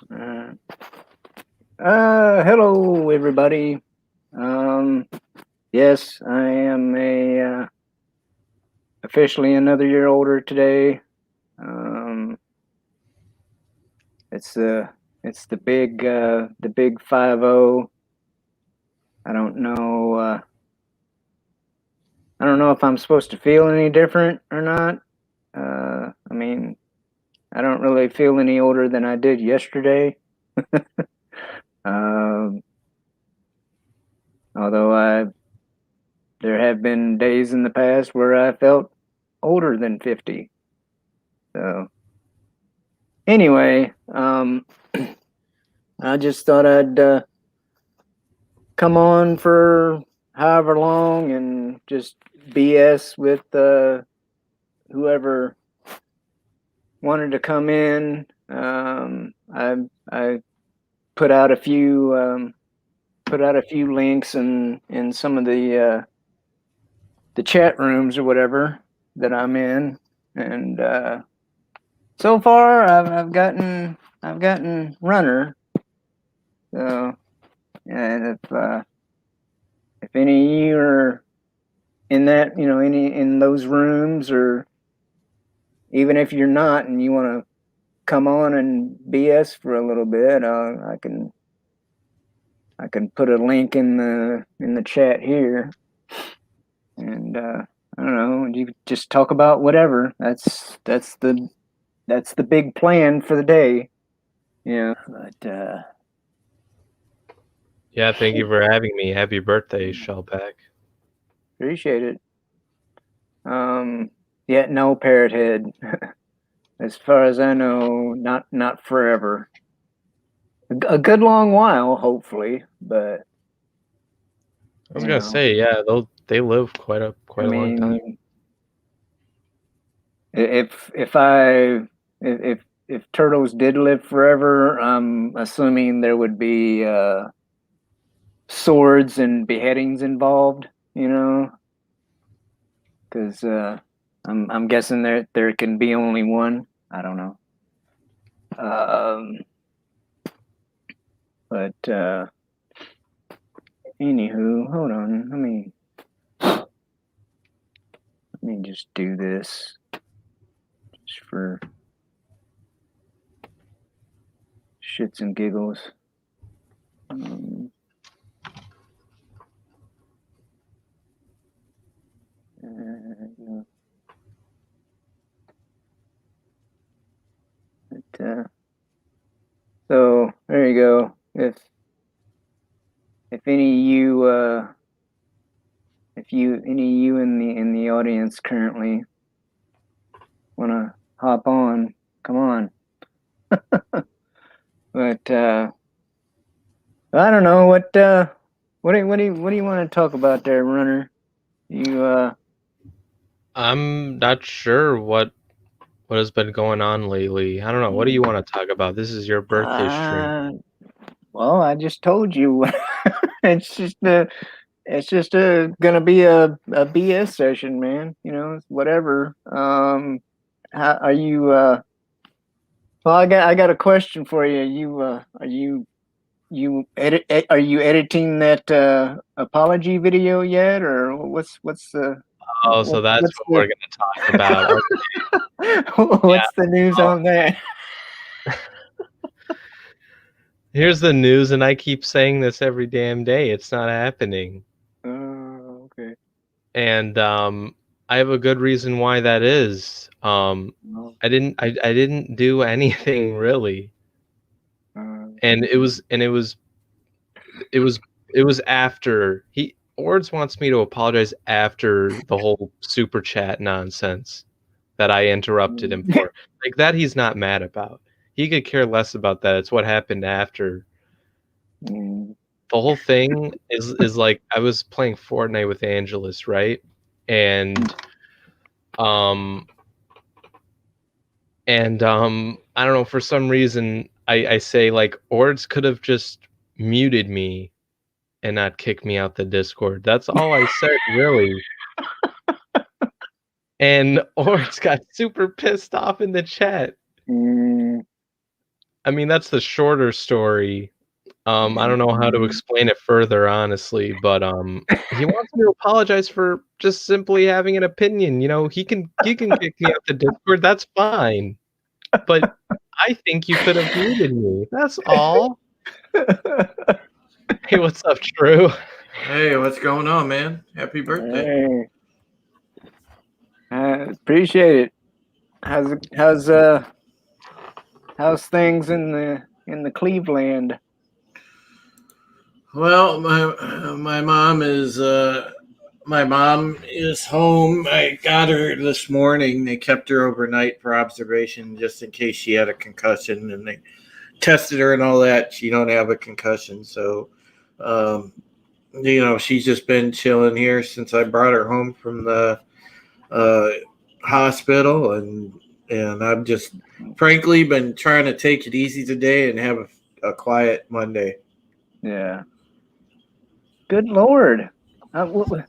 Uh, Hello everybody. Um, yes, I am officially another year older today. Um, it's the big 50. I don't know. I don't know if I'm supposed to feel any different or not. I mean, I don't really feel any older than I did yesterday. Um, Although there have been days in the past where I felt older than 50. So anyway, I just thought I'd come on for however long and just BS with whoever wanted to come in. I put out a few links in some of the chat rooms or whatever that I'm in, and so far I've gotten runner. So and if any of you are in that, any in those rooms, or even if you're not and you want to come on and BS for a little bit, I can put a link in the chat here, and I don't know, you just talk about whatever. That's the big plan for the day. Yeah, but Yeah, thank you for having me. Happy birthday, Shellback. appreciate it. Yeah, no, Parrot Head. As far as I know, not forever. A good long while, hopefully, but I was you gonna know, say, yeah, they live I quite a long time. mean, if I if turtles did live forever, I'm assuming there would be swords and beheadings involved. You know, because I'm guessing there can be only one. I don't know. Um, but anywho, hold on. Let me just do this just for shits and giggles. Um, uh, so there you go. If any of you if you any of you in the audience currently want to hop on, come on. But I don't know what do you want to talk about there, Runner? You I'm not sure what has been going on lately. I don't know. What do you want to talk about? This is your birthday stream. uh well, I just told you. it's just a gonna be a BS session, man. You know, whatever. How are you? Well, I got a question for you. Are you editing that apology video yet, or Oh, so that's what's what we're gonna talk about. Okay, yeah. what's the news Well, on that? here's the news, and I keep saying this every damn day. It's not happening, Okay. and I have a good reason why that is. Well, I didn't do anything really, and it was it was after he Ords wants me to apologize after the whole super chat nonsense that I interrupted him for. Like that he's not mad about. He could care less about that. It's what happened after. mm, The whole thing is like I was playing Fortnite with Angelus, right? And um I don't know, for some reason I say like Ords could have just muted me and not kick me out the Discord. That's all I said, really. And Orts got super pissed off in the chat. mm, I mean, that's the shorter story. I don't know how to explain it further, honestly, but he wants me to apologize for just simply having an opinion. You know, he can kick me out the Discord. That's fine, but I think you could have muted me. That's all. Hey, what's up, Drew? Hey, what's going on, man? Happy birthday. Hey. Appreciate it. How's things in the Cleveland? Well, my mom is home. I got her this morning. They kept her overnight for observation just in case she had a concussion, and they tested her and all that. She don't have a concussion, so she's just been chilling here since I brought her home from the hospital, and I've just frankly been trying to take it easy today and have a quiet Monday. Yeah. Good Lord. What,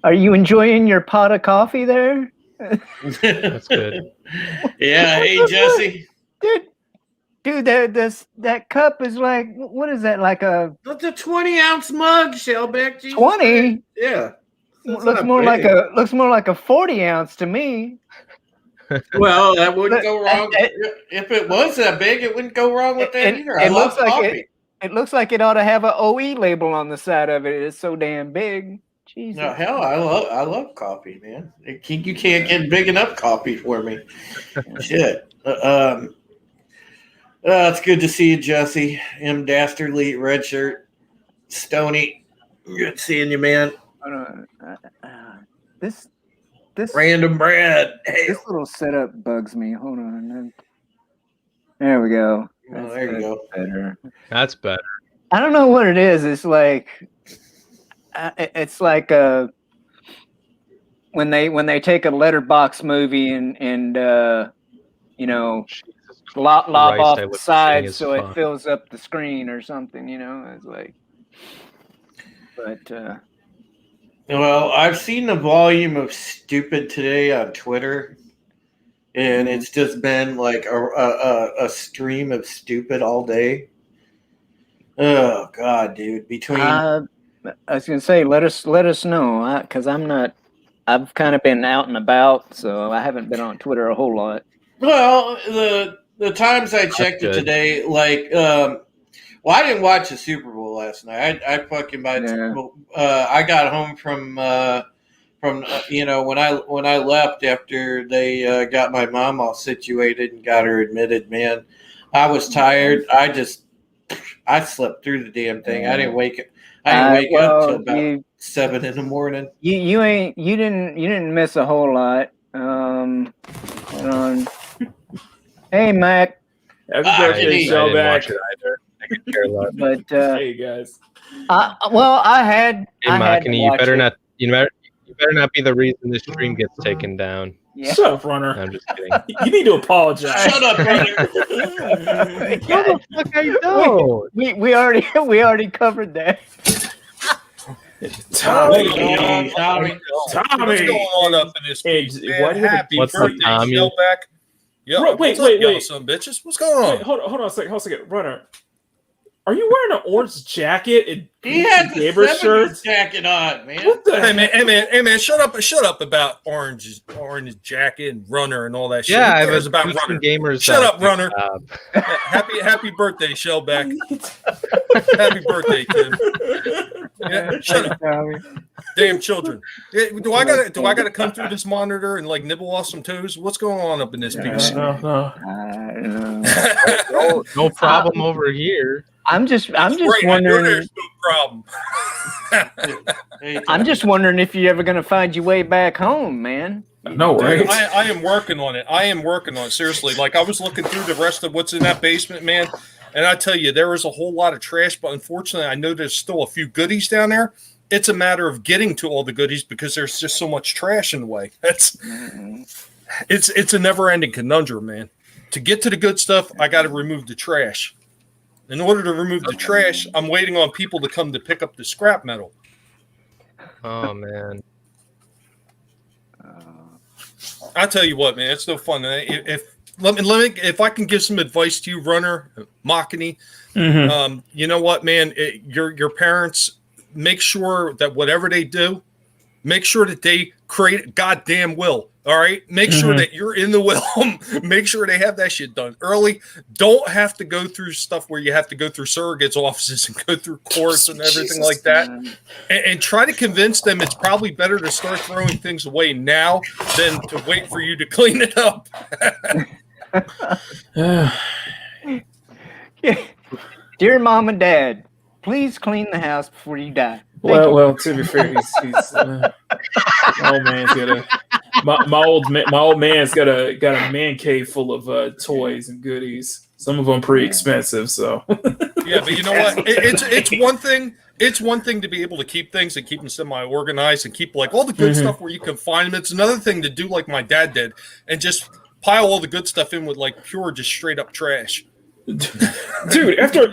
are you enjoying your pot of coffee there? That's good. Yeah. Hey, Jesse. Dude, that cup is like, what is that? Like a That's a 20-ounce mug, Shellback. 20? Yeah. Looks more like a 40 ounce to me. Well, that wouldn't go wrong. If it was that big, it wouldn't go wrong with that either. I love coffee. It looks like it ought to have an OE label on the side of it. It's so damn big. Jesus. No, hell, I love coffee, man. You can't get big enough coffee for me. Shit. It's good to see you, Jesse. M. Dastardly, red shirt, Stony. Good seeing you, man. This Random Brad. Hey. This little setup bugs me. Hold on. There we go. There you go. Better. That's better. I don't know what it is. It's like when they take a Letterbox movie and lob off the sides so it fills up the screen or something. It's like. But. Well, I've seen the volume of stupid today on Twitter, and it's just been like a stream of stupid all day. Oh God, dude! I was gonna say, let us know, because I've kind of been out and about, so I haven't been on Twitter a whole lot. Well, the times I checked it today, well, I didn't watch the Super Bowl last night. I got home from when I left after they got my mom all situated and got her admitted. Man, I was tired. I slept through the damn thing. I didn't wake up till about 7 in the morning. You didn't miss a whole lot. Hold on. Hey, Mac. Happy birthday, Shellback. But hey guys. I had. Hey, Makini, you better not be the reason this stream gets taken down. Yeah. Shut up, Runner. I'm just kidding. You need to apologize. Shut up, brother. What the fuck I know? We already covered that. Tommy. What's going on up in this piece, man? Happy What's birthday, up, Tommy? Shellback. Yo, Wait, some bitches. What's going on? Wait, hold on a second. Runner. Are you wearing an orange jacket and he had the Gaber shirt jacket on, man? What the Hey man, shut up about orange jacket and Runner and all that shit. Yeah, Who cares about Runner? Gamers. Shut up, Runner. Happy birthday, Shellback. Happy birthday, Tim. Yeah, shut up. Damn children. Do I gotta come through this monitor and like nibble off some toes? What's going on up in this piece? No. No problem over here. I'm just Great, wondering. there's no problem. I'm just wondering if you're ever gonna find your way back home, man. No way. I am working on it. Seriously. Like I was looking through the rest of what's in that basement, man. And I tell you, there is a whole lot of trash, but unfortunately I know there's still a few goodies down there. It's a matter of getting to all the goodies because there's just so much trash in the way. It's a never-ending conundrum, man. To get to the good stuff, I got to remove the trash. In order to remove the trash, I'm waiting on people to come to pick up the scrap metal. Oh man. I tell you what, man, it's no fun. If let me. If I can give some advice to you, Runner, Machini, you know what, man? Your parents, make sure that whatever they do, make sure that they create a goddamn will. All right. Make sure that you're in the will. Make sure they have that shit done early. Don't have to go through stuff where you have to go through surrogates' offices and go through courts and everything like that. And try to convince them it's probably better to start throwing things away now than to wait for you to clean it up. Dear Mom and Dad, please clean the house before you die. Thank you. Well, to be fair, he's my old man's got a my old man's got a man cave full of toys and goodies. Some of them pretty expensive, so yeah. But you know what? It's one thing. It's one thing to be able to keep things and keep them semi-organized and keep like all the good stuff where you can find them. It's another thing to do like my dad did and just pile all the good stuff in with like pure, just straight up trash. Dude, after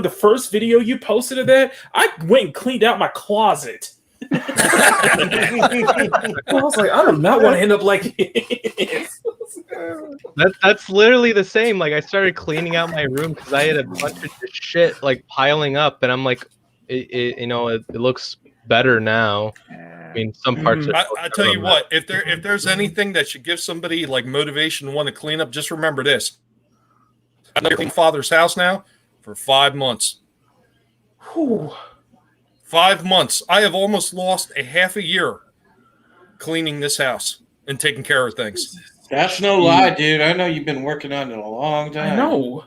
the first video you posted of that, I went and cleaned out my closet. I was like, I do not want to end up like this. That's literally the same. Like I started cleaning out my room because I had a bunch of shit like piling up, and I'm like, it looks better now. I mean, some parts. I tell you what, if there's anything that should give somebody like motivation to want to clean up, just remember this. I'm living in father's house now for 5 months. Whew. 5 months. I have almost lost a half a year cleaning this house and taking care of things. That's no lie, dude. I know you've been working on it a long time. I know.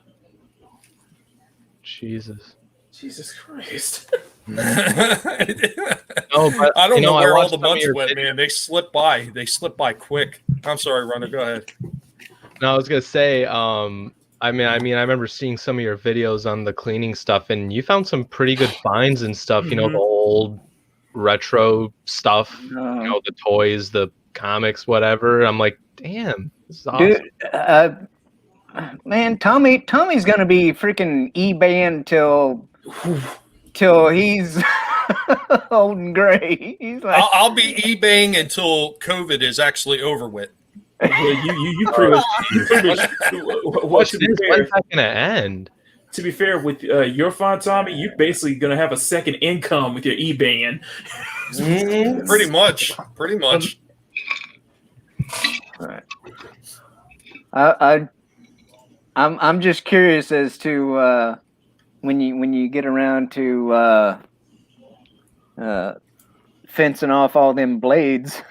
Jesus Christ. No, but I don't know where all the watched months some of your went, man. They slip by. They slip by quick. I'm sorry, Runner. Go ahead. No, I was gonna say, I mean, I remember seeing some of your videos on the cleaning stuff, and you found some pretty good finds and stuff. You know, the old retro stuff. You know, the toys, the comics, whatever. I'm like, damn, this is awesome. Dude, man, Tommy's gonna be freaking eBaying till he's old and gray. He's like, I'll be eBaying until COVID is actually over with. You pretty much. When's that gonna end? To be fair, with your font, Tommy, you're basically gonna have a second income with your eBaying. Pretty much. Right. I'm just curious as to when you get around to fencing off all them blades.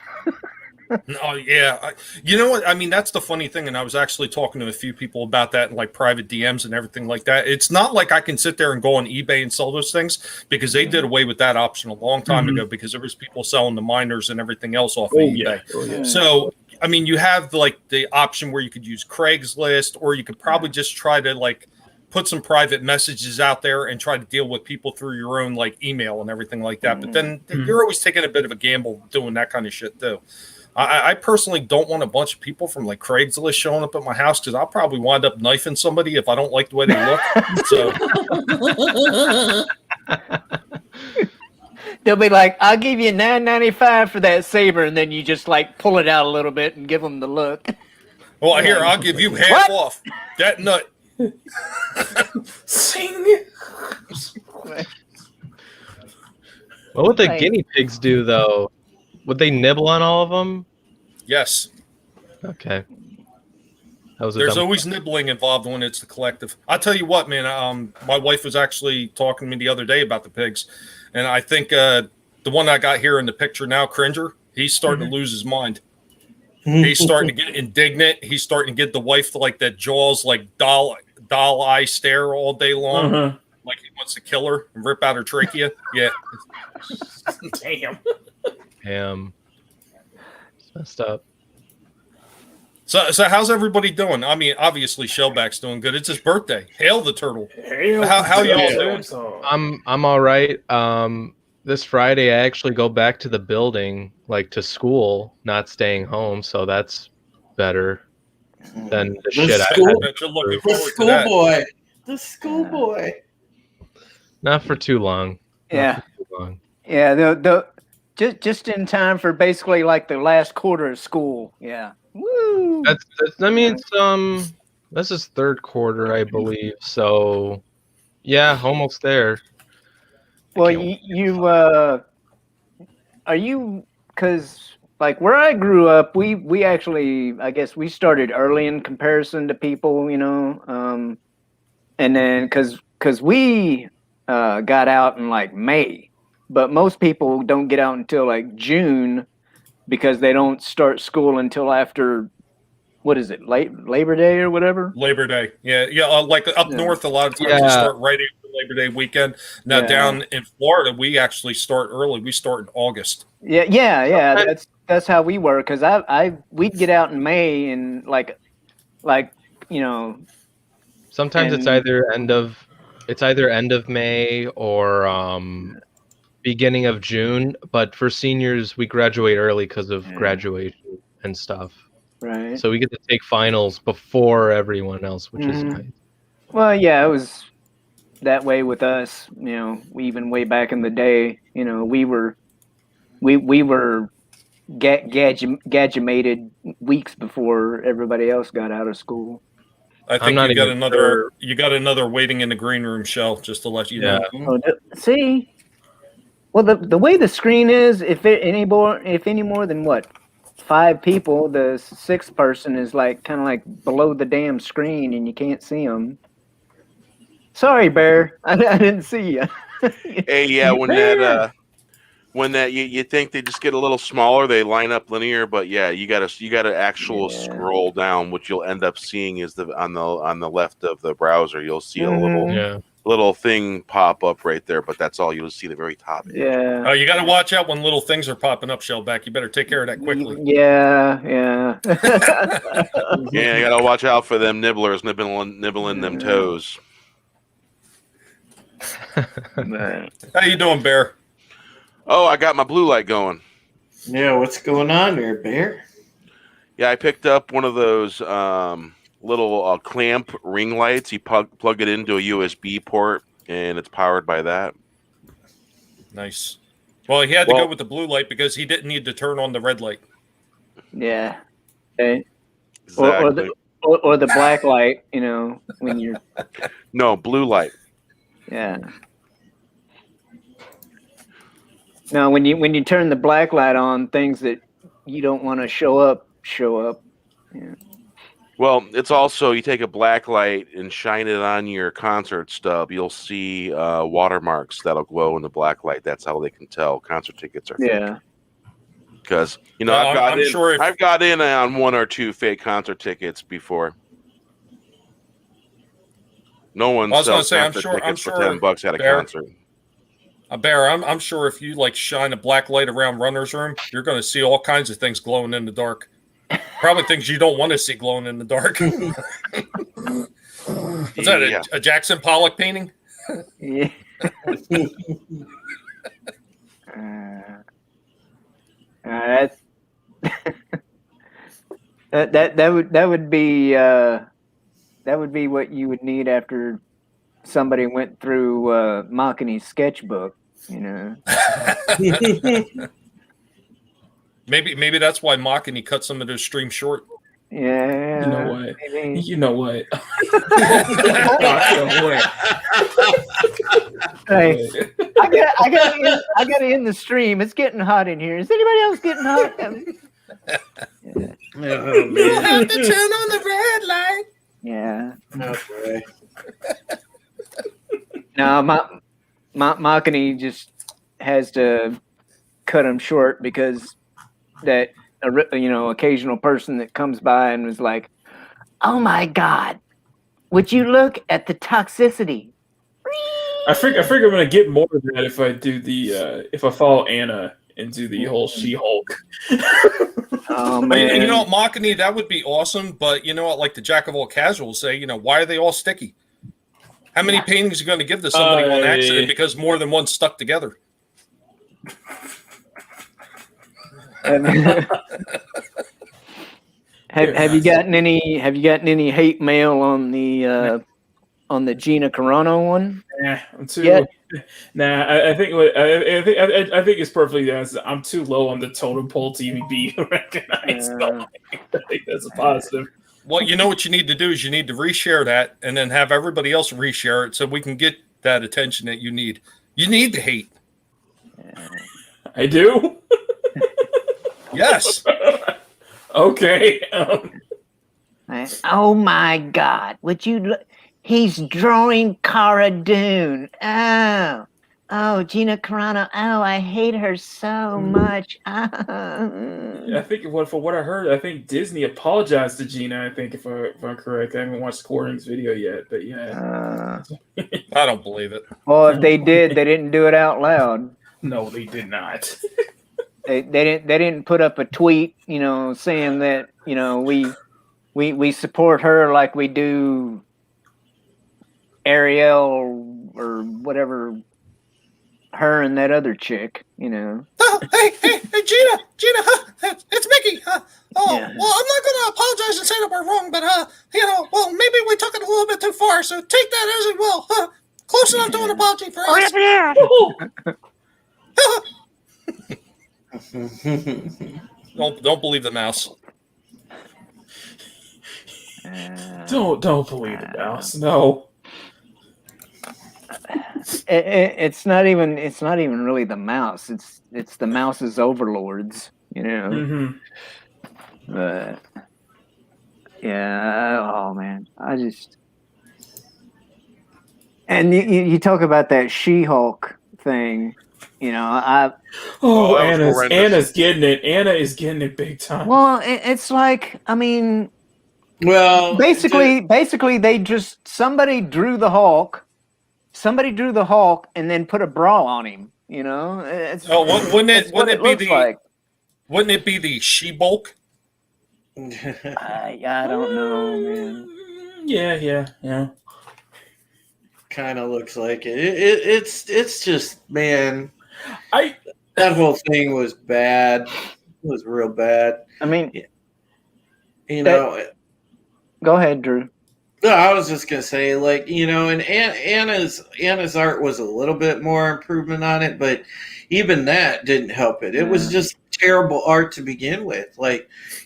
Oh yeah, you know what? I mean, that's the funny thing, and I was actually talking to a few people about that in like private DMs and everything like that. It's not like I can sit there and go on eBay and sell those things because they did away with that option a long time ago because there was people selling the miners and everything else off of eBay. Yeah. So, I mean, you have like the option where you could use Craigslist, or you could probably just try to like put some private messages out there and try to deal with people through your own like email and everything like that. But then you're always taking a bit of a gamble doing that kind of shit too. I personally don't want a bunch of people from like Craigslist showing up at my house because I'll probably wind up knifing somebody if I don't like the way they look. So They'll be like, "I'll give you $9.95 for that saber," and then you just like pull it out a little bit and give them the look. Well, here, I'll give you half off that nut. Sing. What would the guinea pigs do though? Would they nibble on all of them? Yes. Okay. There's always nibbling involved when it's the collective. I'll tell you what, man. My wife was actually talking to me the other day about the pigs, and I think the one I got here in the picture now, Cringer, he's starting to lose his mind. He's starting to get indignant. He's starting to get the wife like that Jaws, like doll eye stare all day long, like he wants to kill her and rip out her trachea. Yeah. Damn. It's messed up. So how's everybody doing? I mean, obviously Shellback's doing good. It's his birthday. Hail the turtle. How y'all doing? I'm all right. This Friday I actually go back to the building, like to school, not staying home, so that's better than the shit I had. The schoolboy. Not for too long. Yeah. Yeah, just in time for basically like the last quarter of school. Yeah. Woo! That means this is third quarter, I believe. So yeah, almost there. Well, can't- are you, because like where I grew up, we actually, I guess we started early in comparison to people, and then because we got out in like May, but most people don't get out until like June because they don't start school until after, what is it, Labor Day or whatever. Labor Day. Yeah. Like up Yeah. north, a lot of times Yeah. they start right after Labor Day weekend. Now Yeah. down in Florida, we actually start early. We start in August. Yeah. That's how we were, because we'd get out in May and like Sometimes it's And- either end of May or beginning of June. But for seniors, we graduate early because of Yeah. graduation and stuff. right. So we get to take finals before everyone else, which is Mhm. nice. Well, yeah, it was that way with us. Even way back in the day, we were gadgemated weeks before everybody else got out of school. I think not you got even another waiting in the green room, Shell, just to let you know. Oh, see, well, the way the screen is, if any more than what, 5 people, the sixth person is like kind of like below the damn screen, and you can't see them. Sorry, Bear, I didn't see you. Hey, yeah, when that you think they just get a little smaller, they line up linear, but yeah, you gotta actual Yeah. scroll down. What you'll end up seeing is on the left of the browser, you'll see a Mhm. little thing pop up right there, but that's all you'll see, the very top. Yeah. You got to watch out when little things are popping up, Shellback. You better take care of that quickly. Yeah. Yeah, you gotta watch out for them nibblers nibbling them toes. But- How you doing, Bear? Oh, I got my blue light going. Yeah, what's going on there, Bear? Yeah, I picked up one of those little clamp ring lights. You plug it into a USB port, and it's powered by that. Nice. Well, he had to Well- go with the blue light because he didn't need to turn on the red light. yeah. Okay. Exactly. Or the black light, when you're No, blue light. yeah. Now, when you turn the black light on, things that you don't want to show up. Yeah. Well, it's also, you take a black light and shine it on your concert stub. You'll see watermarks that'll glow in the black light. That's how they can tell concert tickets are fake. Yeah. Because I'm I've got in on 1 or 2 fake concert tickets before. No one I was gonna sells say, I'm concert sure- tickets I'm for sure $10 at a Bear- concert. Bear, I'm sure if you like shine a black light around Runner's Room, you're going to see all kinds of things glowing in the dark. Probably things you don't want to see glowing in the dark. Is that Yeah. a Jackson Pollock painting? Yeah. That's that would be what you would need after somebody went through Machini's sketchbook, Maybe that's why Machini cut some of those streams short. Yeah. You know what? Maybe. You know what? Hey, I gotta end the stream. It's getting hot in here. Is anybody else getting hot? You have to turn on the red light. Yeah. Okay. No, Machini just has to cut him short because that occasional person that comes by and was like, "Oh my God, would you look at the toxicity?" I figure I'm gonna get more of that if I do if I follow Anna and do the whole She-Hulk. Oh But, man, Machini, that would be awesome. But you know what? Like the Jack of all casuals say, why are they all sticky? How many paintings are you going to give to somebody on accident because more than one stuck together? have you gotten any hate mail on the on the Gina Carano one. Nah, I'm too. Yeah. Nah, I think I think it's perfectly honest. I'm too low on the totem pole to even be recognized. I think that's a positive. Well, you know what you need to do is you need to reshare that and then have everybody else reshare it so we can get that attention that you need. You need to hate. I do. Yes. Okay. Oh my God! Would you look? He's drawing Cara Dune. Oh, Gina Carano. Oh, I hate her so much. I think for what I heard, I think Disney apologized to Gina. I think if I'm correct, I haven't watched Coring's video yet, but yeah. I don't believe it. Well, if they did, they didn't do it out loud. No, they did not. They didn't put up a tweet, saying that we support her like we do Ariel or whatever, her and that other chick, Oh, hey, Gina, it's Mickey. Yeah. Well, I'm not going to apologize and say that we're wrong, but well, maybe we took it a little bit too far. So take that as it will. Close enough to an apology for us. Don't believe the mouse. Don't believe the mouse. No. It's not even really the mouse. It's the mouse's overlords, Mm-hmm. But yeah, oh man, and you talk about that She-Hulk thing, Anna's getting it. Anna is getting it big time. Well, it's like, I mean, Well, basically they just somebody drew the Hulk and then put a bra on him. It's, wouldn't it be the like. Wouldn't it be the She-Bulk? I don't know, man. Yeah. Kind of looks like it. It's just, man. That whole thing was bad. It was real bad. I mean, go ahead, Drew. No, I was just gonna say, and Anna's art was a little bit more improvement on it, but even that didn't help it. It was just terrible art to begin with.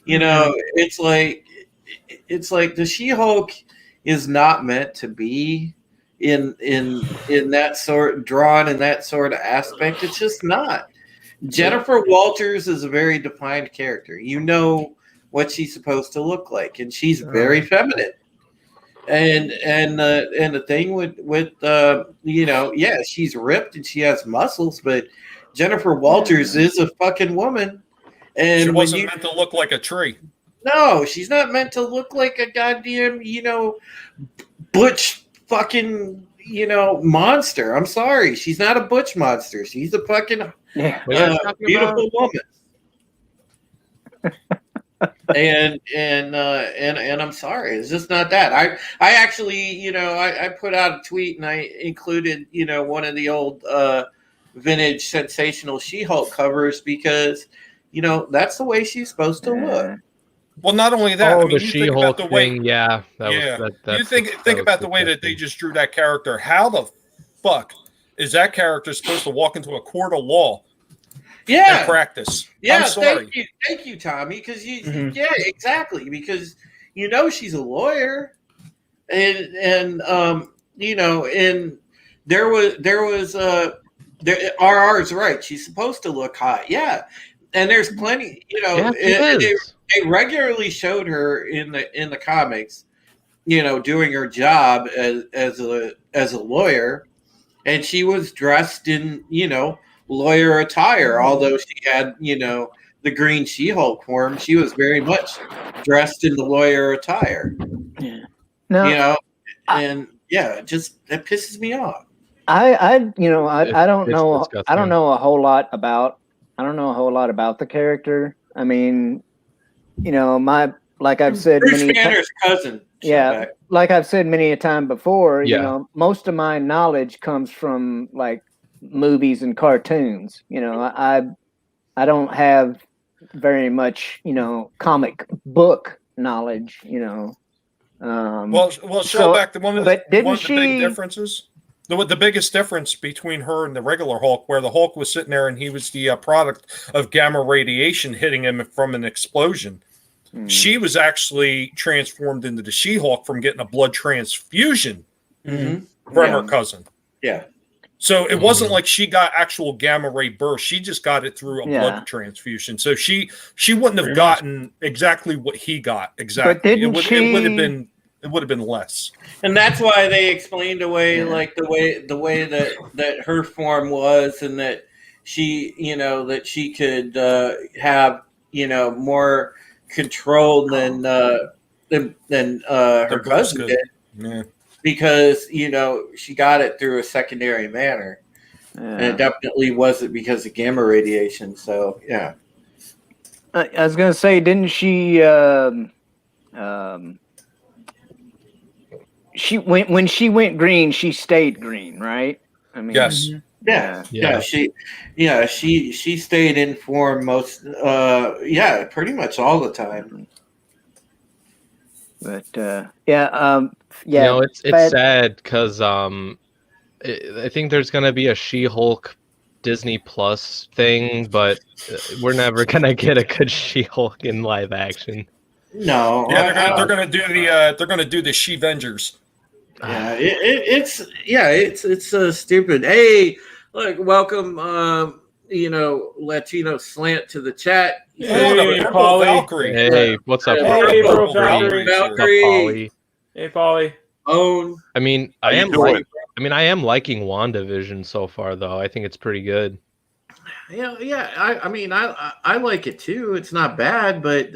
It's like the She-Hulk is not meant to be in that sort, drawn in that sort of aspect. It's just not. Jennifer Walters is a very defined character. You know what she's supposed to look like, and she's very feminine. And the thing with she's ripped and she has muscles, but Jennifer Walters is a fucking woman, and she wasn't meant to look like a tree. No, she's not meant to look like a goddamn butch fucking monster. I'm sorry, she's not a butch monster. She's a fucking beautiful woman. and I'm sorry, it's just not that. I actually, I put out a tweet and I included, one of the old vintage sensational She-Hulk covers because, that's the way she's supposed to look. Well, not only that, the She-Hulk thing, you think about the way that they just drew that character. How the fuck is that character supposed to walk into a court of law? Yeah, practice. Yeah, I'm sorry. Thank you, Tommy. Because yeah, exactly. Because she's a lawyer, and there was RR is right. She's supposed to look hot. Yeah, and there's plenty. They regularly showed her in the comics, doing her job as a lawyer, and she was dressed in lawyer attire, although she had, the green She-Hulk form. She was very much dressed in the lawyer attire. Yeah. No, just that pisses me off. I don't know. I don't know a whole lot about the character. I mean, like I've said Bruce many Banner's cousin. Yeah, like I've said many a time before, most of my knowledge comes from like movies and cartoons. I don't have very much, comic book knowledge, Well, so- Shellback, the one of the, but didn't one of the big she- differences, the biggest difference between her and the regular Hulk, where the Hulk was sitting there and he was the product of gamma radiation hitting him from an explosion. Hmm. She was actually transformed into the She-Hulk from getting a blood transfusion Mhm. from Yeah. her cousin. Yeah. So it Mhm. wasn't like she got actual gamma ray burst. She just got it through a Yeah. blood transfusion. So she wouldn't have Pretty gotten exactly what he got. Exactly. didn't it would have she- been less. And that's why they explained away like the way that her form was, and that she, that she could have, more control than her The Bruce cousin could. did, Yeah. because she got it through a secondary manner, and it definitely wasn't because of gamma radiation. So yeah. I was gonna say, didn't she? She when she went green, she stayed green, right? I mean, Yes. Yeah, Yeah. she stayed in form most, pretty much all the time. But You know, it's but- sad because I think there's gonna be a She-Hulk Disney Plus thing, but we're never gonna get a good She-Hulk in live action. No, Yeah, they're gonna do the She-Vengers. Yeah, it's stupid. Hey, look, welcome, Latino Slant to the chat. Hey, Purple Polly. Valkyrie. Hey, what's up, Hey, Purple Purple Valkyrie? Valkyrie. What's up, Polly? Hey, Polly. Own. I mean, I How you am doing? I am liking WandaVision so far, though. I think it's pretty good. Yeah. I mean, I like it too. It's not bad, but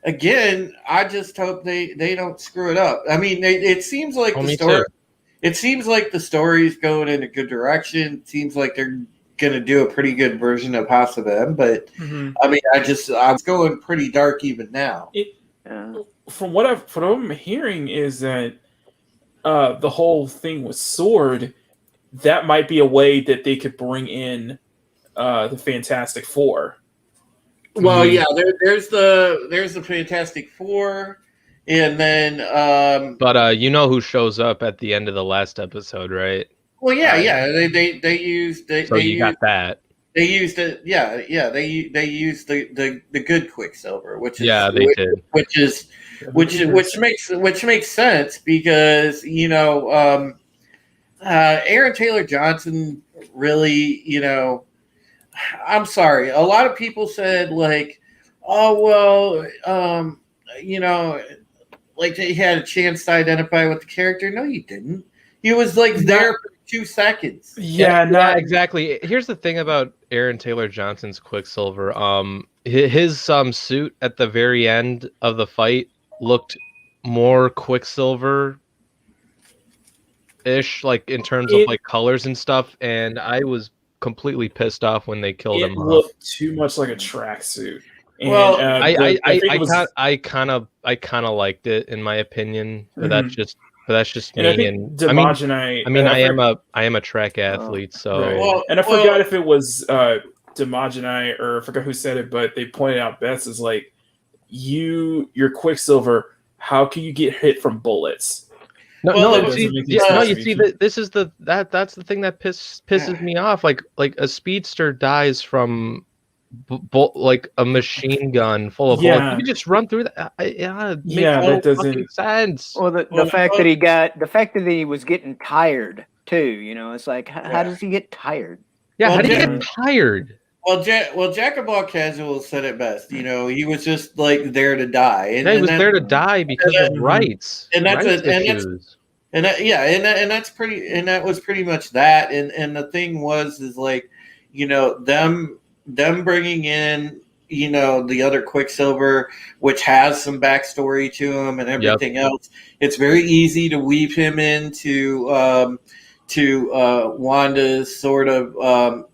again, I just hope they don't screw it up. I mean, it seems like the Me story. too. It seems like the story's going in a good direction. It seems like they're gonna do a pretty good version of House of M, but Mhm. I mean, I'm going pretty dark even now. From what I'm hearing is that the whole thing with Sword, that might be a way that they could bring in the Fantastic Four. Well, yeah, there's the Fantastic Four, and then But you know who shows up at the end of the last episode, right? well, yeah, they used So you got that. they used it, they used the good Quicksilver, which is Yeah, they did. which makes sense because Aaron Taylor Johnson really, I'm sorry, a lot of people said like, oh well, like they had a chance to identify with the character. No, you didn't. He was like there for 2 seconds. Yeah, exactly. Here's the thing about Aaron Taylor Johnson's Quicksilver. His suit at the very end of the fight looked more Quicksilver ish, like in terms of like colors and stuff, and I was completely pissed off when they killed it him off. looked too much like a tracksuit. And, Well, I kind of liked it in my opinion, but that's just and I me. think And Demajanite. I am a track athlete, so Right. Well, And I forgot if it was Demajanite or I forgot who said it, but they pointed out best is like you're Quicksilver. How can you get hit from bullets? Well, no, it see, doesn't make yeah, sense no, you to see me. that's the thing that pisses me off. Like a speedster dies from like a machine gun full of bullets. Yeah. You can just run through that. It makes Yeah, no that doesn't- fucking sense. Well, the fact that he was getting tired too. It's like, how does he get tired? Yeah, Well, how do you yeah. get tired? Well, Jack of all casuals said it best. He was just like there to die, and, Yeah, he was and there that- to die because of rights. and that's rights it, and that's- issues. and that, yeah, and that's pretty, and that was pretty much that. And the thing is like, them bringing in, the other Quicksilver, which has some backstory to him and everything else. It's very easy to weave him into Wanda's sort of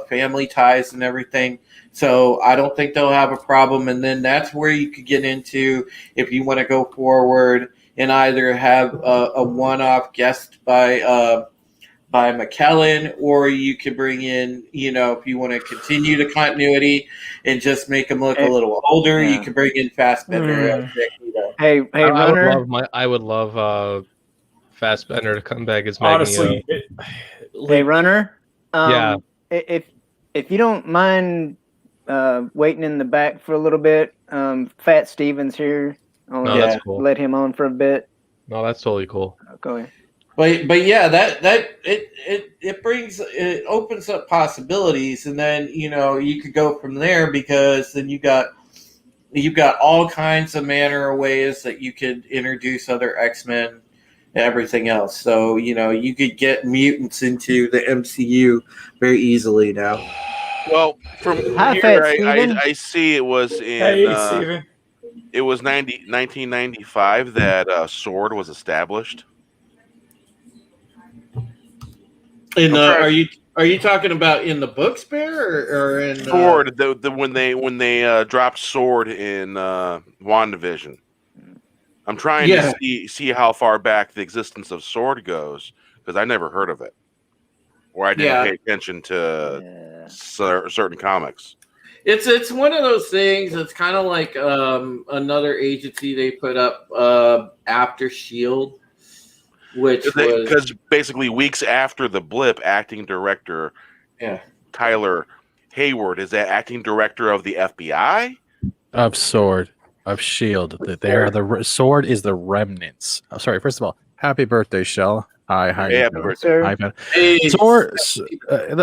family ties and everything. So I don't think they'll have a problem. And then that's where you could get into, if you want to go forward and either have a one-off guest by by McKellen, or you could bring in, if you want to continue the continuity and just make him look a little older, you can bring in Fassbender as Magneto. Hey, Runner. I would love Fassbender to come back as Honestly, Magneto. Hey, Runner. Yeah. If you don't mind waiting in the back for a little bit, Fat Stevens here. That's cool. Let him on for a bit. No, that's totally cool. Go ahead. But yeah, it opens up possibilities, and then you could go from there, because then you've got all kinds of manner of ways that you could introduce other X-Men and everything else. So you could get mutants into the MCU very easily now. Well, from Hi, here, Fat Steven. I see it was Hey, Steven. it was 1995 that Sword was established. Are you talking about in the books, Bear, or in Sword? When they dropped Sword in WandaVision. I'm trying to see how far back the existence of Sword goes, because I never heard of it, or I didn't pay attention to certain comics. It's one of those things. It's kind of like another agency they put up after Shield. Because basically weeks after the blip, acting director Tyler Hayward is that acting director of the FBI of Sword of Shield. The Sword is the remnants. Oh, sorry. First of all, happy birthday, Shell. Hi, happy birthday. Sword.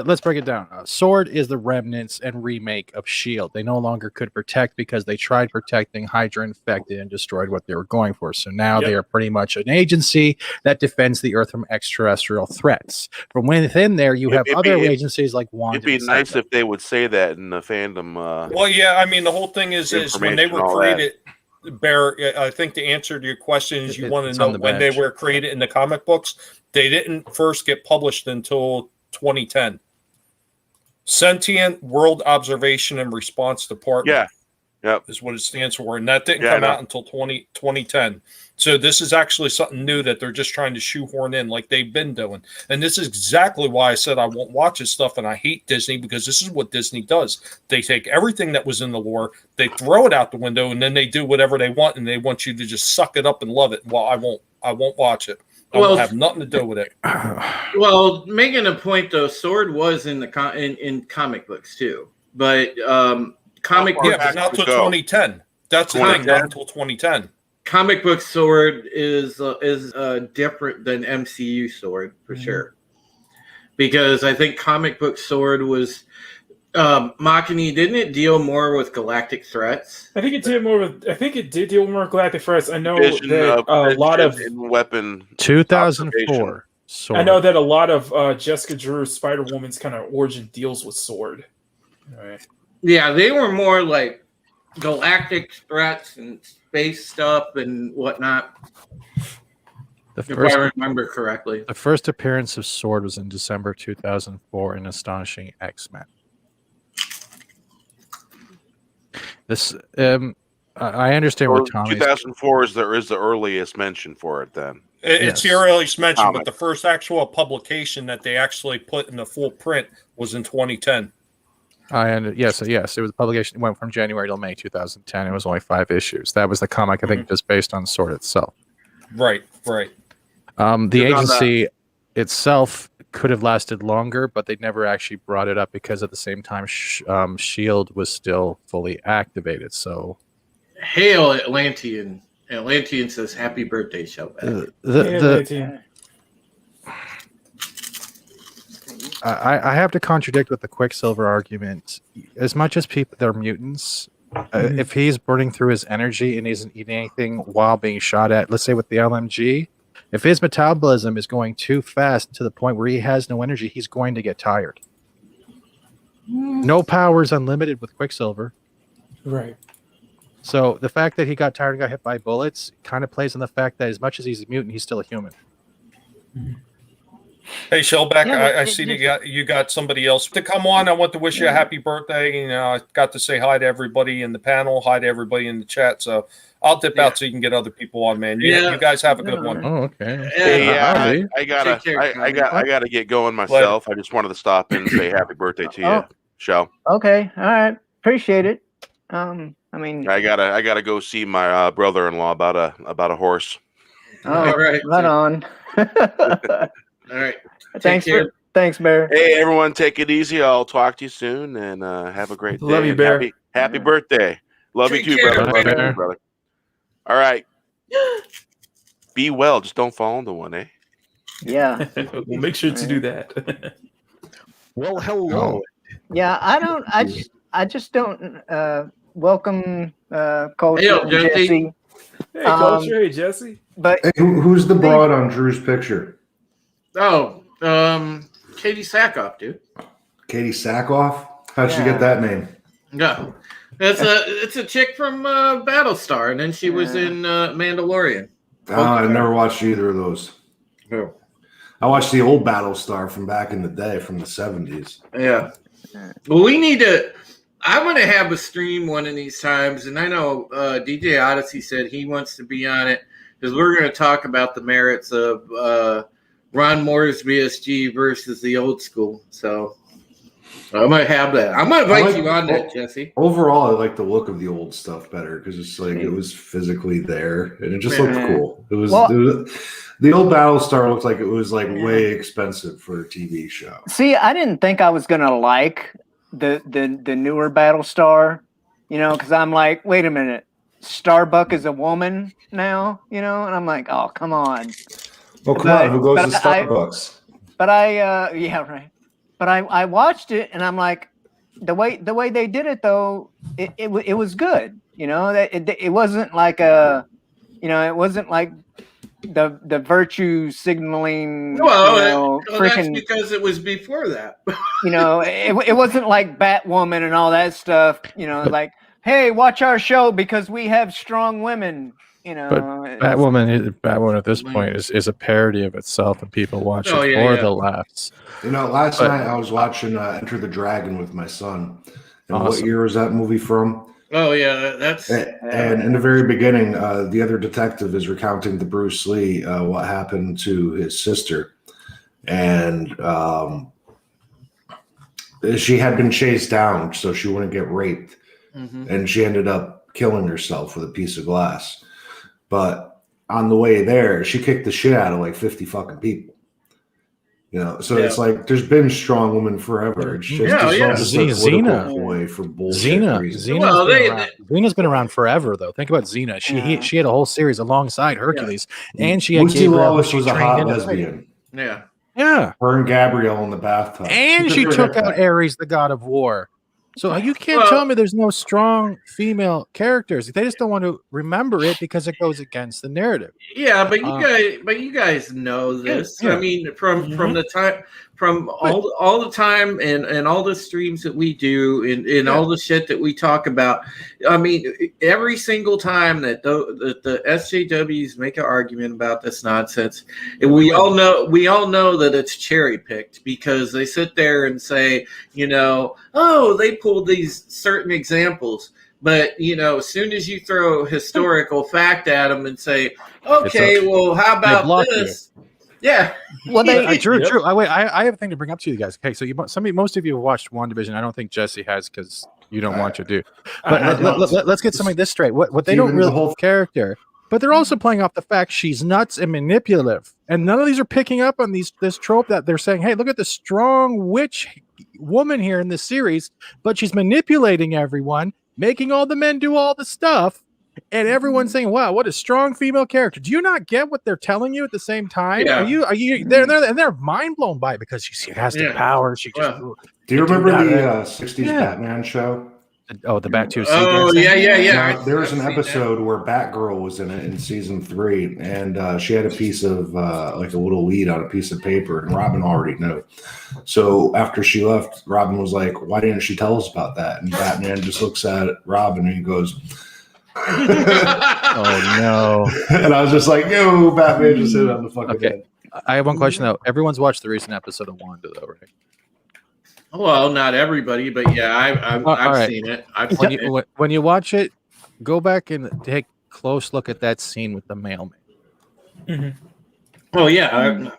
Let's break it down. Sword is the remnants and remake of Shield. They no longer could protect because they tried protecting Hydra infected and destroyed what they were going for. So now they are pretty much an agency that defends the Earth from extraterrestrial threats. From within there, you have other agencies like Wanda. It'd be nice if they would say that in the fandom. Well, yeah, I mean, the whole thing is when they were created. Bear, I think the answer to your question is you want to know when they were created in the comic books. They didn't first get published until 2010. Sentient World Observation and Response Department. Is what it stands for. And that didn't come out until 2010. So this is actually something new that they're just trying to shoehorn in like they've been doing. And this is exactly why I said I won't watch this stuff and I hate Disney, because this is what Disney does. They take everything that was in the lore, they throw it out the window, and then they do whatever they want, and they want you to just suck it up and love it. Well, I won't watch it. I won't have nothing to do with it. Well, making a point though, Sword was in the in comic books too. But comic books but not until 2010. That's the thing, not until 2010. Comic book Sword is different than MCU Sword for sure, because I think comic book Sword was Makani. Didn't it deal more with galactic threats? I think it did more with. I think it did deal more with galactic threats. I know that a lot of weapon 2004. Sword. I know that a lot of Jessica Drew Spider Woman's kind of origin deals with Sword. All right. Yeah, they were more like galactic threats and space stuff and whatnot. If I remember correctly. The first appearance of Sword was in December 2004 in Astonishing X-Men. This, I understand what Tommy. 2004 is the earliest mention for it. Then it's the earliest mention, but the first actual publication that they actually put in the full print was in 2010. Yes, it was a publication. It went from January till May 2010. It was only 5 issues. That was the comic, I think, just based on Sword itself. Right. The agency itself could have lasted longer, but they never actually brought it up because at the same time, Shield was still fully activated. So, hail Atlantean! Atlantean says, "Happy birthday, Shellback." I have to contradict with the Quicksilver argument. As much as people, they're mutants. If he's burning through his energy and isn't eating anything while being shot at, let's say with the LMG, if his metabolism is going too fast to the point where he has no energy, he's going to get tired. No power is unlimited with Quicksilver. Right. So the fact that he got tired and got hit by bullets kind of plays on the fact that as much as he's a mutant, he's still a human. Hey, Shellback, Yeah, I see you got somebody else to come on. I want to wish you a happy birthday. You know, I got to say hi to everybody in the panel, hi to everybody in the chat. So I'll dip out so you can get other people on, man. You guys have a good one. Oh, okay. Hey, Howdy. yeah, I gotta get going myself. I just wanted to stop and say happy birthday to you, Shell. Okay, all right, appreciate it. I mean, I gotta go see my brother-in-law about a horse. All right. right on. All right. Thanks, care. thanks, Bear. Hey, everyone, take it easy. I'll talk to you soon, and have a great day. Love you, And Bear. Happy birthday. Love Take you too, care, brother. Love you Bear. too, brother. All right. Be well. Just don't fall into one, eh? Yeah, We'll make sure to do that. Well, hello. yeah. I just don't welcome Culture Hey, and Jesse. Jesse. Hey, Culture. Hey, Jesse. But Hey, who's the broad on Drew's picture? Oh, Katie Sackhoff, dude. Katie Sackhoff? How'd she Yeah. get that name? No, it's a chick from Battlestar, and then she was in Mandalorian. Oh, I've never watched either of those. Oh. I watched the old Battlestar from back in the day, from the 70s. Yeah. Well, we need to. I'm going to have a stream one of these times, and I know DJ Odyssey said he wants to be on it because we're going to talk about the merits of Ron Moore's BSG versus the old school. So I'm going to have that. I'm going to invite you on that, Jesse. Overall, I like the look of the old stuff better because it's like it was physically there and it just looked cool. It was the old Battlestar looked like it was like way expensive for a TV show. see, I didn't think I was gonna like the newer Battlestar, because I'm like, wait a minute, Starbuck is a woman now, and I'm like, oh, come on. Well, come on, who goes to Starbucks? But yeah, right. But I watched it and I'm like, the way they did it though, it was good. It wasn't like it wasn't like the virtue signaling. Well, that's freaking. because it was before that. It wasn't like Batwoman and all that stuff. Like, hey, watch our show because we have strong women. But Batwoman at this point is a parody of itself, and people watch it for the laughs. Last night I was watching Enter the Dragon with my son. And what year was that movie from? Oh yeah, that's. And in the very beginning, the other detective is recounting to Bruce Lee what happened to his sister, and she had been chased down so she wouldn't get raped, and she ended up killing herself with a piece of glass. But on the way there, she kicked the shit out of like 50 fucking people. It's like there's been strong women forever. It's just Xena for bullshit. Xena's been around forever, though. Think about Xena. She had a whole series alongside Hercules, and she had Lucy Gabriel. Lawless was a hot lesbian. Yeah. Yeah. Her and Gabrielle in the bathtub. And she took out Ares, the god of war. So you can't tell me there's no strong female characters. They just don't want to remember it because it goes against the narrative. Yeah, but you guys know this. Yeah. I mean, from the time, from all the time and all the streams that we do and all the shit that we talk about. I mean, every single time that the SJWs make an argument about this nonsense, and we all know that it's cherry picked because they sit there and say, oh, they pulled these certain examples. But, as soon as you throw historical fact at them and say, okay, well, how about this? You. Yeah. Well, Drew, I have a thing to bring up to you guys. Okay, so most of you have watched WandaVision. I don't think Jesse has because you don't want to do. But let's get something this straight. What they don't really whole character, but they're also playing off the fact she's nuts and manipulative. And none of these are picking up on this trope that they're saying, hey, look at the strong witch woman here in this series, but she's manipulating everyone, making all the men do all the stuff, and everyone's saying, wow, what a strong female character. Do you not get what they're telling you at the same time? Yeah. Are you they're mind blown by it because she has the power. She just do you remember the 60s Batman show? The Bat 2. Oh, yeah. There was an episode where Batgirl was in it in season 3, and she had a piece of like a little lead on a piece of paper, and Robin already knew. So after she left, Robin was like, "Why didn't she tell us about that?" And Batman just looks at Robin and he goes, "Oh no!" And I was just like, "Yo, Batman just hit it on the fucking head." I have one question though. Everyone's watched the recent episode of Wanda, though, right? Well, not everybody, but yeah, I've all right. seen it. I've seen it. When you watch it, go back and take a close look at that scene with the mailman. Mm-hmm. Oh yeah.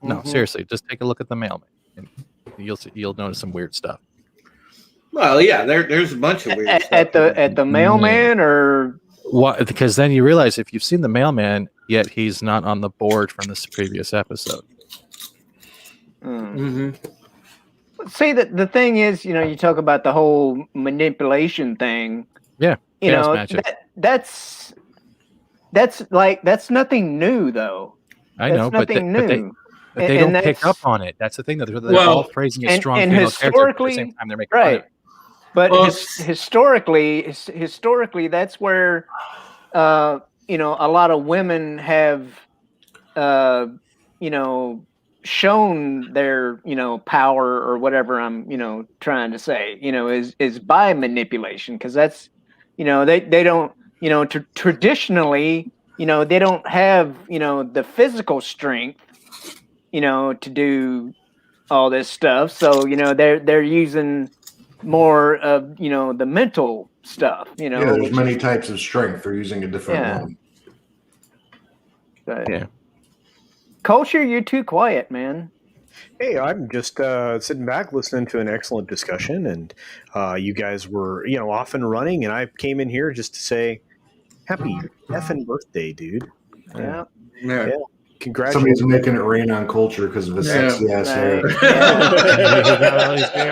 No, seriously, just take a look at the mailman, and you'll notice some weird stuff. Well, yeah, there's a bunch of weird stuff. At the mailman, or what? Because then you realize if you've seen the mailman, yet he's not on the board from this previous episode. Mm-hmm. See, the thing is, you talk about the whole manipulation thing. Yeah, you know, magic. that's nothing new, though. I know, but they don't pick up on it. That's the thing, that they're all praising a strong female character, but at the same time they're making fun of it. But historically, that's where a lot of women have shown their power, or whatever I'm trying to say, is by manipulation, because that's they don't traditionally they don't have the physical strength to do all this stuff, so they're using more of the mental stuff. There's many types of strength. They're using a different one. But, Culture, you're too quiet, man. Hey, I'm just sitting back listening to an excellent discussion, and you guys were off and running, and I came in here just to say happy effing birthday, dude. Yeah. Congratulations. Somebody's making it rain on Culture because of his sexy ass hair.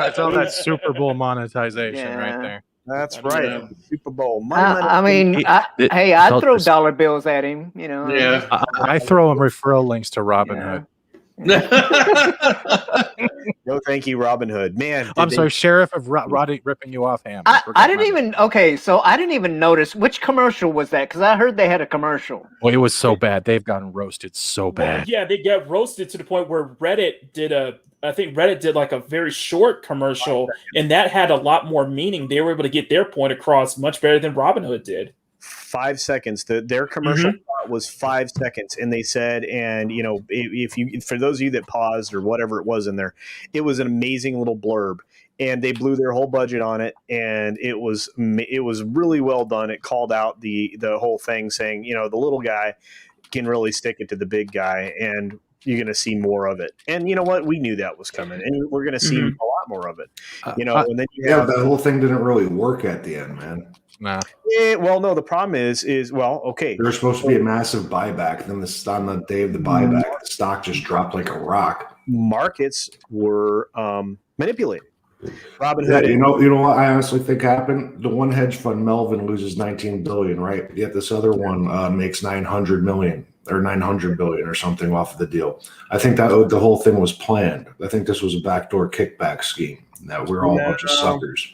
It's all that Super Bowl monetization right there. That's right. Super Bowl. I throw dollar bills at him. Yeah. I throw him referral links to Robinhood. No, thank you, Robinhood. Man, I'm sorry, Sheriff of Roddy ripping you off, Ham. I didn't even. Okay, so I didn't even notice which commercial was that, because I heard they had a commercial. Well, it was so bad. They've gotten roasted so bad. Yeah, they get roasted to the point where Reddit did like a very short commercial, and that had a lot more meaning. They were able to get their point across much better than Robinhood did. 5 seconds. Their commercial was 5 seconds, and they said, and if you, for those of you that paused or whatever it was in there, it was an amazing little blurb, and they blew their whole budget on it, and it was really well done. It called out the whole thing, saying the little guy can really stick it to the big guy, and you're going to see more of it. And you know what? We knew that was coming, and we're going to see a lot more of it. And then that whole thing didn't really work at the end, man. Nah. Well, no. The problem is okay. There was supposed to be a massive buyback. Then on the day of the buyback, the stock just dropped like a rock. Markets were manipulated. Robinhood. Yeah, you know what I honestly think happened? The one hedge fund, Melvin, loses $19 billion, right? Yet this other one makes $900 million or $900 billion or something off of the deal. I think that the whole thing was planned. I think this was a backdoor kickback scheme. That we're all a bunch of suckers.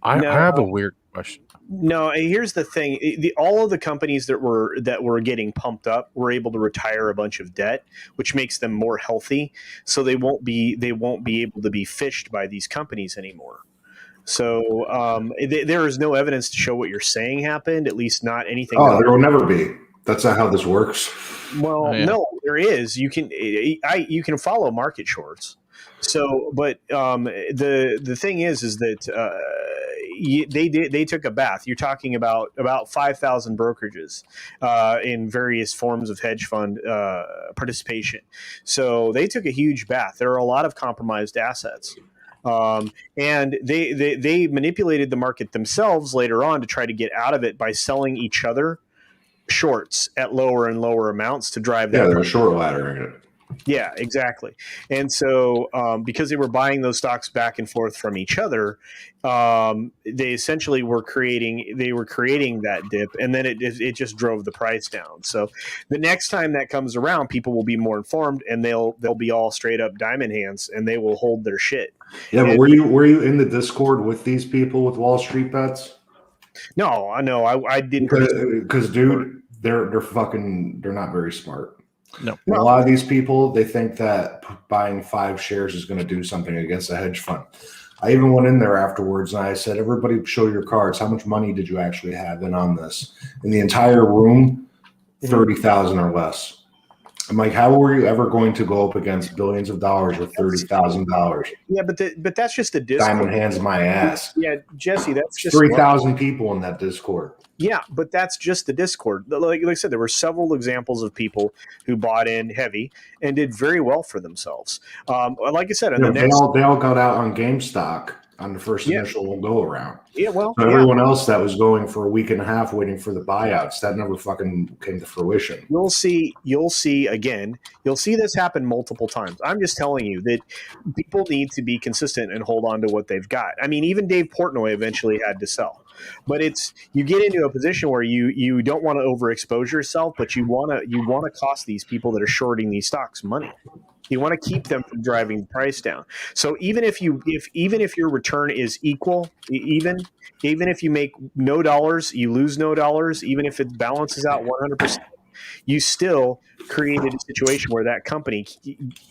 I have a weird question. No, here's the thing: all of the companies that were getting pumped up were able to retire a bunch of debt, which makes them more healthy. So they won't be able to be fished by these companies anymore. So there is no evidence to show what you're saying happened. At least not anything. Oh, there will never be. That's not how this works. Well, no, there is. You can follow market shorts. So, but the thing is that they took a bath. You're talking about 5,000 brokerages in various forms of hedge fund participation. So they took a huge bath. There are a lot of compromised assets. And they manipulated the market themselves later on to try to get out of it by selling each other shorts at lower and lower amounts to drive that. Yeah, they're short laddering it. Yeah, exactly. And so because they were buying those stocks back and forth from each other, they essentially were creating that dip, and then it just drove the price down. So the next time that comes around, people will be more informed, and they'll be all straight up diamond hands, and they will hold their shit. Yeah, but were you in the Discord with these people with Wall Street Bets? No, I didn't. Because dude, they're not very smart. No. A lot of these people, they think that buying 5 shares is going to do something against a hedge fund. I even went in there afterwards and I said, everybody show your cards. How much money did you actually have in on this? In the entire room, 30,000 or less. I'm like, how were you ever going to go up against billions of dollars with $30,000? Yeah, but that's just the Discord. Diamond hands my ass. Yeah, Jesse, that's just 3,000 people in that Discord. Yeah, but that's just the Discord. Like I said, there were several examples of people who bought in heavy and did very well for themselves. Like I said, They all got out on GameStop on the first initial go around. Yeah, well, so everyone else that was going for a week and a half waiting for the buyouts, that never fucking came to fruition. You'll see this happen multiple times. I'm just telling you that people need to be consistent and hold on to what they've got. I mean, even Dave Portnoy eventually had to sell. But you get into a position where you don't want to overexpose yourself, but you want to cost these people that are shorting these stocks money. You want to keep them from driving the price down. So even if your return is equal, even if you make no dollars, you lose no dollars. Even if it balances out 100%, you still created a situation where that company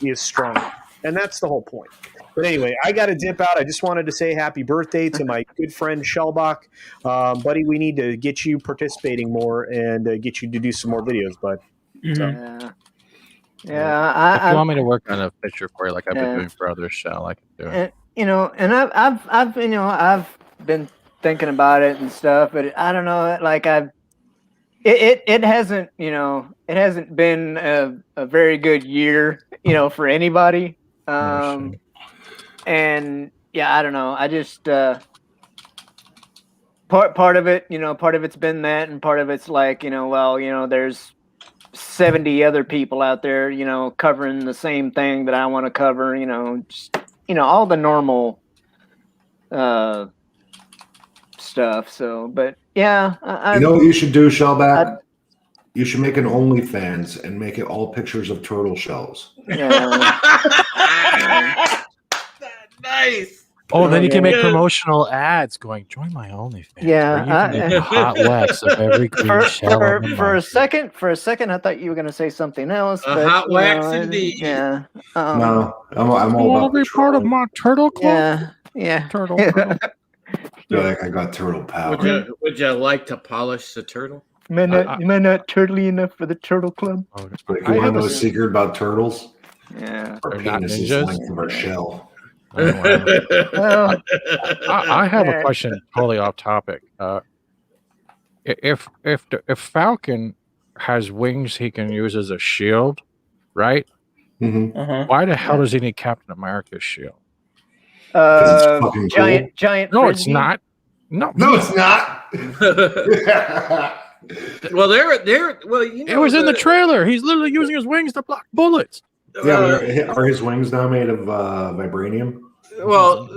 is strong, and that's the whole point. But anyway, I got to dip out. I just wanted to say happy birthday to my good friend Shellbach. Buddy, we need to get you participating more and get you to do some more videos, bud. So. Yeah, if you want me to work on a picture for you, like I've been doing for others, Shell, I can do it. And I've been thinking about it and stuff, but I don't know, like it hasn't been a very good year, for anybody. And yeah, I don't know. I just part of it, part of it's been that, and part of it's like, there's 70 other people out there, covering the same thing that I want to cover, just, all the normal stuff. So, but yeah, you know what you should do, Shellback? You should make an OnlyFans and make it all pictures of turtle shells. Nice. Oh, then you can make promotional ads going, join my OnlyFans. Yeah, you can get hot wax of every green shell. For a second, I thought you were going to say something else. But, hot wax, indeed. Yeah. No, I'm all about be part of my turtle club. Yeah. Turtle. Like I got turtle power. Would you like to polish the turtle? Am I not turtly enough for the turtle club? Like, you want to know a secret about turtles? Yeah. Our penis is the length of our shell. Well, I have a question totally off topic. If Falcon has wings he can use as a shield, right? Mm-hmm. Why the hell does he need Captain America's shield? Giant. No, it's not. No, it's not. Well, it was in the trailer. He's literally using his wings to block bullets. Yeah, are his wings now made of vibranium? Well,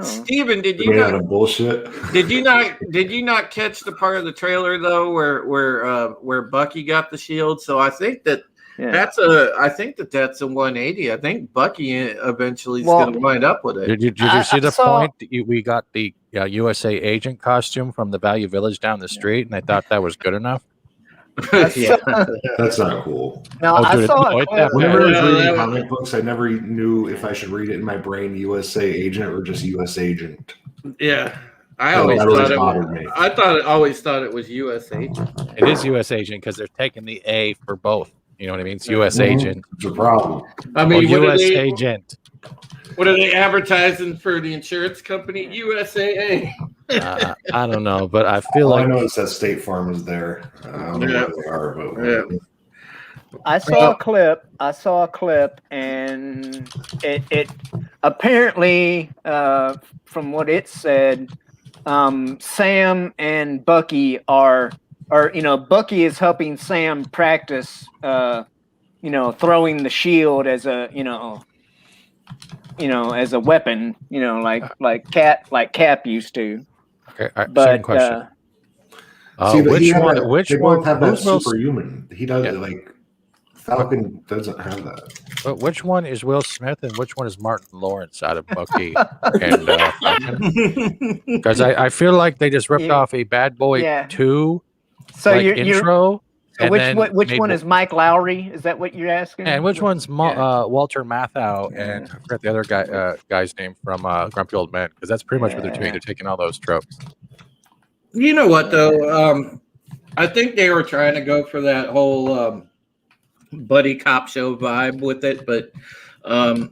Steven, did you made not? Out of bullshit. Did you not catch the part of the trailer though where Bucky got the shield? So I think that's a 180. I think Bucky eventually is going to wind up with it. Did you see the point? We got the USA agent costume from the Value Village down the street, and I thought that was good enough. That's not cool. No, I saw it. Whenever I was reading comic books, I never knew if I should read it in my brain USA agent or just US agent. Yeah. I always thought it was US agent. It is US agent because they're taking the A for both. You know what I mean? It's US agent. It's a problem. I mean, US agent. What are they advertising for the insurance company? USAA. I don't know, but I feel like I know it's that State Farm is there. I don't know where they are, but I saw a clip, and it apparently, from what it said, Sam and Bucky are Bucky is helping Sam practice, throwing the shield as a, as a weapon, like Cap used to. Okay, but second question. Which one have that superhuman? He does like Falcon doesn't have that. But which one is Will Smith and which one is Martin Lawrence out of Bucky and Falcon? Because I feel like they just ripped off a Bad Boy 2 intro. So which one is Mike Lowry? Is that what you're asking? And which one's Walter Matthau? And I forgot the other guy's name from Grumpy Old Men, because that's pretty much what they're doing. They're taking all those tropes. You know what though? I think they were trying to go for that whole buddy cop show vibe with it, but I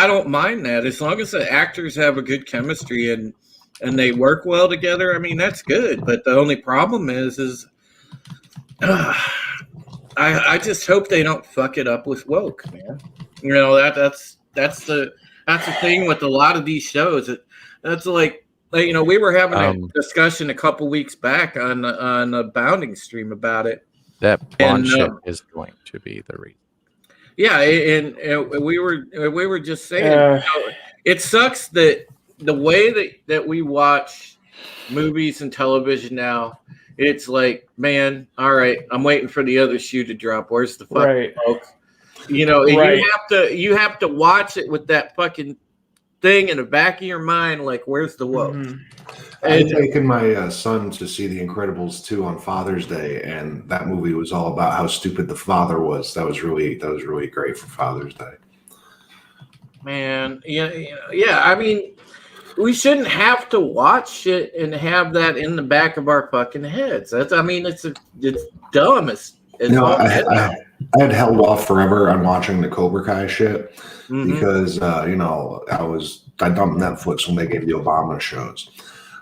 don't mind that as long as the actors have a good chemistry and they work well together. I mean, that's good. But the only problem is I just hope they don't fuck it up with woke, man. You know, that's the thing with a lot of these shows. That's like you know, we were having a discussion a couple weeks back on a Bounding stream about it. That blonde shit is going to be the reason. Yeah, and we were just saying, you know, it sucks that the way that we watch movies and television now, it's like, man, all right, I'm waiting for the other shoe to drop. Where's the fucking smoke? You know, you have to watch it with that fucking thing in the back of your mind, like, where's the woke? Mm-hmm. I've taken my son to see The Incredibles 2 on Father's Day, and that movie was all about how stupid the father was. That was really great for Father's Day. Man, yeah. I mean, we shouldn't have to watch it and have that in the back of our fucking heads. It's dumb. I had held off forever on watching the Cobra Kai shit because you know, I dumped Netflix when they gave the Obama shows.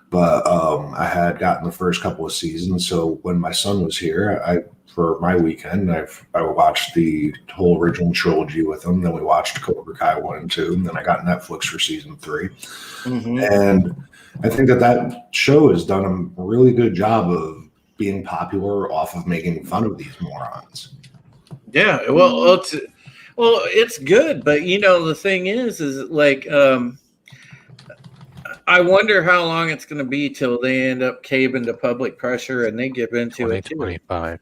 But I had gotten the first couple of seasons, so when my son was here, for my weekend, I watched the whole original trilogy with him. Then we watched Cobra Kai 1 and 2, and then I got Netflix for season 3. And I think that show has done a really good job of being popular off of making fun of these morons. Yeah, well, it's good, but you know, the thing is like, I wonder how long it's going to be till they end up caving to public pressure and they give into it. 2025.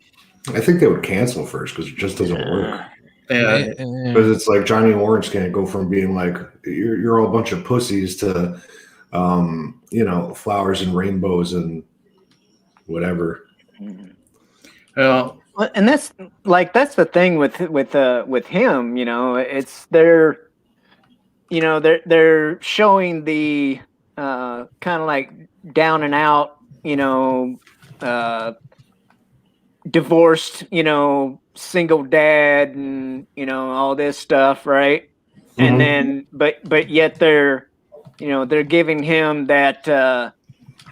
I think they would cancel first because it just doesn't work. Yeah, because it's like Johnny Orange can't go from being like you're all a bunch of pussies to, you know, flowers and rainbows and whatever. Well, and that's the thing with him. You know, it's they're showing the kind of like down and out, you know, divorced, you know, single dad and, you know, all this stuff, right? And then but yet they're giving him that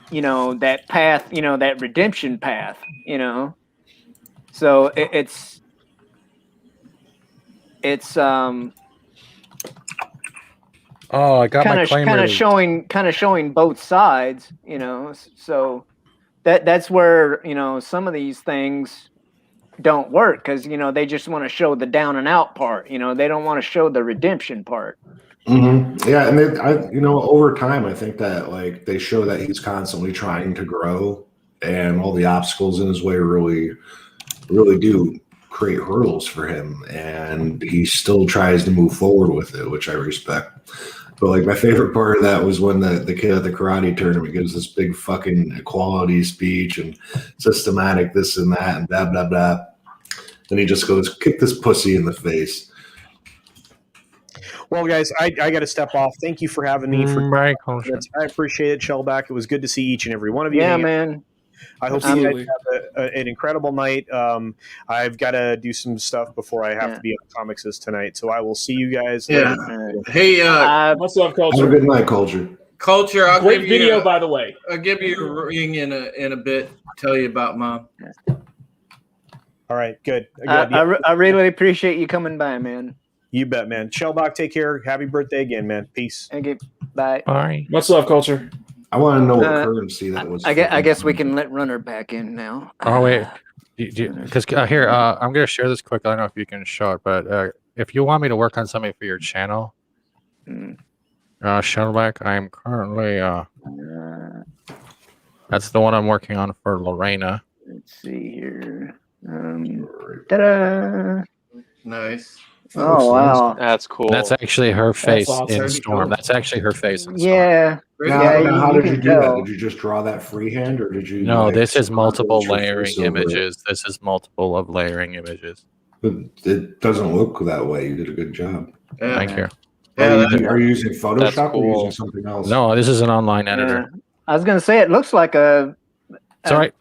you know, that path, you know, that redemption path, you know. So it's oh, I got my claim kind of showing both sides, you know. So that's where, you know, some of these things don't work because, you know, they just want to show the down and out part, you know. They don't want to show the redemption part. Yeah, and you know, over time, I think that like they show that he's constantly trying to grow, and all the obstacles in his way really do create hurdles for him, and he still tries to move forward with it, which I respect. But like my favorite part of that was when the kid at the karate tournament gives this big fucking equality speech and systematic this and that and blah blah blah. Then he just goes, kick this pussy in the face. Well, guys, I got to step off. Thank you for having me. I appreciate it, Shellback. It was good to see each and every one of you. Yeah, man. I hope you guys have an incredible night. I've got to do some stuff before I have to be on Comics tonight. So I will see you guys later. Hey, much love, Culture. Have a good night, Culture. Culture, I'll great give video, you by the way. I'll give you a ring in a bit. Tell you about Mom. All right, good. I really appreciate you coming by, man. You bet, man. Shellbach, take care. Happy birthday again, man. Peace. Okay, bye. All right. Much love, Culture. I want to know what currency that was. I guess we can let Runner back in now. Oh wait, because here I'm gonna share this quick. I don't know if you can show it, but if you want me to work on something for your channel, Shellback, I'm currently that's the one I'm working on for Lorena. Let's see here. Ta-da! Nice. Oh wow, That's cool. That's actually her face awesome. in Storm. That's actually her face in Storm. yeah. Now, how did you do tell. that? Did you just draw that freehand, or did you? No, like, this is multiple put your layering face over it? images. This is multiple of layering images. But it doesn't look that way. You did a good job. Thank you. Are you using Photoshop or cool. using something else? No, this is an online editor. I was gonna say it looks like a. It's all right.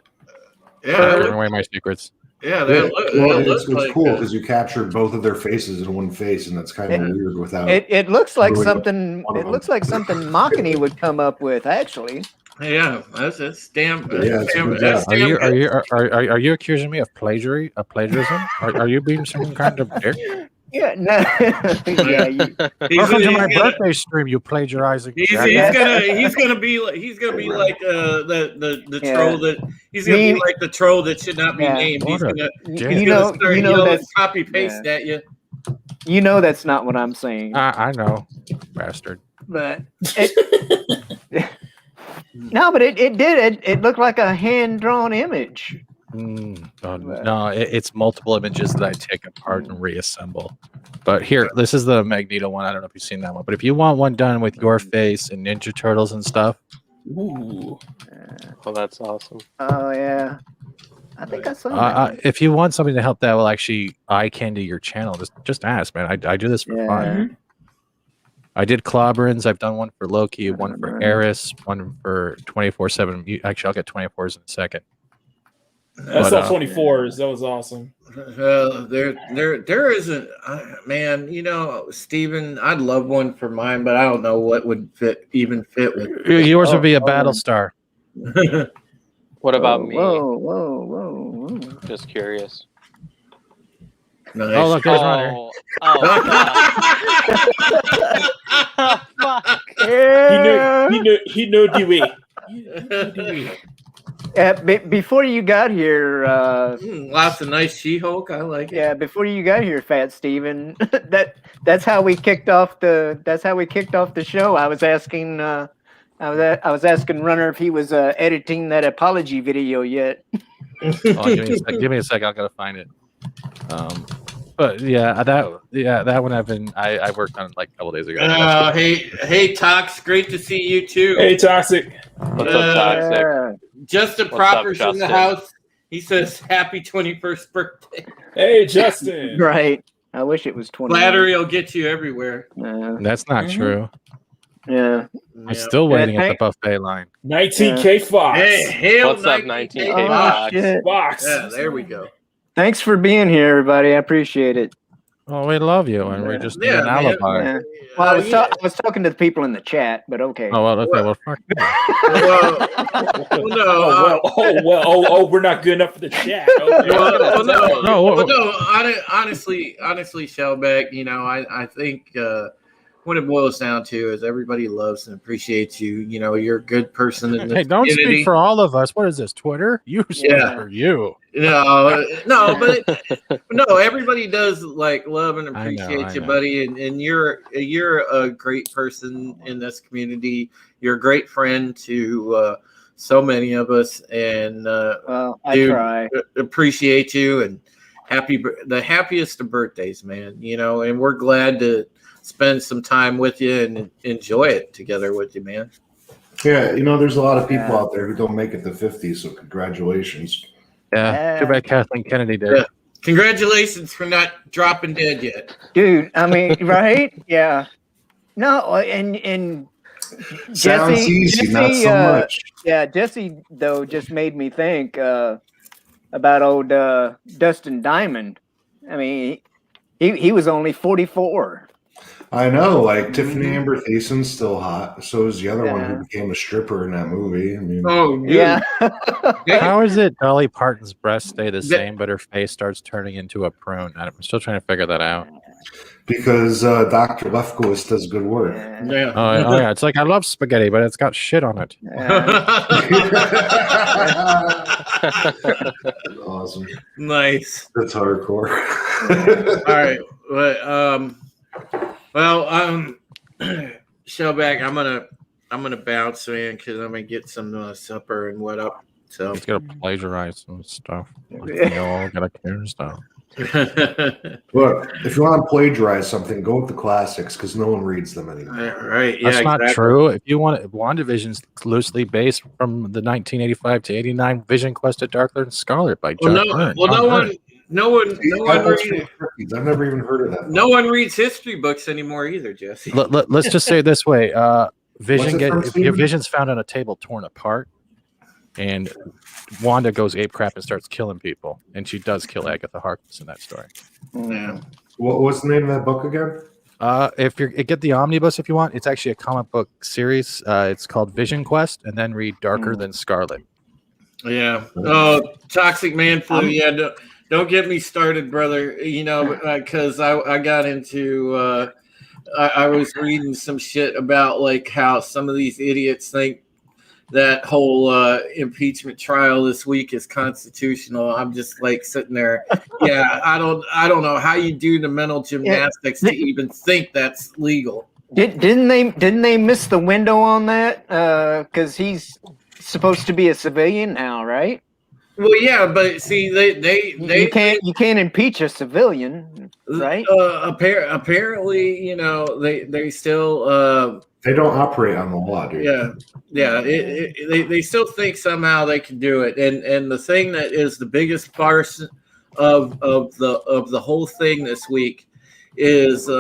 Yeah, Giving away my secrets. Yeah, it's cool because you captured both of their faces in one face, and that's kind of weird without. It looks like really something. It looks like something Machini would come up with, actually. Yeah, that's damn. Yeah, it's a good job. Are you accusing me of plagiarism? Are you being some kind of dick? Yeah, no. Yeah, Welcome to my birthday stream, you plagiarizing. He's gonna be like the troll that he's gonna be like the troll that should not be named. He's gonna that's copy paste at you. You know that's not what I'm saying. I know, bastard. But no, but it did. It looked like a hand drawn image. No, it's multiple images that I take apart and reassemble. But here, this is the Magneto one. I don't know if you've seen that one, but if you want one done with your face and Ninja Turtles and stuff, oh, that's awesome. Oh yeah, I think I saw that. if you want something to help that will actually eye candy your channel, just ask, man. I do this for fun. I did Clobberins. I've done one for Loki, one for Eris, one for 24/7. Actually, I'll get 24s in a second. I saw 24s. That was awesome. There isn't, man. You know, Steven, I'd love one for mine, but I don't know what would fit with. Yours would be a Battlestar. What about me? Whoa. Just curious. Nice. Oh, look, there's Runner. Fuck. He knew Dewey. Before you got here, lots of nice She-Hulk. I like it. Yeah, before you got here, Fat Steven, that's how we kicked off the show. I was asking Runner if he was editing that apology video yet. Give me a sec. I gotta find it. But that one I worked on like a couple days ago. Hey, Tox, great to see you too. Hey, Toxic. What's up, Toxic? Justin Proper's in the house. He says, "Happy 21st birthday." Hey, Justin. Right. I wish it was 20. Flattery will get you everywhere. That's not true. Yeah. I'm still waiting at the buffet line. 19K Fox. Hey, what's up, 19K Fox? Fox. Yeah, there we go. Thanks for being here, everybody. I appreciate it. Oh, we love you, and we just need an alibi. Yeah. Well, I was talking to the people in the chat, but okay. Oh, well, okay. Well, fuck. No. We're not good enough for the chat. Okay. Honestly, Shellback, you know, I think what it boils down to is everybody loves and appreciates you. You know, you're a good person in the Hey, don't community. speak for all of us. What is this, Twitter? You speak for you. No, everybody does like love and appreciate you, buddy. And you're a great person in this community. You're a great friend to so many of us, and I try. Appreciate you and the happiest of birthdays, man. You know, and we're glad to spend some time with you and enjoy it together with you, man. Yeah, you know, there's a lot of people out there who don't make it to 50, so congratulations. Yeah, too bad Kathleen Kennedy did. Yeah. Congratulations for not dropping dead yet, dude. I mean, right? Yeah. No, and sounds easy, not so much. Yeah, Jesse though just made me think about old Dustin Diamond. I mean, he was only 44. I know, like Tiffany Amber Thiesen's still hot. So is the other one who became a stripper in that movie. I mean, yeah. How is it Dolly Parton's breasts stay the same, but her face starts turning into a prune? I'm still trying to figure that out. Because Dr. Lefkowitz does good work. Yeah. Oh yeah, it's like I love spaghetti, but it's got shit on it. Awesome. Nice. That's hardcore. All right. Shellback, I'm gonna bounce, man, because I'm gonna get some supper and what up. So he's gonna plagiarize some stuff. Like, all gotta care stuff. Look, if you want to plagiarize something, go with the classics because no one reads them anymore. Right? Yeah, that's not true. If you want, WandaVision's loosely based from the 1985 to 89 Vision Quest of Dark Lord and Scarlet by John Byrne. No one reads. I've never even heard of that. No one reads history books anymore either, Jesse. Let's just say it this way: Vision's found on a table torn apart. and Wanda goes ape crap and starts killing people, and she does kill Agatha Harkness in that story. Yeah. What's the name of that book again? If you get the omnibus, if you want, it's actually a comic book series. It's called Vision Quest, and then read Darker Than Scarlet. Yeah. Oh, Toxic Man Flu. Yeah. Don't get me started, brother. You know, because I got into. I was reading some shit about like how some of these idiots think that whole impeachment trial this week is constitutional. I'm just like sitting there. Yeah, I don't know how you do the mental gymnastics to even think that's legal. Didn't they miss the window on that? Because he's supposed to be a civilian now, right? Well, yeah, but see, you can't impeach a civilian, right? Apparently, you know, they still they don't operate on the law, dude. Yeah. They still think somehow they can do it, and the thing that is the biggest farce of the whole thing this week is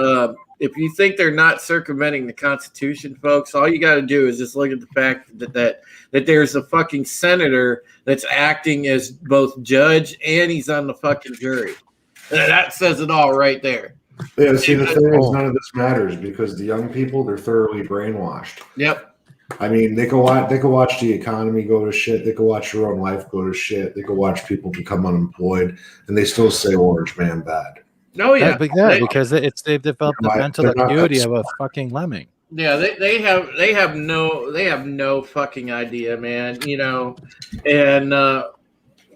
if you think they're not circumventing the Constitution, folks, all you got to do is just look at the fact that there's a fucking senator that's acting as both judge and he's on the fucking jury. That says it all right there. Yeah, see, the thing is, none of this matters because the young people, they're thoroughly brainwashed. Yep. I mean, they could watch the economy go to shit. They could watch their own life go to shit. They could watch people become unemployed, and they still say Orange Man bad. Oh yeah, because they've developed the mental acuity of a fucking lemming. Yeah, they have no fucking idea, man. You know, and I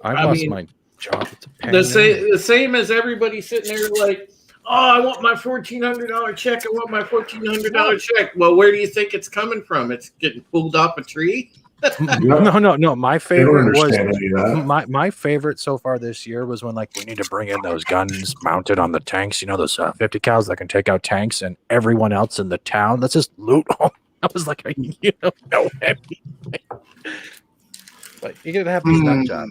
lost my job. The same as everybody sitting there like, oh, I want my $1,400 check. I want my $1,400 check. Well, where do you think it's coming from? It's getting pulled off a tree. No. My favorite was my favorite so far this year was when like we need to bring in those guns mounted on the tanks. You know those 50 cals that can take out tanks, and everyone else in the town. Let's just loot all. I was like, you know, no heavy. But you gotta have this nut job.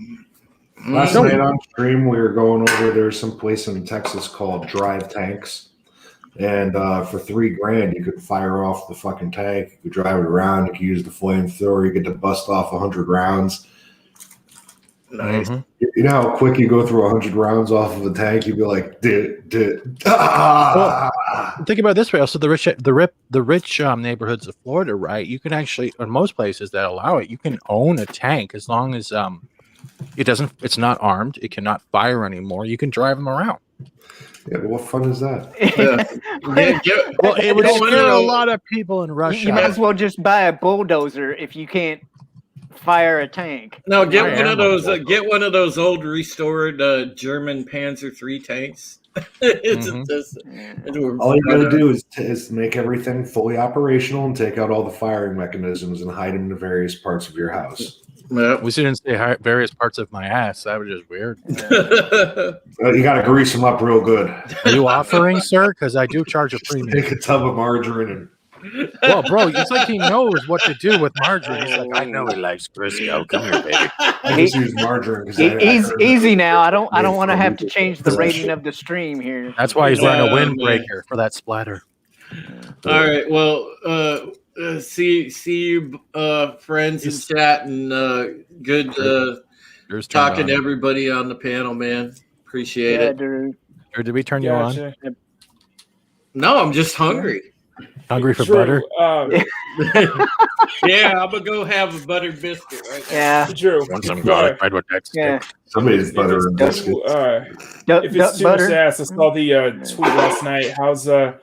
Last night on stream, we were going over there's some place in Texas called Drive Tanks. And for $3,000, you could fire off the fucking tank. You could drive it around. You could use the flamethrower. You get to bust off 100 rounds. Nice. You know how quick you go through 100 rounds off of a tank? You'd be like, Well, think about it this way. Also, the rich neighborhoods of Florida, right? You can actually, in most places that allow it, you can own a tank as long as it's not armed. It cannot fire anymore. You can drive them around. Yeah, but what fun is that? Well, it would scare a lot of people in Russia. You might as well just buy a bulldozer if you can't fire a tank. No, get one of those old restored German Panzer III tanks. All you gotta do is make everything fully operational and take out all the firing mechanisms and hide them in the various parts of your house. Yep. We didn't say various parts of my ass. That was just weird. You got to grease them up real good. Are you offering, sir? Because I do charge a premium. Take a tub of margarine and. Well, bro, it's like he knows what to do with margarine. He's like, I know he likes Crisco. Come here, baby. I just use margarine. Easy now. I don't want to have to change the rating of the stream here. That's why he's running a windbreaker for that splatter. All right. Well, see you, friends in chat, and good talking to everybody on the panel, man. Appreciate it. Drew, did we turn you on? No, I'm just hungry. Hungry for butter? Yeah, I'm gonna go have a buttered biscuit right now. Yeah. Drew. Want some garlic bread with Texas Yeah. Somebody's butter and biscuit. If it's too much to ask, I saw the tweet last night. How's your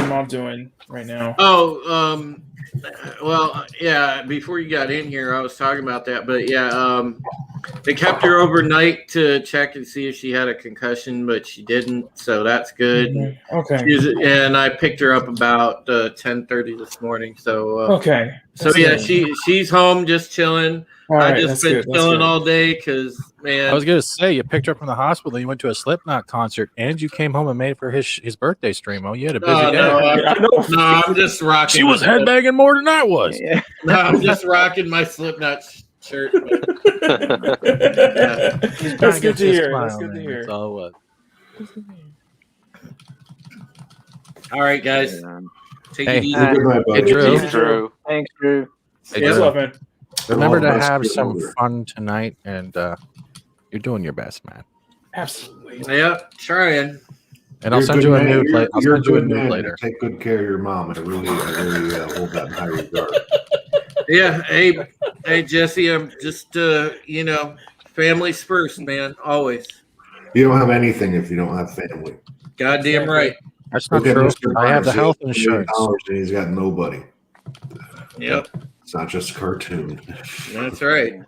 mom doing right now? Oh, well, yeah. Before you got in here, I was talking about that, but yeah, they kept her overnight to check and see if she had a concussion, but she didn't, so that's good. Okay. And I picked her up about 10:30 this morning. So okay. So yeah, she's home just chilling. I just been chilling all day because, man. I was gonna say you picked her up from the hospital. You went to a Slipknot concert, and you came home and made it for his birthday stream. Oh, you had a busy day. No, I'm just rocking. She was headbanging more than I was. Yeah. No, I'm just rocking my Slipknot shirt. That's good to hear. That's good to hear. That's all it was. All right, guys. Take it easy. Good night, buddy. Hey, Drew. Thanks, Drew. Hey, Yeah. Drew. Love, man. Remember to all of us have get some older. fun tonight, and you're doing your best, man. Absolutely. Yeah, trying. And I'll You're send good you a man. nude You're- later. I'll you're send you a good nude man. later. Take good care of your mom. I really hold that in high regard. Yeah, hey, Jesse, I'm just family's first, man, always. You don't have anything if you don't have family. Goddamn right. That's not Look at true. Mr. I have the Myers. health He has insurance. $1 million and he's got nobody. Yep, It's not just a cartoon. that's right.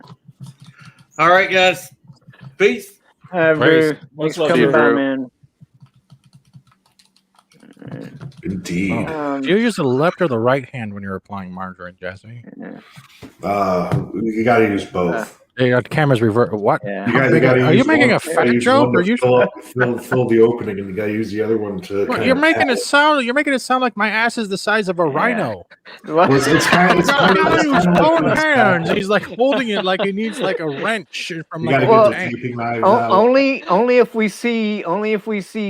All right, guys. Peace. Drew, Much thanks love, for coming Drew. by, man. Indeed. Do you use the left or the right hand when you're applying margarine, Jesse? You got to use both. They got cameras revert. What? Yeah. You gotta Are you use making one- a fat use joke, one or to you? fill the opening, and you got to use the other one to. Well, kind you're of making tap it sound. You're making it sound like my ass is the size of a rhino. What? Well, it's kind of. It's kind of, it's Use kind of both like hands. He's like holding it like he needs like a wrench from You like got to a Well, get the tank. taping knives O- out. only if we see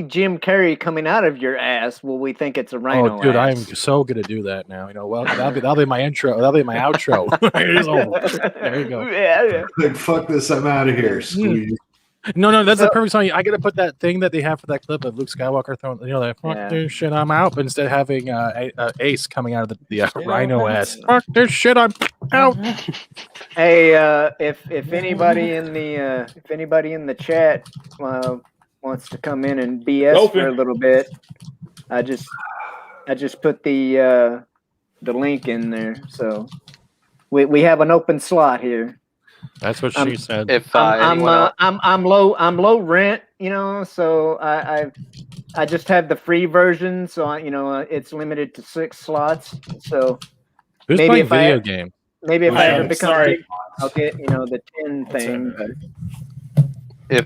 Jim Carrey coming out of your ass will we think it's a rhino. Oh, dude, I'm ass. so gonna do that now. You know, well, that'll be my intro. That'll be my outro. There you go. Yeah. Like, fuck this, I'm out of here. Screw you. No, that's the So- perfect song. I gotta put that thing that they have for that clip of Luke Skywalker throwing, like fuck Yeah. this shit, I'm out. But instead of having Ace coming out of the Shit, rhino I'm ass, fuck this shit, I'm out. Hey, if anybody in the chat wants to come in and BS Open. for a little bit, I just put the link in there, so we have an open slot here. That's what she said. If I'm anyone I'm low rent, so I just have the free version, so it's limited to 6 slots. So Who's maybe playing if I- video game? maybe if I ever become Sorry. big, I'll get the 10 thing.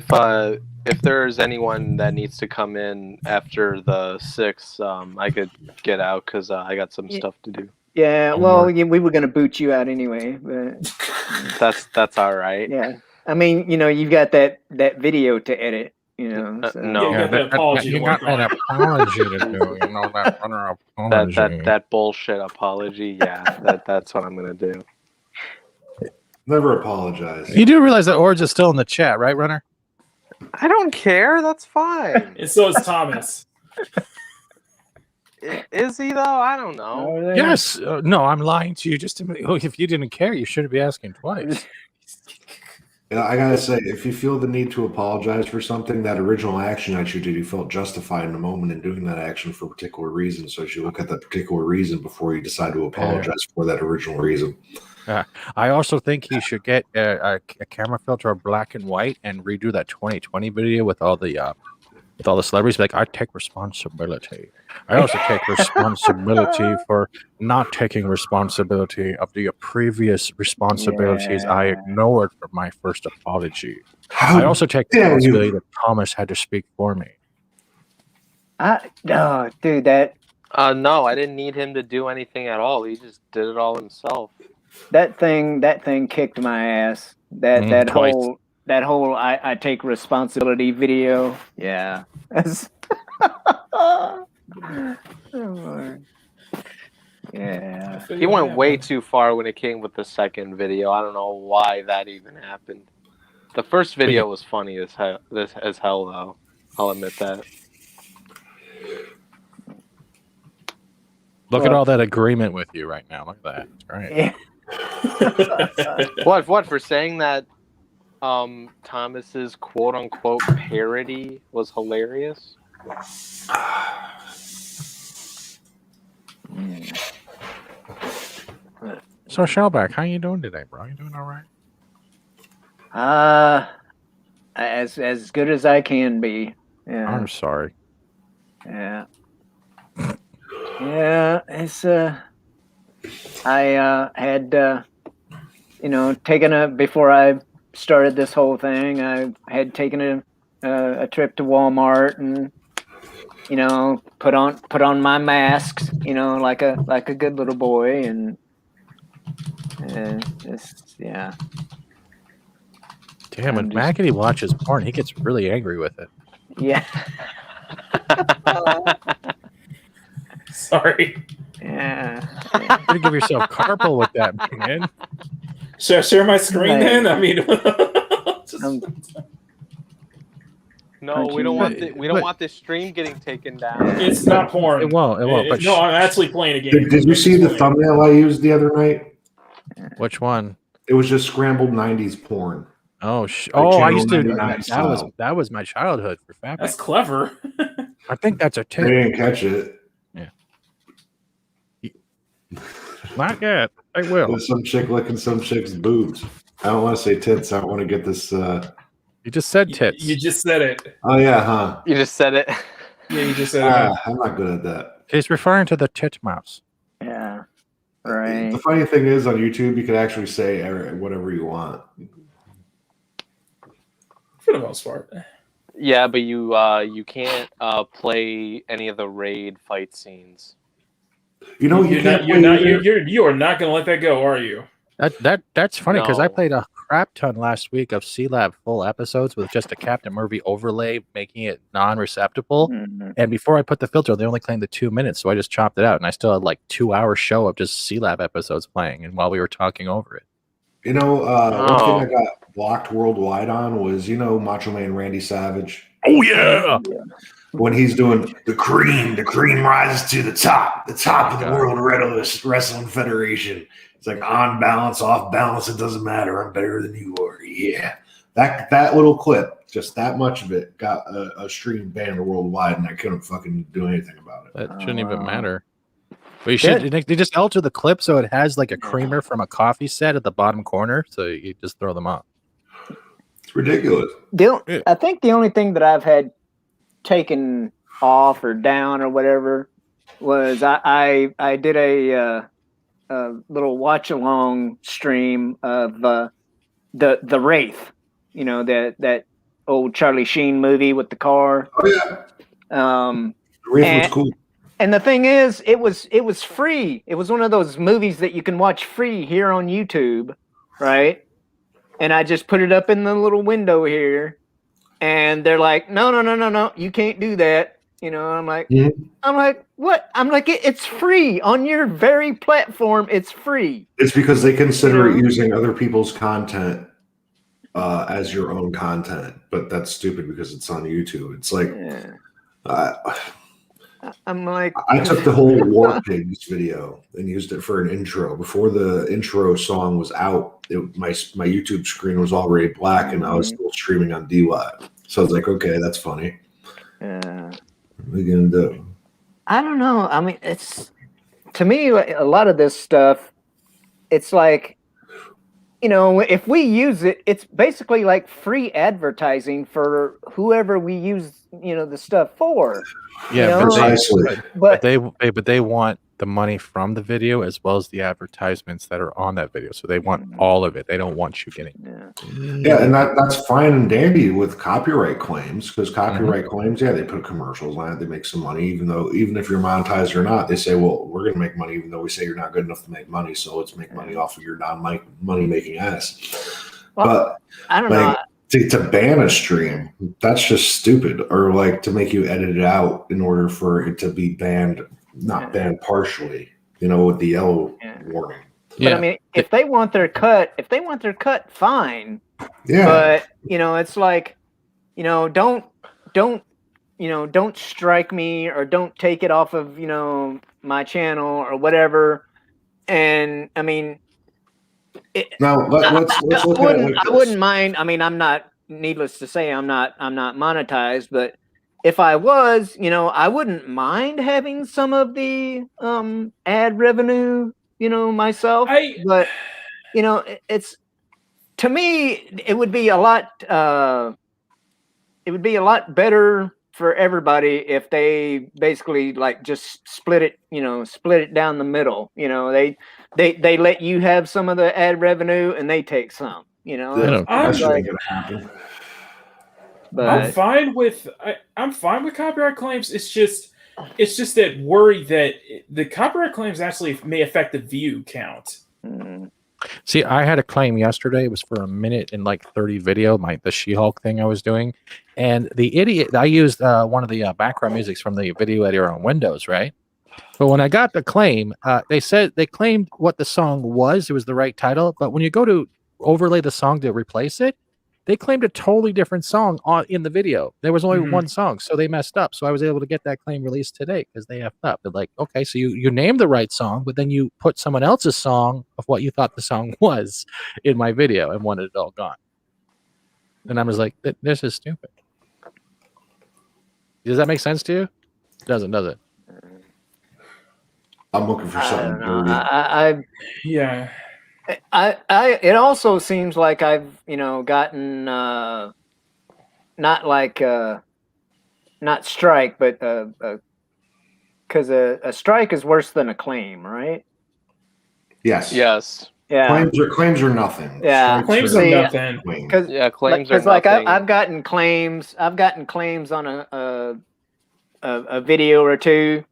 But if there's anyone that needs to come in after the 6, I could get out because I got some Yeah. stuff to do. yeah, well, we were gonna boot you out anyway, but That's all right. yeah. I mean, you've got that video to edit, so. No. Yeah, you got that apology you to got work on. that apology to do. That other apology. That bullshit apology. Yeah, that's what I'm gonna do. Never apologize. You do realize that Orge is still in the chat, right, Runner? I don't care. That's fine. And so is Thomas. Is he though? I don't know. Yes. No, I'm lying to you. If you didn't care, you shouldn't be asking twice. I gotta say, if you feel the need to apologize for something, that original action that you did, you felt justified in the moment in doing that action for a particular reason. So you should look at that particular reason before you decide to apologize for that original reason. I also think he should get a camera filter of black and white and redo that 2020 video with all the celebrities. Like, I take responsibility. I also take responsibility for not taking responsibility of the previous responsibilities I ignored for my first apology. I also take the dare you. responsibility that Thomas had to speak for me. No, dude, that No, I didn't need him to do anything at all. He just did it all himself. thing kicked my ass. That twice. whole I take responsibility video. Yeah. That's yeah. He went way too far when it came with the second video. I don't know why that even happened. The first video was funny as hell, though. I'll admit that. Look at all that agreement with you right now. Look at that. That's right. Yeah. What for saying that Thomas's quote unquote parody was hilarious? So Shellback, how you doing today, bro? You doing all right? As good as I can be. Yeah. I'm sorry. Yeah. Yeah, it's I had taken before I started this whole thing, I had taken a trip to Walmart and put on my masks, like a good little boy, and just yeah. Damn, when I'm just- Mackety watches porn, he gets really angry with it. Yeah. Sorry. Yeah. You gotta give yourself carpal with that, man. Should I share my screen then? I mean, No, we don't want we don't want this stream getting taken down. it's not porn. It won't. It won't. But No, I'm actually playing a game. Did you see the thumbnail I used the other night? which one? It was just scrambled 90s porn. Oh, Like I used to. Channel 99 style. That was my childhood for Fatback. That's clever. I think that's a I tip. didn't catch it. Not yet. I will. There's some chick licking some chick's boobs. I don't want to say tits. I don't want to get this. You just said tits. You just said it. Oh yeah, huh? You just said it. Yeah, you just said it. I'm not good at that. He's referring to the tit mouse. Yeah. Right. The funny thing is, on YouTube, you can actually say whatever you want. For the most part. Yeah, but you can't play any of the raid fight scenes. You know, you are not going to let that go, are you? That's funny because I No. played a crap ton last week of C-Lab full episodes with just a Captain Murphy overlay, making it non-receptible. Mhm. And before I put the filter, they only claimed the 2 minutes, so I just chopped it out, and I still had like 2 hour show of just C-Lab episodes playing, and while we were talking over it. You know, one Oh. thing I got blocked worldwide on was, Macho Man Randy Savage. Oh yeah, When he's doing the cream rises to the top of the World Wrestling Federation. It's like on balance, off balance, it doesn't matter. I'm better than you are. Yeah. That little clip, just that much of it, got a stream banned worldwide, and I couldn't fucking do anything about it. that shouldn't even wow. matter. But you should. They just alter the clip so it has like a creamer from a coffee set at the bottom corner, so you just throw them up. It's ridiculous. I think the only thing that I've had taken off or down or whatever was I did a little watch along stream of the Wraith, that old Charlie Sheen movie with the car. Oh yeah, The Wraith was cool. And the thing is, it was free. It was one of those movies that you can watch free here on YouTube, right? And I just put it up in the little window here, and they're like, no, you can't do that. I'm like, what? I'm like, it's free on your very platform. It's free. It's because they consider it using other people's content as your own content, but that's stupid because it's on YouTube. It's like, I'm like, I took the whole War Pigs video and used it for an intro. Before the intro song was out, my YouTube screen was already black, and I was still streaming on DLive. So I was like, okay, that's funny. What are we gonna do? I don't know. I mean, it's to me a lot of this stuff. It's like, if we use it, it's basically like free advertising for whoever we use, the stuff for. Yeah, Precisely. But they want the money from the video as well as the advertisements that are on that video. So they want all of it. They don't want you getting. Yeah, and that's fine and dandy with copyright claims, because copyright claims, they put commercials on it, they make some money, even if you're monetized or not. They say, well, we're going to make money, even though we say you're not good enough to make money. So let's make money off of your non-money making ass. Well, but I don't know. To ban a stream, that's just stupid. Or like to make you edit it out in order for it to be banned, not banned partially, with the yellow warning. But I mean, if they want their cut, fine. Yeah. But it's like, don't strike me or don't take it off of my channel or whatever. And I mean, now let's look at it like I wouldn't mind. I mean, I'm not. Needless to say, I'm not monetized. But if I was, I wouldn't mind having some of the ad revenue, myself. But it's, to me, it would be a lot. It would be a lot better for everybody if they basically like just split it down the middle. They let you have some of the ad revenue and they take some. That's not gonna happen. But I'm fine with copyright claims. It's just that worry that the copyright claims actually may affect the view count. See, I had a claim yesterday. It was for a minute and like 30 video, the She-Hulk thing I was doing. And the idiot, I used one of the background musics from the video editor on Windows, right? But when I got the claim, they said they claimed what the song was. It was the right title. But when you go to overlay the song to replace it, they claimed a totally different song in the video. There was only one song, so they messed up. So I was able to get that claim released today because they effed up. They're like, okay, so you named the right song, but then you put someone else's song of what you thought the song was in my video and wanted it all gone. And I was like, this is stupid. Does that make sense to you? Doesn't, does it? I'm looking for something. Yeah. It also seems like I've, gotten not like not strike, but because a strike is worse than a claim, right? Yes. Yes. Yeah. Claims are nothing. Yeah. Claims are nothing. Because claims are like nothing. I've gotten claims on a video or two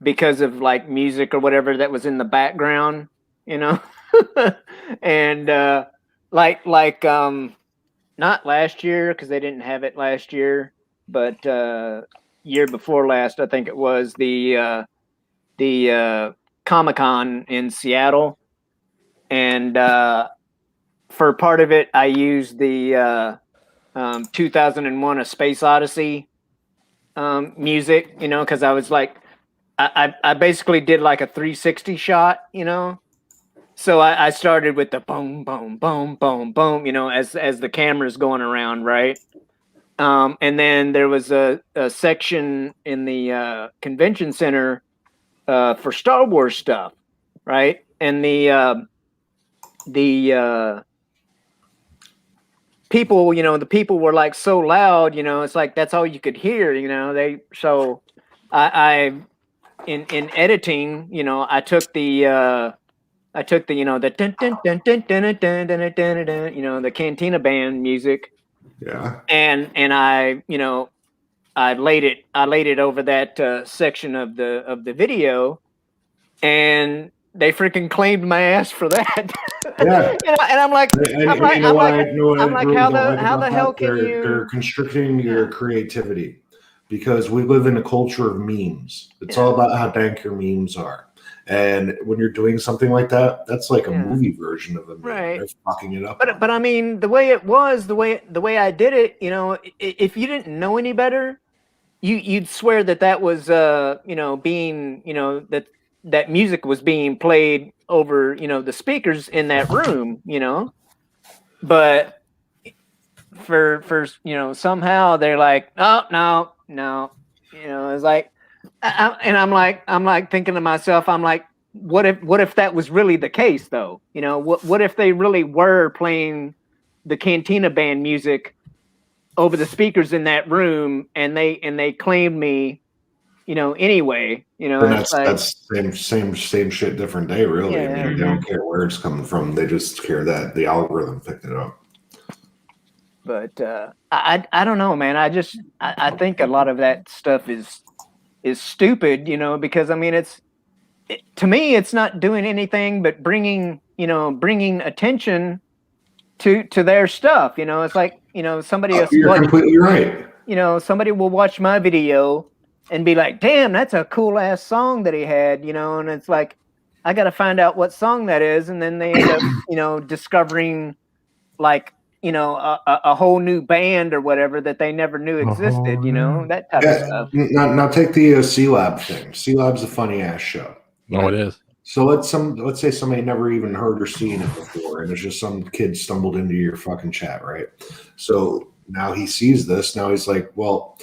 because of like music or whatever that was in the background, and not last year because they didn't have it last year, but year before last, I think it was the Comic-Con in Seattle, and for part of it I used the 2001: A Space Odyssey music, because I was like, I basically did like a 360 shot, So I started with the boom, boom, boom, boom, boom, as the camera's going around, right? And then there was a section in the convention center for Star Wars stuff, right? And the people, the people were like so loud, it's like that's all you could hear, I in editing, I took the the dun dun dun dun dun dun dun dun dun, the Cantina Band music. Yeah. And I laid it over that section of the video, and they freaking claimed my ass for that. Yeah. And I'm like, how the hell can you? They're constricting your creativity because we live in a culture of memes. It's all about how dank your memes are. And when you're doing something like that, that's like a movie version of a meme. Right. They're fucking it up. But I mean, the way it was, the way I did it, if you didn't know any better, you'd swear that was being, that music was being played over, the speakers in that room, But for somehow they're like, oh no, it's like, I'm like thinking to myself, I'm like, what if that was really the case though? What if they really were playing the Cantina Band music over the speakers in that room and they claimed me, anyway, that's like, that's same shit, different day, really. Yeah. I mean, they don't care where it's coming from. They just care that the algorithm picked it up. But I don't know, man. I think a lot of that stuff is stupid, because I mean, to me, it's not doing anything but bringing attention to their stuff. It's like, somebody else. You're completely right. Somebody will watch my video and be like, damn, that's a cool ass song that he had, and it's like, I got to find out what song that is. And then they end up, discovering like, a whole new band or whatever that they never knew existed, that type of stuff. Now take the C-Lab thing. C-Lab's a funny ass show. Oh, it is. So let's say somebody never even heard or seen it before, and it's just some kid stumbled into your fucking chat, right? So now he sees this. Now he's like, well,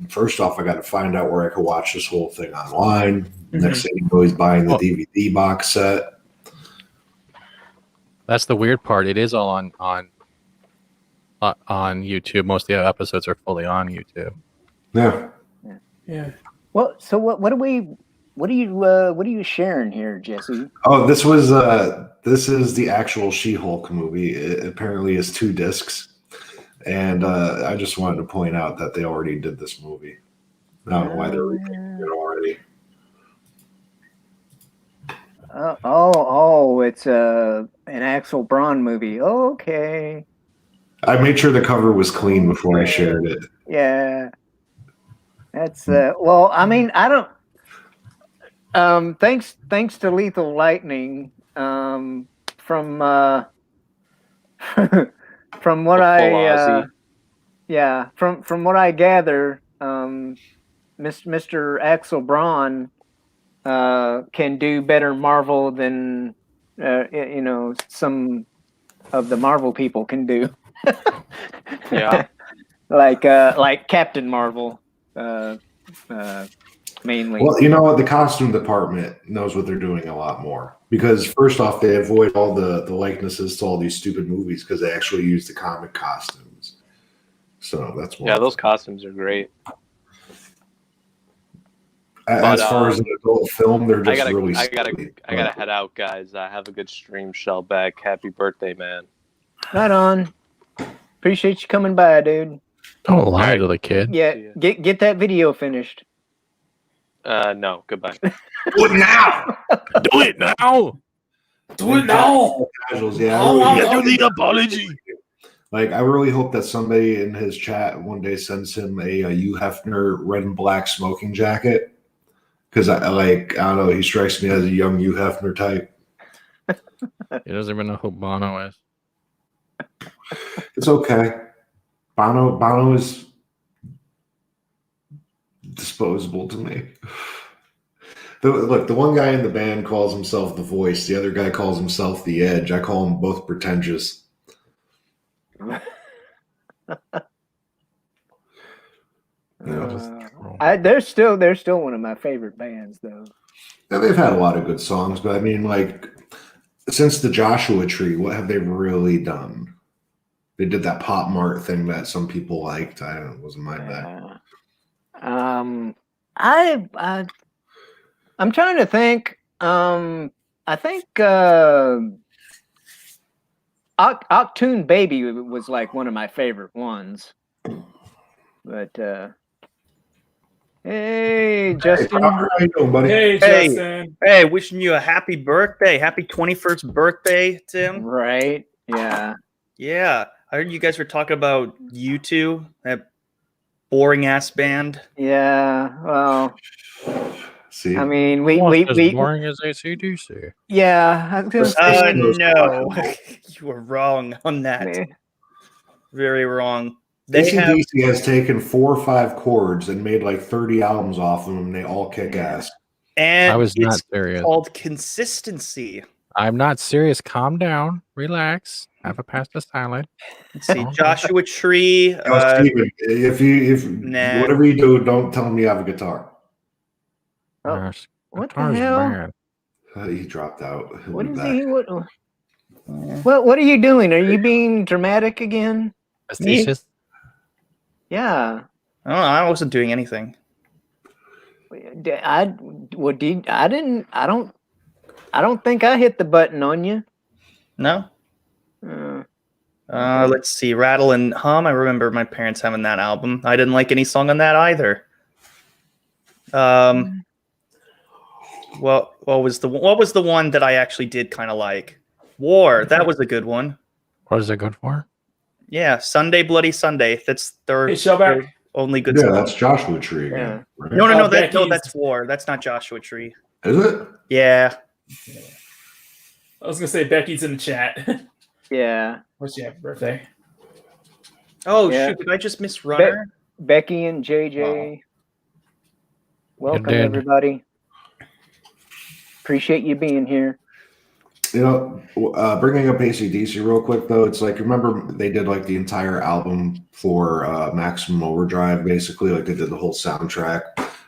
first off, I got to find out where I can watch this whole thing online. Next thing you know, he's buying the DVD box set. That's the weird part. It is all on YouTube. Most of the episodes are fully on YouTube. Yeah. Well, so what are you sharing here, Jesse? Oh, this is the actual She-Hulk movie. It apparently is 2 discs, and I just wanted to point out that they already did this movie. I don't know why they're remaking it already. It's an Axel Braun movie. Oh, okay. I made sure the cover was clean before I shared it. Yeah. That's well, I mean, I Thanks to Lethal Lightning. From from what from what I gather, Mr. Axel Braun can do better Marvel than some of the Marvel people can do. Yeah. like Captain Marvel, mainly. Well, you know what? The costume department knows what they're doing a lot more because first off, they avoid all the likenesses to all these stupid movies because they actually use the comic costumes. So that's one. Yeah, those costumes are great. As far as an adult film, they're just really. I gotta head out, guys. Have a good stream, Shellback. Happy birthday, man. Right on. Appreciate you coming by, dude. Don't lie to the kid. Yeah, get that video finished. No, goodbye. Do it now. Do it now. Do it now. Casuals, yeah. Do the apology. Like, I really hope that somebody in his chat one day sends him a Hugh Hefner red and black smoking jacket. Because I don't know, he strikes me as a young Hugh Hefner type. He doesn't even know who Bono is. It's okay. Bono is disposable to me. Look, the one guy in the band calls himself the Voice. The other guy calls himself the Edge. I call them both pretentious. They're still one of my favorite bands, though. Yeah, they've had a lot of good songs, but I mean, like, since the Joshua Tree, what have they really done? They did that Pop Mart thing that some people liked. I don't know, it wasn't my bag. I'm trying to think. I think Octoon Baby was like one of my favorite ones. But hey, Justin. How you doing, buddy? Hey, Justin. Hey, wishing you a happy birthday. Happy 21st birthday, Tim. Right. Yeah. Yeah. I heard you guys were talking about U2, that boring ass band. Yeah. Well, see, I mean, As we boring as AC/DC. yeah. I was gonna say, No, you were wrong on that. Very wrong. AC/DC has taken 4 or 5 chords and made like 30 albums off of them, and they all kick ass. And I was not it's serious. called consistency. I'm not serious. Calm down. Relax. Have a pasta salad. Let's see, Joshua Tree. Steven, if Nah. whatever you do, don't tell me you have a guitar. Oh, Gosh, what the guitar's hell? bad. He dropped out. He'll What be is back. he? What are you doing? Are you being dramatic again? Facetious? Yeah. I wasn't doing anything. I don't think I hit the button on you. No? Let's see. Rattle and Hum. I remember my parents having that album. I didn't like any song on that either. Well, what was the one that I actually did kind of like? War. That was a good one. What is it good for? Yeah, Sunday Bloody Sunday. That's their, Hey, Shellback. their only good Yeah, song. that's Joshua Tree again. Right? No, Becky's- that's War. That's not Joshua Tree. Is it? Yeah. I was gonna say Becky's in the chat. Yeah. What's your happy birthday? Oh Yeah. shoot! Did I just miss Runner? Becky and JJ. Welcome, did. everybody. Appreciate you being here. You know, bringing up AC/DC real quick though, it's like, remember they did like the entire album for Maximum Overdrive, basically, like they did the whole soundtrack.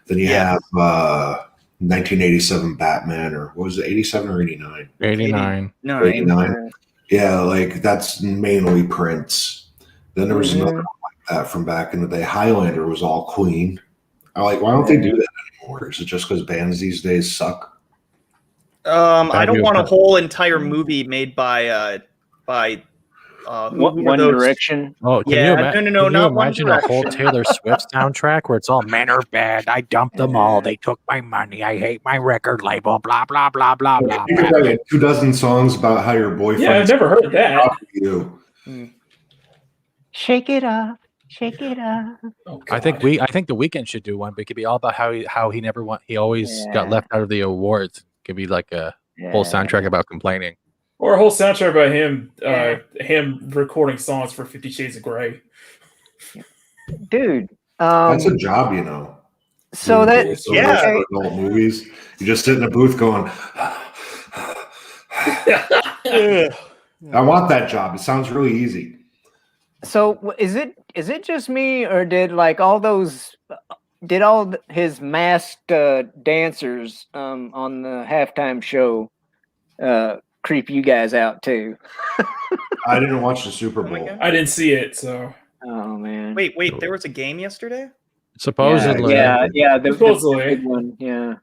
Then you have 1987 Batman, or what was it, 87 or 89? 89. No, 89. Yeah, like that's mainly Prince. Then there was Mhm. another one like that from back in the day. Highlander was all Queen. I'm like, why don't they do that anymore? Is it just because bands these days suck? I don't you want a have- whole entire movie made by who were One those? Direction. Oh, can Yeah, you, no, can you not One imagine a whole Direction. Taylor Swift soundtrack where it's all men are bad. I dumped them all. They took my money. I hate my record label. Blah blah blah blah blah. You could write 24 songs about how your boyfriend Yeah, I've never heard that. you. Shake it off. Shake it up. Oh, I think the Weeknd should do one, but it could be all about how he never won. He always got Yeah. left out of the awards. It could be like a whole soundtrack about complaining. Or a whole soundtrack about him, Yeah. him recording songs for 50 Shades of Grey. Dude. That's a job, you know. So that Doing so much for adult movies. You just sit in a booth going. I want that job. It sounds really easy. So is it just me, or did like all his masked dancers on the halftime show creep you guys out too? I didn't watch the Super Bowl. I didn't see it, so. Oh man. Wait, there was a game yesterday? Supposedly. Yeah, the Supposedly. big one. Yeah.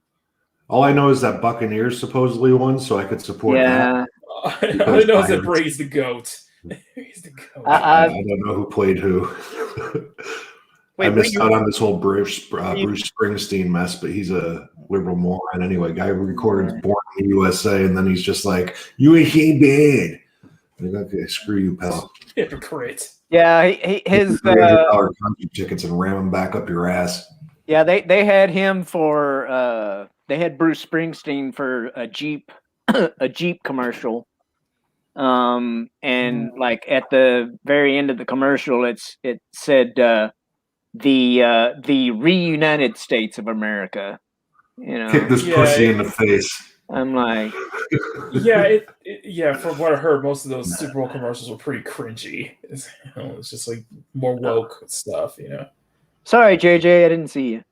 All I know is that Buccaneers supposedly won, so I could support that. All I know is that Brady's the GOAT. He's the GOAT. I don't know who played who. I missed out on this whole Bruce Springsteen mess, but he's a liberal moron anyway. Guy recorded Born in the USA, and then he's just like, "You ain't bad." Like, okay, screw you, pal. Hypocrite. Yeah, his $300 concert tickets and ram them back up your ass. Yeah, they had him for they had Bruce Springsteen for a Jeep commercial. And like at the very end of the commercial it said the reunited States of America. You know. Kick this pussy in the face. I'm like, yeah. From what I heard, most of those Super Bowl commercials were pretty cringy. It's just like more woke stuff, you know. Sorry, JJ, I didn't see you.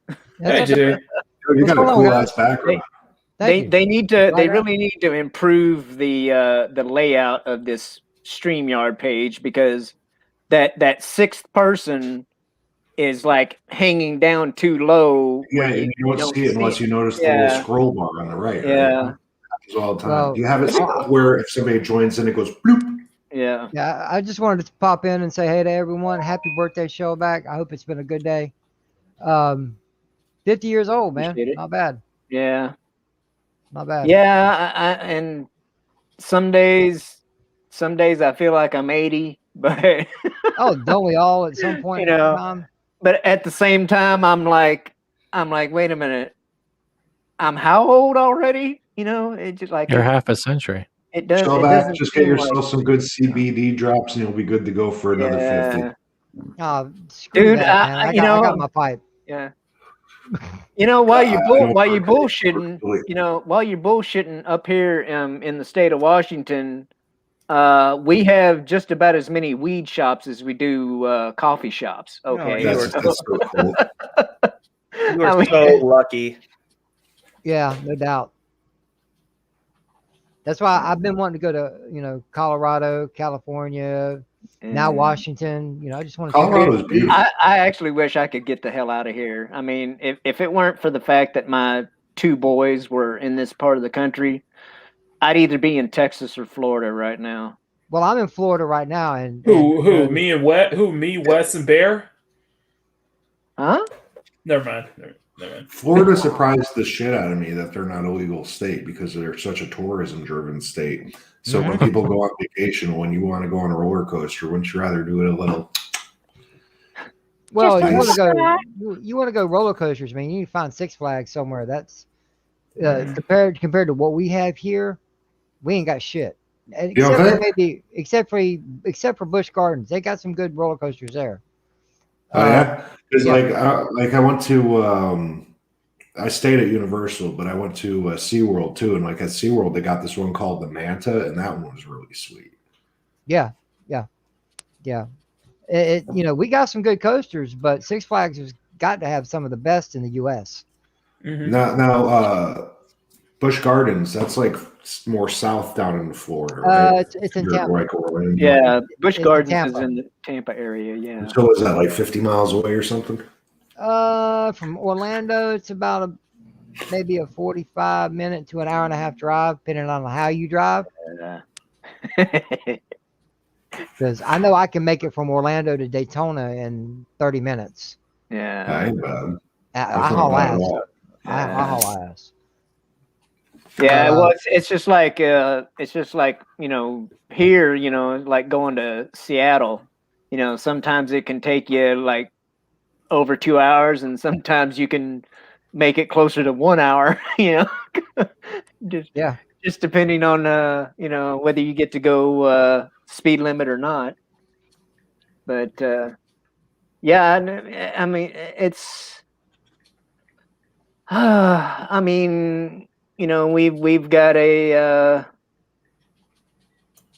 Hey, JJ. You got a cool ass background. They really need to improve the layout of this StreamYard page, because that sixth person is like hanging down too low. Yeah, and you don't see it unless you notice the little scroll bar on the right. Yeah. Right? Happens all the time. Well, you have it where if somebody joins in, it goes bloop. Yeah. Yeah, I just wanted to pop in and say hey to everyone. Happy birthday, Shellback. I hope it's been a good day. 50 years old, man. Not bad. Yeah. Not bad. Yeah, and some days I feel like I'm 80, but oh, don't we all at some point? You know, but at the same time, I'm like, wait a minute, I'm how old already? You know, it just like you're half a century. It does. Shellback, just get yourself some good CBD drops, and you'll be good to go for another 50. Oh, dude, that, man. I got my pipe. Yeah. You know, while you're bullshitting, while you're bullshitting up here in the state of Washington, we have just about as many weed shops as we do coffee shops. Okay, that's so cool. You are so lucky. Yeah, no doubt. That's why I've been wanting to go to Colorado, California, now Washington. I just want to. Colorado's beautiful. I actually wish I could get the hell out of here. I mean, if it weren't for the fact that my two boys were in this part of the country, I'd either be in Texas or Florida right now. Well, I'm in Florida right now, and me, Wes, and Bear? Huh? Never mind. Florida surprised the shit out of me that they're not a legal state, because they're such a tourism-driven state. So when people go on vacation, when you want to go on a roller coaster, wouldn't you rather do it a little? Well, you want to go roller coasters, man. You need to find Six Flags somewhere. That's compared to what we have here, we ain't got shit. Except for Busch Gardens, they got some good roller coasters there. Oh yeah, because I went to I stayed at Universal, but I went to SeaWorld too, and like at SeaWorld they got this one called the Manta, and that one was really sweet. Yeah. We got some good coasters, but Six Flags has got to have some of the best in the U.S. Mm-hmm. Now, Busch Gardens, that's like more south down in Florida, right? It's in Tampa. Like Orlando. Yeah, Busch Gardens is in the Tampa area. Yeah. So is that like 50 miles away or something? From Orlando, it's about maybe a 45-minute to an hour and a half drive, depending on how you drive. Because I know I can make it from Orlando to Daytona in 30 minutes. Yeah. That ain't bad. I haul ass. I haul ass. Yeah, well, it's just like here, like going to Seattle. you know, sometimes it can take you like over 2 hours, and sometimes you can make it closer to 1 hour. You know, just depending on you know, whether you get to go speed limit or not. But yeah, I mean, it's. I mean, you know, we've got a.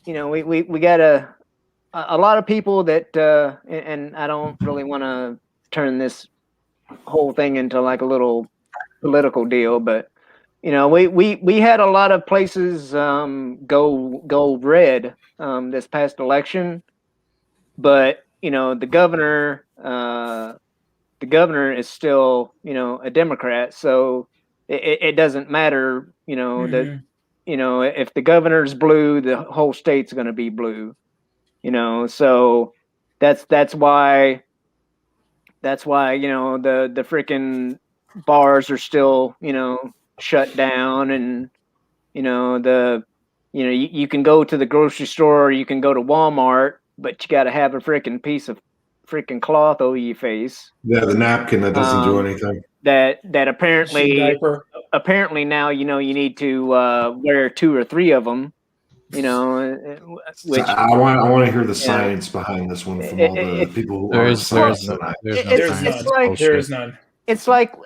You know, we got a lot of people that, and I don't really want to turn this whole thing into like a little political deal, but you know, we had a lot of places go red this past election, but you know, the governor is still, you know, a Democrat, so it doesn't matter, you know, that. You know, if the governor's blue, the whole state's going to be blue. You know, so that's why you know, the freaking bars are still, you know, shut down, and you know, you can go to the grocery store, or you can go to Walmart, but you got to have a freaking piece of freaking cloth over your face. Yeah, the napkin that doesn't do anything. That apparently now, you know, you need to wear 2 or 3 of them. You know, which I want to hear the science behind this one from all the people who are science tonight. There's none. It's like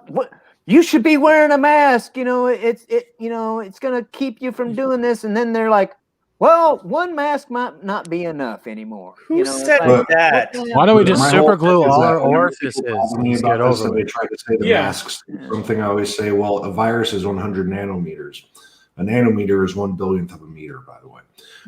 what you should be wearing a mask. You know, you know, it's gonna keep you from doing this, and then they're like, well, one mask might not be enough anymore. Who said that? Why don't we just super glue all our orifices? Get over They it. try to say the masks. Something I always say. Well, a virus is 100 nanometers. A nanometer is 1/1000th of a meter, by the way.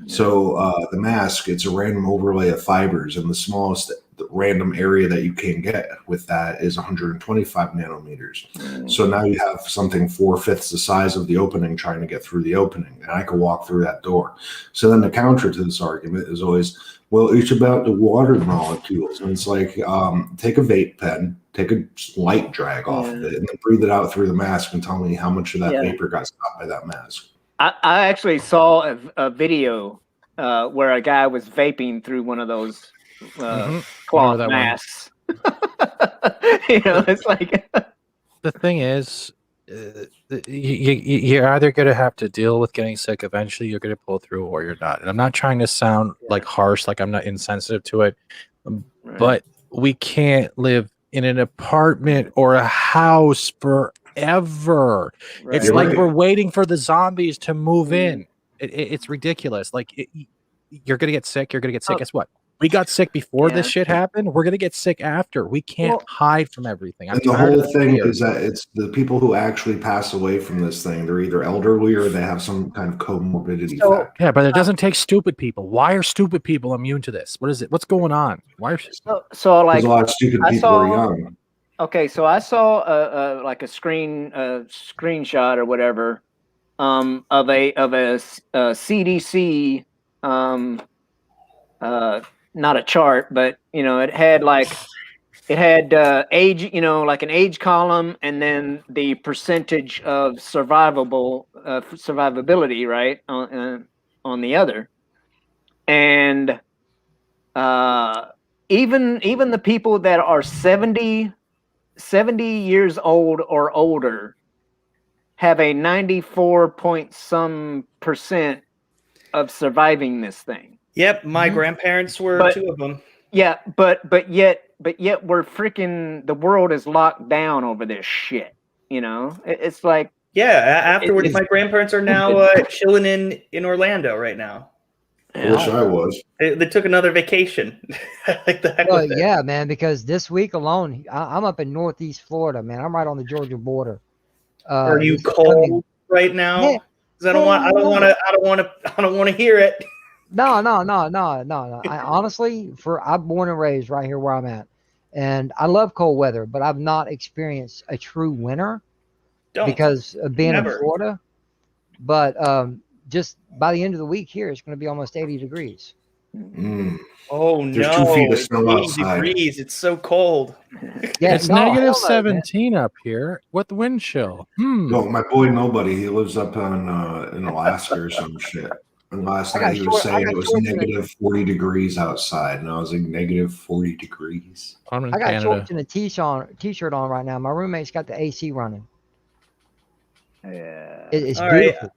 So the mask, it's a random overlay of fibers, and the smallest random area that you can get with that is 125 nanometers. So now you have something 4/5 the size of the opening trying to get through the opening, and I could walk through that door. So then the counter to this argument is always, well, it's about the water molecules, and it's like, take a vape pen, take a light drag off of it, and then breathe it out through the mask and tell me how much of that vapor got stopped by that mask. I actually saw a video where a guy was vaping through one of those cloth masks. You know, it's like the thing is, you're either going to have to deal with getting sick eventually, you're going to pull through, or you're not. And I'm not trying to sound like harsh, like I'm not insensitive to it, but we can't live in an apartment or a house forever. It's like we're waiting for the zombies to move in. It's ridiculous. Like you're going to get sick. You're going to get sick. Guess what? We got sick before this shit happened. We're going to get sick after. We can't hide from everything. And the whole thing is that it's the people who actually pass away from this thing. They're either elderly or they have some kind of comorbidity. Yeah, but it doesn't take stupid people. Why are stupid people immune to this? What is it? What's going on? Why are so like a lot of stupid people are young. Okay, so I saw like a screenshot or whatever of a CDC not a chart, but you know, it had age, you know, like an age column, and then the percentage of survivability, right, on the other, and even the people that are 70 years old or older have a 94% of surviving this thing. Yep, my grandparents were 2 of them. Yeah, but yet we're freaking, the world is locked down over this shit. You know, it's like afterwards, my grandparents are now chilling in Orlando right now. I wish I was. They took another vacation. Like the heck Well, with it. yeah, man, because this week alone, I'm up in Northeast Florida, man. I'm right on the Georgia border. Are you cold right now? Yeah. 'Cause I don't want to hear it. No. I honestly, I'm born and raised right here where I'm at, and I love cold weather, but I've not experienced a true winter because of being in Florida. But just by the end of the week here, it's going to be almost 80 degrees. Oh There's no! 2 feet of snow 80 outside. degrees. It's so cold. Yeah, it's no, hell negative no, 17 up here with the wind chill. No, my boy Nobody, he lives up on in Alaska or some shit. And last I got night he was short- I saying got it was shorts in negative 40 degrees outside, and I was like, negative 40 degrees. I'm in I got Canada. shorts and a t-shirt on right now. My roommate's got the AC running. Yeah. It's All right. beautiful.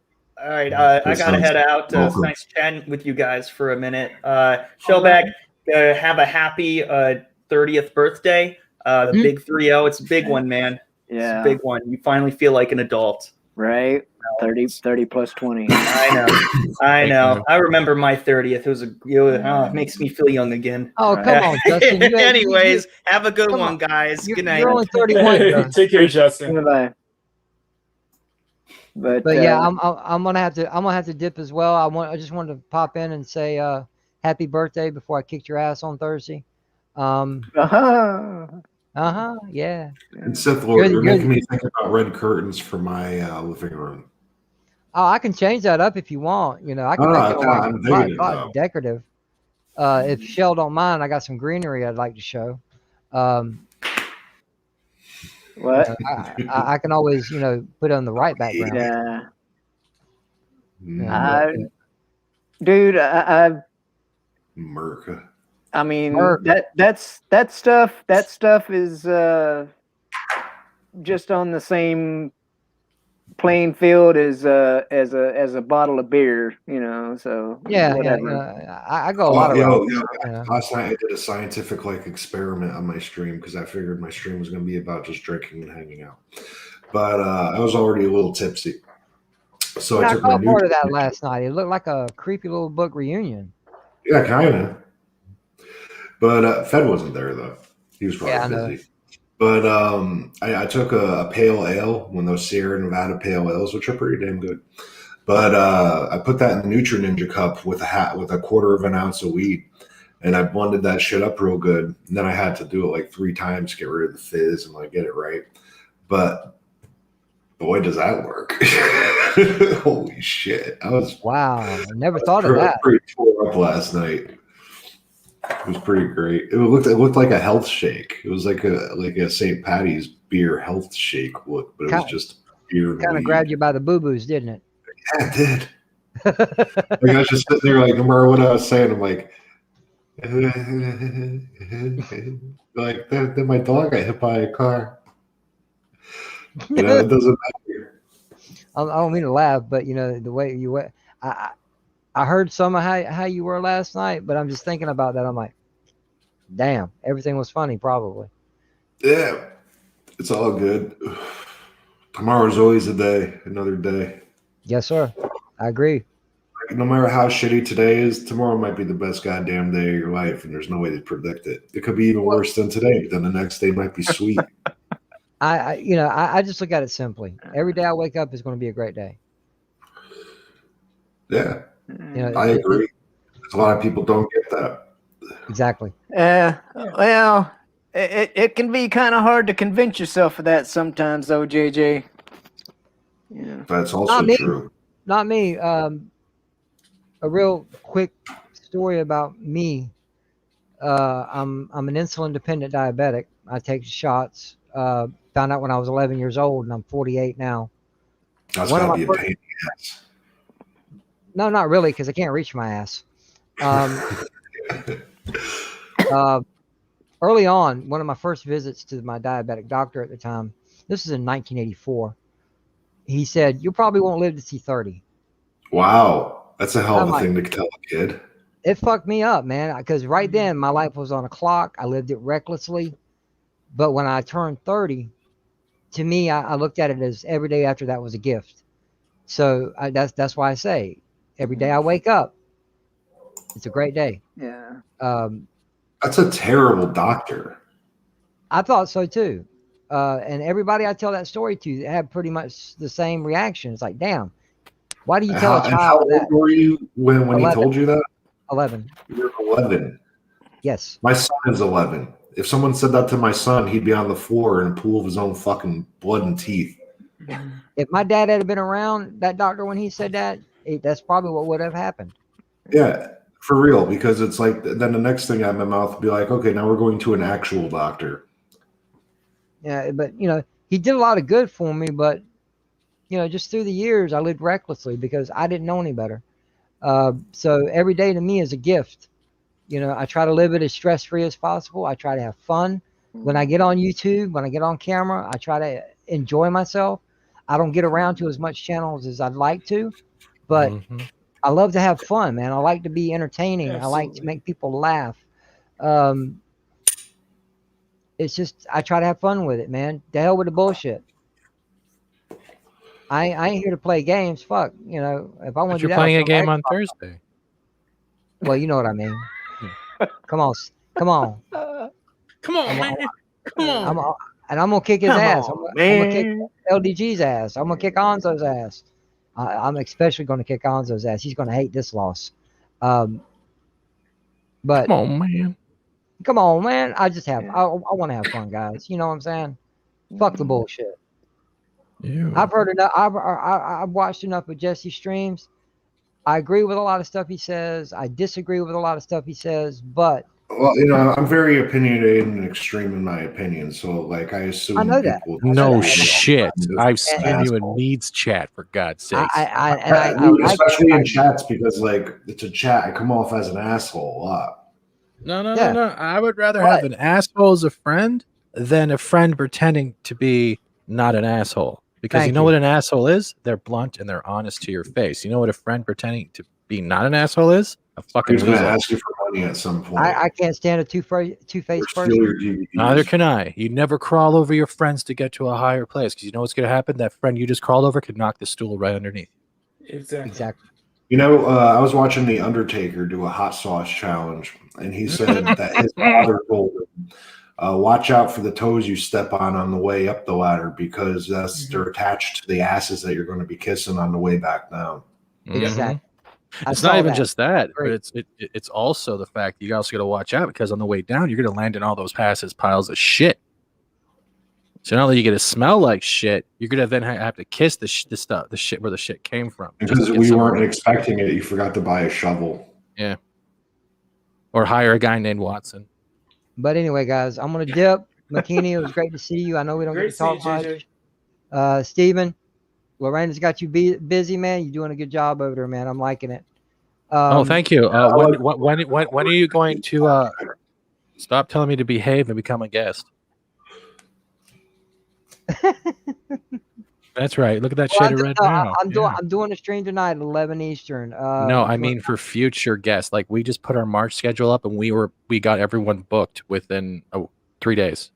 All right, I That gotta sounds head out. It's welcome. nice chatting with you guys for a minute. Shellback, have a happy 30th birthday. The Hmm? big 3-0. It's a big one, man. It's Yeah. a big one. You finally feel like an adult. Right. 30 plus 20. I know. I Thank know. you. I remember my 30th. It makes me feel young again. Oh, come on, Justin. Anyways, have a good come one, on. guys. Good night. You're only 31. Hey, Joe. take care, Justin. Bye-bye. But Yeah, I'm gonna have to dip as well. I just wanted to pop in and say happy birthday before I kicked your ass on Thursday. Yeah. And Sith Lord, you're You're- making me think about red curtains for my living room. Oh, I can change that up if you want. You know, I can No, make it no, I'm a lot, digging it, lot though. decorative. If Shell don't mind, I got some greenery I'd like to show. what? I can always, put it on the right background. Yeah. Yeah. Dude, Merca. I mean Merc. that stuff is just on the same playing field as a bottle of beer, so whatever. I go a lot of routes. Last night I did a scientific experiment on my stream because I figured my stream was going to be about just drinking and hanging out. But I was already a little tipsy. So I I took my caught part of that nutrient- last night. It looked like a creepy little book reunion. Yeah, kind of. But Fed wasn't there though. He was Yeah, I probably know. busy. But I took a pale ale, one of those Sierra Nevada pale ales, which are pretty damn good. But I put that in the Nutri Ninja cup with a quarter of an ounce of weed, and I blended that shit up real good. And then I had to do it 3 times to get rid of the fizz and get it right. But boy, does that work! Holy shit! Wow, I never thought of that. Pretty tore up last night. It was pretty great. It looked like a health shake. It was like a St. Patty's beer health shake look, but it was just beer. And Kind of weed. grabbed you by the boo boos, didn't it? Yeah, it did. I was just sitting there, no matter what I was saying, I'm like, then my dog got hit by a car. It doesn't matter. I don't mean to laugh, but the way you went, I heard some of how you were last night, but I'm just thinking about that. I'm like, damn, everything was funny, probably. Yeah, it's all good. Tomorrow's always a day, another day. Yes, sir. I agree. No matter how shitty today is, tomorrow might be the best goddamn day of your life, and there's no way to predict it. It could be even worse than today, but then the next day might be sweet. I just look at it simply. Every day I wake up is going to be a great day. Yeah, I agree. A lot of people don't get that. Exactly. Well, it can be kind of hard to convince yourself of that sometimes, though, JJ. Yeah, That's also true. Not me. A real quick story about me. I'm an insulin dependent diabetic. I take shots. Found out when I was 11 years old, and I'm 48 now. That's gotta be a pain in the ass. No, not really, because I can't reach my ass. Early on, one of my first visits to my diabetic doctor at the time, this was in 1984, he said, "You probably won't live to see 30. Wow, that's a hell of a thing to tell a kid. It fucked me up, man, because right then my life was on a clock. I lived it recklessly. But when I turned 30, to me, I looked at it as every day after that was a gift. So that's why I say every day I wake up, it's a great day. Yeah. That's a terrible doctor. I thought so too. And everybody I tell that story to had pretty much the same reaction. It's like, damn, why do you tell a And child how old that? were you when he 11. told you that? 11. You're 11. Yes. My son is 11. If someone said that to my son, he'd be on the floor in a pool of his own fucking blood and teeth. If my dad had been around, that doctor, when he said that, that's probably what would have happened. Yeah, for real. Because it's like, then the next thing out of my mouth would be like, okay, now we're going to an actual doctor. Yeah, but he did a lot of good for me, but just through the years I lived recklessly because I didn't know any better. So every day to me is a gift. You know, I try to live it as stress free as possible. I try to have fun. When I get on YouTube, when I get on camera, I try to enjoy myself. I don't get around to as much channels as I'd like to, but I love to have fun, man. I like to be entertaining. I like to make people laugh. It's just I try to have fun with it, man. The hell with the bullshit. I ain't here to play games. Fuck, you know. If I want to do You're that, playing I'll a come game back. on Thursday. Well, you know what I mean. Come on, come on. Come on, man. Come on. And I'm gonna kick his Come ass. on, I'm gonna kick man. LDG's ass. I'm gonna kick Anzo's ass. I'm especially gonna kick Anzo's ass. He's gonna hate this loss. But Come on, man. come on, man. I just have. I want to have fun, guys. You know what I'm saying? Fuck the bullshit. Ew. I've heard enough. I've watched enough of Jesse's streams. I agree with a lot of stuff he says. I disagree with a lot of stuff he says, but Well, you know, I'm very opinionated and extreme in my opinion. So, like, I assume I know that. people. No that. shit. I've seen And- you in Mead's chat, for God's sake. Dude, especially in chats, because like it's a chat, I come off as an asshole a lot. No. Yeah. I would rather have an asshole as a friend than a friend pretending to be not an asshole. Because Thank you know you. what an asshole is? They're blunt and they're honest to your face. You know what a friend pretending to be not an asshole is? A fucking He's going to loser. ask you for money at some point. I can't stand a two-faced or steal person. your DVDs. Neither can I. You never crawl over your friends to get to a higher place because you know what's going to happen? That friend you just crawled over could knock the stool right underneath. Exactly. You know, I was watching The Undertaker do a hot sauce challenge, and he said that his father told him, watch out for the toes you step on the way up the ladder because they're attached to the asses that you're going to be kissing on the way back down. Exactly. I It's saw not even that. just that, but Great. it's also the fact you also got to watch out because on the way down you're going to land in all those passes piles of shit. So not only you get to smell like shit, you're going to then have to kiss the shit where the shit came from. just Because to get we some of weren't it. expecting it, you forgot to buy a shovel. Yeah. Or hire a guy named Watson. But anyway, guys, I'm gonna dip. McKinney, it was great to see you. I know we don't Great get to talk seeing you, much. Steven, Lorena's got you busy, man. You're doing a good job over there, man. I'm liking it. Thank you. When are you going to stop telling me to behave and become a guest? That's right. Look at that shit red now. I'm doing a stream tonight at 11 Eastern. No, I mean for future guests. Like we just put our March schedule up, and we got everyone booked within 3 days.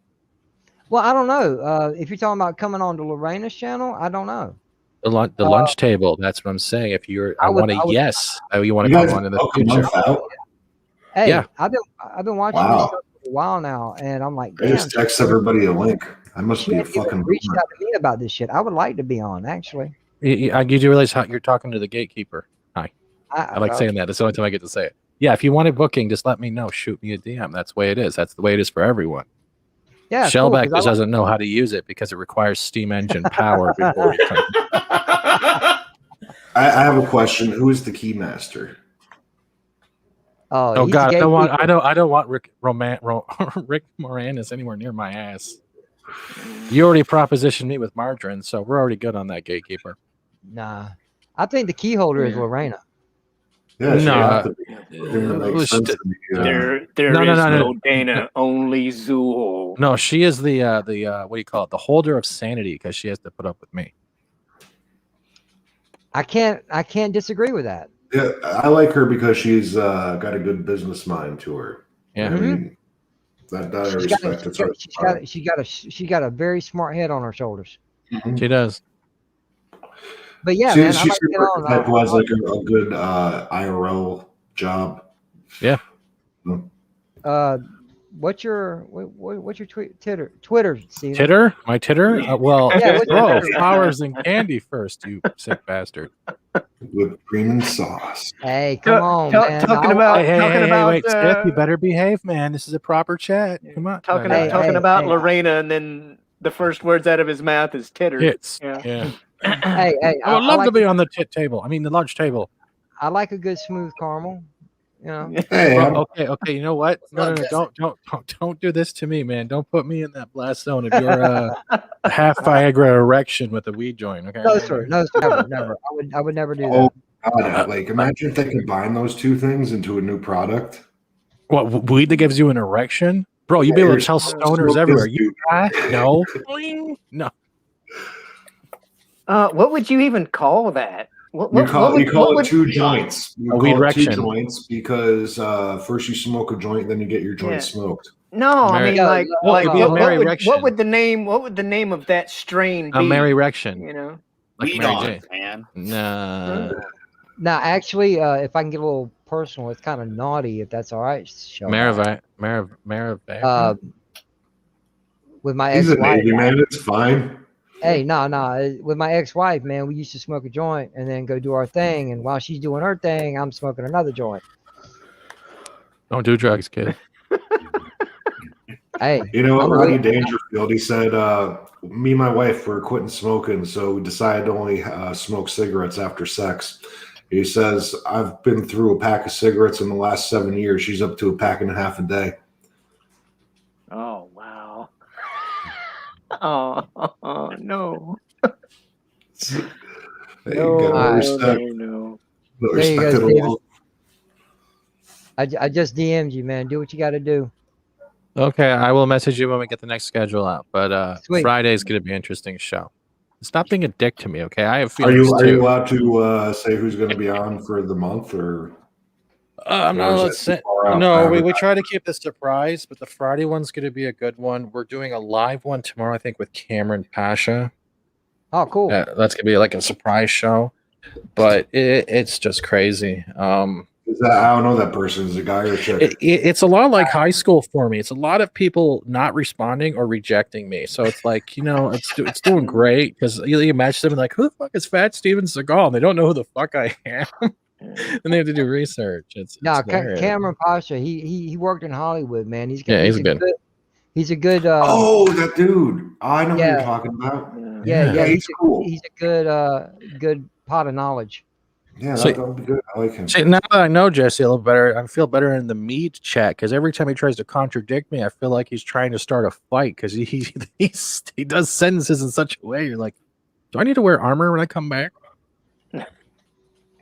Well, I don't know. If you're talking about coming on to Lorena's channel, I don't know. The lunch table. That's what I'm saying. If you're, you want to come on in the future. Hey, Yeah. I've been watching this stuff for a while now, and I'm like, I damn. just text everybody a link. I must be a fucking reached boomer. out to me about this shit. I would like to be on, actually. You do realize how you're talking to the gatekeeper. Hi. I like saying that. That's the only time I get to say it. Yeah, if you want a booking, just let me know. Shoot me a DM. That's the way it is. That's the way it is for everyone. Yeah, Shellback cool, just doesn't know how to use it because it requires steam engine power before you come. I have a question. Who is the keymaster? Oh he's God, the I don't want Rick Moranis anywhere near my ass. You already propositioned me with margarine, so we're already good on that gatekeeper. Nah, I think the key holder is Lorena. Yeah, she No, have to be. It makes sense to me, yeah. There No, is no, no Dana, only Zool. No, she is the what do you call it? The holder of sanity because she has to put up with me. I can't disagree with that. Yeah, I like her because she's got a good business mind to her. Yeah. I mean, that I respect. It's her. She got a very smart head on her shoulders. She does. But yeah, She's man, I like to get super on. type who has like a good IRL job. Yeah. What's your Twitter, Steve? Titter? My titter? Well, Yeah, what's your Twitter? flowers and candy first, you sick bastard. With cream and sauce. Hey, come on, man. Wait, Skip, you better behave, man. This is a proper chat. Come on. Talking about Lorena, and then the first words out of his mouth is titter. Tits. Yeah. Yeah. Hey, I would love to be on the tit table. I mean, the lunch table. I like a good smooth caramel. You know. Hey, Okay. You know what? No, don't do this to me, man. Don't put me in that blast zone of your half Viagra erection with a weed joint. Okay. No, sir. No, sir, never. I would never do that. God, like, imagine if they combine those two things into a new product. What, weed that gives you an erection? Bro, you'd be able to tell stoners everywhere. You high? No. No. What would you even call that? What You call would- it two joints. You A call weed it two erection. joints because first you smoke a joint, then you get your joint Yeah. smoked. No, I Mary- mean like, Well, like it'd be a Mary what erection. would the name of that strain be? A Mary erection. You know. Like Weed Mary on, Jane. man. Nah. Now, actually, if I can get a little personal, it's kind of naughty if that's all right. Shellback. Maravai. With my He's a ex-wife. Navy man. It's fine. Hey, no. With my ex-wife, man, we used to smoke a joint and then go do our thing. And while she's doing her thing, I'm smoking another joint. Don't do drugs, kid. Hey, You know what, I'm Rodney really- Dangerfield? He said, "Me and my wife were quitting smoking, so we decided to only smoke cigarettes after sex." He says, "I've been through a pack of cigarettes in the last 7 years. She's up to a pack and a half a day." Oh wow. Oh no. Hey, No, you gotta no, respect, no. but There you respect go, it Steven. all. I just DM'd you, man. Do what you got to do. Okay, I will message you when we get the next schedule out. But Sweet. Friday's gonna be an interesting show. Stop being a dick to me, okay? I have Are feelings you too. allowed to say who's going to be on for the month, or I'm or not. is Let's that too say, far out no, to we advertise? try to keep the surprise, but the Friday one's going to be a good one. We're doing a live one tomorrow, I think, with Cameron Pasha. Oh, cool. That's going to be like a surprise show, but it's just crazy. Is that, I don't know that person. Is it a guy or a chick? It's a lot like high school for me. It's a lot of people not responding or rejecting me. So it's like, it's doing great because you match them and like, who the fuck is Fat Steven Seagal? And they don't know who the fuck I am. And they have to do research. It's weird. Cameron Pasha, he worked in Hollywood, man. He's a good. He's a good. Oh, that dude! I know who yeah. you're talking about. Yeah. He's cool. He's a good pot of knowledge. Yeah, So- that'll be good. I like him. See, now that I know Jesse a little better, I feel better in the meat chat because every time he tries to contradict me, I feel like he's trying to start a fight because he does sentences in such a way. You're like, do I need to wear armor when I come back?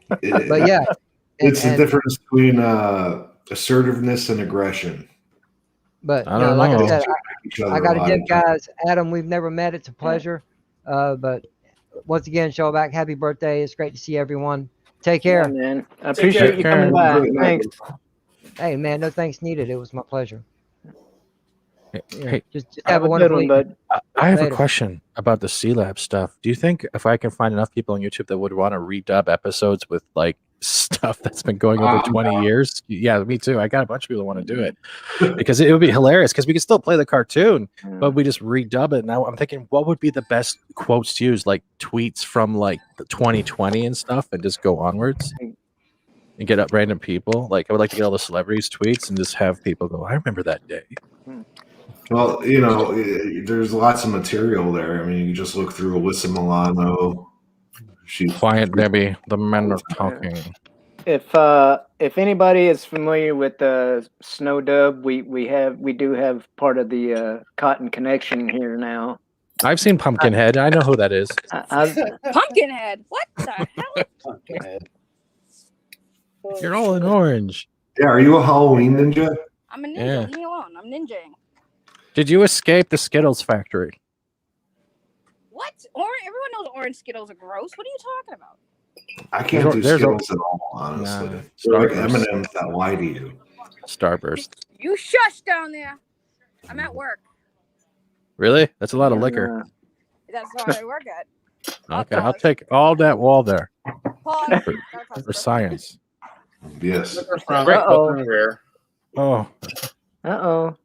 But yeah, It's the difference between assertiveness and aggression. But I don't like know. I said, Each other I got a to lot dip, of guys. Adam, we've never met. It's a pleasure. But once again, Shellback, happy birthday. It's great to see everyone. Take care. Yeah, man. I appreciate you coming care. by. Thanks. Hey, man, no thanks needed. It was my pleasure. Hey, Just have a a good wonderful one, evening. bud. I have a Later. question about the C-Lab stuff. Do you think if I can find enough people on YouTube that would want to redub episodes with like stuff that's been going over 20 years? Yeah, me too. I got a bunch of people that want to do it because it would be hilarious because we could still play the cartoon, but we just redub it. Now I'm thinking, what would be the best quotes to use? Like tweets from like the 2020 and stuff, and just go onwards and get up random people. Like I would like to get all the celebrities' tweets and just have people go, "I remember that day." Well, there's lots of material there. I mean, you just look through Alyssa Milano. She's Quiet, Debbie. The men are talking. If anybody is familiar with Snow Dub, we do have part of the Cotton Connection here now. I've seen Pumpkinhead. I know who that is. Pumpkinhead. What the hell? Pumpkinhead. You're all in orange. Yeah, are you a Halloween ninja? I'm a ninja. Yeah. Leave me alone. I'm ninjaing. Did you escape the Skittles factory? What? Everyone knows orange Skittles are gross. What are you talking about? I can't do There's a- Skittles at all, honestly. Nah, They're like Starburst. M&M's that lie to you. Starburst. You shush down there. I'm at work. Really? That's a lot of liquor. That's what I work at. Okay, I'll take all that wall there Pause. for science. Yes. Uh-oh. Oh, Uh-oh.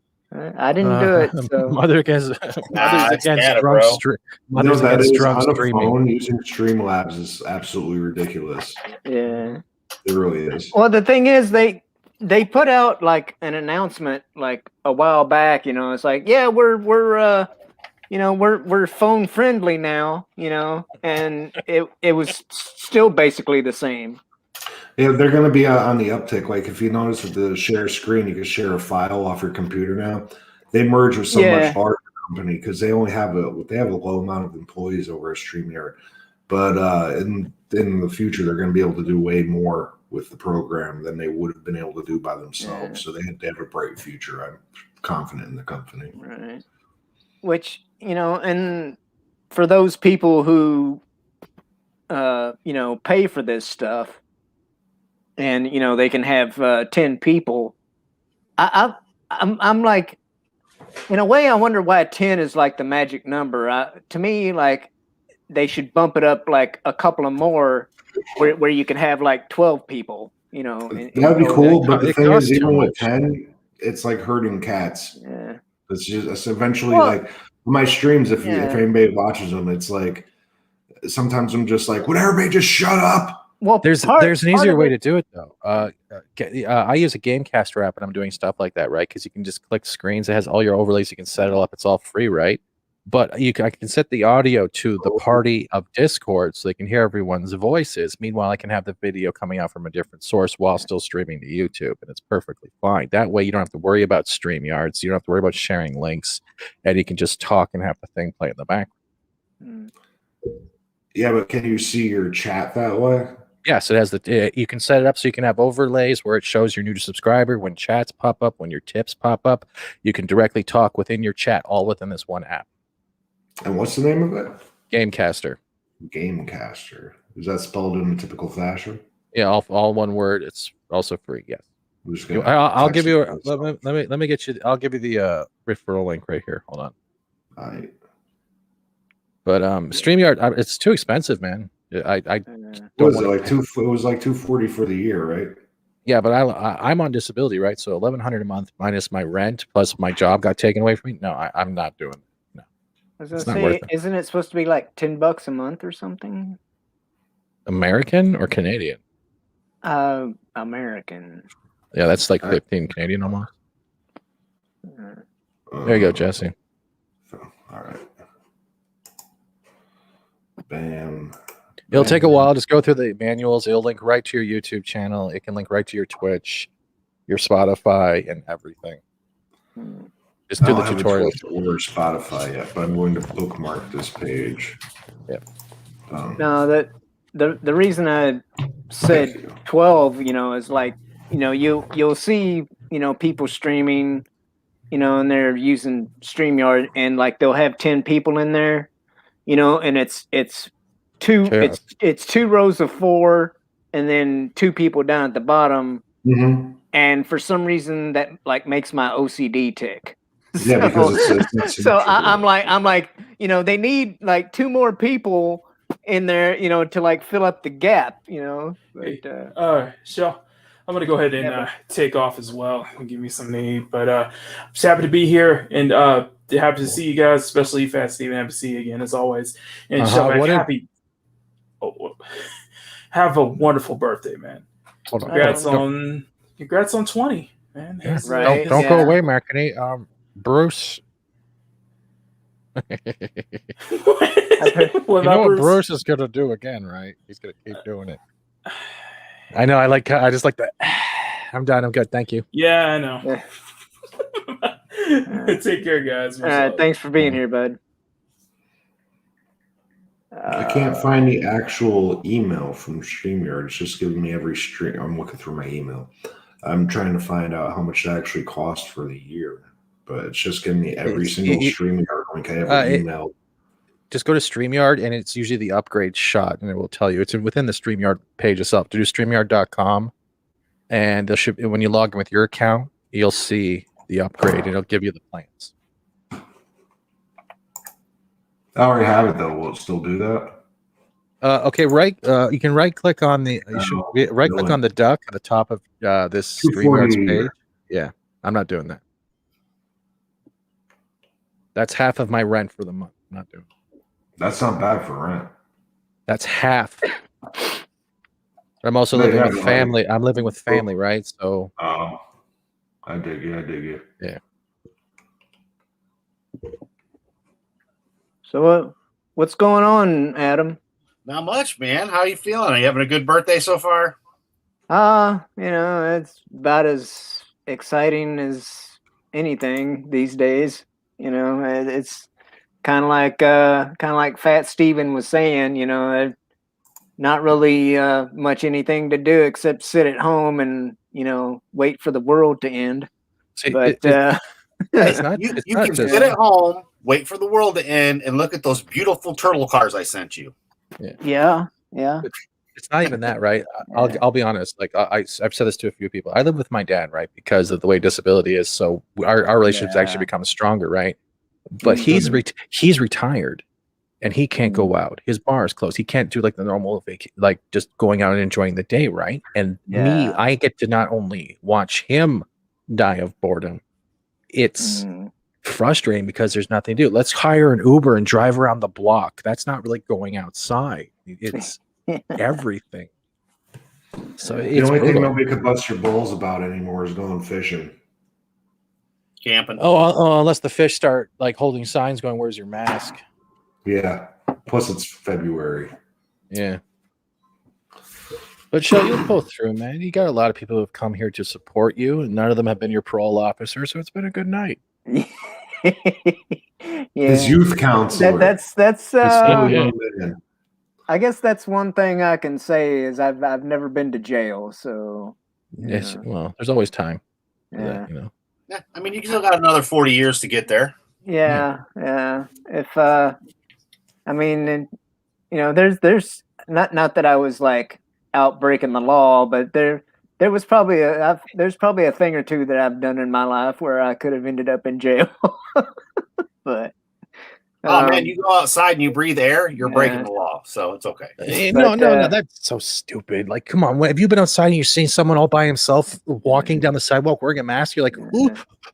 I didn't do it. So. Mother against it's against Canada, drunk bro. stream. You know, Mothers that against is drunk on a streaming. phone using Streamlabs is absolutely ridiculous. Yeah. It really is. Well, the thing is, they put out like an announcement like a while back. It's like, yeah, we're phone friendly now. And it was still basically the same. Yeah, they're going to be on the uptick. Like if you notice with the share screen, you can share a file off your computer now. They merge with so Yeah. much larger company because they only have a low amount of employees over at StreamYard. But in the future, they're going to be able to do way more with the program than they would have been able to do by themselves. So they have a bright future. I'm confident in the company. Right. Which, and for those people who, pay for this stuff, and they can have 10 people. I'm like, in a way, I wonder why 10 is like the magic number. To me, like, they should bump it up like a couple of more, where you can have like 12 people. That'd be cool. But the thing is, even with 10, it's like herding cats. Yeah. It's eventually like my streams. If anybody watches them, it's like sometimes I'm just like, would everybody just shut up? Well, there's an easier way to do it though. I use a Gamecaster app and I'm doing stuff like that, right? Because you can just click screens. It has all your overlays. You can set it up. It's all free, right? But I can set the audio to the party of Discord so they can hear everyone's voices. Meanwhile, I can have the video coming out from a different source while still streaming to YouTube, and it's perfectly fine. That way, you don't have to worry about StreamYards. You don't have to worry about sharing links, and you can just talk and have the thing play in the background. Yeah, but can you see your chat that way? Yes, it has you can set it up so you can have overlays where it shows your new subscriber when chats pop up, when your tips pop up. You can directly talk within your chat, all within this one app. And what's the name of it? Gamecaster. Gamecaster. Is that spelled in a typical fashion? Yeah, all one word. It's also free. Yes. I'll give you. Let me get you. I'll give you the referral link right here. Hold on. All right. But StreamYard, it's too expensive, man. I was it like it was like $240 for the year, right? Yeah, but I'm on disability, right? So $1,100 a month minus my rent plus my job got taken away from me. No, I'm not doing it. No. I was gonna say, isn't it supposed to be like $10 a month or something? American or Canadian? American. Yeah, that's like 15 Canadian almost. There you go, Jesse. All right. Bam. It'll take a while. Just go through the manuals. It'll link right to your YouTube channel. It can link right to your Twitch, your Spotify, and everything. Just do the tutorial. Or Spotify yet, but I'm going to bookmark this page. Yeah. No, the reason I said 12, is like, you'll see, people streaming, and they're using StreamYard, and like they'll have 10 people in there, and it's two it's 2 rows of 4 and then 2 people down at the bottom. Mm-hmm. And for some reason that like makes my OCD tick. Yeah, because so I'm like, they need like 2 more people in there, to like fill up the gap, But, so I'm gonna go ahead and take off as well and give me something to eat. But I'm just happy to be here and happy to see you guys, especially Fat Steven. Happy to see you again as always. And happy. Have a wonderful birthday, man. Congrats on 20, man. Yeah. Right. Don't go away, Marcony. Bruce. What Bruce is gonna do again, right? He's gonna keep doing it. I know. I just like that. I'm done. I'm good. Thank you. Yeah, I know. Take care, guys. All right. Thanks for being here, bud. I can't find the actual email from StreamYard. It's just giving me every stream. I'm looking through my email. I'm trying to find out how much it actually costs for the year, but it's just giving me every single StreamYard link I ever emailed. Just go to StreamYard, and it's usually the upgrade shot, and it will tell you. It's within the StreamYard page itself. To do StreamYard.com, and when you log in with your account, you'll see the upgrade, and it'll give you the plans. I already have it though. Will it still do that? Okay, you can right click on the click on the duck at the top of this StreamYard's page. Yeah, I'm not doing that. That's half of my rent for the month. I'm not doing it. That's not bad for rent. That's half. I'm also living with family. I'm living with family, right? So. I dig you. Yeah. So what's going on, Adam? Not much, man. How you feeling? Are you having a good birthday so far? It's about as exciting as anything these days. It's kind of like Fat Steven was saying, you know, not really much anything to do except sit at home and, you know, wait for the world to end. See, But it's not. You can sit at home, wait for the world to end, and look at those beautiful turtle cars I sent you. Yeah. It's not even that, right? I'll be honest. Like I've said this to a few people. I live with my dad, right, because of the way disability is. So our relationship's actually become stronger, right? But he's retired, and he can't go out. His bar is closed. He can't do like the normal like just going out and enjoying the day, right? And me, I get to not only watch him die of boredom. It's frustrating because there's nothing to do. Let's hire an Uber and drive around the block. That's not really going outside. It's everything. So the only thing nobody could bust your balls about anymore is going fishing, camping. Oh, unless the fish start like holding signs going, "Where's your mask?" Yeah. Plus, it's February. Yeah. But Shell, you'll pull through, man. You got a lot of people who have come here to support you, and none of them have been your parole officer, so it's been a good night. His youth counselor. That's I guess that's one thing I can say is I've never been to jail, so yes. Well, there's always time. Yeah. You know. Yeah, I mean, you still got another 40 years to get there. Yeah. If I mean, and, you know, there's not that I was like out breaking the law, but there was probably there's probably a thing or two that I've done in my life where I could have ended up in jail. But oh man, you go outside and you breathe air, you're breaking the law, so it's okay. No, that's so stupid. Like, come on, have you been outside and you've seen someone all by himself walking down the sidewalk wearing a mask? You're like,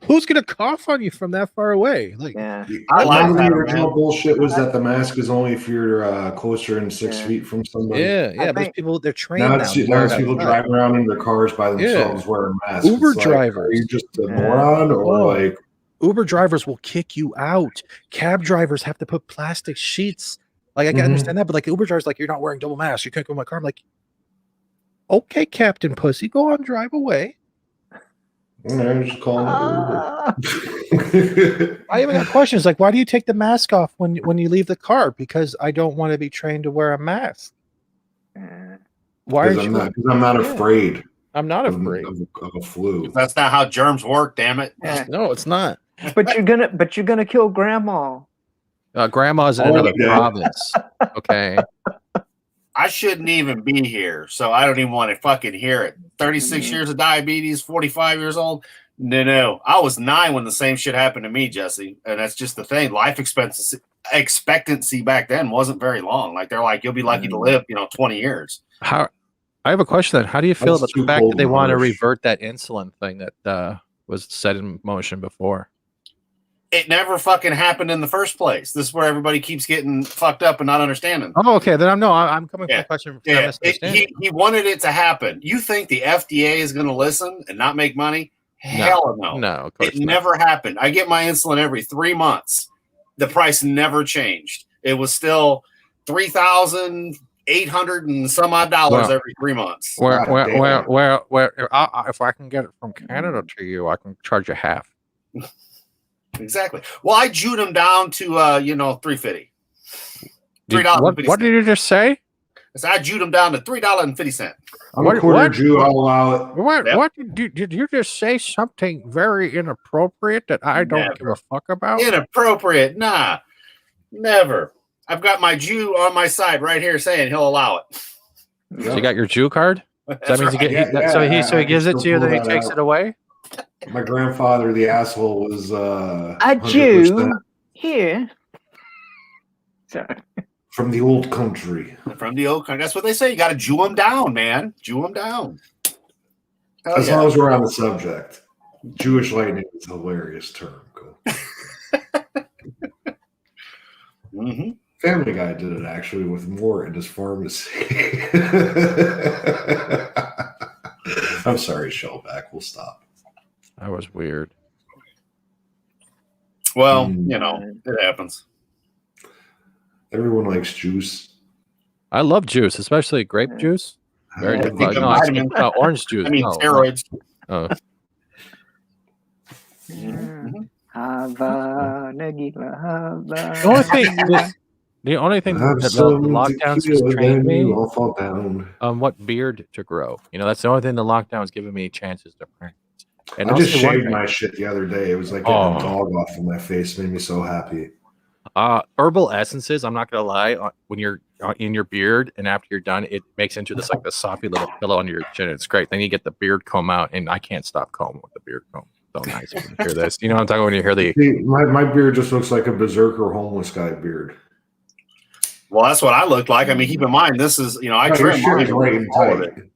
who's gonna cough on you from that far away? Like, I like the original bullshit was that the mask is only if you're closer than 6 feet from somebody. Yeah, but people they're trained now. Now It's people driving around in their cars by themselves wearing masks. Uber It's drivers. Like, are you just a moron or like? Uber drivers will kick you out. Cab drivers have to put plastic sheets. Like I can understand that, but like Uber drivers, like you're not wearing double masks. You can't go in my car. I'm like, okay, Captain Pussy, go on, drive away. I'm just calling it Uber. I even got questions like, why do you take the mask off when you leave the car? Because I don't want to be trained to wear a mask. Why? Because I'm not afraid. I'm not afraid of a flu. That's not how germs work. Damn it! No, it's not. But you're gonna kill Grandma. Grandma's in another province. Okay. I shouldn't even be here, so I don't even want to fucking hear it. 36 years of diabetes, 45 years old. No. I was 9 when the same shit happened to me, Jesse. And that's just the thing. Life expectancy back then wasn't very long. Like they're like, you'll be lucky to live, 20 years. I have a question then. How do you feel about the fact that they want to revert that insulin thing that was set in motion before? It never fucking happened in the first place. This is where everybody keeps getting fucked up and not understanding. Oh, okay. Then I'm coming from a question. He wanted it to happen. You think the FDA is going to listen and not make money? Hell no. No, of course it never happened. I get my insulin every 3 months. The price never changed. It was still $3,800 and some odd dollars every 3 months. Where if I can get it from Canada to you, I can charge you half. Exactly. Well, I jewed him down to $3.50. $3.50. What did you just say? So I jewed him down to $3.50. I'm a quarter Jew. I'll allow it. What did you just say? Something very inappropriate that I don't give a fuck about? Inappropriate? Nah, never. I've got my Jew on my side right here saying he'll allow it. So you got your Jew card? So that means so he gives it to you, then he takes it away. My grandfather, the asshole, was a Jew here. Sorry. From the old country. From the old country. That's what they say. You got to Jew them down, man. Jew them down. As long as we're on the subject, Jewish lightning is a hilarious term. Cool. Family Guy did it actually with Moore in his pharmacy. I'm sorry, Shellback. We'll stop. That was weird. Well, it happens. Everyone likes juice. I love juice, especially grape juice. Very good. Orange juice. I mean, steroids. Oh. Hava, Nagila, Hava. The only thing Have that the some lockdowns tequila, has trained then me you all fall down. what beard to grow. That's the only thing the lockdown's given me chances to practice. And I I'll just say one shaved thing. my shit the other day. It was like getting a dog off of my face. It made me so happy. Herbal essences, I'm not gonna lie, when you're in your beard and after you're done, it makes into this like the softy little pillow under your chin. It's great. Then you get the beard comb out, and I can't stop combing with the beard comb. So nice when you hear this. You know what I'm talking about when you hear the See, my beard just looks like a berserker homeless guy beard. Well, that's what I look like. I mean, keep in mind, this is, I Your trim shit mine is right and all of tight. it.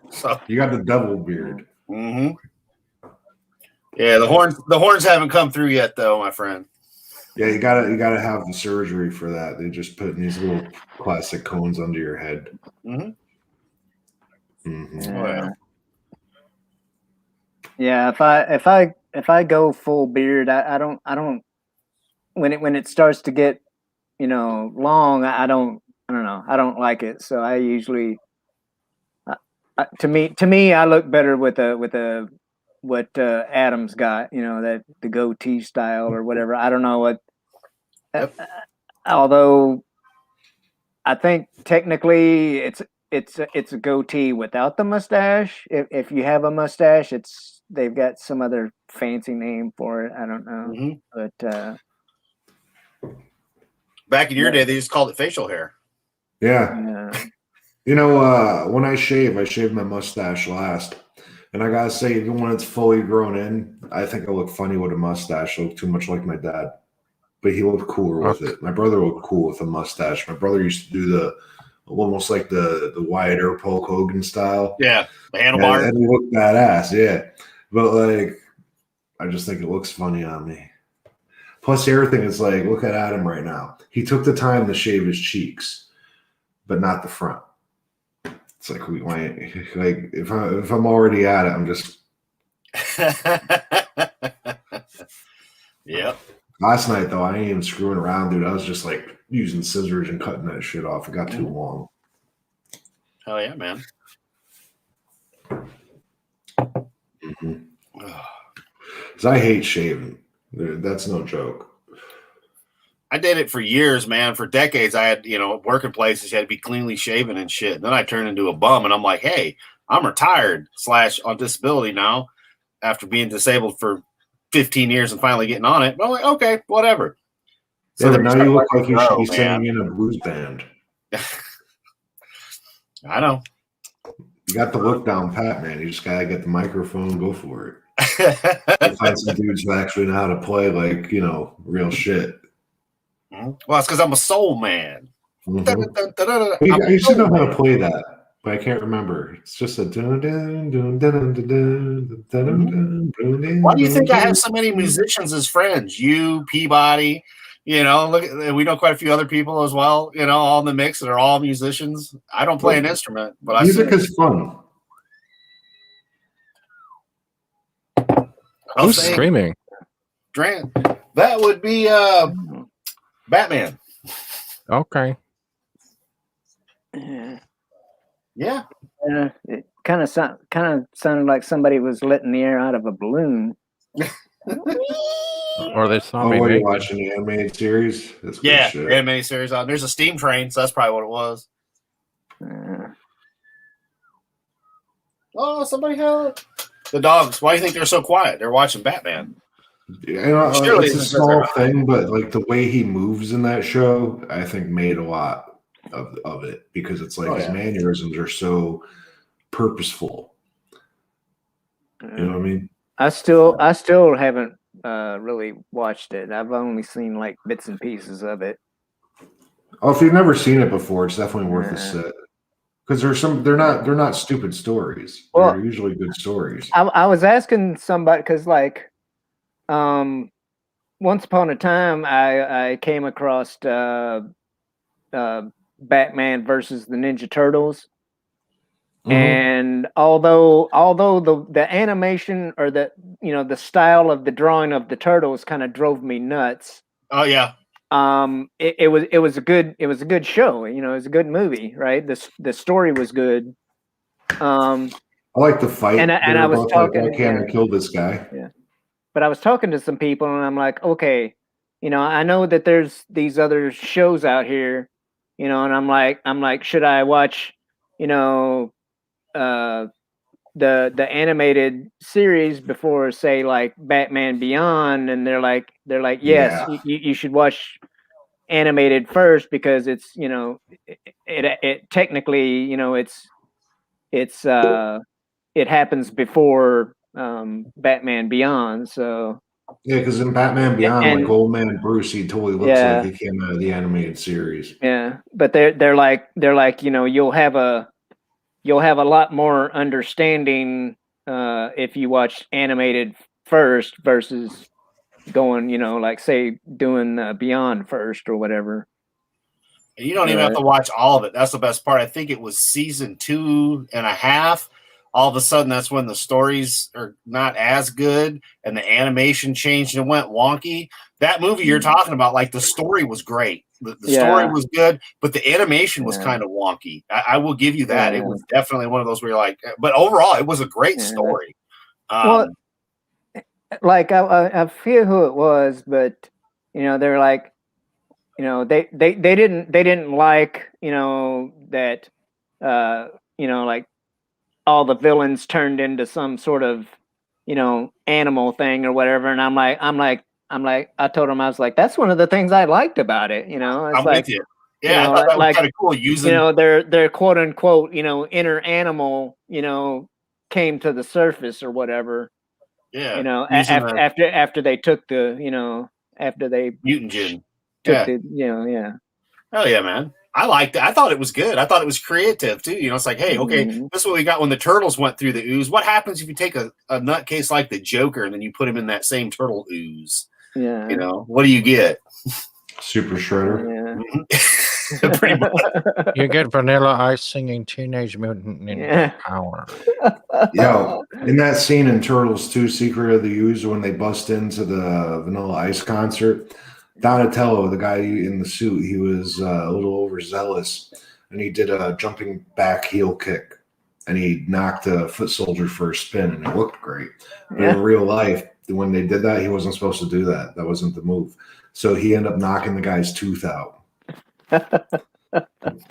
So you got the devil beard. Mm-hmm. Yeah, the horns haven't come through yet, though, my friend. Yeah, you gotta have the surgery for that. They just put these little plastic cones under your head. Mm-hmm. Mm-hmm. Oh, yeah. Yeah, if I go full beard, I don't when it starts to get long, I don't know, I don't like it. So I usually to me I look better with a what Adam's got, that the goatee style or whatever. I don't know what. Although I think technically it's a goatee without the mustache. If you have a mustache, they've got some other fancy name for it. I don't know, but back in your day, they just called it facial hair. Yeah. When I shave my mustache last. And I gotta say, even when it's fully grown in, I think I look funny with a mustache. I look too much like my dad. But he looked cooler with it. My brother looked cool with a mustache. My brother used to do almost like the Wyatt Earp Hulk Hogan style. Yeah, the handlebar. And he looked badass, yeah. But I just think it looks funny on me. Plus the other thing is look at Adam right now. He took the time to shave his cheeks, but not the front. It's if I'm already at it, I'm just. Yep. Last night though, I ain't even screwing around, dude. I was just using scissors and cutting that shit off. It got too long. Hell yeah, man. Because I hate shaving. That's no joke. I did it for years, man. For decades, I had, working places, you had to be cleanly shaven and shit. And then I turned into a bum, and I'm like, hey, I'm retired / on disability now after being disabled for 15 years and finally getting on it. But I'm like, okay, whatever. So yeah, but now you look like you should be singing in a blues band. I know. You got the look down pat, man. You just got to get the microphone, go for it. Find some dudes who actually know how to play real shit. Well, it's because I'm a soul man. I used to know how to play that, but I can't remember. It's just a dun dun dun dun dun dun dun. Why do you think I have so many musicians as friends? You, Peabody, look, we know quite a few other people as well, all in the mix that are all musicians. I don't play an instrument, but music is fun. Who's screaming? Grant, that would be Batman. Okay. Yeah. It kind of sounded like somebody was letting the air out of a balloon. Or they saw me. What are you watching, the animated series? That's good shit. Animated series on. There's a steam train, so that's probably what it was. Oh, somebody help! The dogs. Why do you think they're so quiet? They're watching Batman. It's a small thing, but the way he moves in that show, I think made a lot of it because it's his mannerisms are so purposeful. You know what I mean? I still haven't really watched it. I've only seen bits and pieces of it. Oh, if you've never seen it before, it's definitely worth a sit. Because they're not stupid stories. They're usually good stories. I was asking somebody because once upon a time I came across Batman versus the Ninja Turtles. Mm-hmm. And although the animation or the style of the drawing of the turtles kind of drove me nuts. Oh yeah. It was a good show. It was a good movie, right? The story was good. I like the fight. And I was talking. Why can't I kill this guy? Yeah. but I was talking to some people, and I'm like, okay, I know that there's these other shows out here, and I'm like, should I watch, the animated series before, say, like Batman Beyond? And they're like, yes, Yeah. you should watch animated first, because it's it technically it happens before Batman Beyond. So Yeah, because in Batman Beyond, and like old man Bruce, he totally looks yeah, like he came out of the animated series. yeah, but they're like you'll have a lot more understanding if you watch animated first versus going, like, say, doing Beyond first or whatever. And you don't even have to watch all of it. That's the best part. I think it was season 2.5. All of a sudden, that's when the stories are not as good and the animation changed and went wonky. That movie you're talking about, like, the story was great. The story was good, but the animation was kind of wonky. I will give you that. It was definitely one of those where you're like, but overall, it was a great story. Well, like, I forget who it was, but they're like, they didn't like that like all the villains turned into some sort of animal thing or whatever. And I'm like, I told him, I was like, that's one of the things I liked about it. It's I'm like, with you. Yeah, I thought that was kind of cool using their quote unquote inner animal came to the surface or whatever. Yeah, after they took the after they mutagen took the Hell yeah, man. I liked it. I thought it was good. I thought it was creative too. It's like, hey, okay, this is what we got when the turtles went through the ooze. What happens if you take a nutcase like the Joker and then you put him in that same turtle ooze? Yeah. What do you get? Super Shredder. Yeah. Pretty much. You get Vanilla Ice singing Teenage Mutant Ninja Power. Yo, in that scene in Turtles 2, Secret of the Ooze, when they bust into the Vanilla Ice concert, Donatello, the guy in the suit, he was a little overzealous, and he did a jumping back heel kick, and he knocked a foot soldier for a spin, and it looked great. But in real life, when they did that, he wasn't supposed to do that. That wasn't the move. So he ended up knocking the guy's tooth out.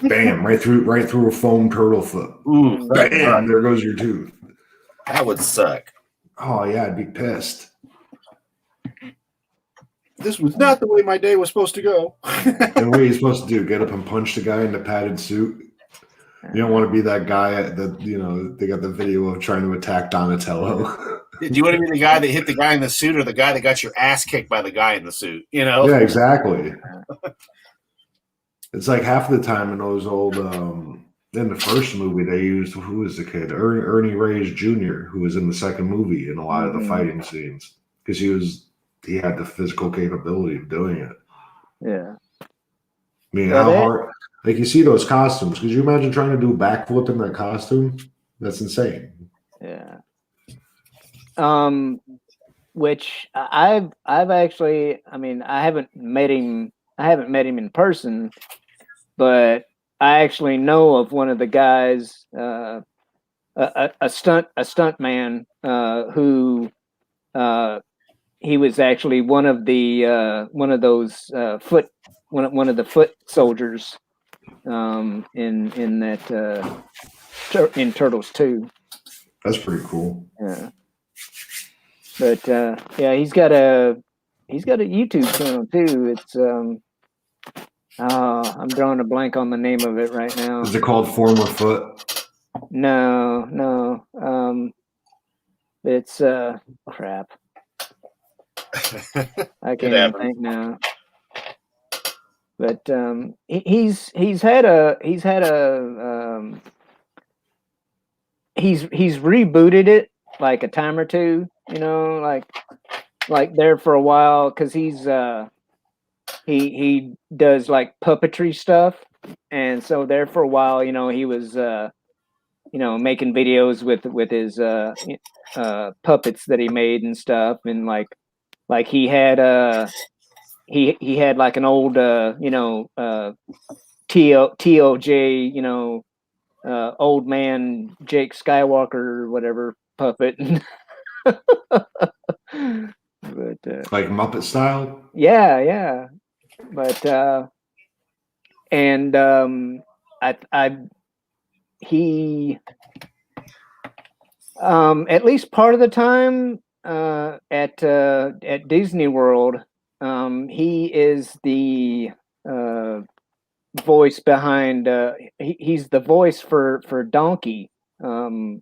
Bam! Right through a foam turtle foot. Ooh, bam! There goes your tooth. That would suck. Oh yeah, I'd be pissed. This was not the way my day was supposed to go. And what are you supposed to do? Get up and punch the guy in the padded suit? You don't want to be that guy that they got the video of trying to attack Donatello. Do you want to be the guy that hit the guy in the suit or the guy that got your ass kicked by the guy in the suit? Yeah, exactly. It's like half the time in those old in the first movie they used, who was the kid? Ernie Reyes Jr., who was in the second movie in a lot of the fighting scenes, because he had the physical capability of doing it. Yeah. I mean, how hard? Like, you see those costumes. Could you imagine trying to do a backflip in that costume? That's insane. Yeah. Which I've actually, I mean, I haven't met him in person, but I actually know of one of the guys, a stunt man, who he was actually one of those one of the foot soldiers in that in Turtles 2. That's pretty cool. Yeah. But yeah, he's got a YouTube channel too. It's I'm drawing a blank on the name of it right now. Is it called Former Foot? No. It's crap. I can't even think now. But he's rebooted it like a time or two, like there for a while, because he does like puppetry stuff, and so there for a while, he was making videos with his puppets that he made and stuff, and like he had he had like an old TLJ old man Jake Skywalker or whatever puppet. but Like Muppet style. yeah. But and he at least part of the time at Disney World, he is the voice behind. He's the voice for Donkey at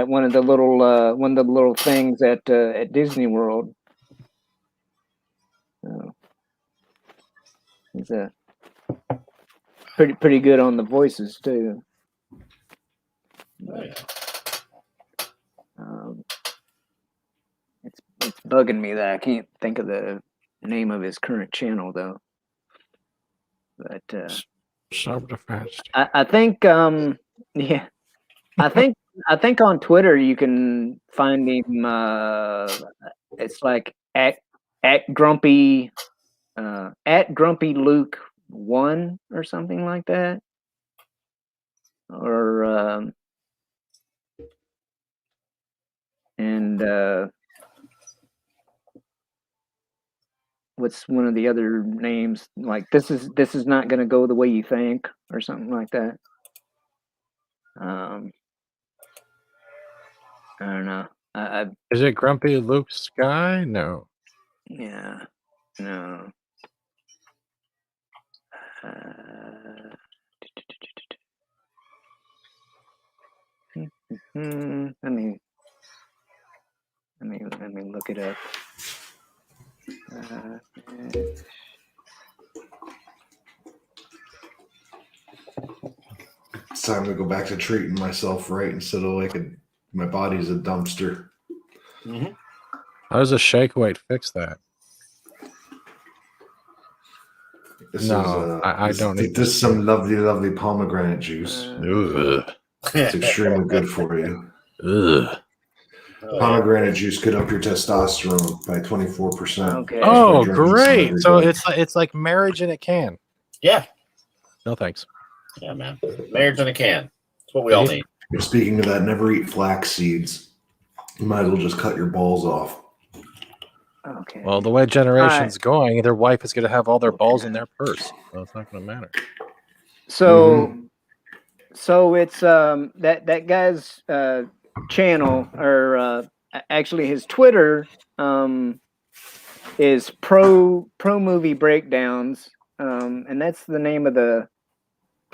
one of the little things at Disney World. He's pretty good on the voices too. It's bugging me that I can't think of the name of his current channel though. But Self-defense. I think yeah, I think on Twitter you can find him. It's like at Grumpy Luke 1 or something like that, or and what's one of the other names? Like this is not going to go the way you think, or something like that. I don't know. Is it Grumpy Luke Sky? No. Yeah. No. Let me look it up. It's time to go back to treating myself right instead of like my body's a dumpster. Mm-hmm. How does a shake weight fix that? I don't need this. Is some lovely pomegranate juice. It's extremely good for you. Pomegranate juice could up your testosterone by 24%. Okay. Oh, great! So it's like marriage in a can. Yeah. No thanks. Yeah, man. Marriage in a can. That's what we all need. Speaking of that, never eat flax seeds. You might as well just cut your balls off. Okay. Well, the way generation's going, their wife is going to have all their balls in their purse. So it's not going to matter. So, so it's that guy's channel, or actually his Twitter is pro movie breakdowns, and that's the name of the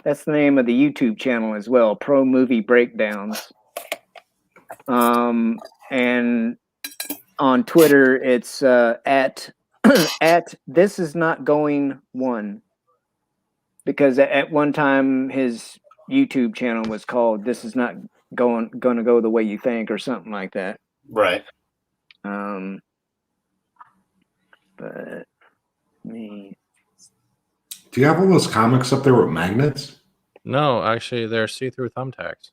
YouTube channel as well, Pro Movie Breakdowns. And on Twitter, it's at This Is Not Going 1, because at one time his YouTube channel was called This Is Not Going to Go the Way You Think, or something like that. Right. But me. Do you have all those comics up there with magnets? No, actually, they're see-through thumbtacks.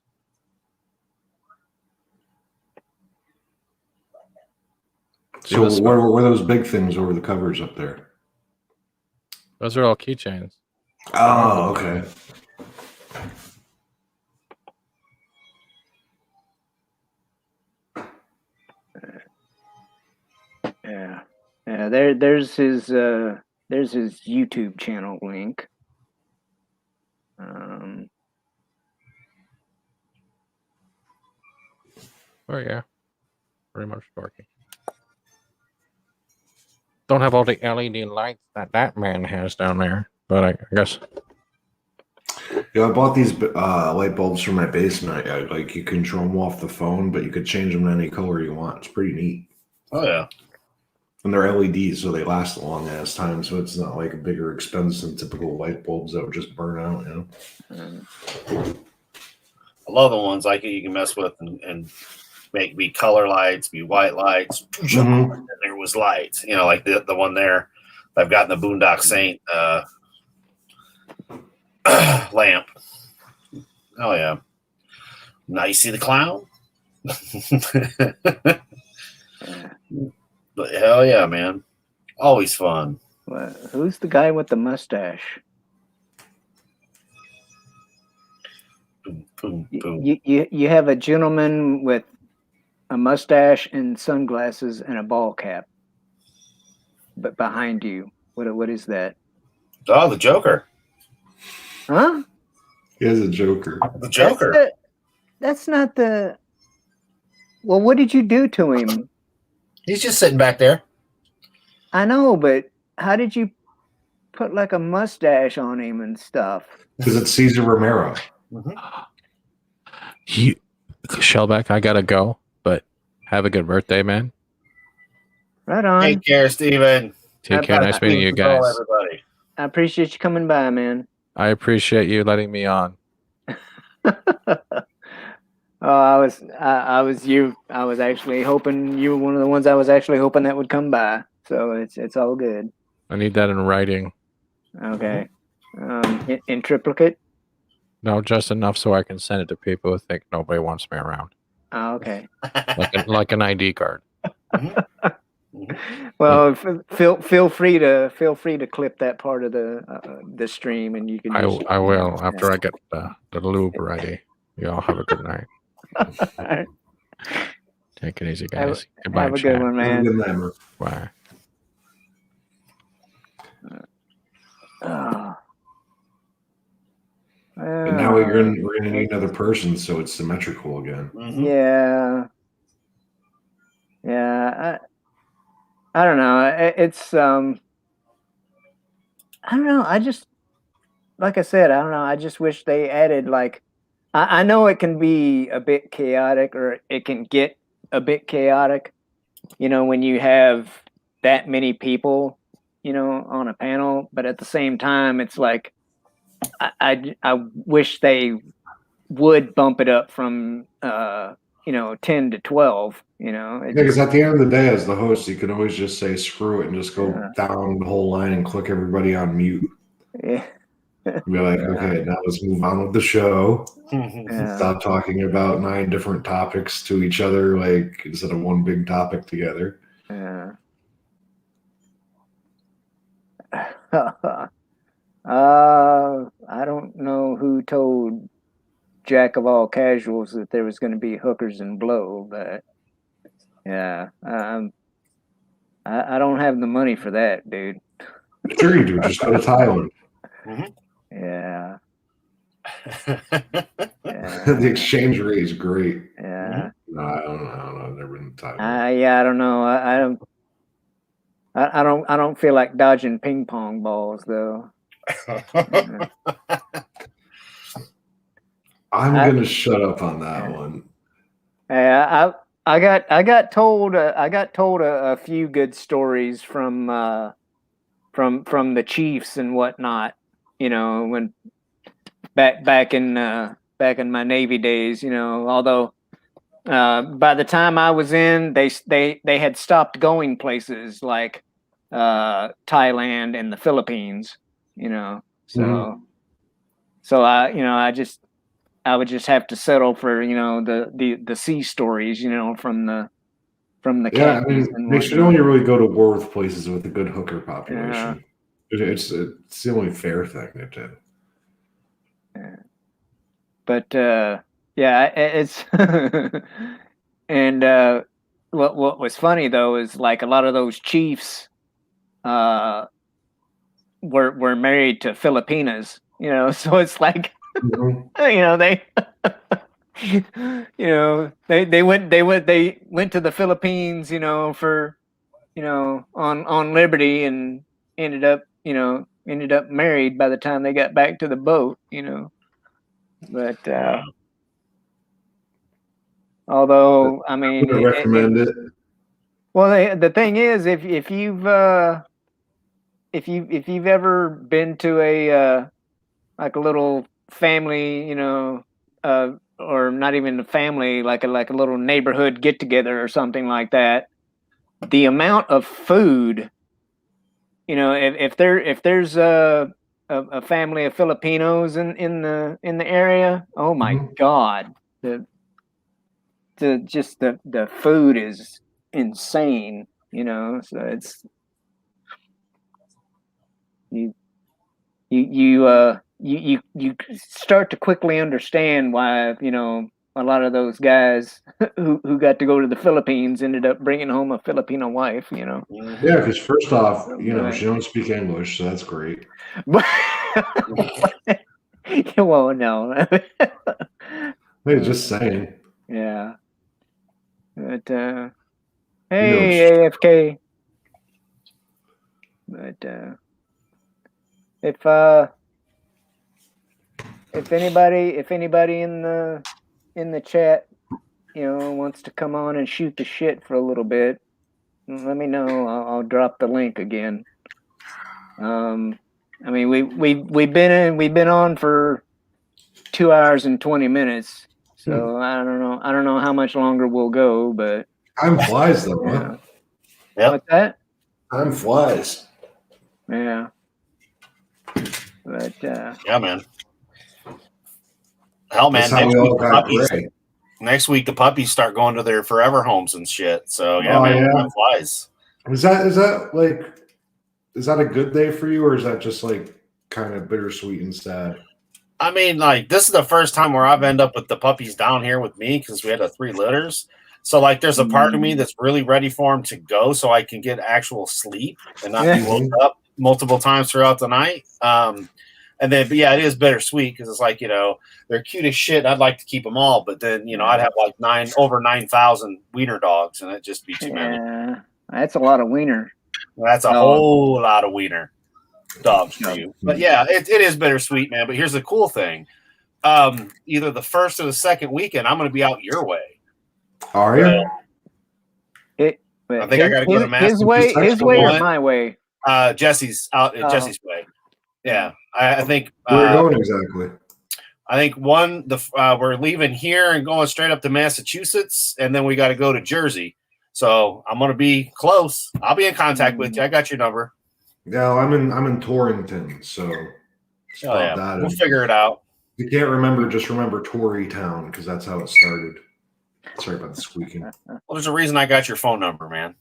So where were those big things over the covers up there? Those are all keychains. Oh, okay. Yeah. There's his YouTube channel link. Oh yeah, pretty much dorky. Don't have all the LED lights that man has down there, but I guess. Yeah, I bought these light bulbs for my basement. Like you control them off the phone, but you could change them to any color you want. It's pretty neat. Oh yeah. And they're LEDs, so they last a long ass time. So it's not like a bigger expense than typical light bulbs that would just burn out. You know. I love the ones like you can mess with and make be color lights, be white lights. Mm-hmm. And there was lights, you know, like the one there that I've got in the Boondock Saint lamp. Oh yeah. Now you see the clown. But hell yeah, man. Always fun. Well, who's the guy with the mustache? Boom, boom, boom. You have a gentleman with a mustache and sunglasses and a ball cap. But behind you, what is that? Oh, the Joker. Huh? He has a Joker. The Joker. That's not the. Well, what did you do to him? He's just sitting back there. I know, but how did you put like a mustache on him and stuff? Because it's Cesar Romero. Shellback, I gotta go, but have a good birthday, man. Right on. Take care, Steven. Take care. Nice meeting you guys. Everybody. I appreciate you coming by, man. I appreciate you letting me on. Oh, I was actually hoping you were one of the ones I was actually hoping that would come by. So it's all good. I need that in writing. Okay. In triplicate? No, just enough so I can send it to people who think nobody wants me around. Oh, okay. Like an ID card. Well, feel free to clip that part of the stream, and you can. I will after I get the lube ready. You all have a good night. Right. Take it easy, guys. Have Goodbye, a good chat. one, man. Good night, Bye. And now we're gonna need another person, so it's symmetrical again. Yeah. Yeah. I don't know. It's I don't know. I just, like I said, I don't know. I just wish they added like, I know it can be a bit chaotic, or it can get a bit chaotic, when you have that many people, on a panel. But at the same time, it's like, I wish they would bump it up from 10 to 12. Because at the end of the day, as the host, you can always just say screw it and just go down the whole line and click everybody on mute. Yeah. Be like, okay, now let's move on with the show. Yeah. Stop talking about 9 different topics to each other, like instead of one big topic together. Yeah. I don't know who told Jack of all casuals that there was going to be hookers and blow, but yeah, I don't have the money for that, dude. Sure you do. Just go to Thailand. Yeah. The exchange rate is great. Yeah. No, I don't know. I've never been to Thailand. I don't know. I don't feel like dodging ping pong balls though. I'm gonna shut up on that one. Yeah, I got told a few good stories from the Chiefs and whatnot. When back in my Navy days. Although by the time I was in, they had stopped going places like Thailand and the Philippines. So I would just have to settle for the sea stories from the Yeah, I captains mean, and they should whatnot. only really go to war with places with a good hooker population. It's the only fair thing they do. But yeah, it's and what was funny though is like a lot of those chiefs were married to Filipinas, so it's like they they went to the Philippines, for on liberty, and ended up married by the time they got back to the boat, but although I mean, I recommend it. Well, the thing is, if you've ever been to a like a little family, or not even a family, like a little neighborhood get together or something like that, the amount of food, if there's a family of Filipinos in the area, oh my God, the food is insane, so it's you start to quickly understand why a lot of those guys who got to go to the Philippines ended up bringing home a Filipino wife. You know. Yeah, because first off, she don't speak English, so that's great. But well, no. Hey, just saying. Yeah. But hey, AFK. But if anybody in the chat, wants to come on and shoot the shit for a little bit, let me know. I'll drop the link again. I mean, we've been on for 2 hours and 20 minutes, so I don't know how much longer we'll go, but time flies though. Huh? Yep. What's that? Time flies. Yeah. But yeah, man. Hell, man. Next week the puppies start going to their forever homes and shit. So yeah, man, time flies. Is that a good day for you, or is that just like kind of bittersweet and sad? I mean, like, this is the first time where I've ended up with the puppies down here with me because we had 3 litters. So, like, there's a part of me that's really ready for them to go so I can get actual sleep and not be woke up multiple times throughout the night. And then, but yeah, it is bittersweet because it's like, they're cute as shit. I'd like to keep them all, but then, I'd have like over 9,000 wiener dogs, and it'd just be too many. Yeah, that's a lot of wiener. That's a whole lot of wiener dogs for you. But yeah, it is bittersweet, man. But here's the cool thing. Either the first or the second weekend, I'm going to be out your way. Are you? I think I got to go to Massachusetts. His way or my way? Jesse's out at Jesse's way. Yeah, I think. Where are you going exactly? I think we're leaving here and going straight up to Massachusetts, and then we got to go to Jersey. So I'm going to be close. I'll be in contact with you. I got your number. Yeah, I'm in Torrington, so we'll figure it out. If you can't remember, just remember Tory Town because that's how it started. Sorry about the squeaking. Well, there's a reason I got your phone number, man.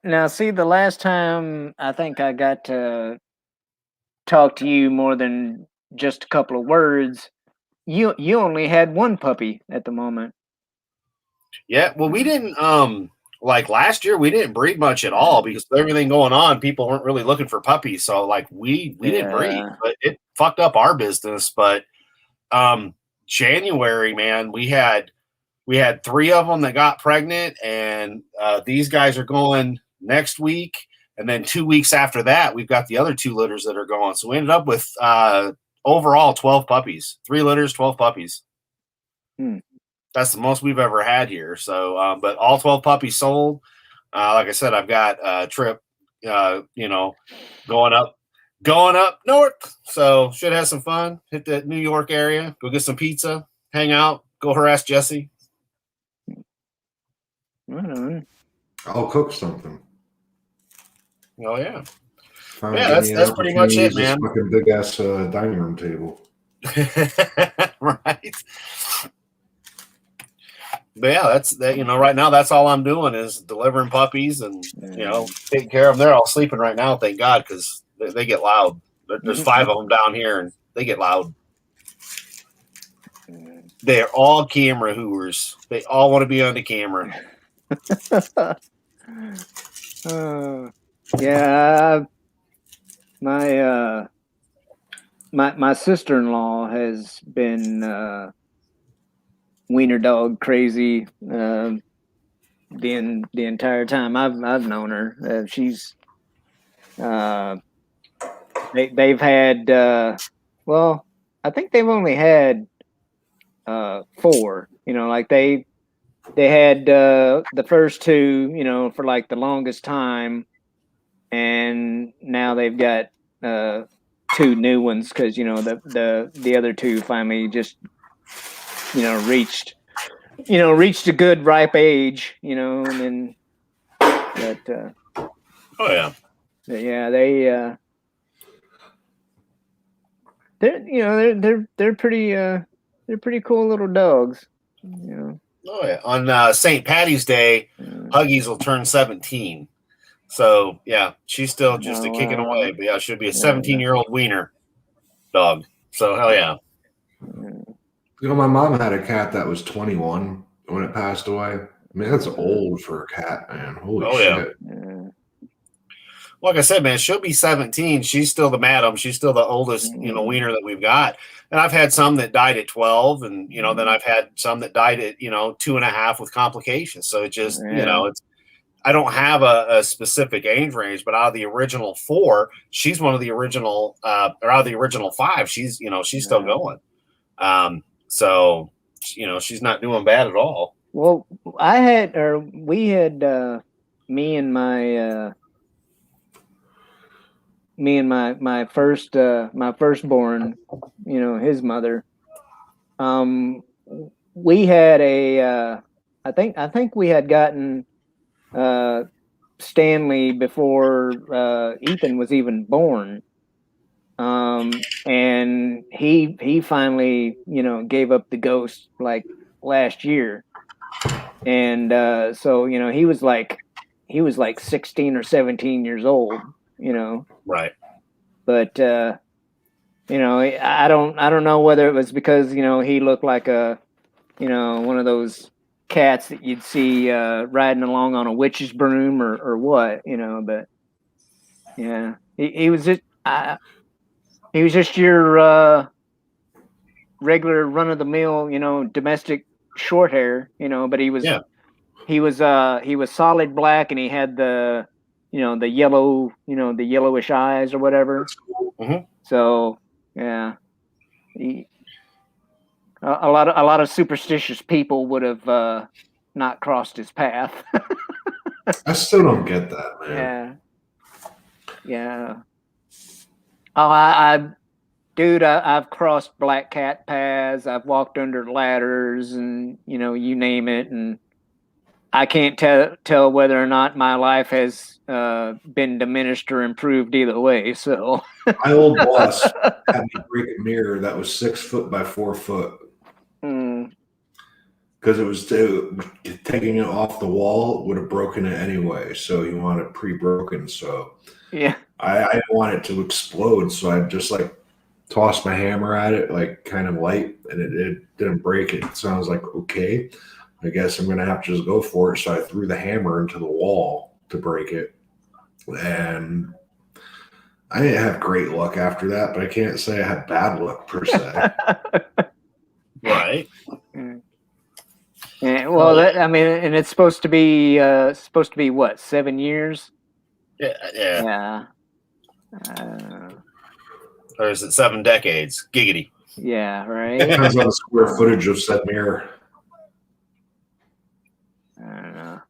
Now, see, the last time I think I got to talk to you more than just a couple of words, you only had 1 puppy at the moment. Yeah, well, we didn't like last year we didn't breed much at all because of everything going on. People weren't really looking for puppies, so like we didn't breed, but it fucked up our business. But January, man, we had 3 of them that got pregnant, and these guys are going next week, and then 2 weeks after that, we've got the other 2 litters that are going. So we ended up with overall 12 puppies, 3 litters, 12 puppies. That's the most we've ever had here. So, but all 12 puppies sold. Like I said, I've got a trip, going up north. So should have some fun. Hit the New York area, go get some pizza, hang out, go harass Jesse. I'll cook something. Oh yeah. That's pretty much it, man. Fucking big ass dining room table. Right. But yeah, that's that. Right now, that's all I'm doing is delivering puppies and taking care of them. They're all sleeping right now, thank God, because they get loud. There's 5 of them down here, and they get loud. They're all camera hoovers. They all want to be on the camera. Yeah, my sister-in-law has been wiener dog crazy the entire time I've known her. She's they've had I think they've only had 4. Like they had the first 2 for like the longest time, and now they've got 2 new ones because the other 2 finally just reached a good ripe age, and then oh yeah, they're pretty cool little dogs, Oh yeah, on St. Patty's Day, Huggies will turn 17. So yeah, she's still just a kicking away, but yeah, she'll be a 17-year-old wiener dog. So hell yeah. You know, my mom had a cat that was 21 when it passed away. I mean, that's old for a cat, man. Holy shit. Like I said, man, she'll be 17. She's still the madam. She's still the oldest, wiener that we've got. And I've had some that died at 12, and then I've had some that died at 2.5 with complications. So it just it's. I don't have a specific age range, but out of the original 4, she's one of the original, or out of the original 5, she's she's still going. So she's not doing bad at all. Well, we had me and my firstborn, his mother. We had I think we had gotten Stanley before Ethan was even born. And he finally, gave up the ghost like last year. And so, he was like 16 or 17 years old, Right. But I don't know whether it was because, he looked like a, one of those cats that you'd see riding along on a witch's broom or what, but yeah, he was just your regular run of the mill, domestic short hair, but he was solid black, and he had the the yellow, the yellowish eyes or whatever. Mm-hmm. So yeah, a lot of superstitious people would have not crossed his path. I still don't get that, man. Yeah. Oh, I've crossed black cat paths. I've walked under ladders, and you name it, and I can't tell whether or not my life has been diminished or improved either way. So my old boss had me break a mirror that was 6 foot by 4 foot because it was taking it off the wall would have broken it anyway. So he wanted it pre-broken. So yeah, I didn't want it to explode. So I just tossed my hammer at it, kind of light, and it didn't break it. So I was like, okay, I guess I'm going to have to just go for it. So I threw the hammer into the wall to break it. And I didn't have great luck after that, but I can't say I had bad luck per se. Right. Yeah, well, and it's supposed to be what, 7 years? Yeah. Or is it 7 decades? Giggity. Yeah, right. Depends on the square footage of said mirror. I don't know.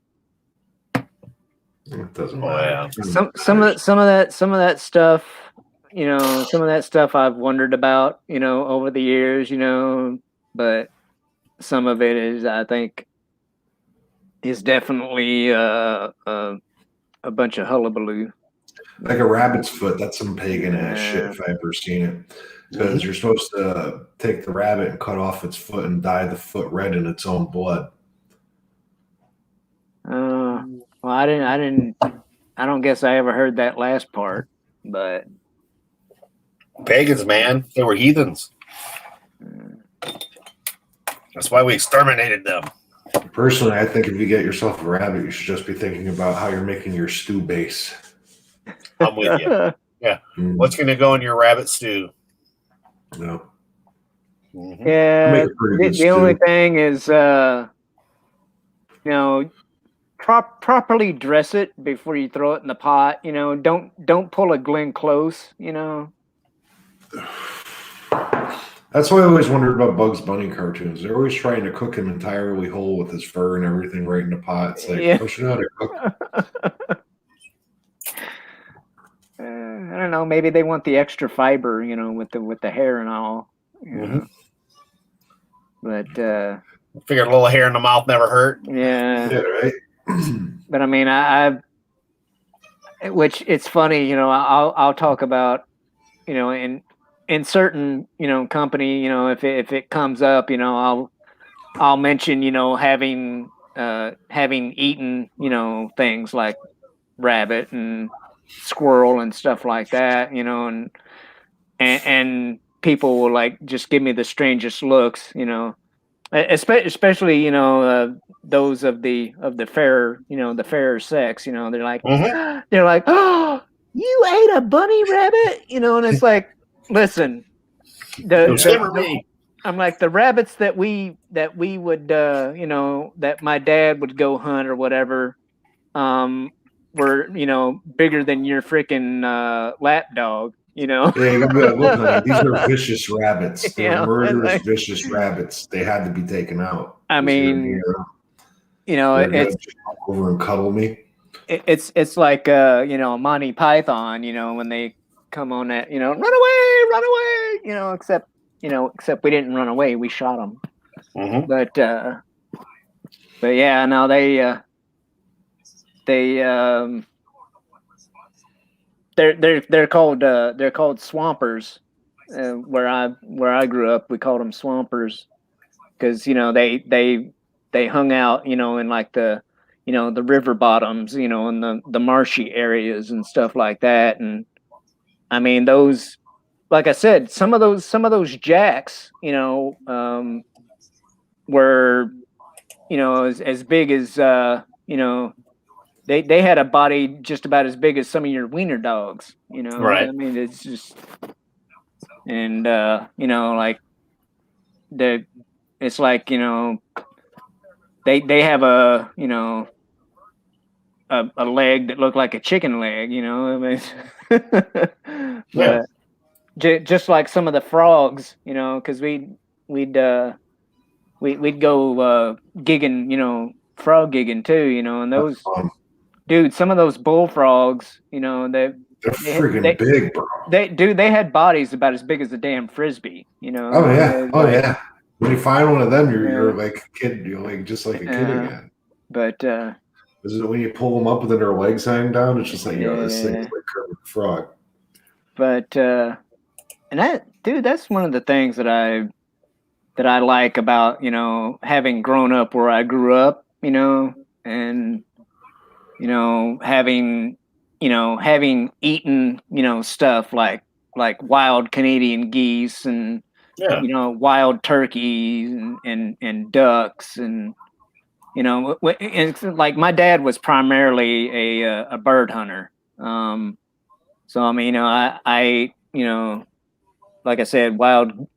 It doesn't matter. Some of that stuff, some of that stuff I've wondered about, over the years, but some of it is, I think, is definitely a bunch of hullabaloo. Like a rabbit's foot, that's some pagan ass shit if I ever seen it. Because you're supposed to take the rabbit and cut off its foot and dye the foot red in its own blood. Well, I don't guess I ever heard that last part, but pagans, man, they were heathens. That's why we exterminated them. Personally, I think if you get yourself a rabbit, you should just be thinking about how you're making your stew base. I'm with you. Yeah. What's going to go in your rabbit stew? No. Mm-hmm. Yeah. The only thing is, properly dress it before you throw it in the pot. Don't pull a Glenn Close. That's why I always wondered about Bugs Bunny cartoons. They're always trying to cook him entirely whole with his fur and everything right in the pot. It's like, don't you know how to cook? I don't know. Maybe they want the extra fiber, with the hair and all. But I figured a little hair in the mouth never hurt. Yeah. Yeah, right. But I mean, which it's funny, I'll talk about, in certain, company, if it comes up, I'll mention, having eaten, things like rabbit and squirrel and stuff like that, and people will like just give me the strangest looks, you know, especially you know those of the fair, you know, the fairer sex, you know, they're like oh, you ate a bunny rabbit, you know, and it's like, listen, I'm like the rabbits that we would you know, that my dad would go hunt or whatever, were, you know, bigger than your freaking lap dog, you know. Yeah, you gotta be like, look, honey, these are vicious rabbits. They're Yeah, murderous, like, vicious rabbits. They had to be taken out. I mean, you know, they're it's just come over and cuddle me. It's like you know, Monty Python, you know, when they come on that, you know, run away, you know, except we didn't run away, we shot them. But yeah, no, they're called swampers. Where I grew up, we called them swampers because, you know, they hung out, you know, in like the, you know, the river bottoms, you know, in the marshy areas and stuff like that. And I mean, those, like I said, some of those jacks, you know, were, you know, as big as you know, they had a body just about as big as some of your wiener dogs, you know. Right. I mean, it's just, and you know, like it's like, you know, they have a, you know, a leg that looked like a chicken leg, you know. I mean, Yeah. just like some of the frogs, you know, because we'd go gigging, you know, frog gigging too, you know, and those, dude, some of those bullfrogs, you know, they're freaking big, bro. They had bodies about as big as a damn frisbee, you know. Oh yeah, like, yeah. When you find one of them, you're like a kid. You're like just like a kid again. But is it when you pull them up and then their legs hang down? It's just like, you know, this thing's like Kermit the Frog. But and that, dude, that's one of the things that I like about, you know, having grown up where I grew up, you know, and you know, having eaten, you know, stuff like wild Canadian geese and you know, wild turkeys and ducks, and you know, it's like my dad was primarily a bird hunter. So I mean, you know, I you know, like I said, wild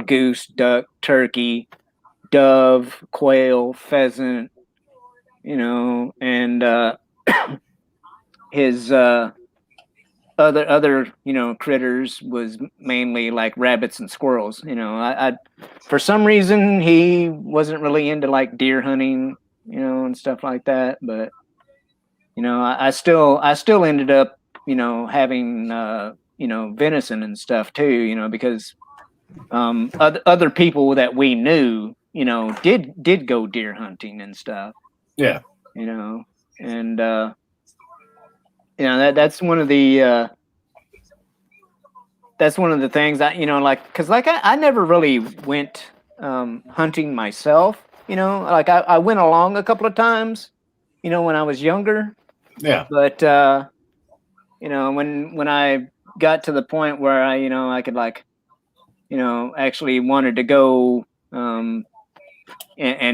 goose, duck, turkey, dove, quail, pheasant, you know, and his other you know, critters was mainly like rabbits and squirrels. You know, I for some reason he wasn't really into like deer hunting, you know, and stuff like that. But you know, I still ended up, you know, having you know, venison and stuff too. You know, because other people that we knew, you know, did go deer hunting and stuff. Yeah. You know, and you know, that's one of the things I, you know, like, because like I never really went hunting myself, you know, like I went along a couple of times, you know, when I was younger. Yeah. But you know, when I got to the point where I, you know, I could like, you know, actually wanted to go and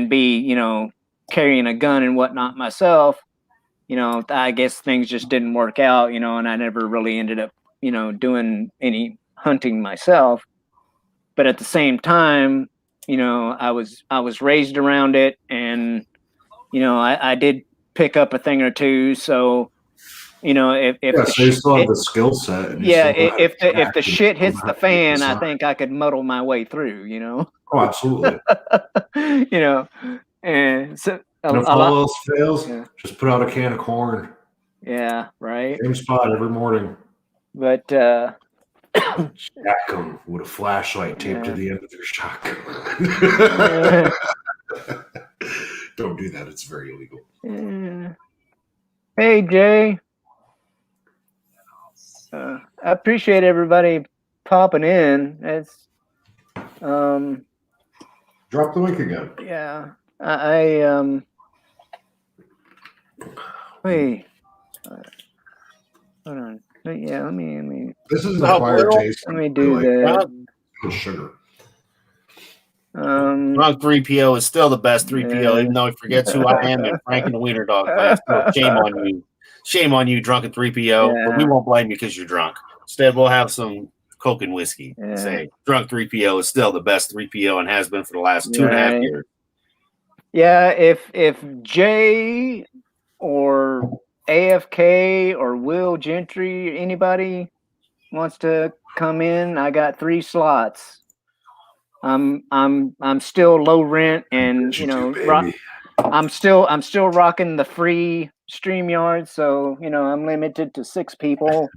be, you know, carrying a gun and whatnot myself, you know, I guess things just didn't work out, you know, and I never really ended up, you know, doing any hunting myself. But at the same time, you know, I was raised around it, and you know, I did pick up a thing or two. So, you know, if so you still have the skill set. And if the shit hits the fan, I think I could muddle my way through, you know. Oh, absolutely. You know, and so and if all else fails, just put out a can of corn. Yeah, right. Same spot every morning. But stack them with a flashlight taped to the end of your shotgun. Don't do that; it's very illegal. Hey, Jay. I appreciate everybody popping in. It's drop the link again. Yeah, I wait. Hold on. Yeah, let me. This is an acquired taste. Let me do that. with sugar. Drunk 3PO is still the best 3PO, even though he forgets who I am and Frank and the Wiener Dog. But shame on you. Shame on you, drunken 3PO. But we won't blame you because you're drunk. Instead, we'll have some Coke and whiskey. Say, drunk 3PO is still the best 3PO and has been for the last 2.5 years. Yeah, if Jay or AFK or Will Gentry, anybody wants to come in, I got 3 slots. I'm still low rent, and I'm still rocking the free StreamYard, so I'm limited to 6 people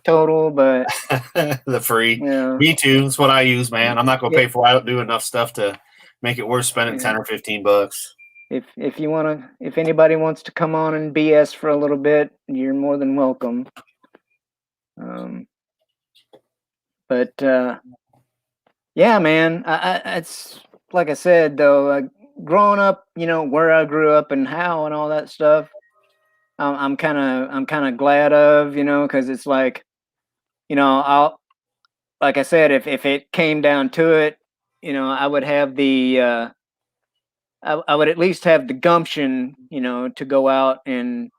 total. But the free, me too. That's what I use, man. I'm not gonna pay for it. I don't do enough stuff to make it worth spending 10 or 15 bucks. If anybody wants to come on and BS for a little bit, you're more than welcome. Yeah, man. It's like I said, though, growing up, where I grew up and how and all that stuff. I'm kind of glad of, because it's like, like I said, if it came down to it, I would have the, I would at least have the gumption, to go out and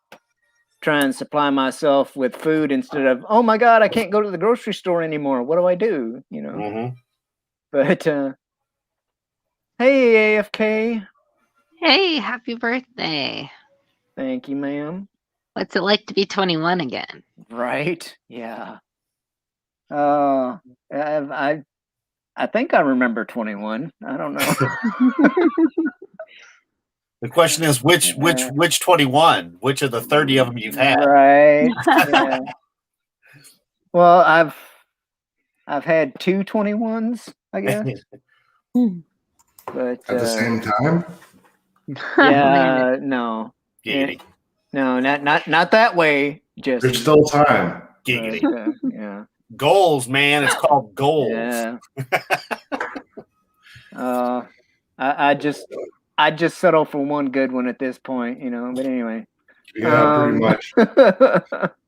try and supply myself with food instead of, oh my God, I can't go to the grocery store anymore. What do I do? But hey, AFK. Hey, happy birthday. Thank you, ma'am. What's it like to be 21 again? Right? Yeah. I think I remember 21. I don't know. The question is which 21? Which of the 30 of them you've had? Right. Yeah. Well, I've had 2 21s, I guess. But at the same time? Yeah, no. Giggity. No, not that way. Just there's still time. Giggity. Yeah. Goals, man. It's called goals. Yeah. I just settle for one good one at this point, But anyway. Yeah, pretty much.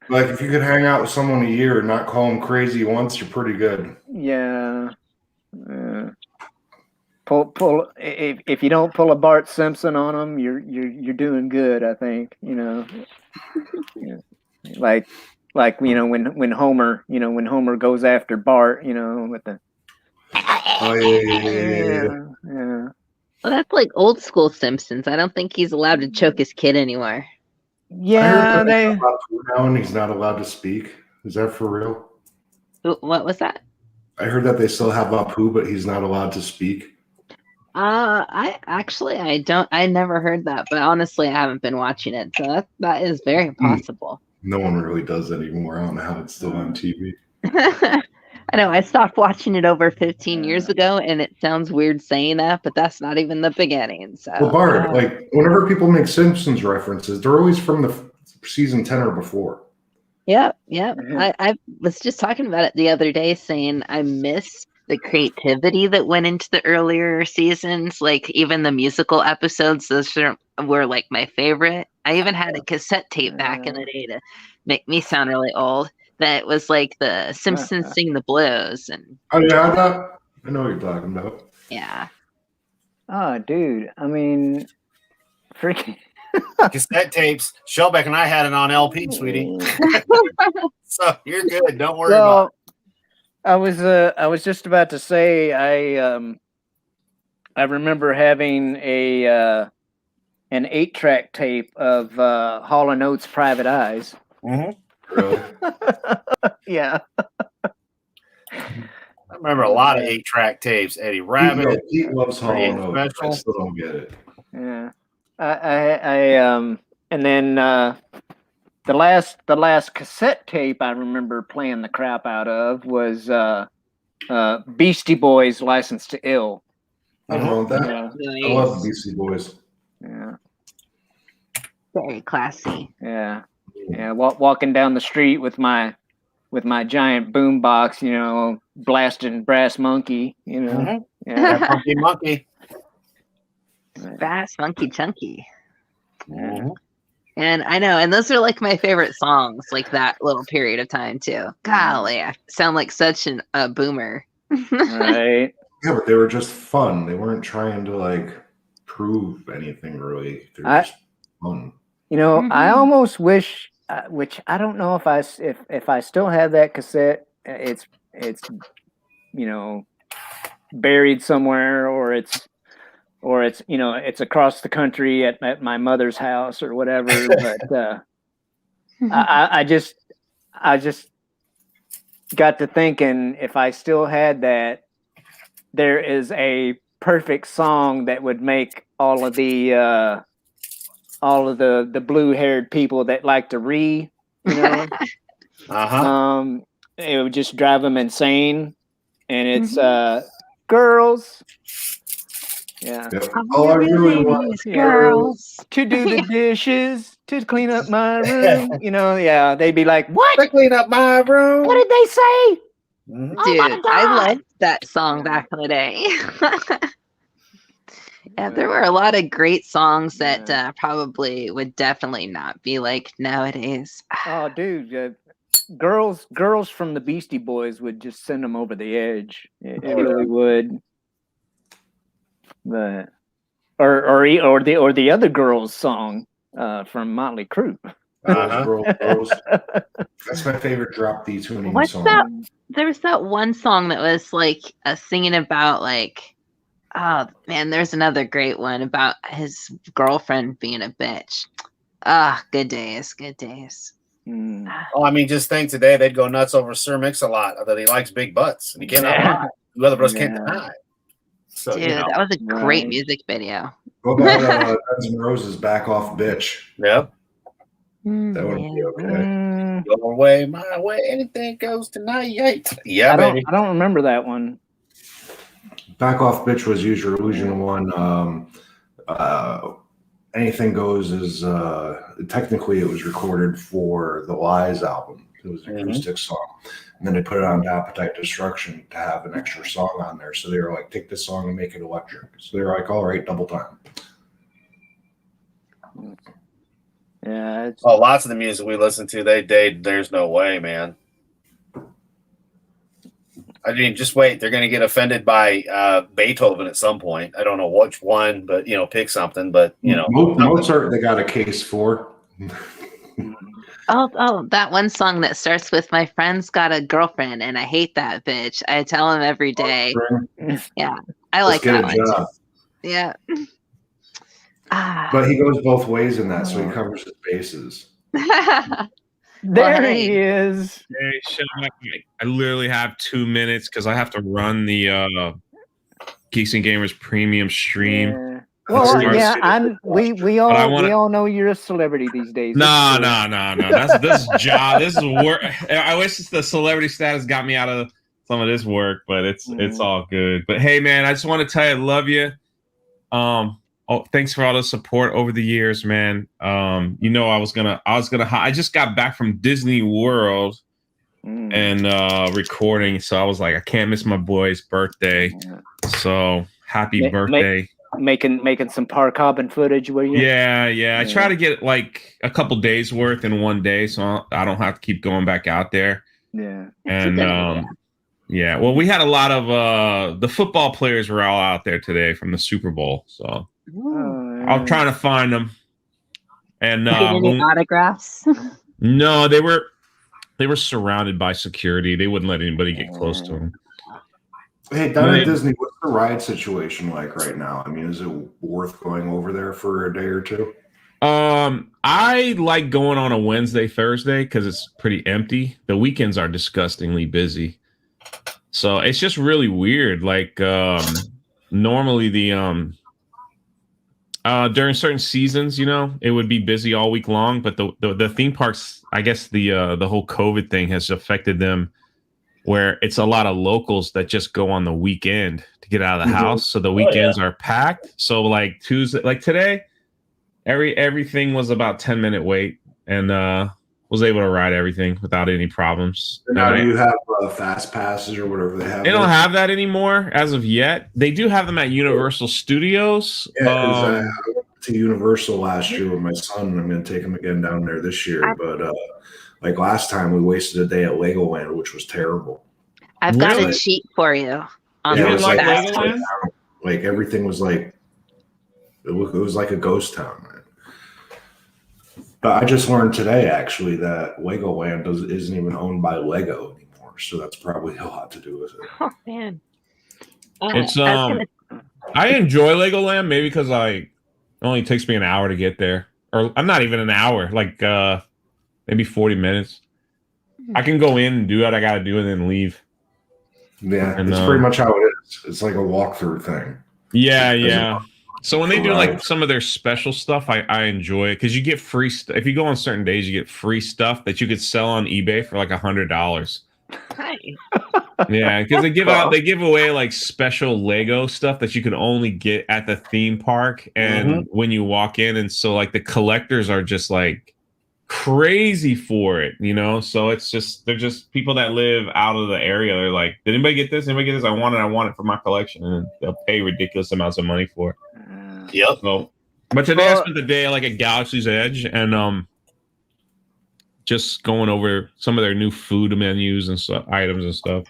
Like if you could hang out with someone a year and not call them crazy once, you're pretty good. Yeah. Pull. If you don't pull a Bart Simpson on them, you're doing good. I think Yeah. Like when Homer goes after Bart, with the. Oh yeah. Well, that's like old school Simpsons. I don't think he's allowed to choke his kid anymore. Yeah, now and he's not allowed to speak. Is that for real? What was that? I heard that they still have Apu, but he's not allowed to speak. I never heard that, but honestly, I haven't been watching it, so that is very possible. No one really does anymore. I don't know how it's still on TV. I know I stopped watching it over 15 years ago, and it sounds weird saying that, but that's not even the beginning. So, well, Bart, like whenever people make Simpsons references, they're always from the season 10 or before. Yeah. I was just talking about it the other day, saying I miss the creativity that went into the earlier seasons, like even the musical episodes. Those were like my favorite. I even had a cassette tape back in the day to make me sound really old. That was like the Simpsons Sing the Blues, and oh yeah, I know what you're talking about. Yeah. Oh, dude. I mean, freaking cassette tapes. Shellback and I had it on LP, sweetie. So you're good. Don't worry about it. I was just about to say I remember having an 8-track tape of Hall & Oates' Private Eyes. Mm-hmm. Really? Yeah. I remember a lot of 8-track tapes. Eddie Rabbit. He loves Hall & Oates. I still don't get it. Yeah. And then the last cassette tape I remember playing the crap out of was Beastie Boys' License to Ill. I don't know that. Yeah. I love the Beastie Boys. Yeah. Very classy. Yeah. Yeah. Walking down the street with my giant boom box, blasting Brass Monkey, Mm-hmm. Yeah. Monkey. Brass Monkey Chunky. Mm-hmm. And I know, and those are like my favorite songs, like that little period of time too. Golly, I sound like such a boomer. Right. Yeah, but they were just fun. They weren't trying to like prove anything really. They're I- just fun. You know, I Mhm. almost wish, which I don't know if if I still have that cassette. It's you know buried somewhere, or it's it's across the country at my mother's house or whatever. But I just got to thinking, if I still had that, there is a perfect song that would make all of the blue-haired people that like to read, it would just drive them insane. And it's girls. Yeah. Yep. All I really want is girls to do the dishes, to clean up my room. Yeah, they'd be like, "What? To clean up my room." What did they say?" Dude, I liked that song back in the day. Yeah, there were a lot of great songs that probably would definitely not be like nowadays. Oh, dude, girls from the Beastie Boys would just send them over the edge. It really would. But or the other girls song from Motley Crue. Girls. That's my favorite drop D tuning What's song. that? There was that one song that was like singing about like, oh man, there's another great one about his girlfriend being a bitch. Good days, good days. Well, I mean, just think today they'd go nuts over Sir Mix-a-Lot that he likes big butts, and he cannot lie. The other bros can't deny. So, Dude, that was a great music video. What about Guns N' Roses' "Back Off, Bitch"? Yep. That would be okay. Your way, my way, anything goes tonight. Yeah, I baby. don't remember that one. "Back Off, Bitch" was Use Your Illusion one. "Anything Goes" is technically it was recorded for the Lies album. It was an acoustic song, and then they put it on Appetite Destruction to have an extra song on there. So they were like, take this song and make it electric. So they were like, all right, double time. Yeah. Lots of the music we listen to, there's no way, man. I mean, just wait. They're going to get offended by Beethoven at some point. I don't know which one, but pick something. But Mozart, they got a case for. Oh, that one song that starts with "My friend's got a girlfriend and I hate that bitch. I tell him every day." Yeah, I like that one. Too. Yeah. But he goes both ways in that, so he covers his bases. There he is. Hey, Sean, I literally have 2 minutes because I have to run the Geeks and Gamers premium stream. Yeah. Well, yeah, we all know you're a celebrity these days. No. This is job. This is work. I wish the celebrity status got me out of some of this work, but it's all good. But hey, man, I just want to tell you, I love you. Thanks for all the support over the years, man. I just got back from Disney World and recording, so I was like, I can't miss my boy's birthday. So happy birthday. Making some par carbon footage, were you? Yeah. I try to get like a couple days worth in one day, so I don't have to keep going back out there. Yeah. And well, we had a lot of the football players were all out there today from the Super Bowl, so I'm trying to find them. And Get any autographs? No, they were surrounded by security. They wouldn't let anybody get close to them. Hey, down at Disney, what's the ride situation like right now? I mean, is it worth going over there for a day or two? I like going on a Wednesday, Thursday because it's pretty empty. The weekends are disgustingly busy. So it's just really weird. Like normally the during certain seasons, it would be busy all week long, but the theme parks, I guess the whole COVID thing has affected them, where it's a lot of locals that just go on the weekend to get out of the house. So the weekends are packed. So like Tuesday, like today, everything was about 10-minute wait, and was able to ride everything without any problems. Now, do you have fast passes or whatever they have? They don't have that anymore as of yet. They do have them at Universal Studios. Yeah, I went to Universal last year with my son. I'm going to take him again down there this year. But like last time, we wasted a day at Legoland, which was terrible. I've got Really? a cheat for you. On Yeah, it the was like, fast food. like everything was like it was like a ghost town, man. But I just learned today actually that Legoland isn't even owned by Lego anymore, so that's probably a lot to do with it. Oh man. It's I was I enjoy Legoland maybe because it only takes me an hour to get there, or I'm not even an hour, like maybe 40 minutes. I can go in and do what I got to do and then leave. Yeah, And, it's pretty much how it is. It's like a walkthrough thing. Yeah, It doesn't- yeah. So when they do like Right. some of their special stuff, I enjoy it because you get free stuff. If you go on certain days, you get free stuff that you could sell on eBay for like $100. Hi. Yeah, because they give away like special Lego stuff that you can only get at the theme park and when you walk in, and so like the collectors are just like crazy for it, you know. So they're just people that live out of the area. They're like, did anybody get this? Anybody get this? I want it for my collection, and they'll pay ridiculous amounts of money for it. Yep. So, but today I spent the day like at Galaxy's Edge and just going over some of their new food menus and stuff, items and stuff.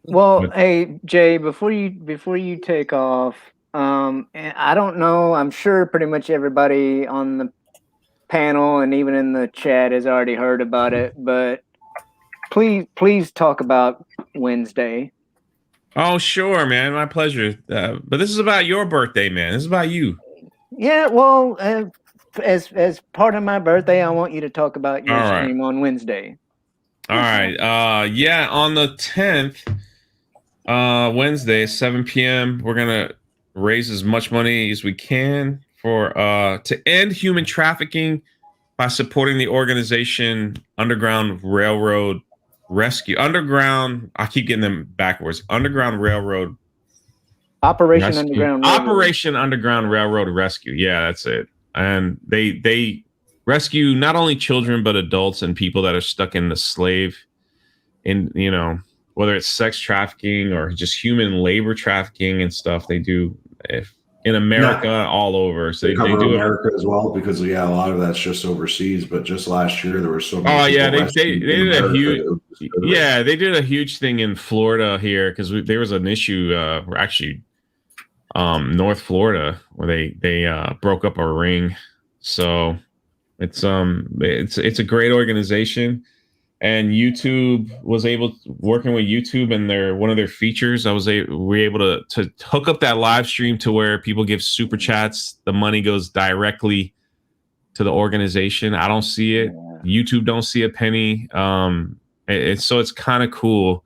Well, But- hey Jay, before you take off, and I don't know. I'm sure pretty much everybody on the panel and even in the chat has already heard about it, but please talk about Wednesday. Oh, sure, man. My pleasure. But this is about your birthday, man. This is about you. Yeah, well, as part of my birthday, I want you to talk about your All right. stream on Wednesday. All right. Yeah, on the 10th, Wednesday, 7 p.m., we're going to raise as much money as we can for to end human trafficking by supporting the organization Underground Railroad Rescue. I keep getting them backwards. Underground Railroad Operation Rescue. Underground Railroad. Operation Underground Railroad Rescue. Yeah, that's it. And they rescue not only children but adults and people that are stuck in the slave, in whether it's sex trafficking or just human labor trafficking and stuff. They do in America, all over. So They they cover do it. America as well because a lot of that's just overseas. But just last year there were so many. Oh yeah, people they rescued in did a America. huge It was good. they did a huge thing in Florida here because there was an issue. Where actually, North Florida where they broke up a ring. So it's a great organization, and YouTube was working with YouTube and one of their features. We were able to hook up that live stream to where people give super chats. The money goes directly to the organization. I don't see it. YouTube don't see a penny. It's kind of cool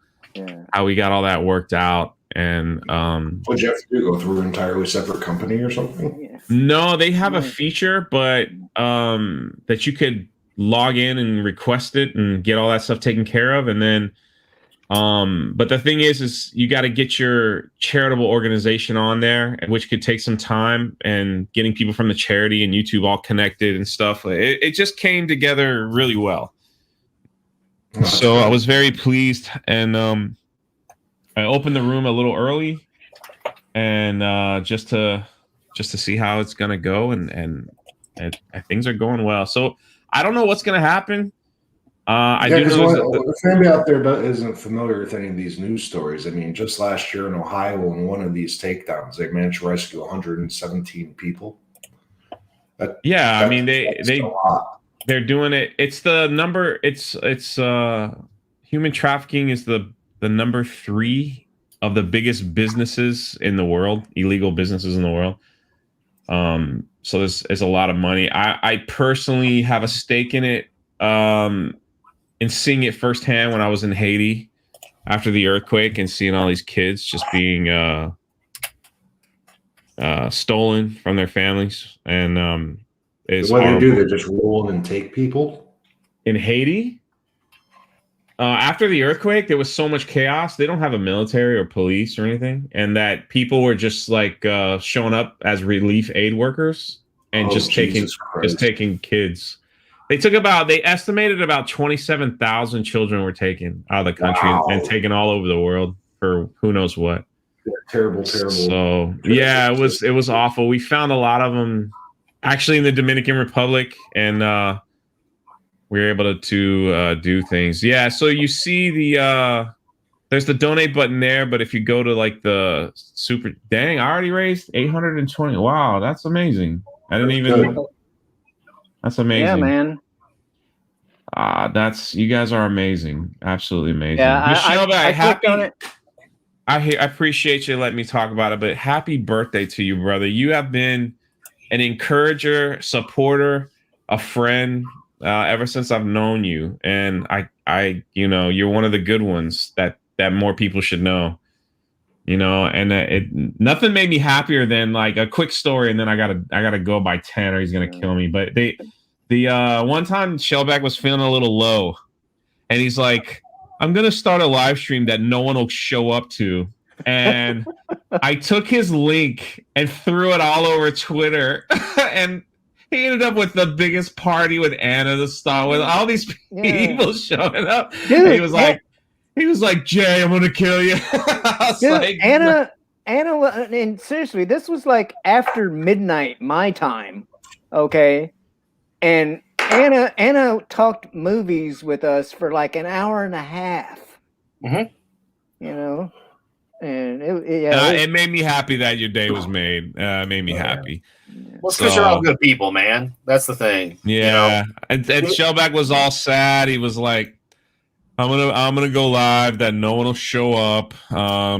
how we got all that worked out. And What'd you have to do? Go through an entirely separate company or something? no, they have a feature, but that you could log in and request it and get all that stuff taken care of. And then but the thing is you got to get your charitable organization on there, which could take some time, and getting people from the charity and YouTube all connected and stuff. It just came together really well. So I was very pleased, and I opened the room a little early, and just to see how it's gonna go, and things are going well. So I don't know what's gonna happen. I do know the family out there isn't familiar with any of these news stories. I mean, just last year in Ohio, in one of these takedowns, they managed to rescue 117 people. I mean they're doing it. It's the number. It's human trafficking is the number 3 of the biggest businesses in the world, illegal businesses in the world. So there's a lot of money. I personally have a stake in it. In seeing it firsthand when I was in Haiti after the earthquake and seeing all these kids just being stolen from their families. And what do they do? They just roll in and take people? In Haiti? After the earthquake, there was so much chaos. They don't have a military or police or anything. And that people were just like showing up as relief aid workers and just taking kids. They estimated about 27,000 children were taken out of the country and taken all over the world for who knows what. Terrible. So yeah, it was awful. We found a lot of them actually in the Dominican Republic, and we were able to do things. Yeah. So you see There's the donate button there, but if you go to like the super, dang, I already raised 820. Wow, that's amazing. I didn't even. That's amazing. Yeah, man. That's you guys are amazing, absolutely amazing. Yeah, Michelle, I clicked on it. I appreciate you letting me talk about it, but happy birthday to you, brother. You have been an encourager, supporter, a friend ever since I've known you, and I, you're one of the good ones that more people should know. And nothing made me happier than like a quick story, and then I gotta go by 10 or he's gonna kill me. But the one time Shellback was feeling a little low, and he's like, I'm gonna start a live stream that no one will show up to. And I took his link and threw it all over Twitter, and he ended up with the biggest party with Anna the Star, with all these people showing up. Dude, he was like, Jay, I'm gonna kill you. Dude, like, Anna, and seriously, this was like after midnight my time, okay? And Anna talked movies with us for like an hour and a half. Mm-hmm. And it made me happy that your day was made. It made me happy. Well, it's because you're all good people, man. That's the thing. Yeah, and Shellback was all sad. He was like, I'm gonna go live that no one will show up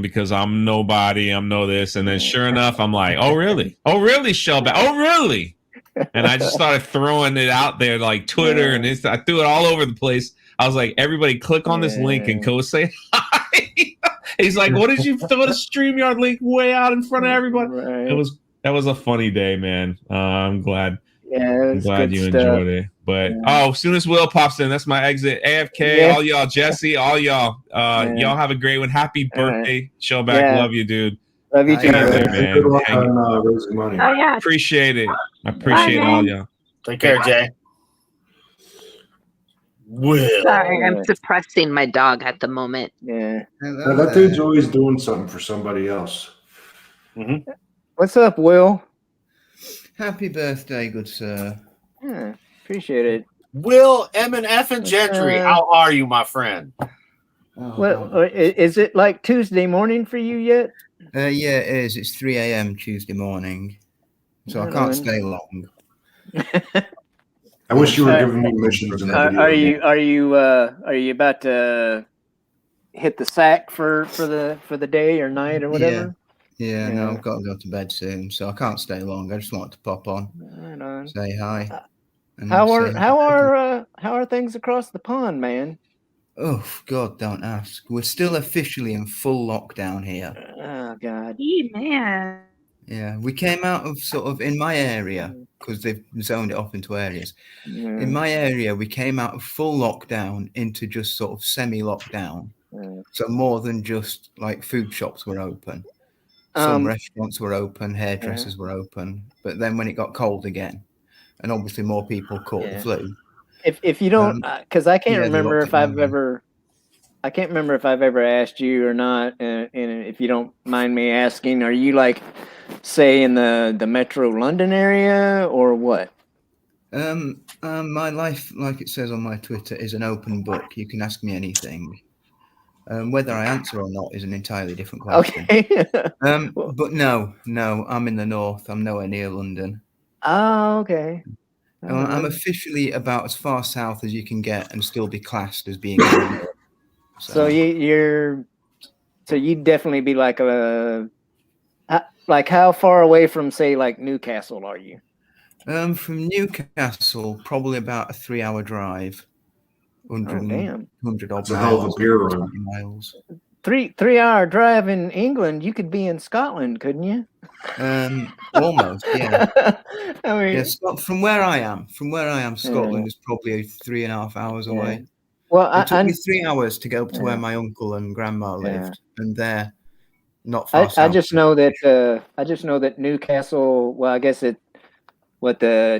because I'm nobody. I'm no this. And then sure enough, I'm like, oh really, Shellback, oh really. And I just started throwing it out there like Twitter and I threw it all over the place. I was like, everybody click on this link and go say hi. He's like, what did you throw the StreamYard link way out in front of everybody? Right. That was a funny day, man. I'm glad. Yeah, I'm glad you enjoyed it. But as soon as Will pops in, that's my exit. AFK, all y'all, Jesse, all y'all. Y'all have a great one. Happy birthday, Shellback. Love you, dude. Love you too, man. Good luck on raising money. Oh yeah. Appreciate it. I appreciate all y'all. Take care, Jay. Will. Sorry, I'm suppressing my dog at the moment. Yeah. That dude's always doing something for somebody else. Mm-hmm. What's up, Will? Happy birthday, good sir. Yeah, appreciate it. Will M and F and Gentry, how are you, my friend? Well, is it like Tuesday morning for you yet? Yeah, it is. It's 3 a.m. Tuesday morning, so I can't stay long. I wish you were giving me missions in the video. Are you about to hit the sack for the day or night or whatever? Yeah, no, I've got to go to bed soon, so I can't stay long. I just wanted to pop on, right on. say hi. And How say are things across the pond, man? Oh God, don't ask. We're still officially in full lockdown here. Oh God. Man. Yeah, we came out of sort of in my area because they've zoned it off into areas. Yeah. In my area, we came out of full lockdown into just sort of semi-lockdown. Yeah. So more than just like food shops were open. Some restaurants were open, hairdressers were open. But then when it got cold again, and obviously more people caught the flu. If you don't, because I can't remember if I've ever asked you or not, and if you don't mind me asking, are you like, say, in the Metro London area or what? My life, like it says on my Twitter, is an open book. You can ask me anything. Whether I answer or not is an entirely different question. Okay. But no, I'm in the north. I'm nowhere near London. Oh, okay. I'm officially about as far south as you can get and still be classed as being. So you'd definitely be like how far away from, say, like Newcastle are you? From Newcastle, probably about a 3-hour drive. 100 odd That's a hell of a beer run. Miles. 3-hour drive in England, you could be in Scotland, couldn't you? Almost, yeah. I mean, yeah, from where I am, Scotland is probably 3.5 hours away. Well, it took me 3 hours to go up to where my uncle and grandma lived, and they're not far south. I just know that Newcastle. Well, I guess the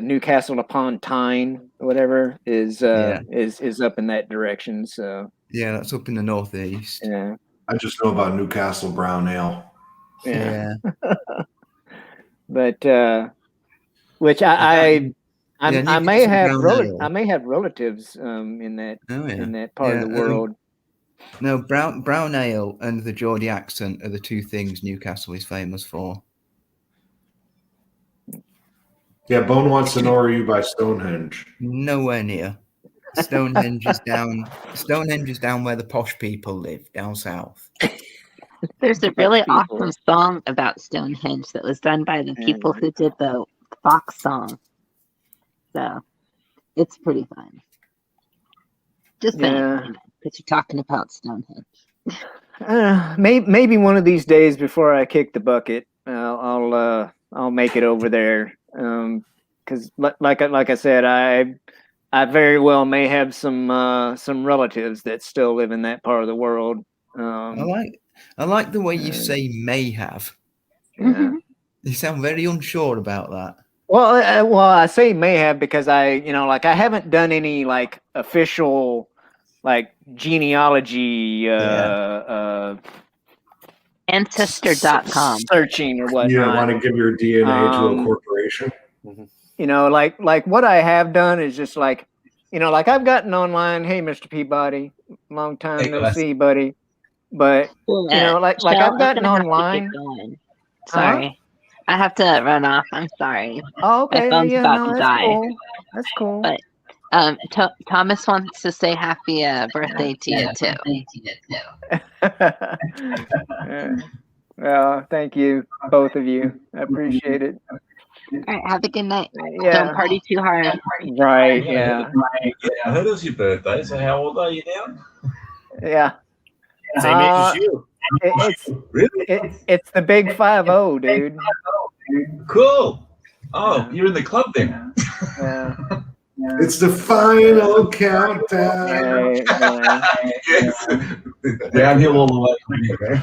Newcastle upon Tyne, whatever, is up in that direction. So yeah, that's up in the northeast. Yeah, I just know about Newcastle brown ale. Yeah. But which I may have relatives in that part of the world. No, brown ale and the Geordie accent are the two things Newcastle is famous for. Yeah, Bone wants to know, are you by Stonehenge? Nowhere near. Stonehenge is down. Stonehenge is down where the posh people live, down south. There's a really awesome song about Stonehenge that was done by the people who did the Fox song. So it's pretty fun. Just saying, because you're talking about Stonehenge. Maybe one of these days before I kick the bucket, I'll make it over there. Because like I said, I very well may have some relatives that still live in that part of the world. I like the way you say may have. Yeah. You sound very unsure about that. Well, I say may have because I haven't done any like official like genealogy Ancestor.com searching or whatnot. You don't want to give your DNA to a corporation? You know, like what I have done is just like, like I've gotten online, hey, Mr. Peabody, long time no see, buddy. But like I've gotten online. Sorry. I have to run off. I'm sorry. Oh, okay. My phone's about to that's die. cool. That's cool. But Thomas wants to say happy birthday to you too. Well, thank you, both of you. I appreciate it. All right, have a good night. Yeah. Don't party too hard. Right. Yeah. I heard it was your birthday. So how old are you now? Yeah. Same age as you. It's the big 5-0, dude. Cool. Oh, you're in the club then. Yeah. It's the final countdown. Downhill all the way from here,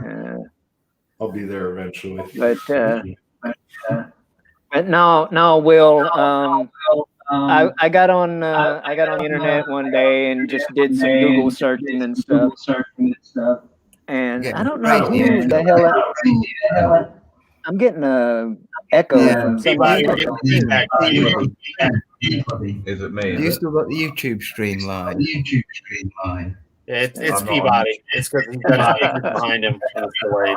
man. I'll be there eventually. But no, Will. I got on the internet one day and just did some Google searching and stuff. And I don't know who the hell. I'm getting a echo from somebody. Is it me? You still got the YouTube stream line. It's Peabody. It's because he's got his speakers behind him. That's the way.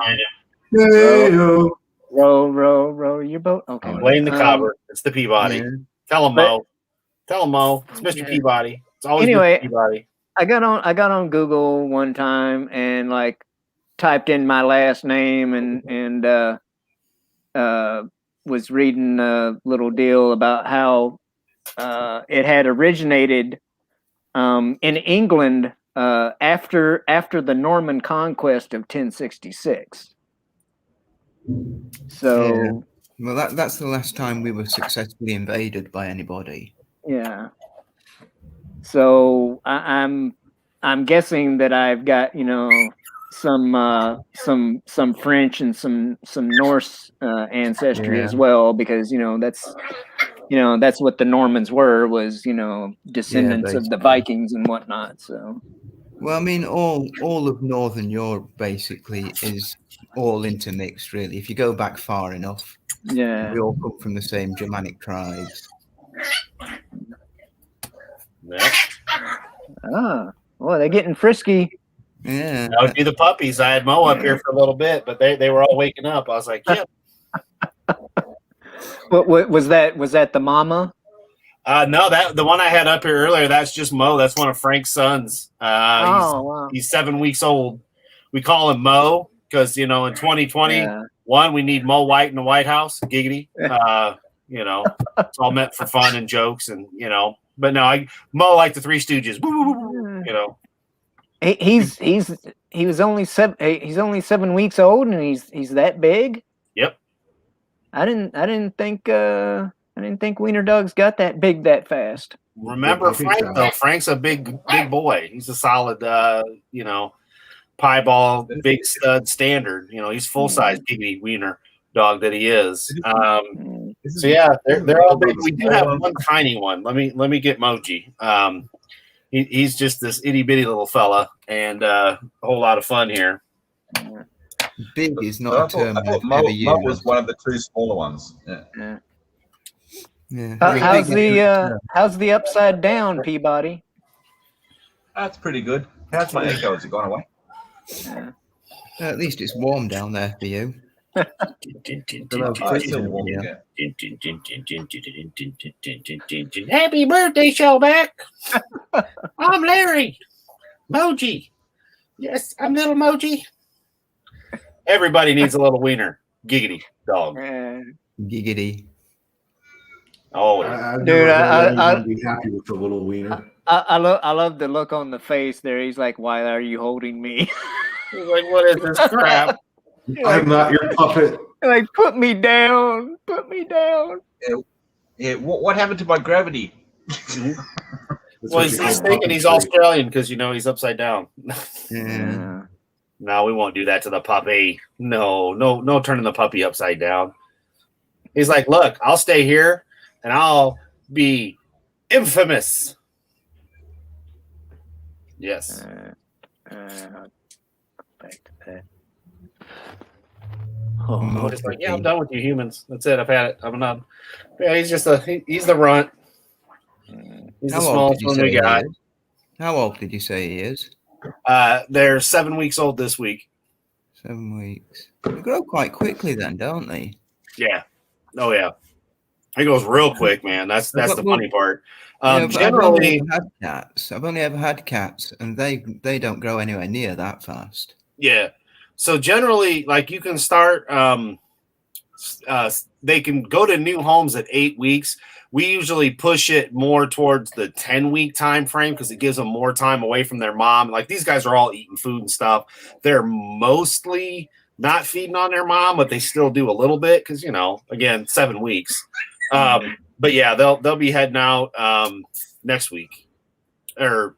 Row your boat. Okay. Lay in the cobber. It's the Peabody. Tell him, Mo. Tell him, Mo. It's Mr. Peabody. It's always Anyway, Mr. Peabody. I got on Google one time and like typed in my last name and was reading a little deal about how it had originated in England after the Norman conquest of 1066. So, well, that's the last time we were successfully invaded by anybody. Yeah. So I'm guessing that I've got some French and some Norse ancestry as well, because that's what the Normans was descendants of the Vikings and whatnot. So. Well, I mean, all of Northern Europe basically is all intermixed, really. If you go back far enough, yeah, we all come from the same Germanic tribes. Yeah. Ah, well, they're getting frisky. Yeah, that would be the puppies. I had Mo up here for a little bit, but they were all waking up. I was like, yeah. What was that? Was that the mama? No, the one I had up here earlier, that's just Mo. That's one of Frank's sons. Wow. He's 7 weeks old. We call him Mo because in 2021 we need Mo White in the White House. Giggity. It's all meant for fun and jokes and But no, Mo like the Three Stooges. He was only 7. He's only 7 weeks old, and he's that big. Yep. I didn't think wiener dogs got that big that fast. Remember Frank though? Frank's a big boy. He's a solid, pieball, big stud standard. He's full size giggity wiener dog that he is. So yeah, they're all big. We do have one tiny one. Let me get Moji. He's just this itty bitty little fella, and a whole lot of fun here. Big is not a term. I thought Mo was one of the two smaller ones. Yeah. How's the upside down, Peabody? That's pretty good. That's my echo. Has it gone away? At least it's warm down there for you. Happy birthday, Shellback. I'm Larry. Moji. Yes, I'm little Moji. Everybody needs a little wiener. Giggity dog. Giggity. Oh, Dude, I be happy with the little wiener. I love the look on the face there. He's like, "Why are you holding me?" He's like, "What is this crap?" I'm not your puppet. Like, put me down. Put me down. What happened to my gravity? Well, he's thinking he's Australian because he's upside down. Yeah. No, we won't do that to the puppy. No turning the puppy upside down. He's like, look, I'll stay here and I'll be infamous. Yes. Back to that. Oh, it's like, yeah, I'm done with you humans. That's it. I've had it. I'm not. Yeah, he's just he's the runt. He's the smallest one we got. How old did you say he is? They're 7 weeks old this week. 7 weeks. They grow quite quickly then, don't they? Yeah. Oh yeah. It goes real quick, man. That's the funny part. Generally, I've only ever had cats, and they don't grow anywhere near that fast. yeah. So generally, like you can start. They can go to new homes at 8 weeks. We usually push it more towards the 10-week time frame because it gives them more time away from their mom. Like these guys are all eating food and stuff. They're mostly not feeding on their mom, but they still do a little bit because again, 7 weeks. But yeah, they'll be heading out next week, or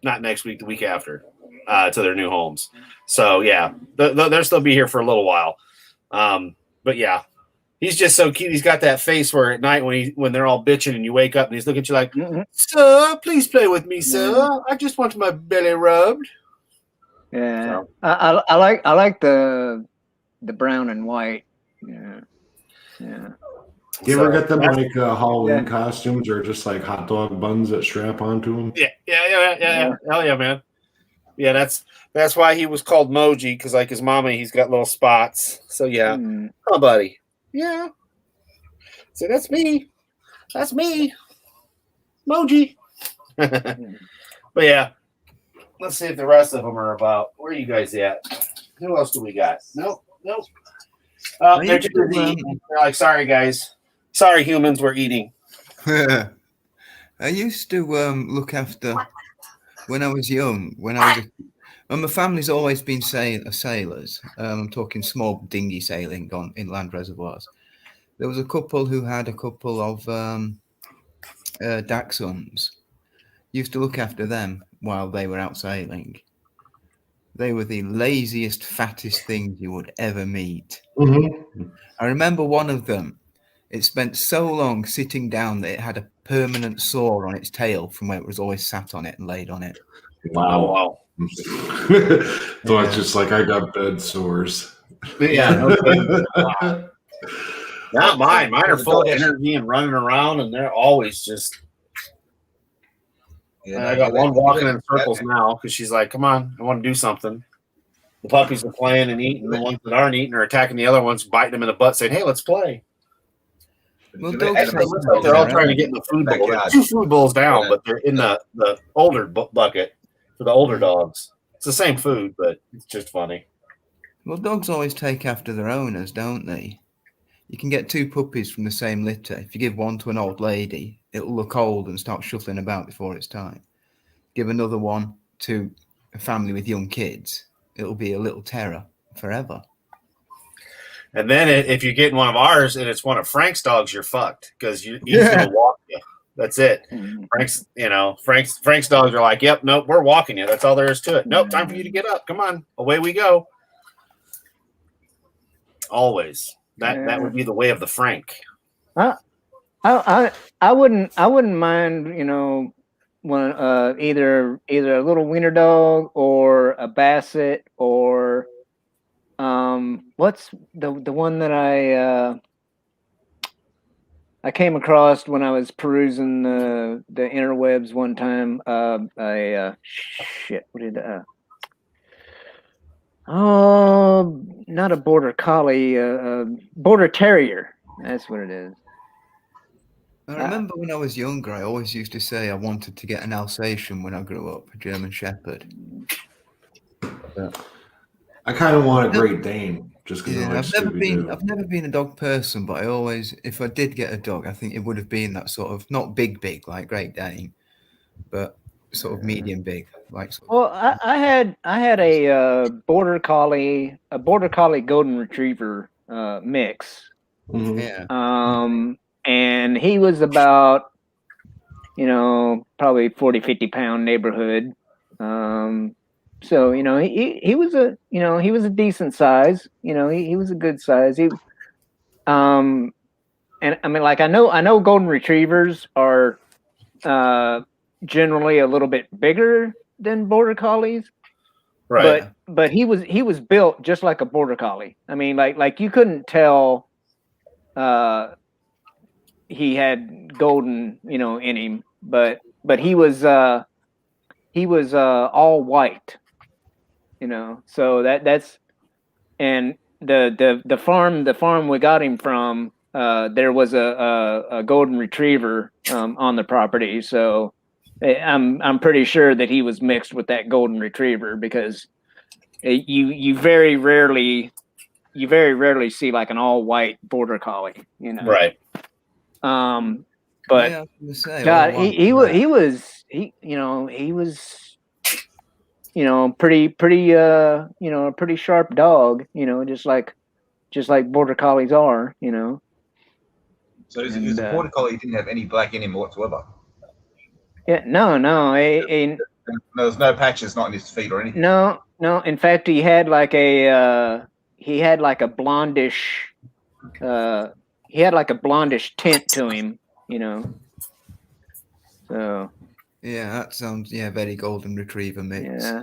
not next week, the week after, to their new homes. So yeah, they'll still be here for a little while. But yeah, he's just so cute. He's got that face where at night when they're all bitching and you wake up and he's looking at you like, "Sir, please play with me, sir. I just want my belly rubbed." Yeah, so. I like the brown and white. Yeah. You ever get them like Halloween costumes or just like hot dog buns that strap onto them? Yeah. Hell yeah, man. Yeah, that's why he was called Moji, because like his mama, he's got little spots. So yeah, oh buddy, yeah. So that's me, Moji. But yeah, let's see if the rest of them are about. Where are you guys at? Who else do we got? Nope. Oh, they're just eating. They're like, sorry guys, sorry humans, we're eating. I used to look after. When I was young, my family's always been sailors. I'm talking small dinghy sailing on inland reservoirs. There was a couple who had a couple of dachshunds. Used to look after them while they were out sailing. They were the laziest, fattest things you would ever meet. Mm-hmm. I remember one of them. It spent so long sitting down that it had a permanent sore on its tail from where it was always sat on it and laid on it. Wow. So it's just like I got bed sores. Yeah. Not mine. Mine are full of energy and running around, and they're always just. Yeah, I got one walking in circles now because she's like, "Come on, I want to do something." The puppies are playing and eating. The ones that aren't eating are attacking the other ones, biting them in the butt, saying, "Hey, let's play." Well, they're all trying to get in the food bowl. There's 2 food bowls down, but they're in the older bucket for the older dogs. It's the same food, but it's just funny. Well, dogs always take after their owners, don't they? You can get 2 puppies from the same litter. If you give one to an old lady, it'll look old and start shuffling about before it's time. Give another one to a family with young kids, it'll be a little terror forever. And then if you're getting one of ours and it's one of Frank's dogs, you're fucked because he's gonna walk you. That's it. Frank's dogs are like, "Yep, nope, we're walking you. That's all there is to it. Nope, time for you to get up. Come on, away we go." Always. That would be the way of the Frank. I wouldn't mind, one either a little wiener dog or a basset or what's the one that I came across when I was perusing the interwebs one time. Shit, what did not a border collie, border terrier. That's what it is. I remember when I was younger, I always used to say I wanted to get an Alsatian when I grew up, a German Shepherd. I kind of want a Great Dane just because Yeah, I like Scooby-Doo. I've never been a dog person, but I always, if I did get a dog, I think it would have been that sort of not big like Great Dane, but sort of medium big, like. Well, I had a border collie golden retriever mix. Yeah. And he was about, probably 40, 50 pound neighborhood. So, he was a decent size, he was a good size. And I mean, like, I know golden retrievers are, generally a little bit bigger than border collies. Right. But he was built just like a border collie. I mean, like you couldn't tell, he had golden, in him, but he was all white, so that's, and the farm we got him from, there was a golden retriever on the property, so I'm pretty sure that he was mixed with that golden retriever, because you very rarely see like an all white border collie, Right. But Yeah, I was gonna say, God, all he white. was pretty a pretty sharp dog, just like border collies are, So it was a border collie. He didn't have any black in him whatsoever. Yeah, no, There was no patches, not in his feet or anything. no. In fact, he had like a blondish, tint to him, So Yeah, that sounds very golden retriever mix. Yeah.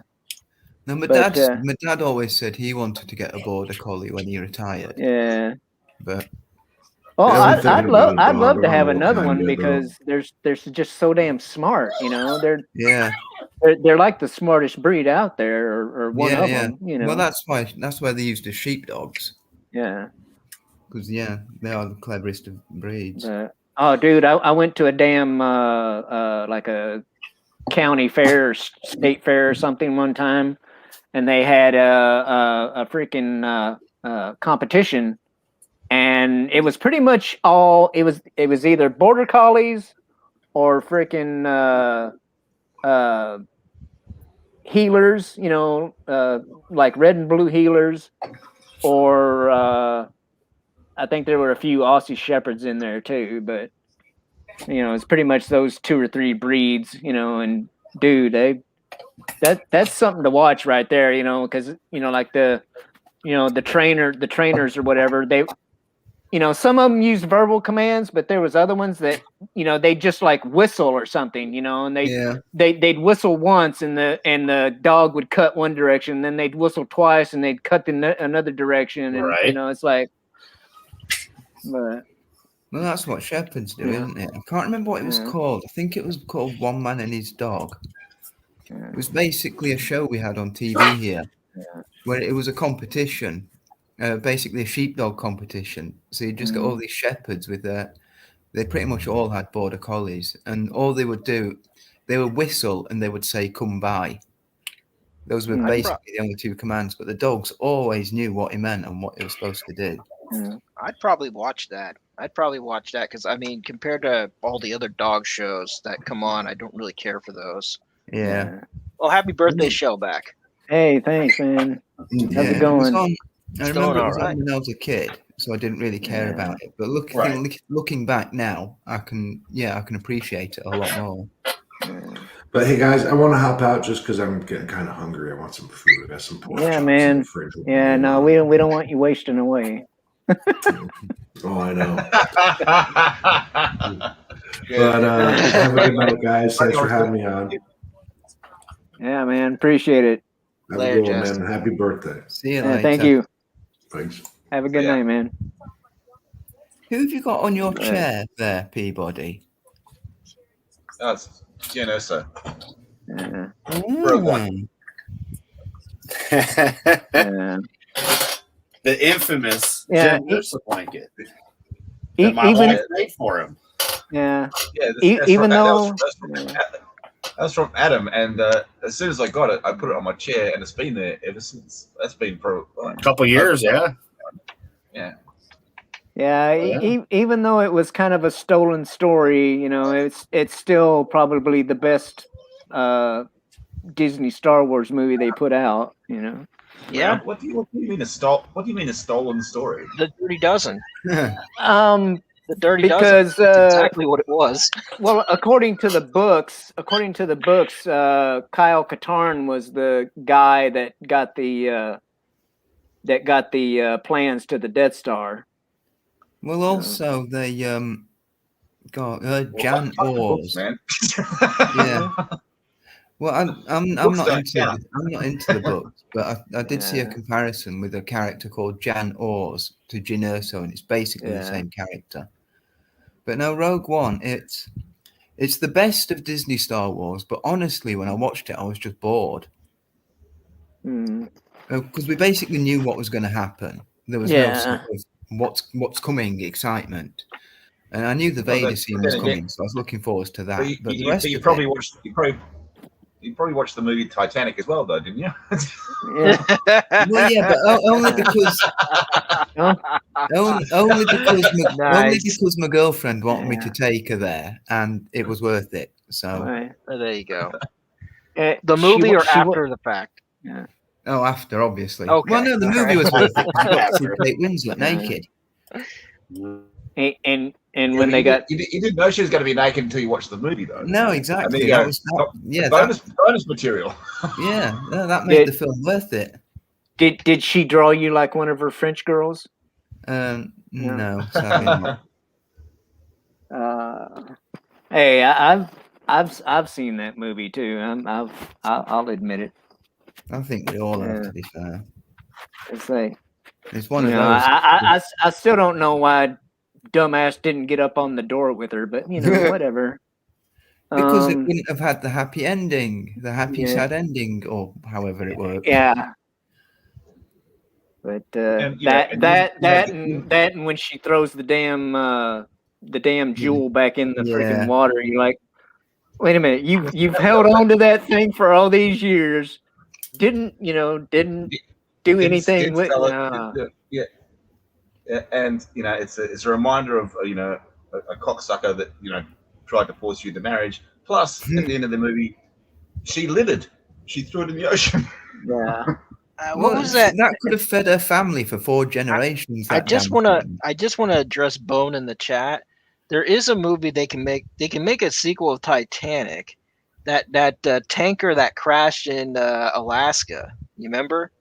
No, my But, dad always said he wanted to get a border collie when he retired. Yeah. But Oh, Yeah, I'm I'd thinking love about a dog to around have all the another time, one yeah, bro. because they're just so damn smart, Yeah. They're like the smartest breed out there, or one of them, Well, that's why they used the sheepdogs. Yeah. Because they are the cleverest of breeds. Oh, dude, I went to a damn like a county fair, or state fair, or something one time, and they had a freaking competition, and it was pretty much all it was either border collies or freaking healers, like red and blue healers, or I think there were a few Aussie Shepherds in there too, but it's pretty much those 2 or 3 breeds, and dude, that's something to watch right there, because like the trainers or whatever, they some of them used verbal commands, but there was other ones that they just like whistle or something, and they'd whistle once and the dog would cut one direction, then they'd whistle twice and they'd cut another direction, and it's like, but Well, that's what shepherds do, isn't it? I can't remember what it was called. I think it was called One Man and His Dog. It was basically a show we had on TV here, where it was a competition, basically a sheepdog competition. So you just got all these shepherds with they pretty much all had border collies, and all they would do, they would whistle and they would say, "Come by." Those were basically the only 2 commands, but the dogs always knew what he meant and what he was supposed to do. I'd probably watch that. Because I mean, compared to all the other dog shows that come on, I don't really care for those. Yeah. Well, happy birthday, Shellback. Hey, thanks, man. How's it It going? was on, I It's remember going it was all right. on when I was a kid, so I didn't really care about it. But looking back now, I can appreciate it a lot more. But hey, guys, I want to hop out just because I'm getting kind of hungry. I want some food. I got some pork chops in man. the fridge. Yeah, no, we don't want you wasting away. Oh, I know. But have a good night, guys. Thanks for having me on. Yeah, man, appreciate it. Have a good one, man. Happy birthday. See you Yeah, thank you. Thanks. Have a good night, man. Who have you got on your chair there, Peabody? That's Geonoso. The infamous Yeah, Jen Nursa blanket E- that my even- wife made for him. Yeah. Yeah, Even though that was from Adam, and as soon as I got it, I put it on my chair, and it's been there ever since. That's been for a couple years, yeah. Yeah. Yeah, even though it was kind of a stolen story, you know, it's still probably the best Disney Star Wars movie they put out. You know. Yeah. What do you mean a stolen story? The Dirty Dozen. The Dirty Dozen. because That's exactly what it was. Well, according to the books, Kyle Katarn was the guy that got the plans to the Death Star. Well, also they got Jan Ors. Man. Yeah. Well, I'm Books not don't into count. I'm not into the books, but I did see a comparison with a character called Jan Ors to Jyn Erso, and it's basically the same character. But no, Rogue One, it's the best of Disney Star Wars. But honestly, when I watched it, I was just bored because we basically knew what was going to happen. There was no sort of what's coming excitement, and I knew the Vader scene was coming, so I was looking forward to that. But the rest you of probably it, watched you probably watched the movie Titanic as well, though, didn't you? well, yeah, but only because only because my girlfriend wanted me to take her there, and it was worth it. So there you go. The movie or after the fact? Yeah. Oh, after, obviously. Okay. Well, no, the movie was worth it. You got to see Kate Winslet naked. And when they got you didn't know she was going to be naked until you watched the movie, though. No, exactly. And there That you was go. not, bonus material. Yeah, no, that made the film worth it. Did she draw you like one of her French girls? No, sadly not. Hey, I've seen that movie too. I'll admit it. I think we all have, to be fair. It's like it's one of those. I still don't know why dumbass didn't get up on the door with her, but you know, whatever. Because it wouldn't have had the happy ending, the happy sad ending, or however it works. Yeah. But that and when she throws the damn jewel back in the freaking water, you're like, wait a minute, you've held on to that thing for all these years, didn't do anything with Yeah, and you know, it's a reminder of a cocksucker that tried to force you into marriage. Plus, at the end of the movie, she littered. She threw it in the ocean. Yeah. What was that? That could have fed her family for 4 generations. I just want to address Bone in the chat. There is a movie they can make. They can make a sequel of Titanic. That tanker that crashed in Alaska. You remember?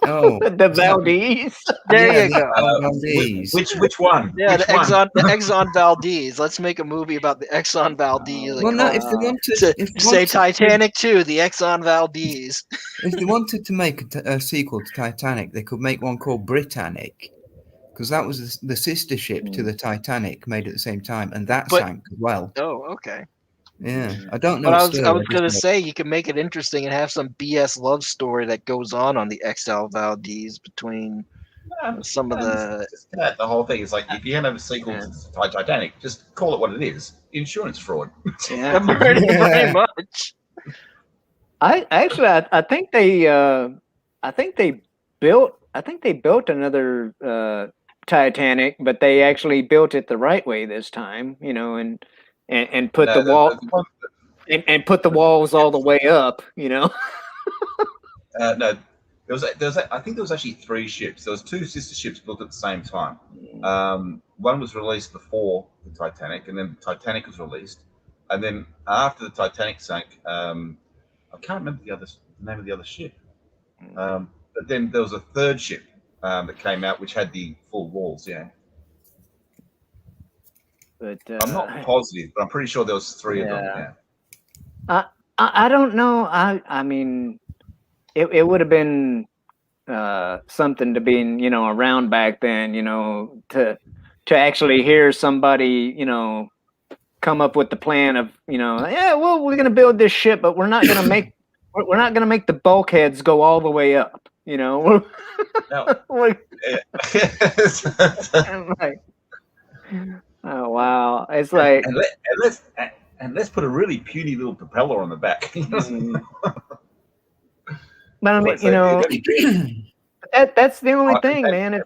Oh, the Valdez. There you go. Valdez. Which one? Yeah, Which the Exxon Valdez. Let's make a movie about the Exxon Valdez. Well, no, if they wanted, say Titanic 2, the Exxon Valdez. If they wanted to make a sequel to Titanic, they could make one called Britannic, because that was the sister ship to the Titanic, made at the same time, and that sank as well. Oh, okay. Yeah, I don't know. But I was going to say you can make it interesting and have some BS love story that goes on the XL Valdez between some of the. The whole thing is like, if you're gonna have a sequel to Titanic, just call it what it is: insurance fraud. Yeah, pretty much. I think they built another Titanic, but they actually built it the right way this time. And put the wall and put the walls all the way up. No, there was I think there was actually 3 ships. There was 2 sister ships built at the same time. One was released before the Titanic, and then the Titanic was released, and then after the Titanic sank, I can't remember the name of the other ship. But then there was a 3rd ship that came out, which had the full walls. Yeah. But I'm not positive, but I'm pretty sure there was 3 of them. Yeah. I don't know. I mean, it would have been something to be around back then. To to actually hear somebody, come up with the plan of, yeah, well, we're gonna build this ship, but we're not gonna make the bulkheads go all the way up. No. I'm like, oh wow, it's like, and let's put a really puny little propeller on the back. But I mean, that's the only thing, man. If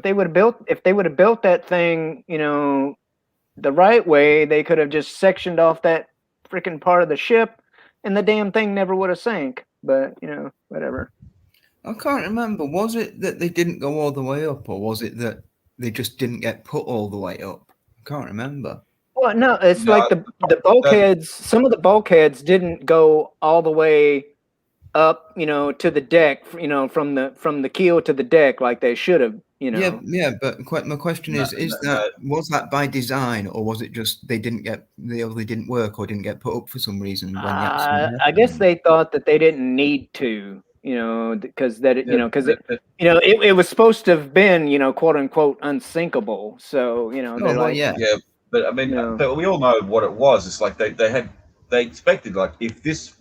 they would have built that thing, the right way, they could have just sectioned off that freaking part of the ship, and the damn thing never would have sank. But whatever. I can't remember. Was it that they didn't go all the way up, or was it that they just didn't get put all the way up? I can't remember. Well, no, it's like the bulkheads. Some of the bulkheads didn't go all the way up, to the deck, from the keel to the deck like they should have, Yeah, but my question was that by design, or was it just they didn't work or didn't get put up for some reason? I guess they thought that they didn't need to, because it was supposed to have been, quote unquote, unsinkable. So, but I mean, but we all know what it was. It's like they expected, like, if this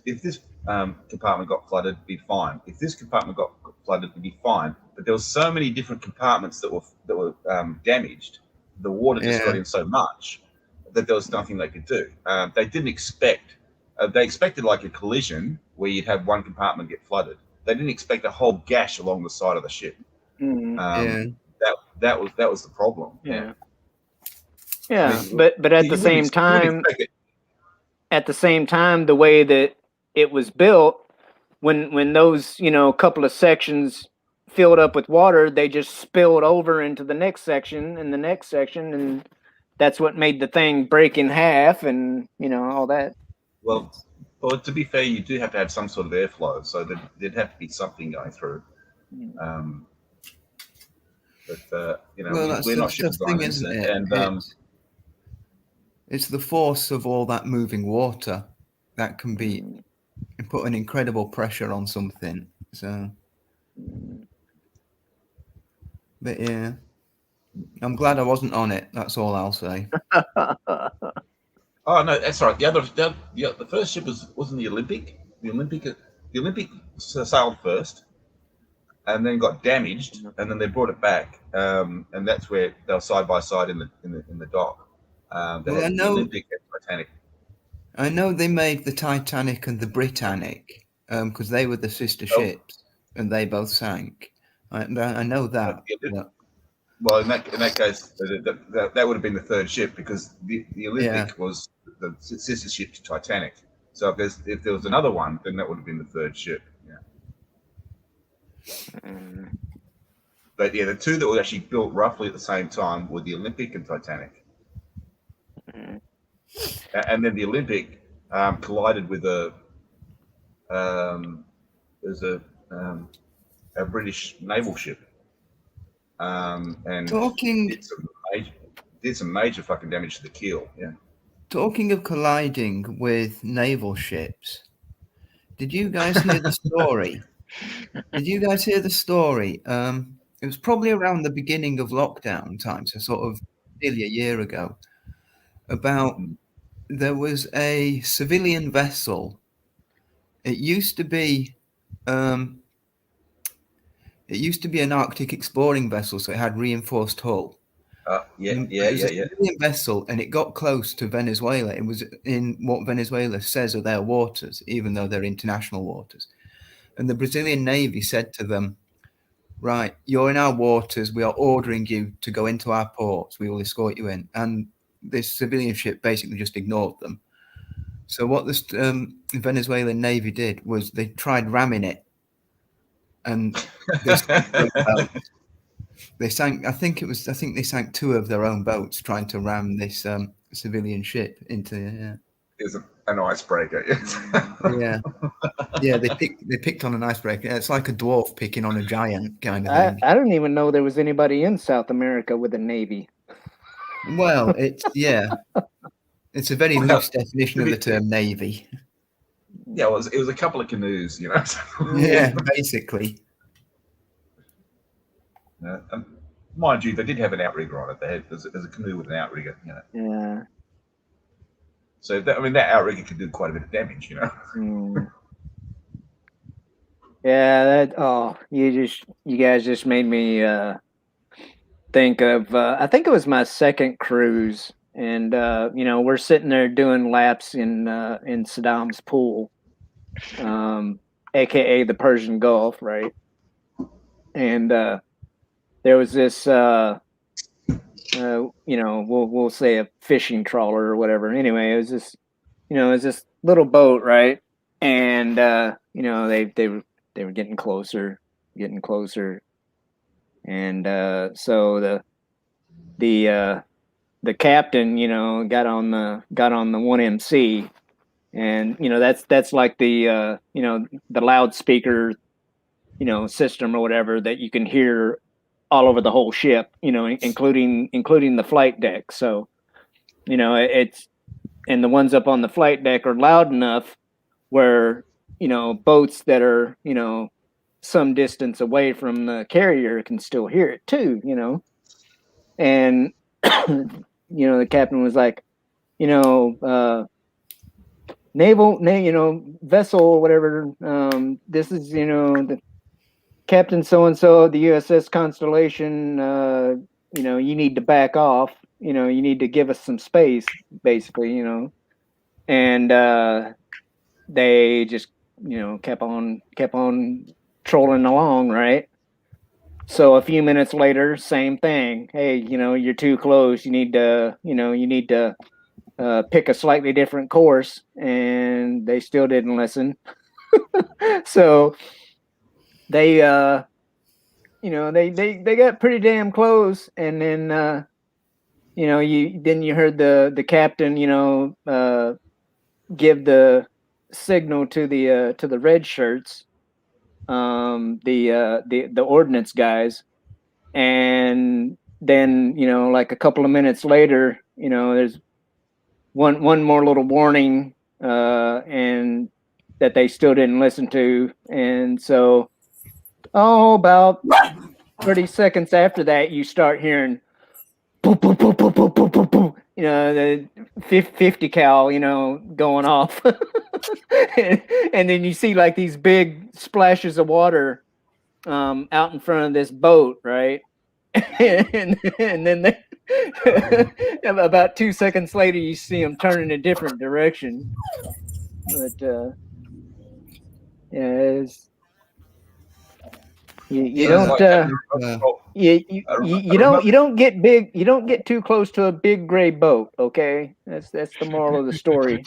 compartment got flooded, it'd be fine. If this compartment got flooded, it'd be fine. But there were so many different compartments that were damaged. The water just got in so much that there was nothing they could do. They didn't expect. They expected like a collision where you'd have one compartment get flooded. They didn't expect a whole gash along the side of the ship. That was the problem. Yeah. Yeah, but at the same time, the way that it was built, when those couple of sections filled up with water, they just spilled over into the next section and the next section, and that's what made the thing break in half, and all that. Well, to be fair, you do have to have some sort of airflow, so there'd have to be something going through. But we're not ship designers, and it's the force of all that moving water that can put an incredible pressure on something. So, but yeah, I'm glad I wasn't on it. That's all I'll say. Oh no, that's right. The first ship wasn't the Olympic. The Olympic sailed first, and then got damaged, and then they brought it back, and that's where they were side by side in the dock. The Olympic and Titanic. I know they made the Titanic and the Britannic because they were the sister ships, and they both sank. I know that. Well, in that case, that would have been the third ship, because the Olympic was the sister ship to Titanic. So if there was another one, then that would have been the third ship. Yeah. But yeah, the two that were actually built roughly at the same time were the Olympic and Titanic. And then the Olympic collided with there's a British naval ship, and did some major fucking damage to the keel. Yeah. Talking of colliding with naval ships, did you guys hear the story? It was probably around the beginning of lockdown time, so sort of nearly a year ago. There was a civilian vessel. It used to be an Arctic exploring vessel, so it had reinforced hull. It was a civilian vessel, and it got close to Venezuela. It was in what Venezuela says are their waters, even though they're international waters. And the Brazilian Navy said to them, "Right, you're in our waters. We are ordering you to go into our ports. We will escort you in." And this civilian ship basically just ignored them. So what this Venezuelan Navy did was they tried ramming it, and they sank. I think they sank two of their own boats trying to ram this civilian ship into. It was an icebreaker. Yeah. They picked on an icebreaker. It's like a dwarf picking on a giant kind of thing. I didn't even know there was anybody in South America with a navy. Well, it's a very loose definition of the term navy. Yeah, it was a couple of canoes, Yeah, basically. mind you, they did have an outrigger on it. They had there's a canoe with an outrigger, you know. Yeah. So that, I mean, that outrigger could do quite a bit of damage, you know. Mm. Yeah, you guys just made me think of I think it was my second cruise, and we're sitting there doing laps in Saddam's pool, aka the Persian Gulf, right? And there was this we'll say a fishing trawler or whatever. Anyway, it was this little boat, right? And they were getting closer, and so the captain, got on the 1MC, and that's like the the loudspeaker system or whatever that you can hear all over the whole ship, including the flight deck. So it's, and the ones up on the flight deck are loud enough where boats that are some distance away from the carrier can still hear it too, and the captain was like, naval vessel or whatever, this is the Captain so and so of the USS Constellation, you need to back off, you need to give us some space, basically, and they just kept on trolling along, right? So a few minutes later, same thing. Hey, you're too close. You need to pick a slightly different course, and they still didn't listen. So they they got pretty damn close, and then you heard the captain give the signal to the red shirts, the ordnance guys, and then like a couple of minutes later, there's one more little warning, and that they still didn't listen to, and so about 30 seconds after that, you start hearing boom, boom, boom, boom, boom, boom, boom, boom, the 50 cal, going off. And then you see like these big splashes of water out in front of this boat, right? and then about 2 seconds later, you see them turn in a different direction. But you don't get too close to a big gray boat, okay? That's the moral of the story.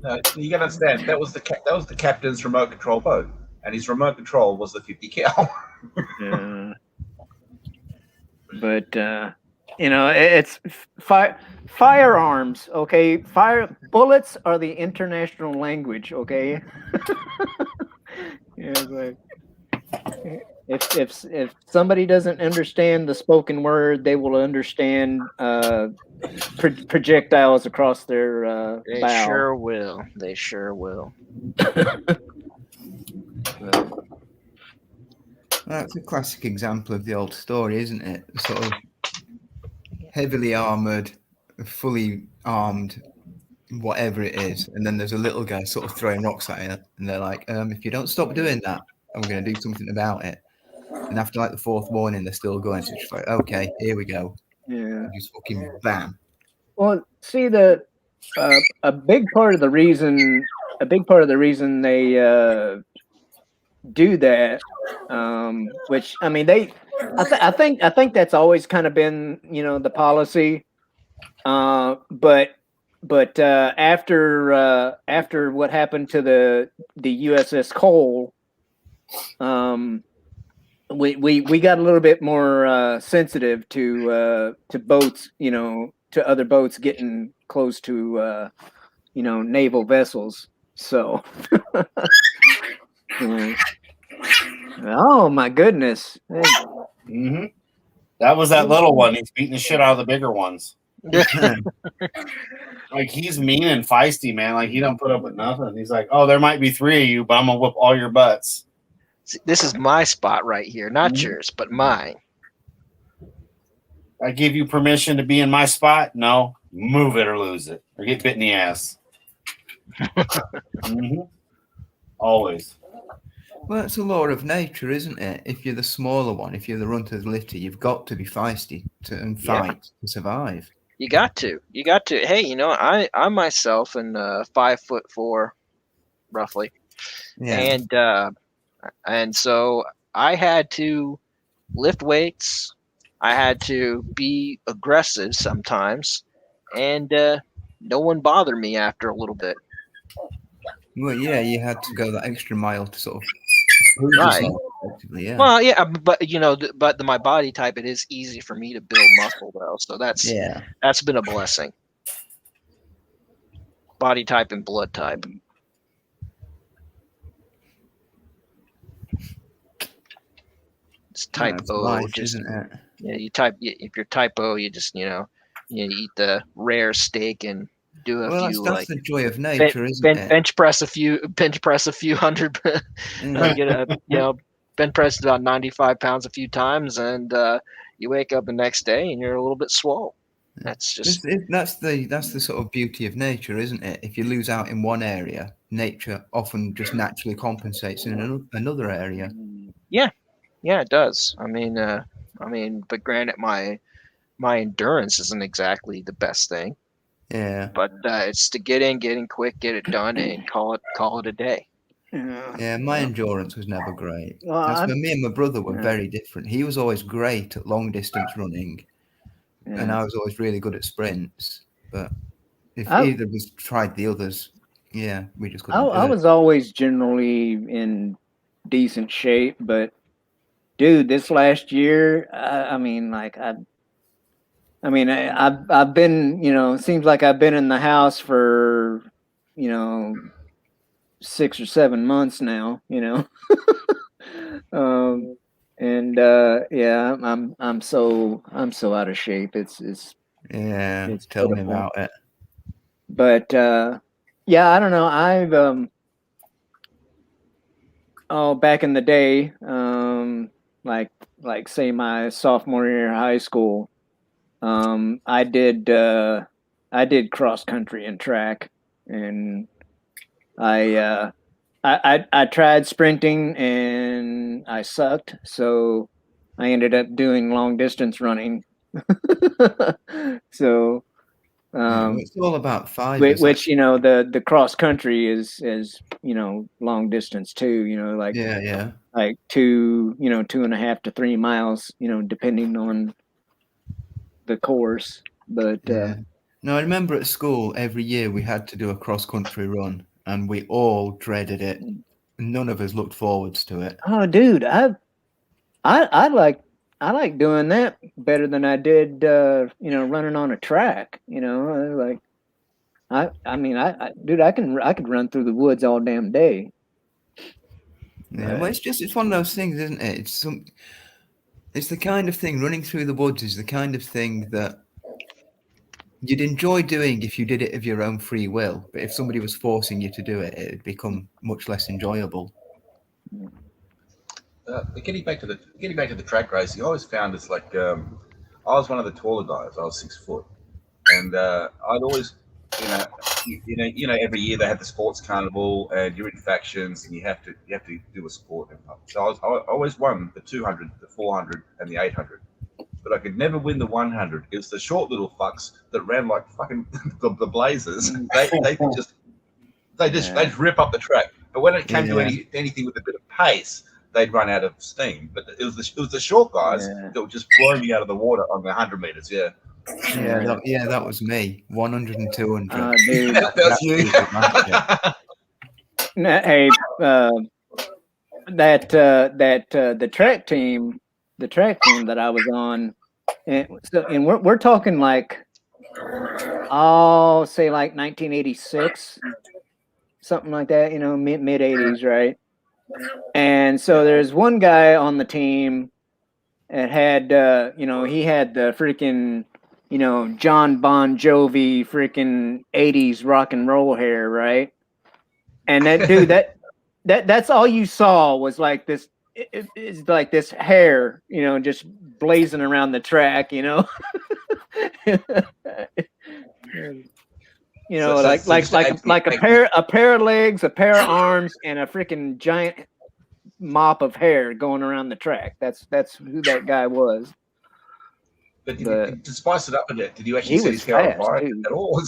No, you gotta understand that was the captain's remote control boat, and his remote control was the 50 cal. Yeah. But it's firearms, okay? Bullets are the international language, okay? Yeah, like if somebody doesn't understand the spoken word, they will understand projectiles across their They bow. sure will. They sure will. That's a classic example of the old story, isn't it? Sort of heavily armored, fully armed, whatever it is, and then there's a little guy sort of throwing rocks at it, and they're like, if you don't stop doing that, I'm going to do something about it. And after like the fourth warning, they're still going. So it's just like, okay, here we go. Yeah. And just fucking bam. Well, see, a big part of the reason they do that, which I mean, I think that's always kind of been the policy, but after what happened to the USS Cole, we got a little bit more sensitive to boats, to other boats getting close to naval vessels. So, oh my goodness! Mm-hmm. That was that little one. He's beating the shit out of the bigger ones. Like, he's mean and feisty, man. Like, he don't put up with nothing. He's like, oh, there might be 3 of you, but I'm gonna whip all your butts. This is my spot right here, not yours, but mine. I give you permission to be in my spot. No, move it or lose it, or get bit in the ass. Always. Well, it's a law of nature, isn't it? If you're the smaller one, if you're the runt of the litter, you've got to be feisty and fight to survive. You got to. Hey, you know, I myself am 5'4", roughly, and so I had to lift weights. I had to be aggressive sometimes, and no one bothered me after a little bit. Well, yeah, you had to go that extra mile to sort of prove Right. yourself, effectively, yeah. Well, yeah, but you know, my body type, it is easy for me to build muscle though, so that's been a blessing. Body type and blood type. It's type it's O, life, just isn't it? yeah. If you're type O, you just you eat the rare steak and do a Well, few that's like the joy of nature, isn't it? bench press a few hundred. Bench press about 95 pounds a few times, and you wake up the next day and you're a little bit swole. That's just That's the sort of beauty of nature, isn't it? If you lose out in one area, nature often just naturally compensates in another area. yeah, it does. I mean, but granted, my endurance isn't exactly the best thing. Yeah. But it's to get in quick, get it done, and call it a day. Yeah, my endurance was never great. Well, That's I'm- where me and my brother were Yeah. very different. He was always great at long distance running, and I was always really good at sprints. But if I- either of us tried the others, yeah, we just couldn't. I do it. was always generally in decent shape, but dude, this last year, I've been, it seems like I've been in the house for, 6 or 7 months now, I'm so out of shape. It's tell me pitiful. about it. But I don't know. I've back in the day, like say my sophomore year of high school, I did cross country and track, and I tried sprinting and I sucked, so I ended up doing long distance running. So It's all about five. which the cross country is long distance too, like like 2.5 to 3 miles, depending on the course. But No, I remember at school every year we had to do a cross country run, and we all dreaded it. None of us looked forwards to it. oh dude, I like doing that better than I did running on a track. Dude, I could run through the woods all damn day. Yeah, well, it's one of those things, isn't it? It's the kind of thing, running through the woods is the kind of thing that you'd enjoy doing if you did it of your own free will. But if somebody was forcing you to do it, it'd become much less enjoyable. But getting back to the track racing, I always found it's like I was one of the taller guys. I was 6 foot, and I'd always, every year they have the sports carnival, and you're in factions, and you have to do a sport. So I always won the 200, the 400, and the 800, but I could never win the 100. It was the short little fucks that ran like fucking the blazers. They just rip up the track. But when it came to anything with a bit of pace, they'd run out of steam. But it was the short guys that would just blow me out of the water on the 100 meters. Yeah. That was me. 100 and 200. Dude. That's you. Hey, the track team that I was on, and we're talking like, I'll say like 1986, something like that, mid 80s, right? And so there's one guy on the team that had, he had the freaking, John Bon Jovi freaking 80s rock and roll hair, right? And that dude, that's all you saw was like this it's like this hair, just blazing around the track, like a pair of legs, a pair of arms, and a freaking giant mop of hair going around the track. That's who that guy was. But to spice it up a bit, did you actually He set was his hair on fast, fire too. at all?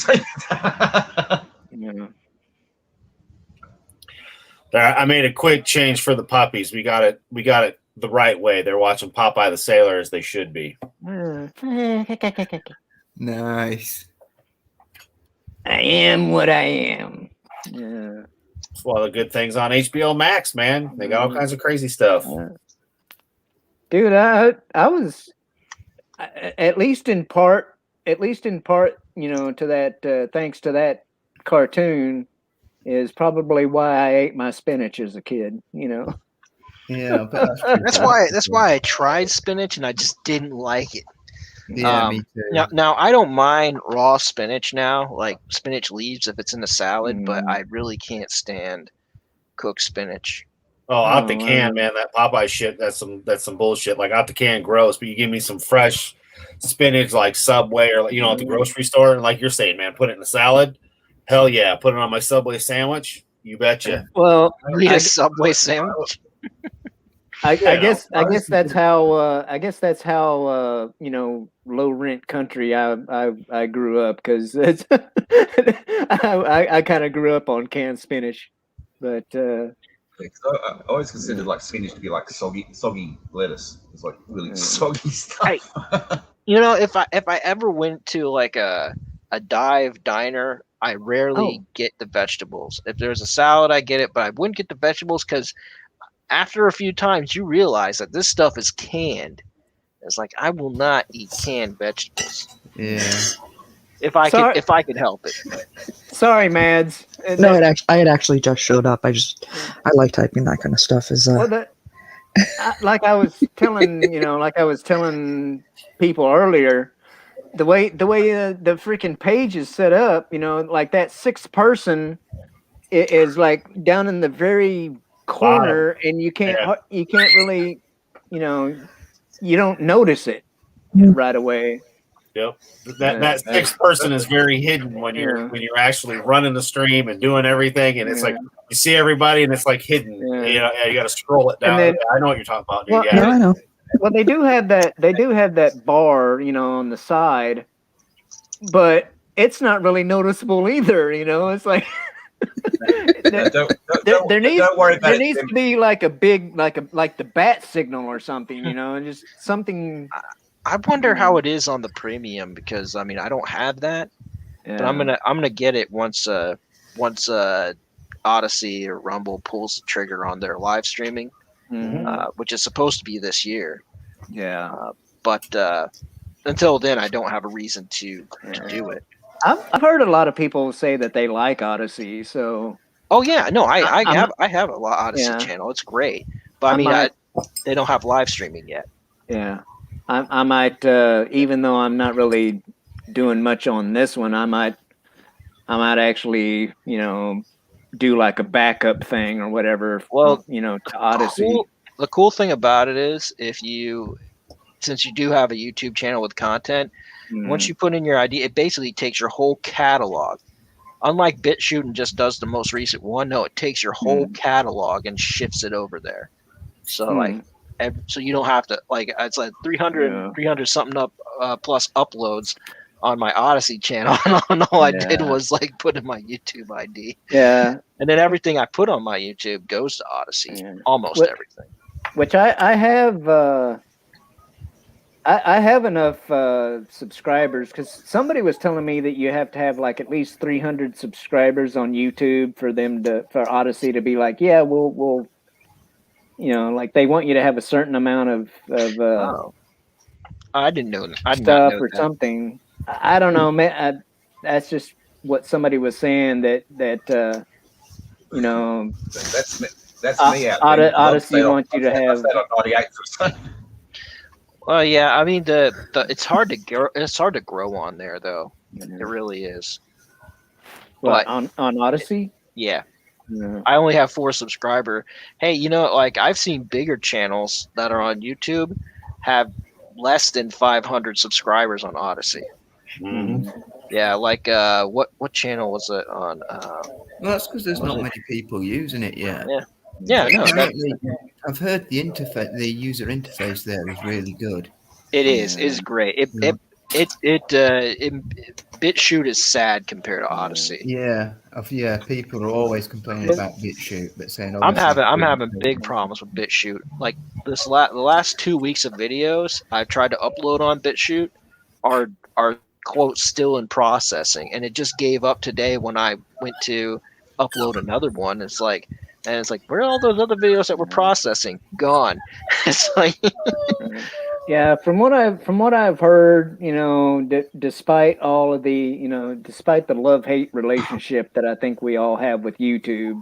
I made a quick change for the puppies. We got it the right way. They're watching Popeye the Sailor as they should be. Nice. I am what I am. Yeah. It's one of the good things on HBO Max, man. They got all kinds of crazy stuff. Dude, I was at least in part, to that thanks to that cartoon is probably why I ate my spinach as a kid, Yeah, That's why I tried spinach and I just didn't like it. Yeah, me too. Now I don't mind raw spinach now, like spinach leaves if it's in a salad, but I really can't stand cooked spinach. Oh, out the can, man. That Popeye shit, that's some bullshit. Like out the can, gross. But you give me some fresh spinach, like Subway or at the grocery store, and like you're saying, man, put it in a salad. Hell yeah, put it on my Subway sandwich. You betcha. Well, a Subway sandwich. I guess that's how low rent country I grew up, because I kind of grew up on canned spinach, but I always considered like spinach to be like soggy lettuce. It's like really soggy stuff. If I ever went to like a dive diner, I rarely get the vegetables. If there's a salad, I get it, but I wouldn't get the vegetables because after a few times you realize that this stuff is canned. It's like I will not eat canned vegetables. Yeah. If I could help it. Sorry, Mads. No, I had actually just showed up. I like typing that kind of stuff. Like I was telling people earlier, the way the freaking page is set up, like that sixth person is like down in the very corner, and you can't really, you don't notice it right away. Yep. That sixth person is very hidden when you're actually running the stream and doing everything, and it's like you see everybody and it's like hidden. You got to scroll it down. Then, I know what you're talking about, dude. Well, yeah, I know. Well, they do have that bar, on the side, but it's not really noticeable either. It's like there needs to be like a big like the bat signal or something, and just something. I wonder how it is on the premium, because I don't have that, but I'm gonna get it once Odyssey or Rumble pulls the trigger on their live streaming, which is supposed to be this year. Yeah, but until then, I don't have a reason to do it. I've heard a lot of people say that they like Odyssey. So. Oh yeah, no, I have a lot Odyssey channel. It's great, but they don't have live streaming yet. Yeah. I might, even though I'm not really doing much on this one, I might actually, do like a backup thing or whatever. Well, to Odyssey. The cool thing about it is, since you do have a YouTube channel with content, once you put in your ID, it basically takes your whole catalog. Unlike BitChute and just does the most recent one, no, it takes your whole catalog and shifts it over there. So so you don't have to it's like 300 something up plus uploads on my Odyssey channel, and all I did was put in my YouTube ID. Yeah, and then everything I put on my YouTube goes to Odyssey, almost everything. Which I have. I have enough subscribers, because somebody was telling me that you have to have at least 300 subscribers on YouTube for Odyssey to be like, yeah, we'll. They want you to have a certain amount of I didn't know stuff or something. I don't know, man. That's just what somebody was saying that that's me out there. Odyssey wants you to have. Well, yeah, it's hard to grow. It's hard to grow on there, though. It really is. What, on Odyssey? Yeah. I only have 4 subscriber. Hey, you know, like I've seen bigger channels that are on YouTube have less than 500 subscribers on Odyssey. Yeah, like what channel was it on? Well, that's because there's not many people using it yet. Yeah, no, Apparently, I've heard the user interface there is really good. It is. It's great. BitChute is sad compared to Odyssey. Yeah, people are always complaining about BitChute, but saying I'm having big problems with BitChute. Like the last 2 weeks of videos I've tried to upload on BitChute are quote still in processing, and it just gave up today when I went to upload another one. It's like where are all those other videos that were processing? Gone. It's like Yeah, from what I've heard, you know, despite all of the, you know, despite the love-hate relationship that I think we all have with YouTube,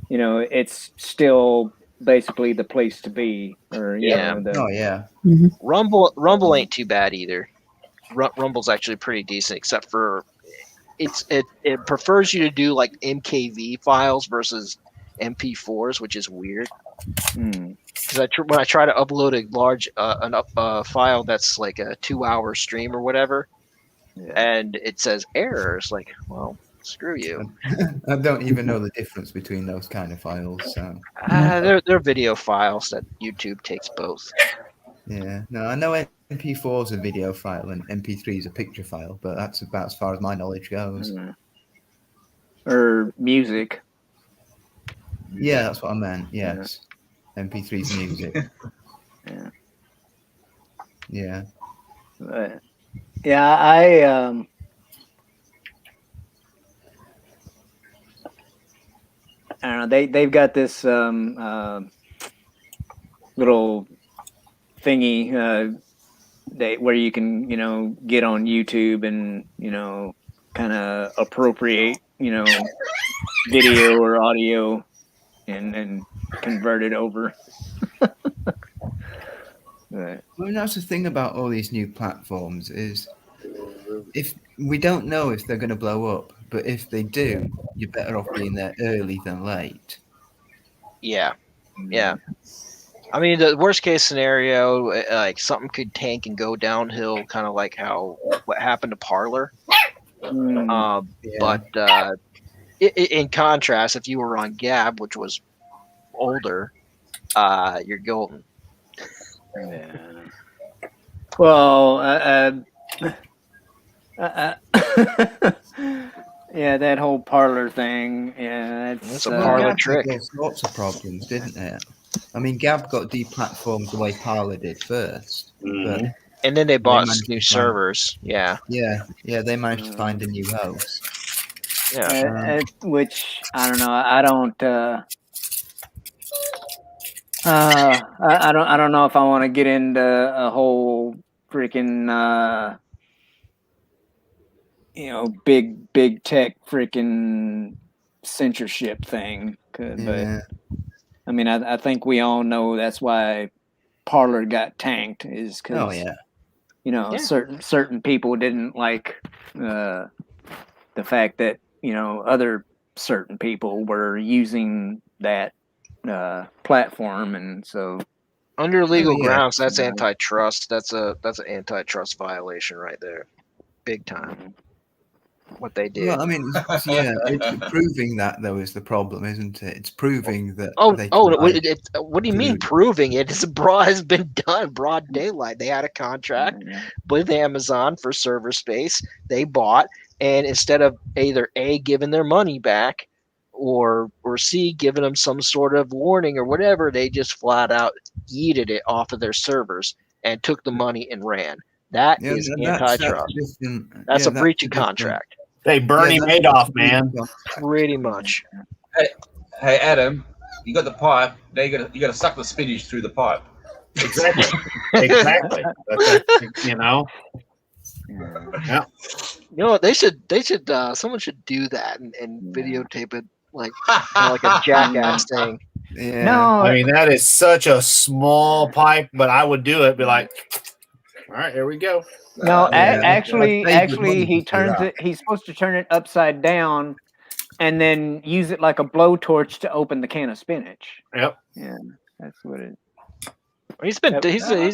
you know, it's still basically the place to be. Or Rumble ain't too bad either. Rumble's actually pretty decent, except for it prefers you to do like MKV files versus MP4s, which is weird. Because when I try to upload a large file that's like a 2-hour stream or whatever, and it says errors, like, well, screw you. I don't even know the difference between those kind of files. So they're video files that YouTube takes both. Yeah, no, I know MP4 is a video file and MP3 is a picture file, but that's about as far as my knowledge goes. Or music. Yeah, that's what I meant. Yes, MP3 is music. Yeah. I don't know. They've got this little thingy where you can, you know, get on YouTube and, you know, kind of appropriate, you know, video or audio and convert it over. Well, that's the thing about all these new platforms is if we don't know if they're going to blow up, but if they do, you're better off being there early than late. Yeah. I mean, the worst case scenario, like something could tank and go downhill, kind of like what happened to Parler. But in contrast, if you were on Gab, which was older, you're golden. Well, yeah, that whole Parler thing. Yeah, that's a Parler trick. There's lots of problems, didn't it? I mean, Gab got deplatformed the way Parler did first, but and then they bought new servers. Yeah, they managed to find a new host. Which I don't know. I don't know if I want to get into a whole freaking you know, big tech freaking censorship thing. But I mean, I think we all know that's why Parler got tanked, is because you know, certain people didn't like the fact that, you know, other certain people were using that platform, and so under legal grounds, that's antitrust. That's an antitrust violation right there, big time. What they did. Well, I mean, it's proving that though is the problem, isn't it? It's proving that. What do you mean proving it? It's has been done broad daylight. They had a contract with Amazon for server space. They bought, and instead of either A, giving their money back, or C, giving them some sort of warning or whatever, they just flat out yeeted it off of their servers and took the money and ran. That is antitrust. That's a breach of contract. Hey, Bernie Madoff, man. Pretty much. Hey, Adam, you got the pipe. Now you got to suck the spinach through the pipe. Exactly. You know. Yeah. You know, they should. Someone should do that and videotape it like a jackass thing. Yeah. No, I mean, that is such a small pipe, but I would do it. Be like, all right, here we go. No, actually, he turns it. He's supposed to turn it upside down and then use it like a blowtorch to open the can of spinach. Yep. Yeah, that's what it. He's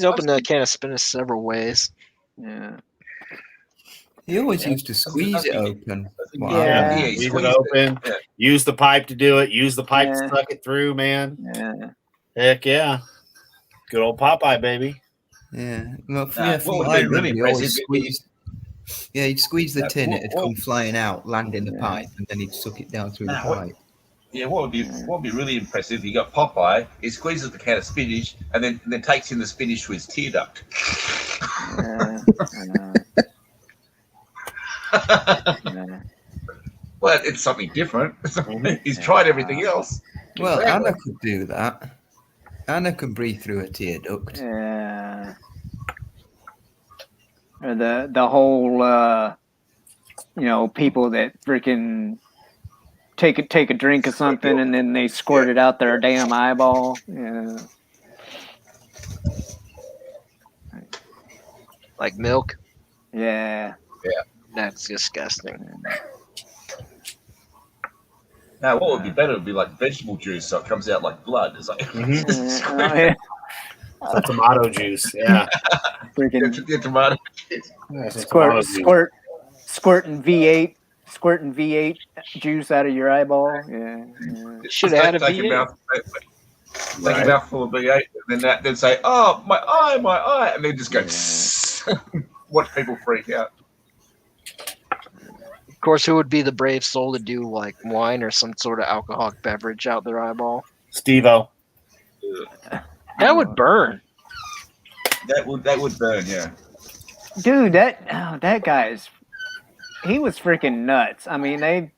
opened the can of spinach several ways. Yeah. He always used to squeeze it open. Yeah, squeeze it open. Yeah. Use the pipe to do it. Use the pipe Yeah. to suck it through, man. Yeah. Heck yeah. Good old Popeye, baby. Yeah. Well, What would be really impressive he'd squeeze the tin, what- it'd come flying out, land in the pipe, and then he'd suck it down through the Nah, what- pipe. Yeah, what would be really impressive? You got Popeye. He squeezes the can of spinach and then takes in the spinach through his tear duct. Well, it's something different. He's tried everything else. Well, Exactly. Anna could do that. Anna can breathe through a tear duct. Yeah. Or the whole people that freaking take a drink of something and then they squirt it out their damn eyeball. Yeah. Like milk. Yeah. Yeah. That's disgusting. Now, what would be better would be like vegetable juice, so it comes out like blood. It's like Some tomato juice. Yeah. Freaking tomato squirting V8 juice out of your eyeball. Yeah. Should have had a take V8. Take a mouthful of V8, and then say, "Oh, my eye," and then just go. Watch people freak out. Of course, who would be the brave soul to do like wine or some sort of alcoholic beverage out their eyeball? Steve-O. That would burn. That would burn, yeah. Dude, that guy he was freaking nuts. I mean, they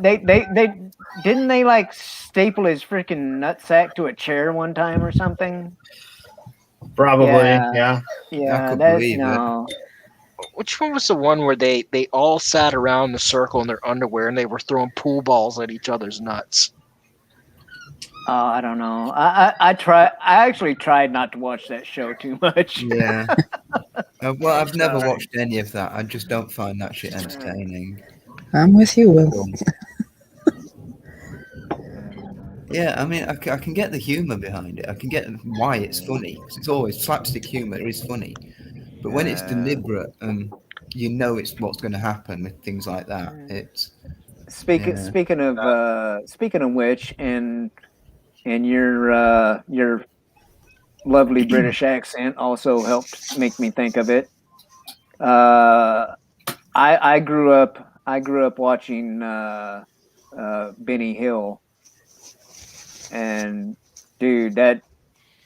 didn't they like staple his freaking nutsack to a chair one time or something? Probably, yeah. Yeah, Which one was the one where they all sat around in a circle in their underwear and they were throwing pool balls at each other's nuts? I don't know. I actually tried not to watch that show too much. Yeah. Well, I've never watched any of that. I just don't find that shit entertaining. I'm with you, Will. Yeah, I mean, I can get the humor behind it. I can get why it's funny. 'Cause it's always slapstick humor is funny, but when it's deliberate and you know it's what's going to happen with things like that, it's Speaking of which, and your lovely British accent also helped make me think of it. I grew up watching Benny Hill, and dude, that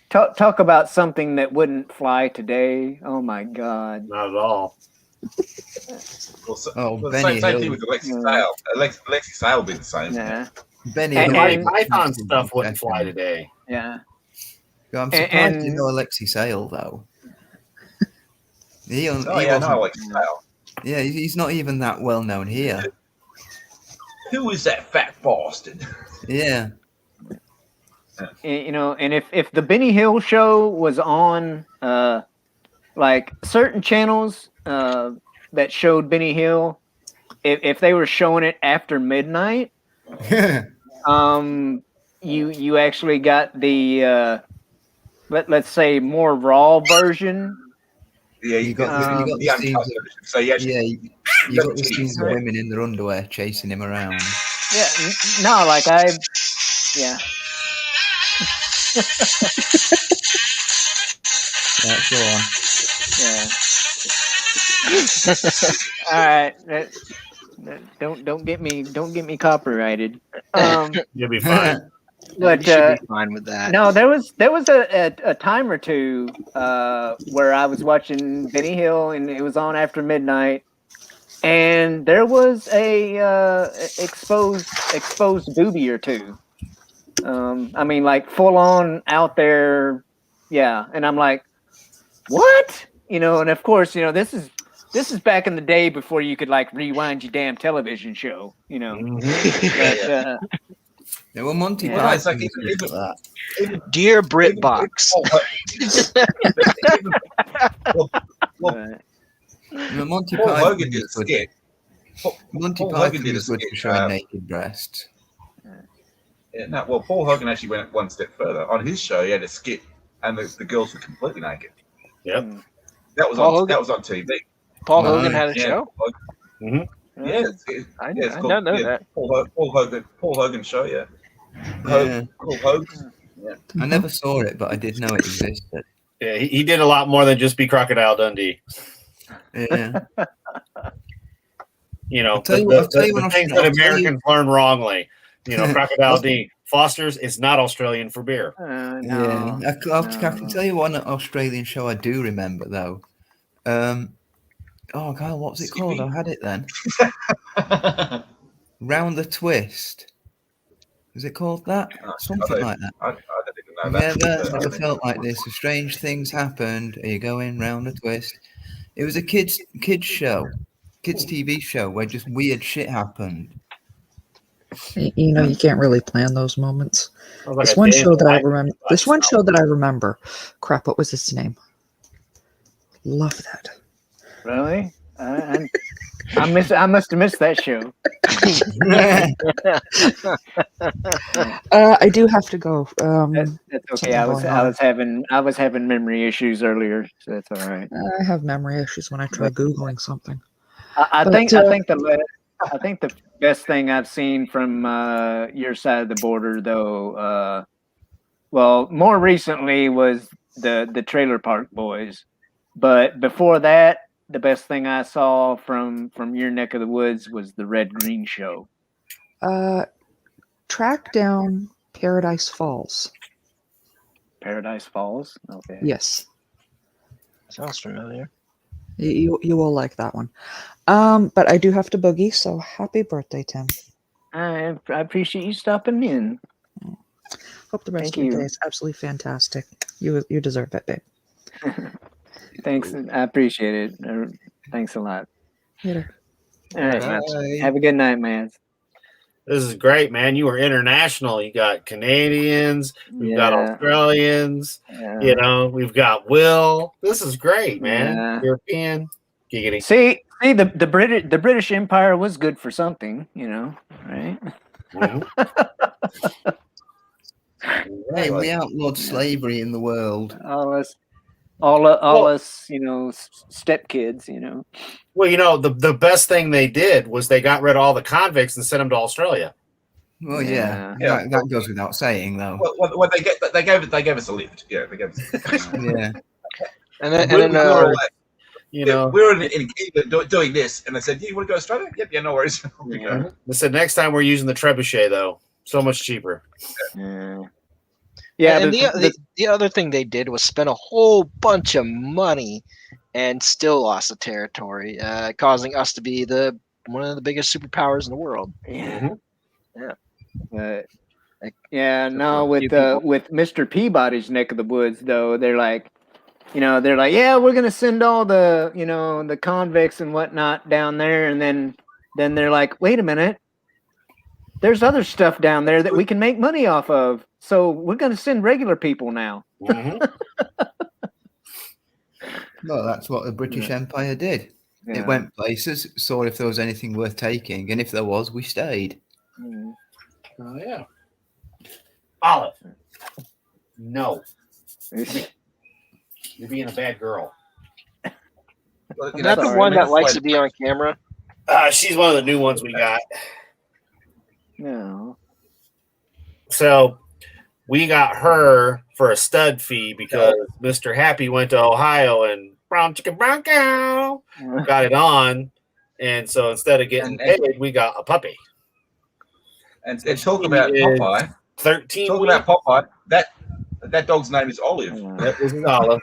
talk about something that wouldn't fly today. Oh my God! Not at all. Benny same Hill. thing with Alexi Sale. Alexi Sale be the same. Yeah. Benny And- Hill. and- Python stuff wouldn't fly today. Yeah. I'm surprised you and- know Alexi Sale though. He Oh, he yeah, I know wasn't- Alexi Sale. Yeah, he's not even that well known here. Who is that fat bastard? Yeah. And if the Benny Hill show was on like certain channels that showed Benny Hill, if they were showing it after midnight, you actually got the let's say more raw version. Yeah, you got the scenes uncut version. So you got the scenes of women in their underwear chasing him around. Yeah, no, like yeah. Right, go on. Yeah. All right. Don't get me copyrighted. You'll be fine. But you should be fine with that. No, there was a time or two where I was watching Benny Hill and it was on after midnight, and there was a exposed boobie or two. I mean, like full on out there, yeah. And I'm like, what? And of course, this is back in the day before you could like rewind your damn television show, But, yeah, well, Monty Yeah. Python It's like was good for that. Dear BritBox. Monty Paul Python Hogan did a was good. skit. Monty Paul Hogan Python did a is good skit, for showing naked breasts. Yeah, no, well, Paul Hogan actually went one step further. On his show, he had a skit, and the girls were completely naked. Yep, that was Paul on Hogan? that was on TV. Paul Hogan had a Yeah, show? Paul Hogan. Mm-hmm. Yeah, I it's did called not know that. Paul Hogan show. Yeah, Yeah. Paul Hogan. Yeah. I never saw it, but I did know it existed. Yeah, he did a lot more than just be Crocodile Dundee. Yeah. You know, I'll tell you what the things that Americans learn wrongly. You know, Crocodile D. Foster's is not Australian for beer. Yeah, I can tell you one Australian show I do remember though. Oh God, what's it called? I had it then. Round the Twist. Is it called that? Something like that. I don't even know Have that. you ever felt like this? Strange things happened. Are you going round the twist? It was a kids show, kids TV show where just weird shit happened. You know, you can't really plan those moments. Oh, like This a one Dan show that I Black remember. This one show that I remember. Crap, what was its name? Love that. Really? I must have missed that show. I do have to go. That's okay. I was having memory issues earlier, so that's all right. I have memory issues when I try googling something. I But, think the best thing I've seen from your side of the border, though, well, more recently was the Trailer Park Boys, but before that, the best thing I saw from your neck of the woods was the Red Green Show. Track down Paradise Falls. Paradise Falls. Okay. Yes, Sounds familiar. you will like that one. But I do have to boogie, so happy birthday, Tim. I appreciate you stopping in. Hope the rest Thank of your you. day is absolutely fantastic. You deserve it, babe. Thanks. I appreciate it. Thanks a lot. Later. All right, Bye. man. Have a good night, man. This is great, man. You were international. You got Canadians. We've got Yeah. Australians. Yeah. You know, we've got Will. This is great, man. Yeah. European. Giggity. See, the British Empire was good for something, you know, right? Hey, we outlawed slavery in the world. All us, you know, stepkids, you know. Well, you know, the best thing they did was they got rid of all the convicts and sent them to Australia. Well, yeah, Yeah. That goes without saying, though. Well, they gave us a lift. Yeah, they gave us. Yeah. And then, we were all like, you know, we were in England doing this, and they said, "You want to go to Australia?" Yep, yeah, no worries. We go. They said next time we're using the trebuchet though, so much cheaper. Yeah, and the other thing they did was spend a whole bunch of money and still lost the territory, causing us to be one of the biggest superpowers in the world. Yeah. Yeah. But no, with Mr. Peabody's neck of the woods, though, they're like, yeah, we're gonna send all the, the convicts and whatnot down there, and then they're like, wait a minute, there's other stuff down there that we can make money off of, so we're gonna send regular people now. Well, that's what the British Empire did. Yeah. It went places, saw if there was anything worth taking, and if there was, we stayed. Oh yeah. Olive. No. You're being a bad girl. Is that the one that likes to be on camera? She's one of the new ones we got. No. So we got her for a stud fee because Mr. Happy went to Ohio and brown chicken brown cow got it on. And so instead of getting paid, we got a puppy. And talk about Popeye. 13. Talk about Popeye. That dog's name is Olive. This is Olive.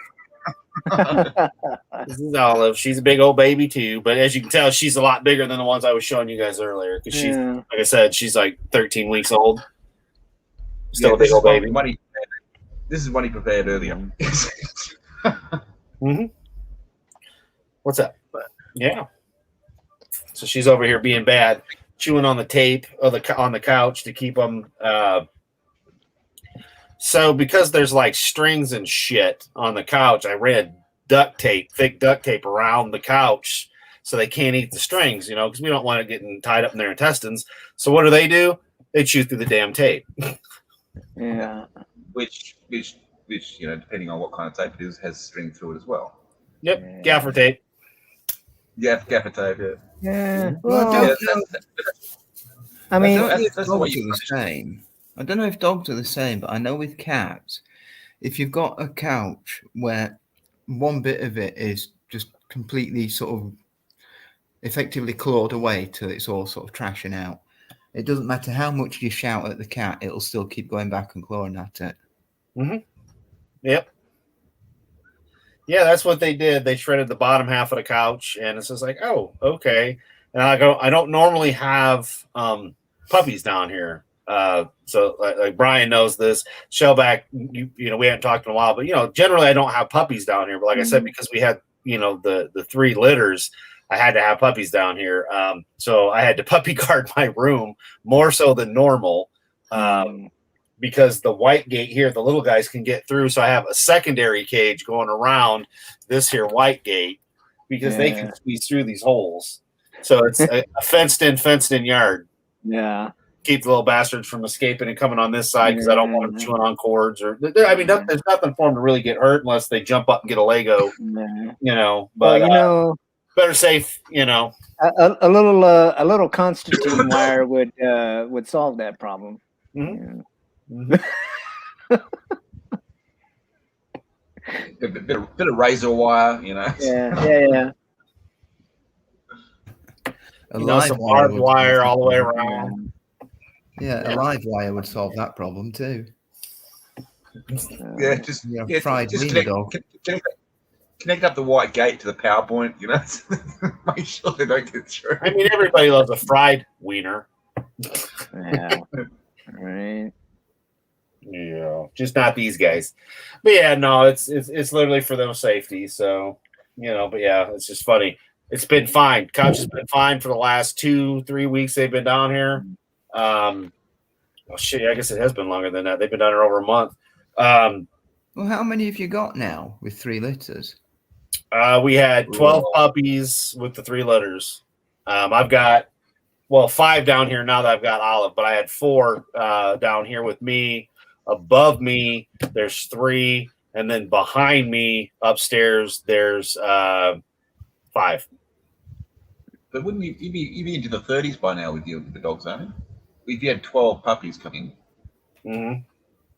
This is Olive. She's a big old baby too, but as you can tell, she's a lot bigger than the ones I was showing you guys earlier. Because she's, like I said, she's like 13 weeks old. Still a big old baby. This is one he prepared earlier. What's up? Yeah. So she's over here being bad, chewing on the tape on the couch to keep them. So because there's like strings and shit on the couch, I ran thick duct tape around the couch so they can't eat the strings, because we don't want it getting tied up in their intestines. So what do? They chew through the damn tape. Yeah. Which depending on what kind of tape it is, has string through it as well. Yep, gaffer tape. Yeah, gaffer tape. Yeah. Well, I mean, I don't know if that's dogs what are you the same. I don't know if dogs are the same, but I know with cats, if you've got a couch where one bit of it is just completely sort of effectively clawed away till it's all sort of trashing out, it doesn't matter how much you shout at the cat, it'll still keep going back and clawing at it. Mm-hmm. Yep. Yeah, that's what they did. They shredded the bottom half of the couch, and it's just like, oh, okay. And I don't normally have puppies down here. So like Brian knows this. Shellback, we haven't talked in a while, but generally I don't have puppies down here. But like I said, because we had the 3 litters, I had to have puppies down here. So I had to puppy guard my room more so than normal. Because the white gate here, the little guys can get through. So I have a secondary cage going around this here white gate because they can squeeze through these holes. So it's a fenced in yard. Yeah. Keep the little bastards from escaping and coming on this side because I don't want them chewing on cords there's nothing for them to really get hurt unless they jump up and get a Lego, but better safe, A little Constantine wire would solve that problem. Mm-hmm. A bit of razor wire, Yeah. Some barbed wire all the way around. Yeah, a live wire would solve that problem too. Yeah, fried just wiener dog. connect up the white gate to the PowerPoint, make sure they don't get through. I mean, everybody loves a fried wiener. Yeah. Right. Yeah, just not these guys. But yeah, no, it's literally for their safety. So, but yeah, it's just funny. It's been fine. Couch has been fine for the last 2-3 weeks they've been down here. I guess it has been longer than that. They've been down here over a month. Well, how many have you got now with 3 litters? We had 12 puppies with the 3 litters. I've got 5 down here now that I've got Olive, but I had 4 down here with me. Above me, there's 3, and then behind me upstairs, there's 5. But wouldn't you'd be into the 30s by now with the dogs, aren't you? If you had 12 puppies coming. Mm-hmm.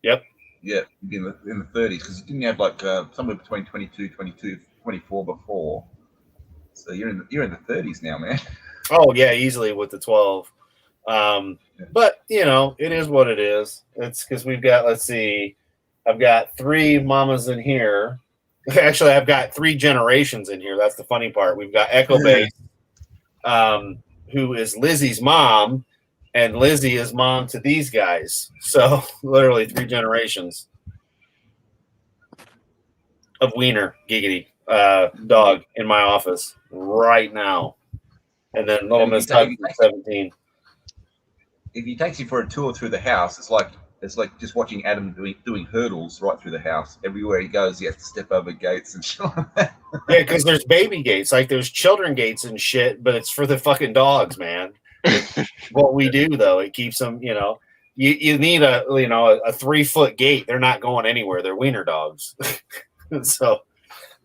Yep. Yeah, you'd be in the 30s because you didn't have like somewhere between 22, 24 before. So you're in the 30s now, man. Oh yeah, easily with the 12. But it is what it is. It's because we've got, let's see, I've got 3 mamas in here. Actually, I've got 3 generations in here. That's the funny part. We've got Echo Base, who is Lizzie's mom, and Lizzie is mom to these guys. So literally 3 generations of wiener giggity dog in my office right now. And then little Miss Hug, 17. If he takes you for a tour through the house, it's like just watching Adam doing hurdles right through the house. Everywhere he goes, he has to step over gates and shit like that. Yeah, because there's baby gates, like there's children gates and shit, but it's for the fucking dogs, man. What we do though, it keeps them. You need a 3-foot gate. They're not going anywhere. They're wiener dogs, so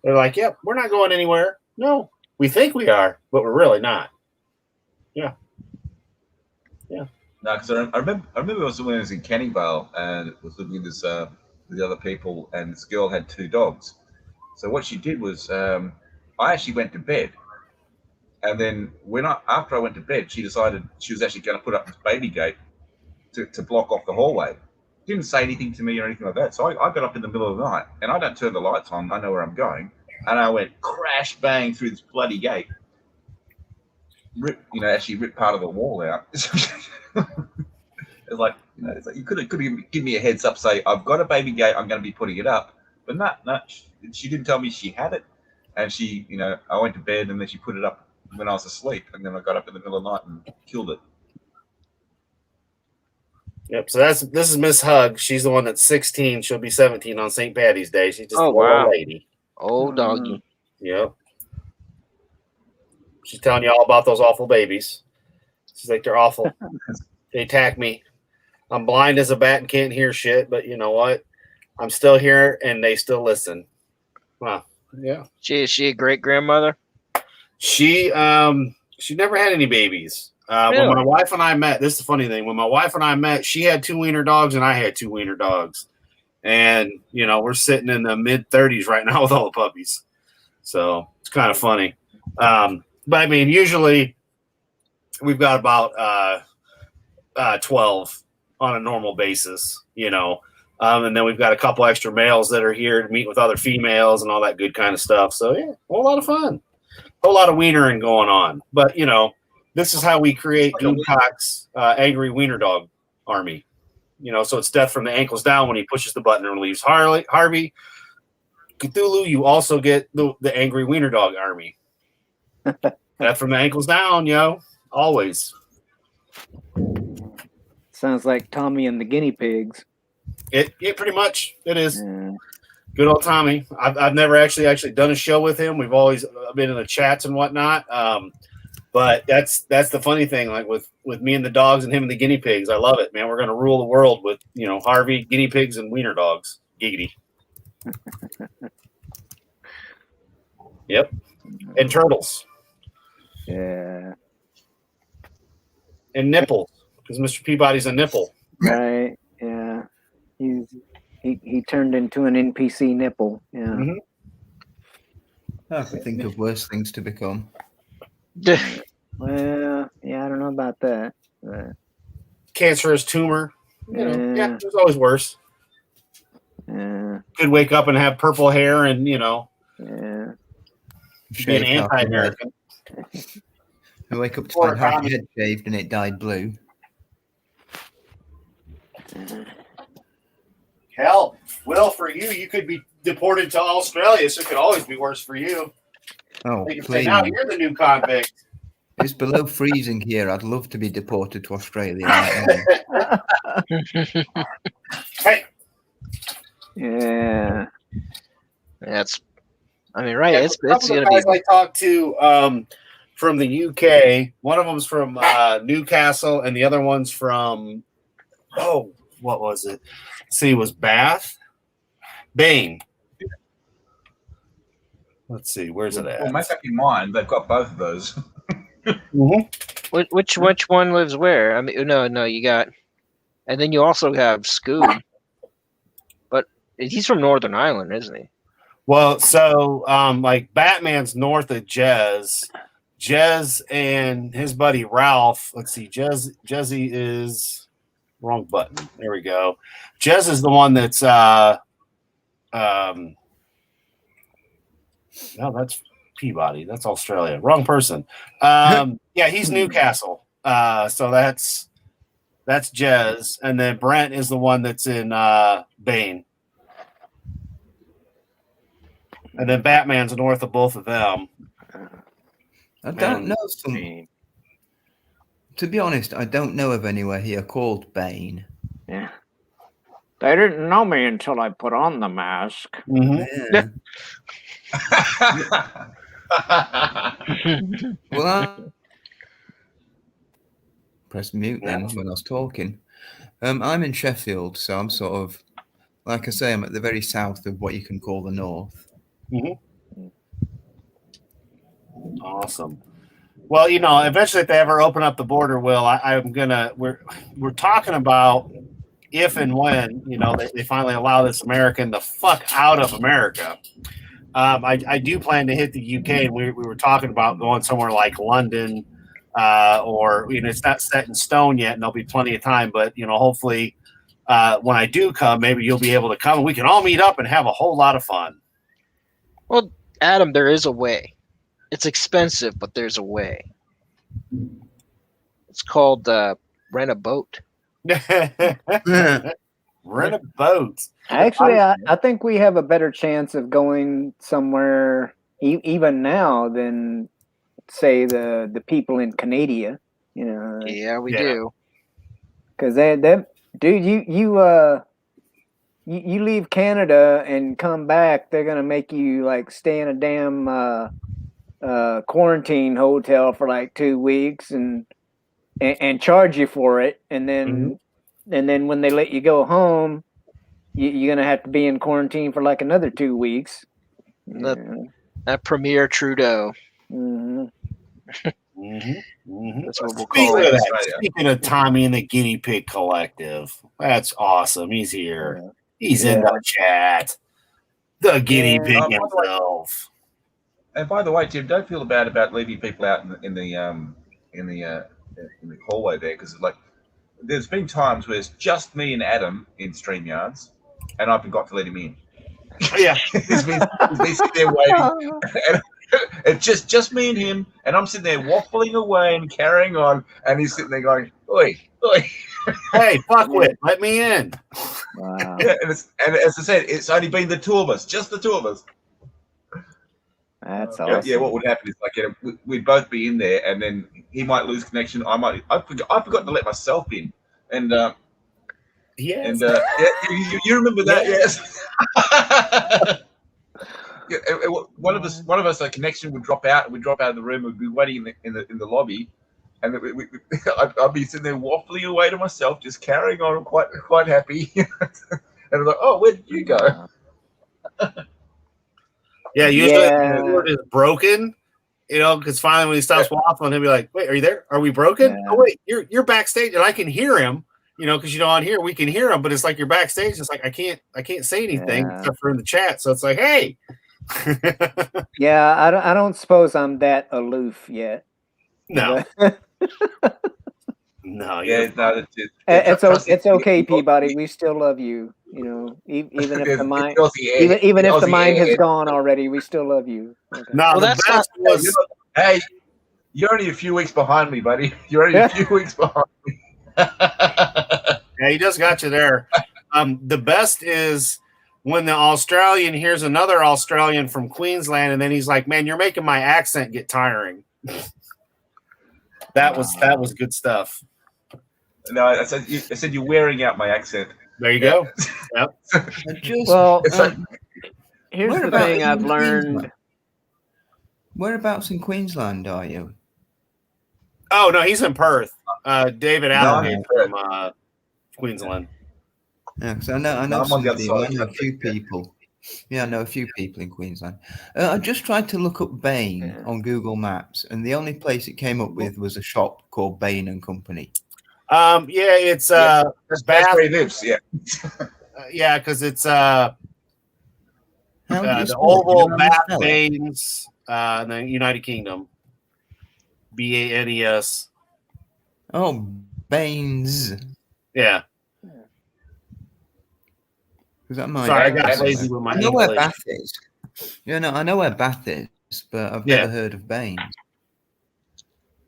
they're like, "Yep, we're not going anywhere." No, we think we are, but we're really not. Yeah. No, because I remember when I was in Canning Vale and was living with the other people, and this girl had 2 dogs. So what she did was, I actually went to bed, and then after I went to bed, she decided she was actually going to put up this baby gate to block off the hallway. Didn't say anything to me or anything like that. So I got up in the middle of the night, and I don't turn the lights on. I know where I'm going, and I went crash bang through this bloody gate. Actually ripped part of the wall out. It's like you could have given me a heads up, say I've got a baby gate, I'm going to be putting it up, but no, she didn't tell me she had it, and she, I went to bed and then she put it up when I was asleep, and then I got up in the middle of the night and killed it. Yep. So this is Miss Hug. She's the one that's 16. She'll be 17 on St. Patty's Day. She's just a little lady. Oh, doggy. Yep. She's telling you all about those awful babies. She's like, they're awful. They attack me. I'm blind as a bat and can't hear shit, but you know what? I'm still here and they still listen. Wow. Yeah. Is she a great grandmother? She never had any babies. When Really? my wife and I met, this is the funny thing. When my wife and I met, she had 2 wiener dogs and I had 2 wiener dogs. And, you know, we're sitting in the mid-30s right now with all the puppies. So it's kind of funny. But I mean, usually we've got about 12 on a normal basis, you know. And then we've got a couple extra males that are here to meet with other females and all that good kind of stuff. So, yeah, a whole lot of fun. A whole lot of wienering going on. But, you know, this is how we create Doomcock's angry wiener dog army. You know, so it's death from the ankles down when he pushes the button and relieves Harvey. Cthulhu, you also get the angry wiener dog army. Death from the ankles down, yo. Always. Sounds like Tommy and the guinea pigs. It pretty much it is. Good old Tommy. I've never actually done a show with him. We've always been in the chats and whatnot. But that's the funny thing. Like with me and the dogs and him and the guinea pigs, I love it, man. We're gonna rule the world with, you know, Harvey, guinea pigs, and wiener dogs. Giggity. Yep. And turtles. Yeah. And nipples, because Mr. Peabody's a nipple. Right. Yeah. He turned into an NPC nipple. Yeah. Mm-hmm. I can think of worse things to become. Well, yeah, I don't know about that. But, Cancerous tumor. You know, Yeah. there's always worse. yeah. Could wake up and have purple hair and, you know, Yeah. be an Shaved half your head. anti-American. I wake up to Or find half Tommy. your head shaved and it dyed blue. Hell, Will, for you could be deported to Australia, so it could always be worse for you. Oh, They could say, please. now you're the new convict. It's below freezing here. I'd love to be deported to Australia right now. Hey, Yeah. That's, I mean, right? yeah, It's a couple gonna of guys be. I talked to from the UK. One of them's from Newcastle, and the other one's from what was it? Let's see, it was Bane. Let's see, where's it at? Well, make up your mind. They've got both of those. Which one lives where? I mean, no, you got, and then you also have Scoob, but he's from Northern Ireland, isn't he? Well, so like Batman's north of Jez. Jez and his buddy Ralph. Let's see, Jezzy is wrong button. There we go. Jez is the one that's no, that's Peabody. That's Australia. Wrong person. Yeah, he's Newcastle. So that's Jez, and then Brent is the one that's in Bane. And then Batman's north of both of them. I don't know some. To be honest, I don't know of anywhere here called Bane. Yeah. They didn't know me until I put on the mask. Yeah. Well, I press mute then when I was talking. I'm in Sheffield, so I'm sort of, like I say, I'm at the very south of what you can call the north. Awesome. Well, you know, eventually, if they ever open up the border, we're talking about if and when, you know, they finally allow this American the fuck out of America. I do plan to hit the UK, and we were talking about going somewhere like London, or, you know, it's not set in stone yet, and there'll be plenty of time, but, you know, hopefully when I do come, maybe you'll be able to come and we can all meet up and have a whole lot of fun. Well, Adam, there is a way. It's expensive, but there's a way. It's called rent a boat. Rent a boat. Actually, I think we have a better chance of going somewhere even now than, say, the people in Canada. You know. Yeah, we do. Because dude, you leave Canada and come back, they're gonna make you like stay in a damn quarantine hotel for like 2 weeks and charge you for it, and then when they let you go home, you're gonna have to be in quarantine for like another 2 weeks. That Premier Trudeau. Mm-hmm. That's what we'll Speaking call of it. that, speaking of Tommy and the Guinea Pig Collective, that's awesome. He's here. He's in the chat. The guinea pig himself. And by the way, Tim, don't feel bad about leaving people out in the hallway there, because like there's been times where it's just me and Adam in StreamYards, and I've forgot to let him in. Yeah, he's been sitting there waiting. And it's just me and him, and I'm sitting there waffling away and carrying on, and he's sitting there going, "Oi, oi." Hey, fuckwit, let me in. Wow. Yeah, and as I said, it's only been the two of us, just the two of us. That's Yeah, awesome. yeah, what would happen is like we'd both be in there, and then he might lose connection. I forgot to let myself in, and yes, and you remember that? Yes. Yeah, one of us, a connection would drop out. We'd drop out of the room. We'd be waiting in the lobby, and I'd be sitting there waffling away to myself, just carrying on, quite happy. And I'm like, "Oh, where did you go?" Yeah, usually the word is broken, because finally when he stops waffling, he'll be like, "Wait, are you there? Are we broken? Yeah. Oh wait, you're backstage, and I can hear him." Because on here we can hear him, but it's like you're backstage. It's like I can't say anything except for in the chat. So it's like, hey. Yeah, I don't suppose I'm that aloof yet. No. No, yeah, no, it's okay, Peabody. We still love you. Even if the mind, even if the mind has gone already, we still love you. Okay. No, the best was. Hey, you're only a few weeks behind me, buddy. You're only a few weeks behind me. Yeah, he just got you there. The best is when the Australian hears another Australian from Queensland, and then he's like, "Man, you're making my accent get tiring." That was good stuff. No, I said you're wearing out my accent. There you go. Yep. Well, like, here's the thing I've learned. Whereabouts in Queensland are you? Oh no, he's in Perth. David Allen from Queensland. Yeah, because I know I'm on the other somebody, side. I know a few people. Yeah, I know a few people in Queensland. I just tried to look up Bain on Google Maps, and the only place it came up with was a shop called Bain and Company. Yeah, it's that's Bath. where he lives. Yeah, yeah, because it's How do you the spell it? Oval Do you know how to Bath spell it? Bains, in the United Kingdom. BANES. Oh, Baines. Yeah. Because that might. Sorry, I got lazy with my I know where English. Bath is. Yeah, no, I know where Bath is, but I've never heard of Baines.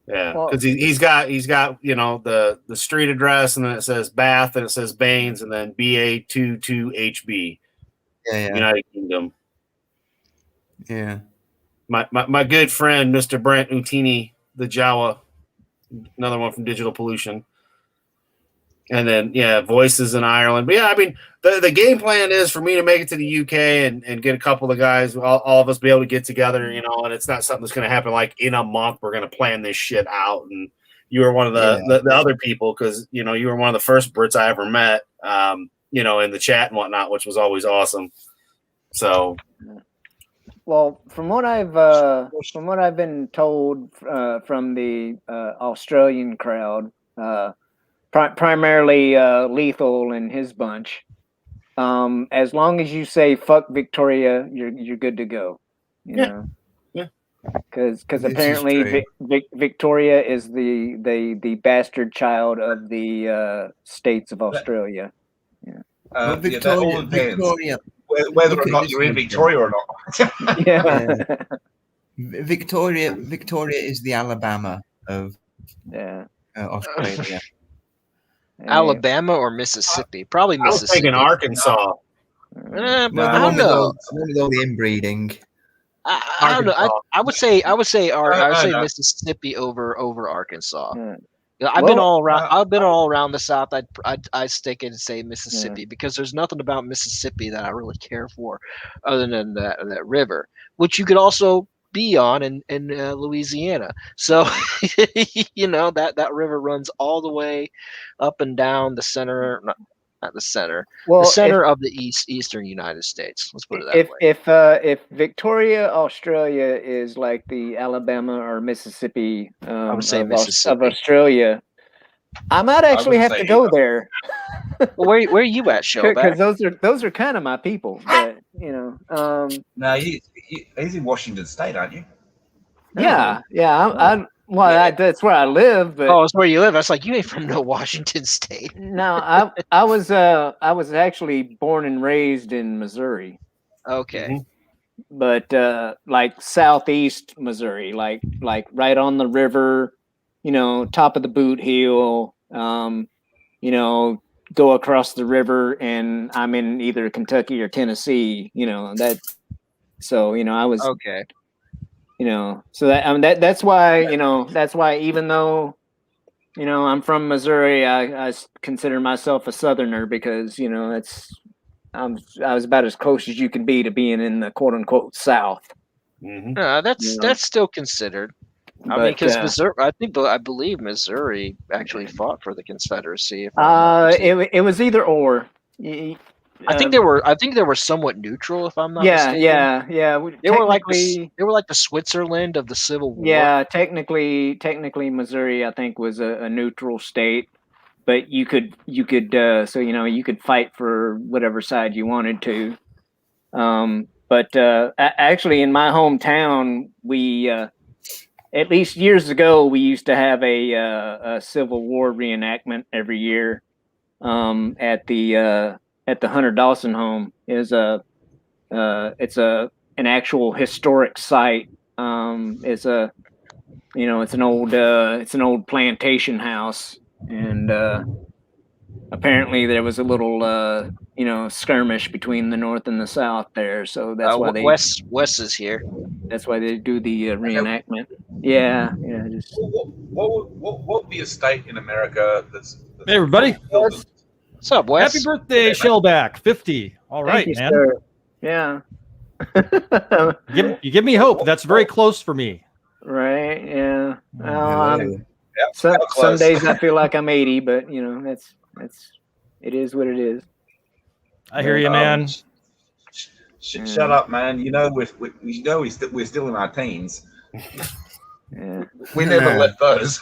Yeah, Well- because he's got the street address, and then it says Bath, and it says Baines, and then BA22HB. Yeah. United Kingdom. Yeah. My good friend Mr. Brent Utini, the Jawa, another one from Digital Pollution. And then Voices in Ireland. But yeah, I mean the game plan is for me to make it to the UK and get a couple of guys, all of us be able to get together, and it's not something that's gonna happen like in a month. We're gonna plan this shit out. And you were one of the other people, because you were one of the first Brits I ever met, in the chat and whatnot, which was always awesome. So Well, from what I've been told from the Australian crowd, primarily Lethal and his bunch, as long as you say "fuck Victoria," you're good to go. You know, because apparently Victoria is the bastard child of the states of Australia. Yeah. Well, that all depends. Victoria. Whether Look or at not this you're in one. Victoria or not. Yeah. Victoria is the Alabama of Australia. Alabama or Mississippi? Probably I was Mississippi. thinking Arkansas. But I the don't one with know. all the inbreeding. I don't know. I would say no. Mississippi over Arkansas. Yeah. I've Well, been all around. I've been all around the South. I'd stick it and say Mississippi because there's nothing about Mississippi that I really care for, other than that river. Which you could also be on in Louisiana. So you know that river runs all the way up and down the center, not the center, Well, the center of the eastern United States. Let's put it that way. If Victoria, Australia is like the Alabama or Mississippi I would say of Mississippi. Australia, I might actually have to go there. Well, where are you at, Because Showback? those are kind of my people. But you know, No, he's in Washington State, aren't you? yeah. That's where I live. But Oh, it's where you live. I was like, you ain't from no Washington State. no, I was actually born and raised in Missouri. Okay. But like southeast Missouri, like right on the river, you know, top of the Boot Heel, you know, go across the river, and I'm in either Kentucky or Tennessee, you know, that. So, you know, I was okay. You know, so that that's why, you know, even though, you know, I'm from Missouri, I consider myself a Southerner because, you know, I was about as close as you can be to being in the quote unquote South. That's still considered. I mean, because Missouri, I believe Missouri actually fought for the Confederacy. It was either or. I think they were somewhat neutral, if I'm not mistaken. Yeah. They were like the Switzerland of the Civil War. Yeah, technically, Missouri, I think, was a neutral state, but you could so you know, you could fight for whatever side you wanted to. But actually, in my hometown, we at least years ago, we used to have a Civil War reenactment every year at the Hunter Dawson home. It's an actual historic site. It's an old plantation house, and apparently there was a little skirmish between the North and the South there. So that's why Wes is here. That's why they do the reenactment. Yeah. Just What would be a state in America that's Hey, everybody. What's up, Wes? Happy birthday, Shellback. 50. All right, Thank you, man. sir. Yeah. You give me hope. That's very close for me. Right. Yeah. Yeah. Some days I feel like I'm 80, but you know, it is what it is. I hear you, man. Shut up, man. You know we're still in our teens. Yeah. We never let those.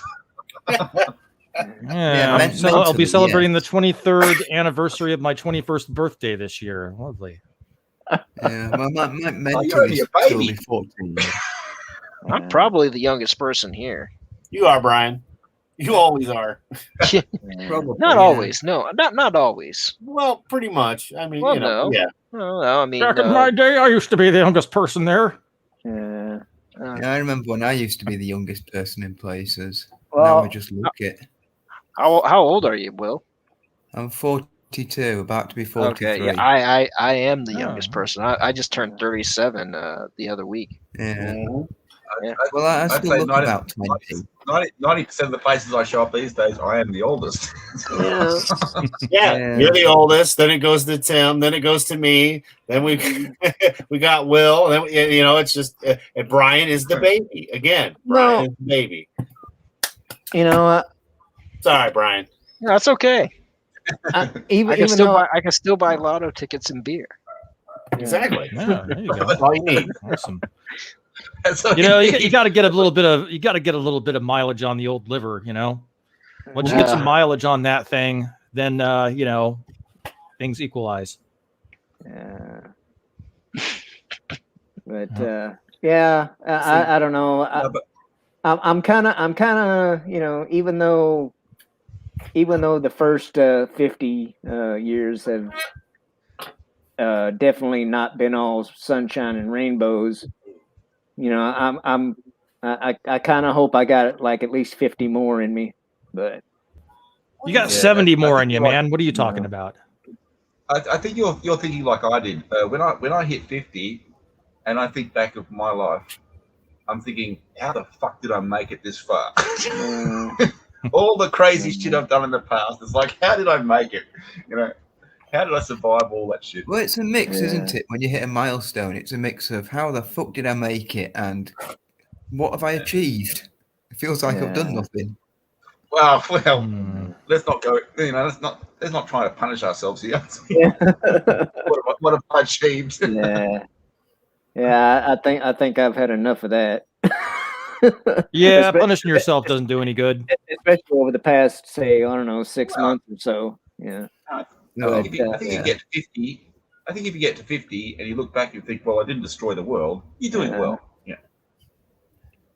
Yeah, I'll be celebrating the 23rd anniversary of my 21st birthday this year. Lovely. Yeah, my you're only a baby. 14. I'm probably the youngest person here. You are, Brian. You always are. Not always. No, not always. Well, pretty much. I mean, Well, you know, no. yeah. No, I mean, Back in my day, I used to be the youngest person there. Yeah. Yeah, I remember when I used to be the youngest person in places. Well, now I just look it. How old are you, Will? I'm 42, about to be 43. Okay, yeah, I am the youngest person. I just turned 37 the other week. Yeah. Yeah. Well, I I'd still say look 90 about 20. 90% of the places I shop these days, I am the oldest. Yeah, you're the oldest. Then it goes to Tim. Then it goes to me. Then we got Will. Then it's just and Brian is the baby again. Brian is the baby. You know, Sorry, Brian. No, that's okay. even I can though still buy lotto tickets and beer. Exactly. Yeah, there you go. That's all you need. Awesome. That's all You know, need. you got to get a little bit of mileage on the old liver. You know, once you get some mileage on that thing, then things equalize. But I don't know. I'm kind of even though the first 50 years have definitely not been all sunshine and rainbows. You know, I kind of hope I got like at least 50 more in me, but You got 70 more in you, man. What are you talking about? I think you're thinking like I did. When I hit 50, and I think back of my life, I'm thinking, how the fuck did I make it this far? All the crazy shit I've done in the past. It's like, how did I make it? You know. How did I survive all that shit? Well, it's a mix, Yeah. isn't it? When you hit a milestone, it's a mix of how the fuck did I make it and what have I achieved? It feels like I've done Yeah. nothing. Well, let's not go. Let's not try to punish ourselves here. What have I achieved? Yeah. Yeah, I think I've had enough of that. Yeah, Especially- punishing yourself doesn't do any good. especially over the past, say, I don't know, 6 months or so. Yeah. I But, think if you get to 50, I think if you get to 50 and you look back and think, well, I didn't destroy the world, you're doing Yeah. well. Yeah.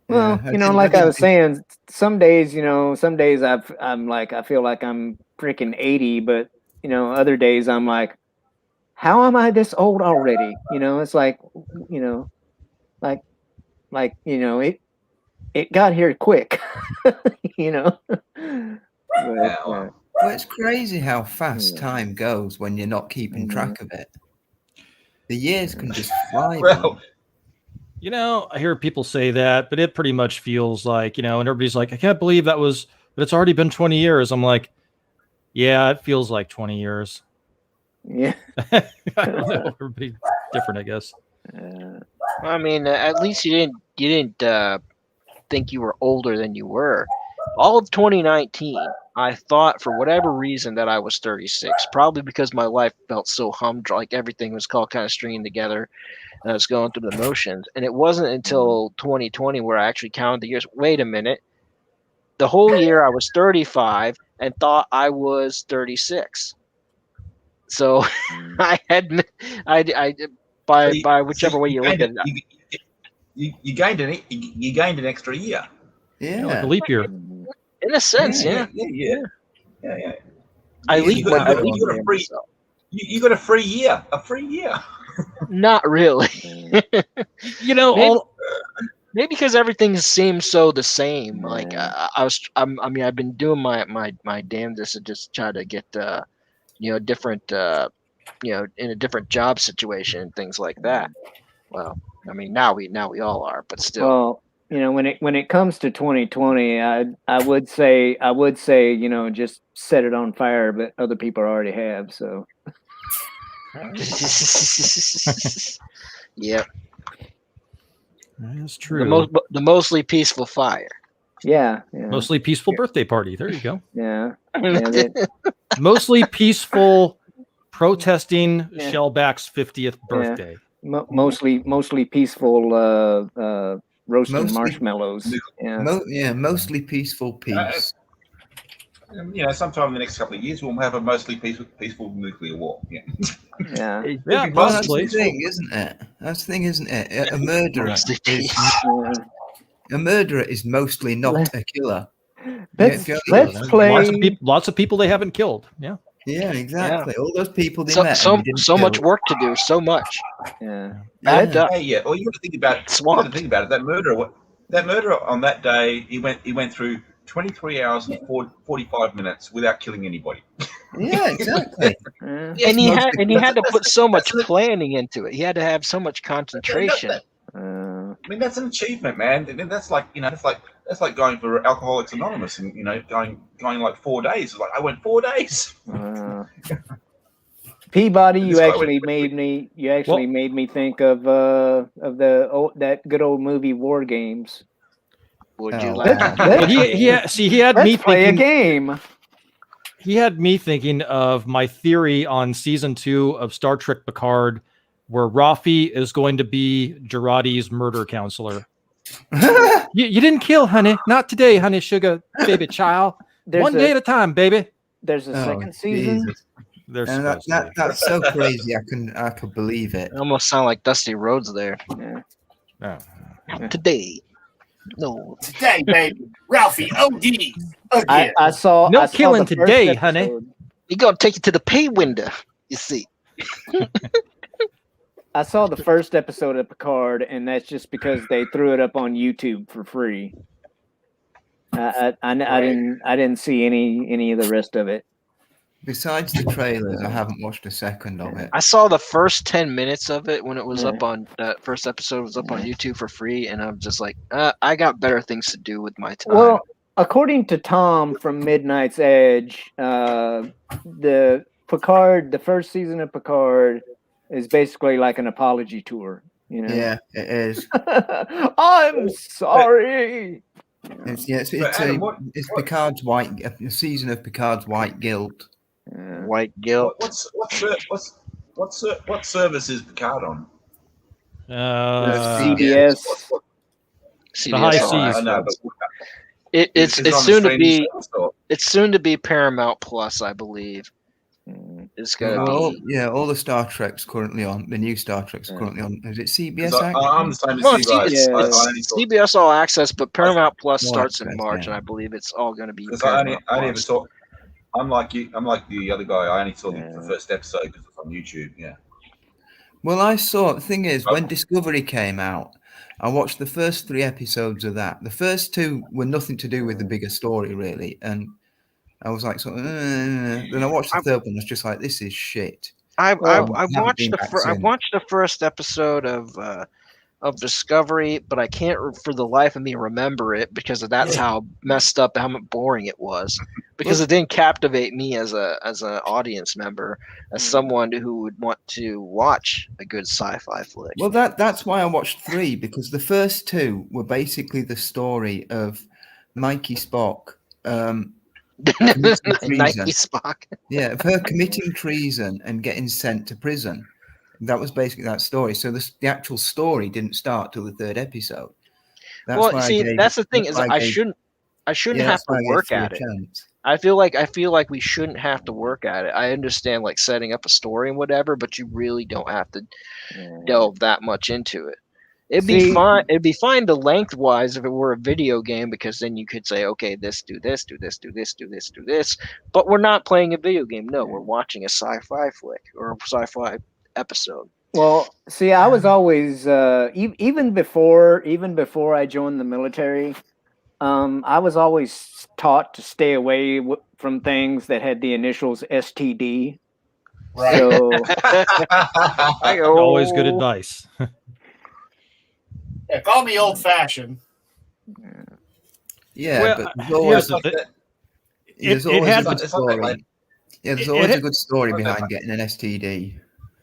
Well, Yeah, you know, like I was saying, some days, I'm like, I feel like I'm freaking 80, but other days I'm like, how am I this old already? It's like, it got here quick, But, Well, it's crazy how fast time goes when you're not keeping track of it. The years can just fly. by. I hear people say that, but it pretty much feels like, and everybody's like, I can't believe but it's already been 20 years. I'm like, yeah, it feels like 20 years. Yeah. I don't know. Everybody's different, I guess. I mean, at least you didn't think you were older than you were. All of 2019, I thought for whatever reason that I was 36, probably because my life felt so humdrum, like everything was all kind of stringing together, and I was going through the motions. And it wasn't until 2020 where I actually counted the years. Wait a minute, the whole year I was 35 and thought I was 36. So I had by whichever way you look at it. You gained an extra year. Yeah, like a leap year. In a sense, yeah. I You got a free year. Not really. Maybe, maybe because everything seems so the same. Like I've been doing my damnedest to just try to get different in a different job situation and things like that. Well, I mean now we all are, but still. Well, when it comes to 2020, I would say, just set it on fire, but other people already have. So. Yep. That's true. The mostly peaceful fire. Yeah. Mostly peaceful birthday party. There you go. Yeah. Mostly peaceful protesting Shellback's 50th birthday. Mostly peaceful roasting marshmallows. Mostly peaceful peace. Sometime in the next couple of years, we'll have a mostly peaceful nuclear war. Yeah. Yeah. Yeah, Well, that's possibly. the thing, isn't it? That's the thing, isn't it? A murderer is mostly not a killer. Let's play. Lots of people they haven't killed. Yeah. Yeah, exactly. All those people they So met. so, and they didn't so much kill. work to do. So much. Yeah. Backed up. Well, you got to think about it. You got to think about it. That murderer on that day, he went through 23 hours and 45 minutes without killing anybody. Yeah, exactly. And he had to put so much planning into it. He had to have so much concentration. I mean, that's an achievement, man. I mean, that's like going for Alcoholics Anonymous and going like 4 days. It's like I went 4 days. Peabody, you This guy actually made me think of that good old movie War Games. Would you like? He had me play a thinking. game. He had me thinking of my theory on season 2 of Star Trek Picard, where Rafi is going to be Girardi's murder counselor. you didn't kill, honey. Not today, honey, sugar, baby child. One day at a time, baby. There's a second season. Jesus. And that's so crazy. I could believe it. It almost sound like Dusty Rhodes there. Yeah. Not today. No. Today, baby. Ralphie, OD. I saw No I saw killing the first today, honey. episode. He gonna take you to the pay window. You see. I saw the first episode of Picard, and that's just because they threw it up on YouTube for free. I didn't see any of the rest of it. Besides the trailers, I haven't watched a second of it. I saw the first 10 minutes of it when it was up on that first episode was up on YouTube for free, and I'm just like, I got better things to do with my time. Well, according to Tom from Midnight's Edge, the Picard, the first season of Picard, is basically like an apology tour. You know? Yeah, it is. I'm sorry. It's Picard's white a season of Picard's white guilt. White guilt. What service is Picard on? CBS. The high seas. I know, but It's on soon the to be streaming service, or- it's soon to be Paramount Plus, I believe. It's gonna be All the Star Trek's currently on. The new Star Trek's currently on. Is it CBS? I'm the same as well, you guys. it's I only thought- CBS All Access, but Paramount Plus All starts in Access, March, yeah. and I believe it's all going to be. Because I Paramount never Plus. saw. I'm like you. I'm like the other guy. I only saw the first episode because it's on YouTube. Yeah. Well, I saw. The thing is, when Discovery came out, I watched the first 3 episodes of that. The first 2 were nothing to do with the bigger story, really, and I was like, then I watched the third one. I was just like, this is shit. I haven't watched been the back I since. watched the first episode of Discovery, but I can't for the life of me remember it because that's how messed up, how boring it was. Because it didn't captivate me as an audience member, as someone who would want to watch a good sci-fi flick. Well, that's why I watched 3, because the first 2 were basically the story of Mikey Spock. Nike Spock. Yeah, of her committing treason and getting sent to prison. That was basically that story. So the actual story didn't start till the 3rd episode. That's Well, why I see, gave- that's the thing that's is why I gave- shouldn't Yeah, have that's to why I gave work 3 a at it. chance. I feel like we shouldn't have to work at it. I understand like setting up a story and whatever, but you really don't have to delve that much into it. It'd be See- fine. It'd be fine to lengthwise if it were a video game because then you could say, okay, this, do this, do this, do this, do this, do this. But we're not playing a video game. No, we're watching a sci-fi flick or a sci-fi episode. Well, see, I was always even before I joined the military, I was always taught to stay away from things that had the initials STD. Right. So Always good advice. Yeah, call me old fashioned. Yeah, Well, but there's here's always, the thing. there's It always had- a good story. Yeah, there's always a good story behind getting an STD.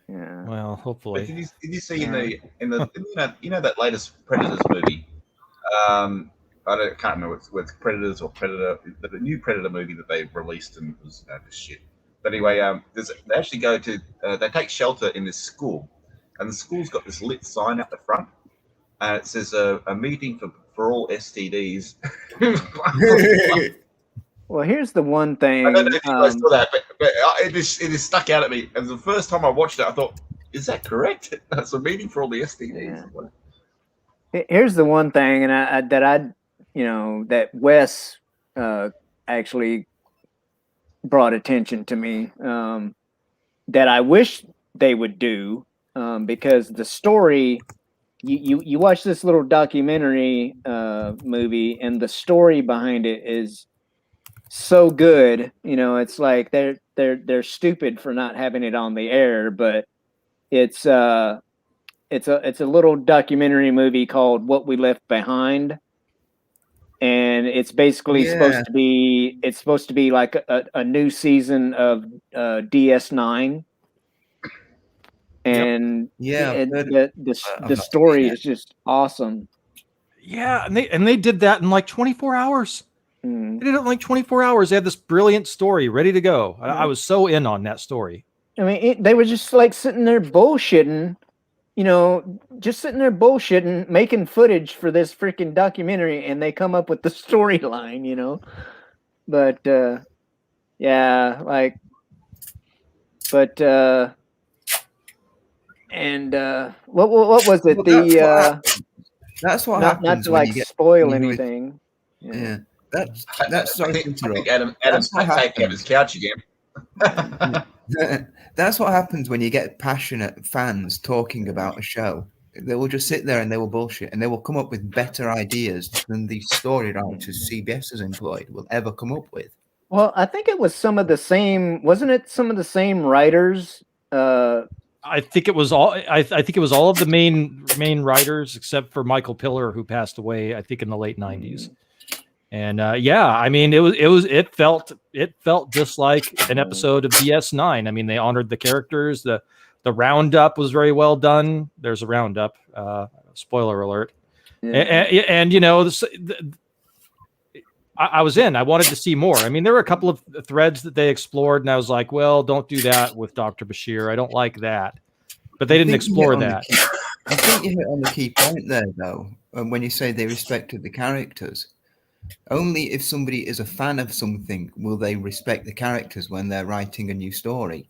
Yeah. Well, But hopefully. did you see in the you know that latest Predators movie? I can't remember whether it's Predators or Predator. The new Predator movie that they released and it was just shit. But anyway, they actually go to they take shelter in this school, and the school's got this lit sign out the front, and it says a meeting for all STDs. Well, here's the one thing. I don't know if you guys saw that, but it is stuck out at me. And the first time I watched it, I thought, "Is that correct? That's a meeting for all the STDs." Here's the one thing, and that Wes actually brought attention to me that I wish they would do because the story. You watch this little documentary movie, and the story behind it is so good. You know, it's like they're stupid for not having it on the air, but it's a little documentary movie called What We Left Behind, and it's basically supposed to be like a new season of DS9. And the story is just awesome. Yeah, and they did that in like 24 hours. They did it in like 24 hours. They had this brilliant story ready to go. I was so in on that story. I mean, they were just like sitting there bullshitting, making footage for this freaking documentary, and they come up with the storyline, But what was it? Well, that's what happens. Not to when like you get, spoil when you- anything. Yeah, that's sorry to I think interrupt. Adam's That's what taking up his couch again. That's what happens when you get passionate fans talking about a show. They will just sit there and they will bullshit, and they will come up with better ideas than the story writers CBS has employed will ever come up with. Well, I think it was some of the same. Wasn't it some of the same writers? I think it was all. I think it was all of the main writers except for Michael Piller, who passed away, I think, in the late '90s. And yeah, I mean, it felt just like an episode of DS9. I mean, they honored the characters. The roundup was very well done. There's a roundup. Spoiler alert. And you know, I was in. I wanted to see more. I mean, there were a couple of threads that they explored, and I was like, well, don't do that with Dr. Bashir. I don't like that. But they didn't explore that. I think you hit on the key point there, though, when you say they respected the characters. Only if somebody is a fan of something will they respect the characters when they're writing a new story.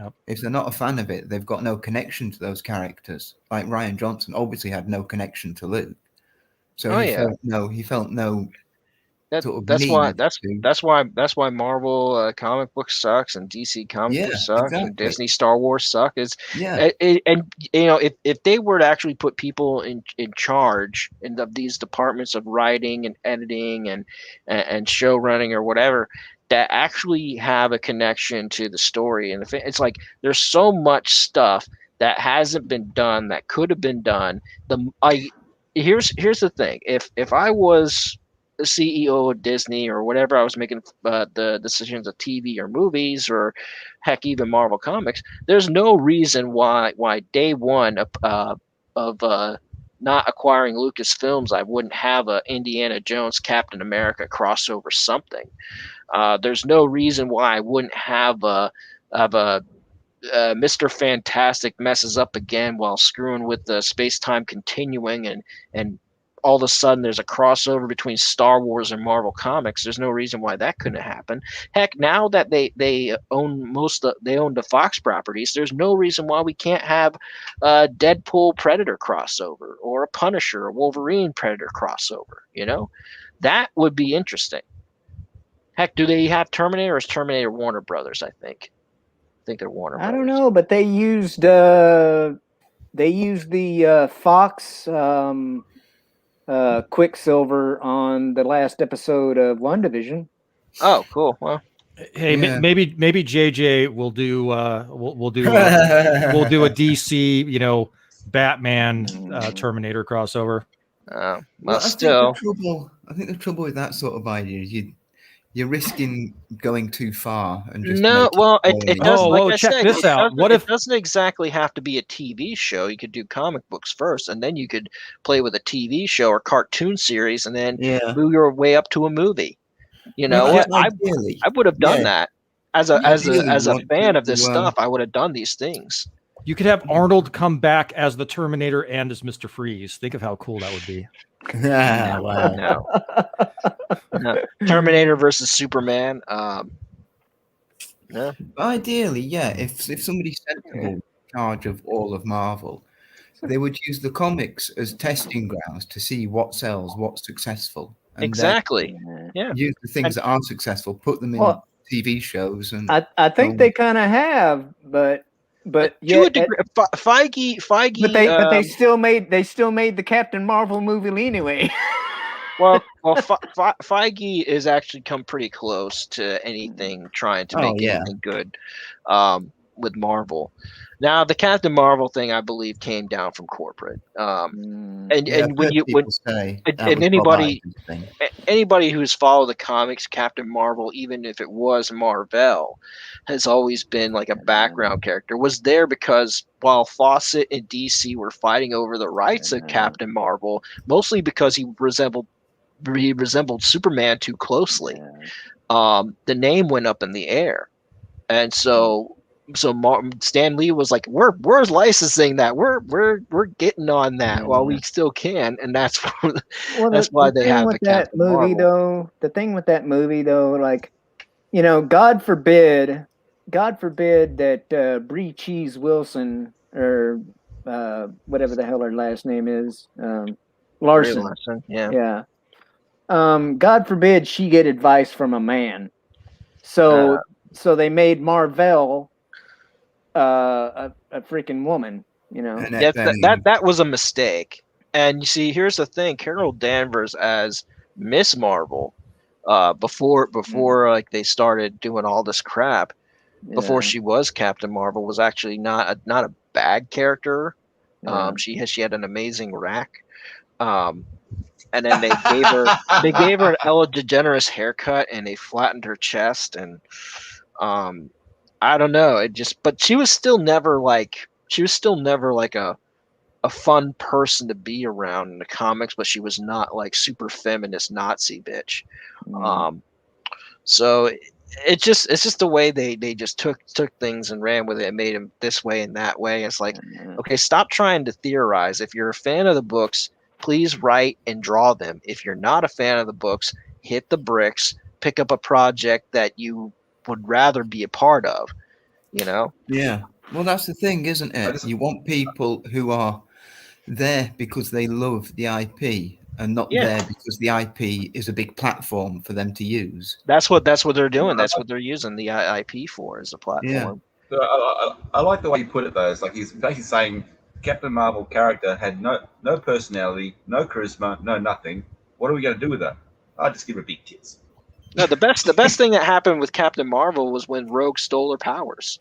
Yep. If they're not a fan of it, they've got no connection to those characters. Like Rian Johnson obviously had no connection to Luke. So he felt no That's why Marvel comic books sucks and DC comic books sucks and Disney Star Wars suck. And you know, if they were to actually put people in charge of these departments of writing and editing and show running or whatever that actually have a connection to the story, and it's like there's so much stuff that hasn't been done that could have been done. Here's the thing: if I was the CEO of Disney or whatever, I was making the decisions of TV or movies or heck, even Marvel Comics, there's no reason why day one of not acquiring Lucasfilms, I wouldn't have a Indiana Jones Captain America crossover something. There's no reason why I wouldn't have a Mr. Fantastic messes up again while screwing with the space-time continuing and all of a sudden there's a crossover between Star Wars and Marvel Comics. There's no reason why that couldn't happen. Heck, now that they own the Fox properties, there's no reason why we can't have a Deadpool Predator crossover or a Punisher or Wolverine Predator crossover. You know, that would be interesting. Heck, do they have Terminator or is Terminator Warner Brothers? I think they're Warner Brothers. I don't know, but they used the Fox Quicksilver on the last episode of WandaVision. Oh, cool. Well, hey, maybe JJ will do we'll do a DC, you know, Batman Terminator crossover. Well, I still, think the trouble with that sort of idea is you're risking going too far and just it doesn't. Like I check said, this out. What if it doesn't exactly have to be a TV show? You could do comic books first, and then you could play with a TV show or cartoon series, and then move your way up to a movie. You know, I would have done that as a fan of this stuff. I would have done these things. You could have Arnold come back as the Terminator and as Mr. Freeze. Think of how cool that would be. No. Terminator versus Superman. No. Ideally, if somebody's sensible in charge of all of Marvel, they would use the comics as testing grounds to see what sells, what's successful. And exactly. Use the things that are successful, put them in TV shows, and I think they kind of have, but to a degree, Feige. But they still made the Captain Marvel movie anyway. well, Feige has actually come pretty close to anything trying to make anything good with Marvel. Now, the Captain Marvel thing, I believe, came down from corporate. And anybody who's followed the comics, Captain Marvel, even if it was Marvel, has always been like a background character. Was there because while Fawcett and DC were fighting over the rights of Captain Marvel, mostly because he resembled Superman too closely, the name went up in the air, and so Stan Lee was like, "We're licensing that. We're getting on that while we still can," and that's why they have the that movie though. The thing with that movie though, like, you know, God forbid that Bree Cheese Wilson or whatever the hell her last name is, Larson. Yeah. God forbid she get advice from a man. So they made Marvel a freaking woman, you know. That was a mistake. And you see, here's the thing: Carol Danvers as Miss Marvel, before like they started doing all this crap, before she was Captain Marvel, was actually not a bad character. She had an amazing rack. and then they gave her an Ellen DeGeneres haircut, and they flattened her chest, and I don't know, but she was still never like a fun person to be around in the comics, but she was not like super feminist Nazi bitch. So it's just the way they just took things and ran with it and made them this way and that way. It's like, okay, stop trying to theorize. If you're a fan of the books, please write and draw them. If you're not a fan of the books, hit the bricks, pick up a project that you would rather be a part of, you know? Yeah. Well, that's the thing, isn't it? You want people who are there because they love the IP and not there because the IP is a big platform for them to use. That's what they're doing. That's what they're using the IP for, as a platform. So I like the way you put it though. It's like he's basically saying Captain Marvel character had no personality, no charisma, no nothing. What are we going to do with her? I'll just give her big tits. No, the best thing that happened with Captain Marvel was when Rogue stole her powers.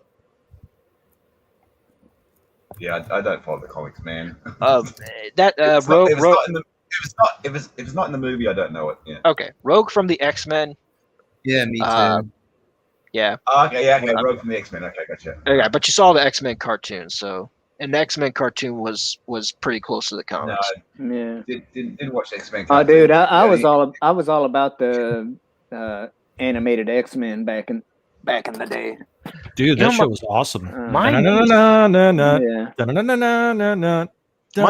Yeah, I don't follow the comics, man. Rogue. If it's not in the movie, I don't know it. Yeah. Okay, Rogue from the X-Men. Yeah, me too. Yeah. Okay, Rogue from the X-Men. Okay, gotcha. Okay, but you saw the X-Men cartoon, and the X-Men cartoon was pretty close to the comics. Yeah. Didn't watch the X-Men. Oh, dude, I was all about the animated X-Men back in the day. Dude, that show was awesome. My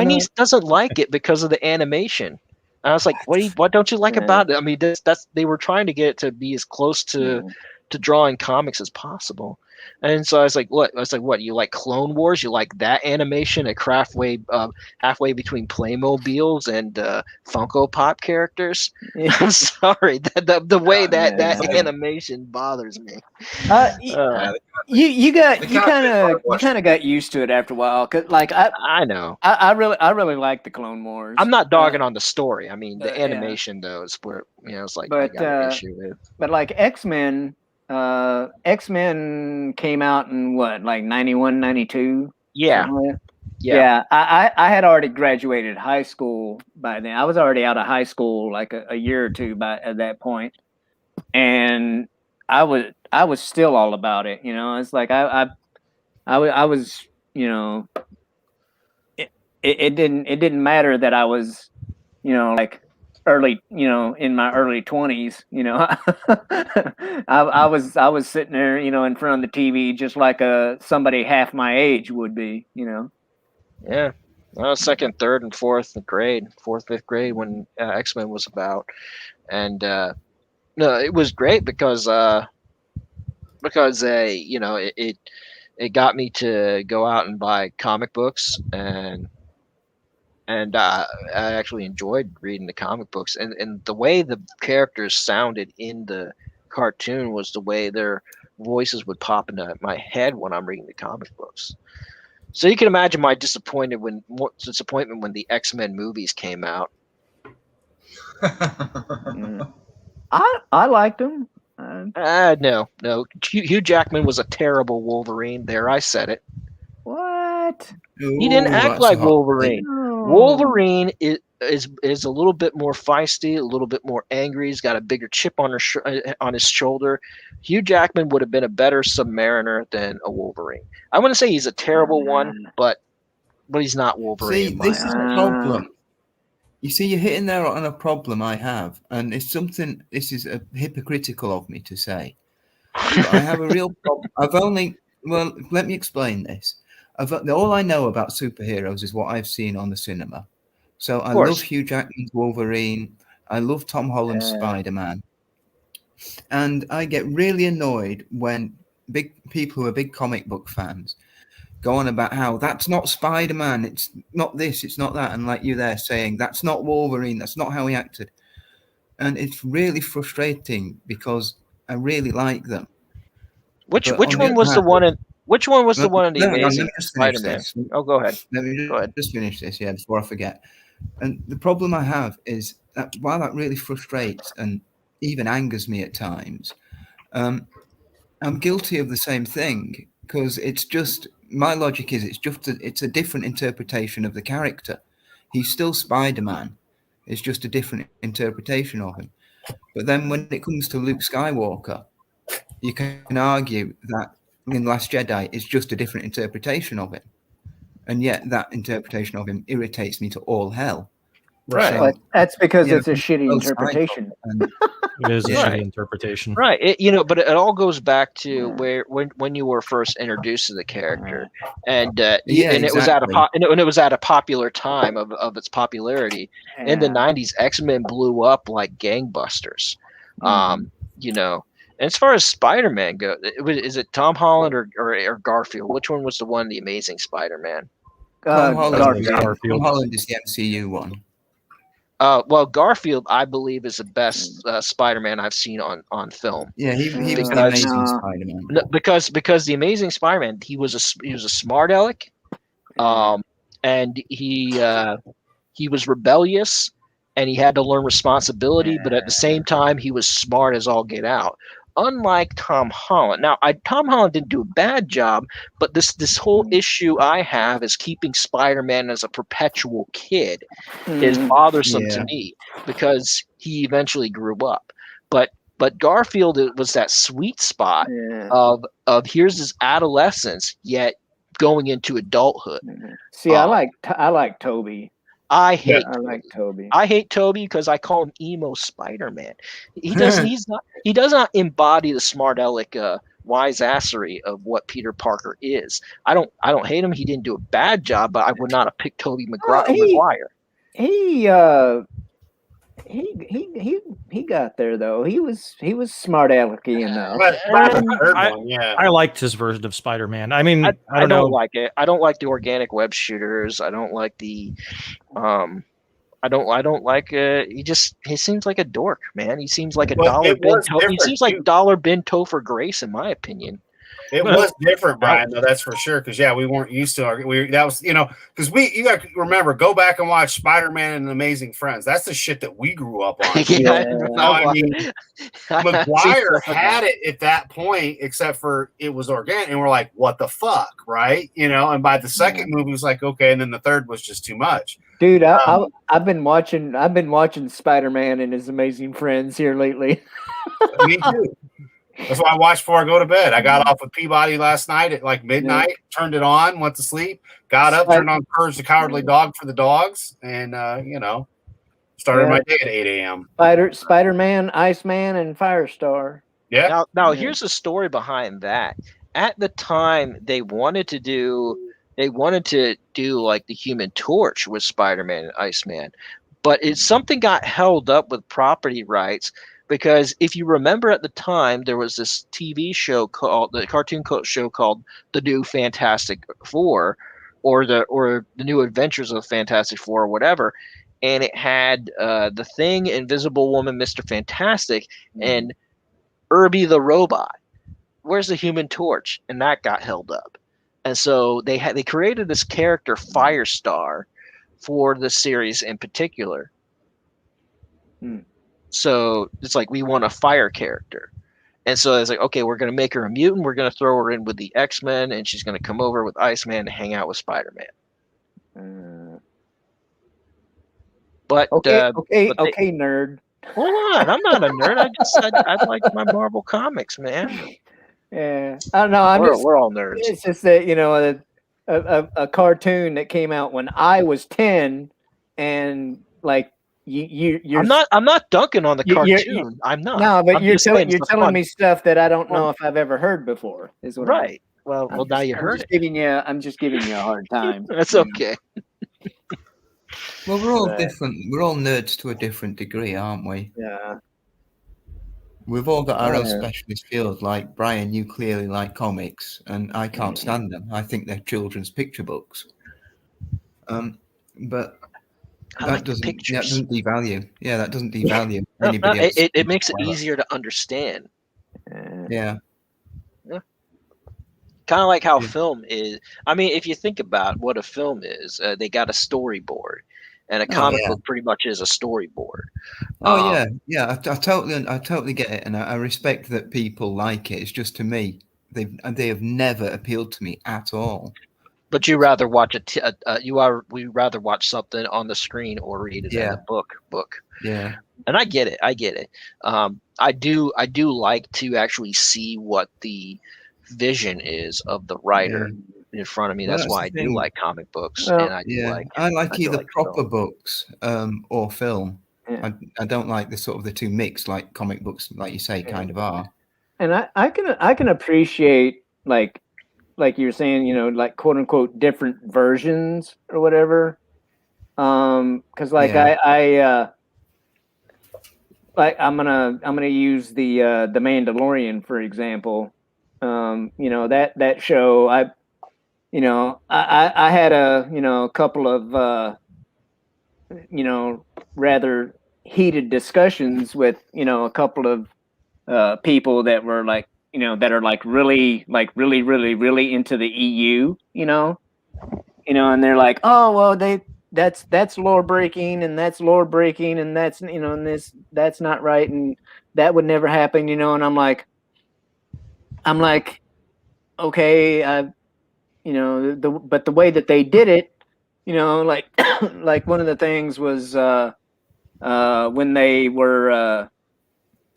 niece doesn't like it because of the animation. And I was like, what don't you like about it? I mean, they were trying to get it to be as close to drawing comics as possible. And so I was like, what? You like Clone Wars? You like that animation at halfway between Playmobiles and Funko Pop characters? Yeah. I'm sorry, the way that animation bothers me. You kind of got used to it after a while, 'cause like I know I really like the Clone Wars. I'm not dogging on the story. I mean, the animation though is where it's like I got an issue with. But like X-Men came out in what, like 91, 92? Yeah. Yeah. I had already graduated high school by then. I was already out of high school like a year or two at that point. And I was still all about it, you know. It's like I was, you know, it didn't matter that I was, you know, like early, you know, in my early 20s, you know. I was sitting there, you know, in front of the TV just like somebody half my age would be, you know. Yeah. I was second, third, and fourth, fifth grade when X-Men was about, and no, it was great because you know, it got me to go out and buy comic books, and I actually enjoyed reading the comic books, and the way the characters sounded in the cartoon was the way their voices would pop into my head when I'm reading the comic books. So you can imagine my disappointment when the X-Men movies came out. I liked them. No. Hugh Jackman was a terrible Wolverine. There, I said it. What? He didn't act like Wolverine. Wolverine is a little bit more feisty, a little bit more angry. He's got a bigger chip on his shoulder. Hugh Jackman would have been a better Submariner than a Wolverine. I wouldn't say he's a terrible one, but he's not Wolverine. See, this is a problem. You see, you're hitting there on a problem I have, and it's something. This is hypocritical of me to say. But I have a real problem. Let me explain this. All I know about superheroes is what I've seen on the cinema. So I love Hugh Jackman's Wolverine. I love Tom Holland's Spider-Man. And I get really annoyed when big people who are big comic book fans go on about how that's not Spider-Man, it's not this, it's not that. And like you there saying, that's not Wolverine, that's not how he acted. And it's really frustrating because I really like them. Which one was the one in the Amazing Spider-Man? Oh, go ahead. Let me just finish this, before I forget. And the problem I have is that while that really frustrates and even angers me at times, I'm guilty of the same thing because it's just my logic is it's a different interpretation of the character. He's still Spider-Man. It's just a different interpretation of him. But then when it comes to Luke Skywalker, you can argue that in The Last Jedi, it's just a different interpretation of him. And yet that interpretation of him irritates me to all hell. Right. But that's because it's a shitty interpretation. It is a Right. shitty interpretation. Right. But it all goes back to where when you were first introduced to the character, and it was at a popular time of its popularity in the '90s. X-Men blew up like gangbusters. And as far as Spider-Man goes, is it Tom Holland or Garfield? Which one was the one, the Amazing Spider-Man? Tom Holland is the MCU one. Well, Garfield, I believe, is the best Spider-Man I've seen on film. Yeah, he was the Amazing Spider-Man. No, because the Amazing Spider-Man, he was a smart aleck, and he was rebellious, and he had to learn responsibility. But at the same time, he was smart as all get out. Unlike Tom Holland. Now, Tom Holland didn't do a bad job, but this whole issue I have is keeping Spider-Man as a perpetual kid is bothersome to me because he eventually grew up. But Garfield, it was that sweet spot of here's his adolescence, yet going into adulthood. See, I like Toby. I hate Toby. I hate Toby because I call him emo Spider-Man. He does not embody the smart aleck wiseassery of what Peter Parker is. I don't hate him. He didn't do a bad job, but I would not have picked Tobey Maguire. He got there though. He was smart alecky enough. I liked his version of Spider-Man. I mean, I don't know. Like it. I don't like the organic web shooters. I don't like the I don't like he seems like a dork, man. He seems like a he seems like dollar bin Topher Grace, in my opinion. It was different, Brian, though, that's for sure. Because we weren't used to you got to remember, go back and watch Spider-Man and Amazing Friends. That's the shit that we grew up on. I mean, Maguire had it at that point, except for it was organic, and we're like, what the fuck, right? And by the second movie, it was like, okay, and then the third was just too much. Dude, I've been watching Spider-Man and his Amazing Friends here lately. Me too. That's why I watched before I go to bed. I got off with Peabody last night at like midnight, turned it on, went to sleep, got up, turned on Courage the Cowardly Dog for the dogs, and started my day at 8 a.m. Spider-Man, Iceman, and Firestar. Yeah. Now here's the story behind that. At the time, they wanted to do like the Human Torch with Spider-Man and Iceman, but something got held up with property rights. Because if you remember at the time, there was this TV show the cartoon show called The New Fantastic Four, or the New Adventures of Fantastic Four, or whatever, and it had the Thing, Invisible Woman, Mr. Fantastic, and Irby the Robot. Where's the Human Torch? And that got held up, and so they created this character Firestar for the series in particular. So it's like, we want a fire character. And so it's like, okay, we're going to make her a mutant. We're going to throw her in with the X-Men, and she's going to come over with Iceman to hang out with Spider-Man. But okay, nerd. Hold on, I'm not a nerd. I just said I like my Marvel comics, man. Yeah, I don't know. We're all nerds. It's just that a cartoon that came out when I was 10, and like. You're I'm not dunking on the cartoon. I'm not. No, but you're telling fun. me stuff that I don't know if I've ever heard before. Is what right. Well, now you heard it. I'm just giving you a hard time. That's okay. Well, we're all different. We're all nerds to a different degree, aren't we? Yeah. We've all got our own specialist fields. Like Brian, you clearly like comics, and I can't stand them. I think they're children's picture books. But. That doesn't devalue. Yeah, that doesn't devalue anybody else. It makes it easier to understand. Yeah. Kind of like how film is. I mean, if you think about what a film is, they got a storyboard, and a comic book pretty much is a storyboard. I totally get it, and I respect that people like it. It's just, to me, they have never appealed to me at all. But you rather watch we rather watch something on the screen or read it in a book. Yeah. And I get it. I do like to actually see what the vision is of the writer in front of me. Well, That's that's why I the do thing. like comic books, Well, and I do I like do either like proper film. books or film. I don't like the sort of the two mixed like comic books, like you say, kind of are. And I can appreciate like you're saying, like quote unquote different versions or whatever. Because like I like I'm gonna use the Mandalorian for example. That show I had a couple of rather heated discussions with a couple of people that were like that are like really into the EU, and they're like, oh well, that's lore breaking and that's lore breaking and that's and that's not right and that would never happen, and I'm like okay, but the way that they did it, like like one of the things was when they were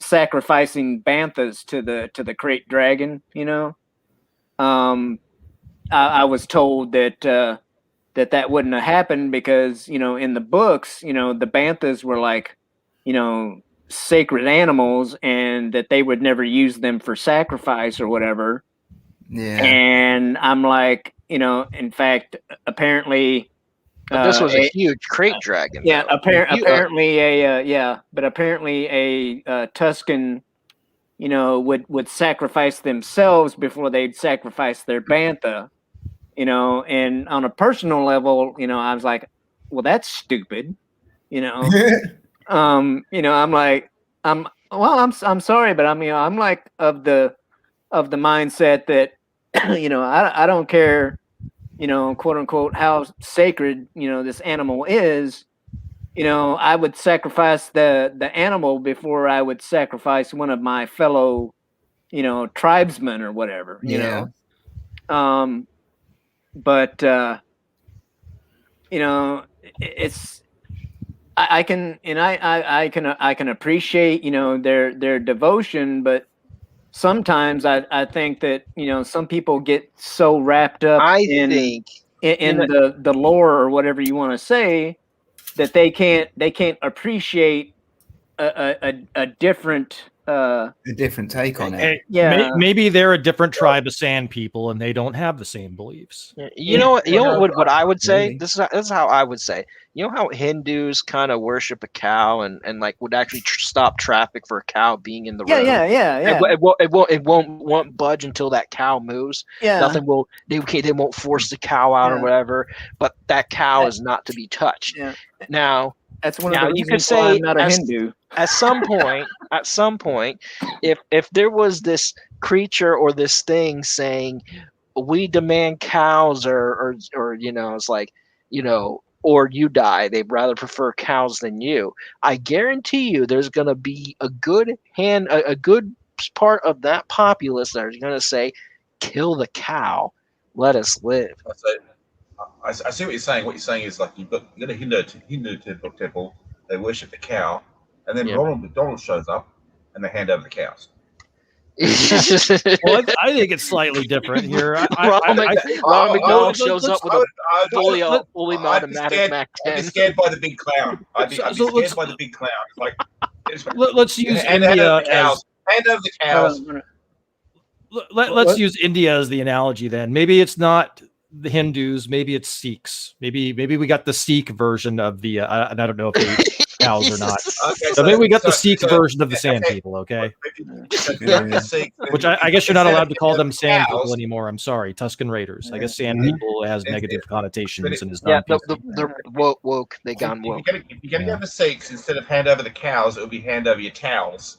sacrificing banthas to the Krayt Dragon, I was told that that wouldn't have happened because in the books the banthas were like sacred animals and that they would never use them for sacrifice or whatever. Yeah. And I'm like, in fact, apparently. But this was a huge Krayt Dragon. Yeah, though. apparently a Tusken, would sacrifice themselves before they'd sacrifice their bantha, and on a personal level, I was like, well, that's stupid, I'm like, I'm sorry, but I'm like of the mindset that, I don't care, quote unquote, how sacred, this animal is, I would sacrifice the animal before I would sacrifice one of my fellow, tribesmen or whatever, but, it's, I can appreciate, their devotion, but sometimes I think that some people get so wrapped up in the lore or whatever you want to say that they can't appreciate a different take on it. Maybe they're a different tribe of sand people and they don't have the same beliefs. You know what I would say? This is how I would say. You know how Hindus kind of worship a cow and like would actually stop traffic for a cow being in the road. Yeah. It won't budge until that cow moves. Yeah. Nothing will. They won't force the cow out or whatever. But that cow is not to be touched. Yeah. Now that's one of the you could reasons why say I'm not a Hindu. At some point, if there was this creature or this thing saying, "We demand cows," or it's like, or you die, they'd rather prefer cows than you. I guarantee you, there's going to be a good part of that populace that are going to say, "Kill the cow, let us live." I see what you're saying. What you're saying is like you've got a Hindu temple. They worship the cow, and then Ronald McDonald shows up, and they hand over the cows. Well, I think it's slightly different here. Ronald McDonald shows up with a fully automatic Mac 10. I'd be scared by the big clown. I'd be scared by the big clown. Like, let's use hand India over the cows. Hand over the cows. Let's use India as the analogy then. Maybe it's not the Hindus, maybe it's Sikhs. Maybe we got the Sikh version of the and I don't know if they cows or not. Okay, so maybe we got the Sikh version of the sand people, okay? Which I guess you're not allowed to call them sand people anymore. I'm sorry, Tusken Raiders. I guess sand people has negative connotations and is not. They're woke. They gone woke. If you're going to go for Sikhs, instead of hand over the cows, it would be hand over your towels.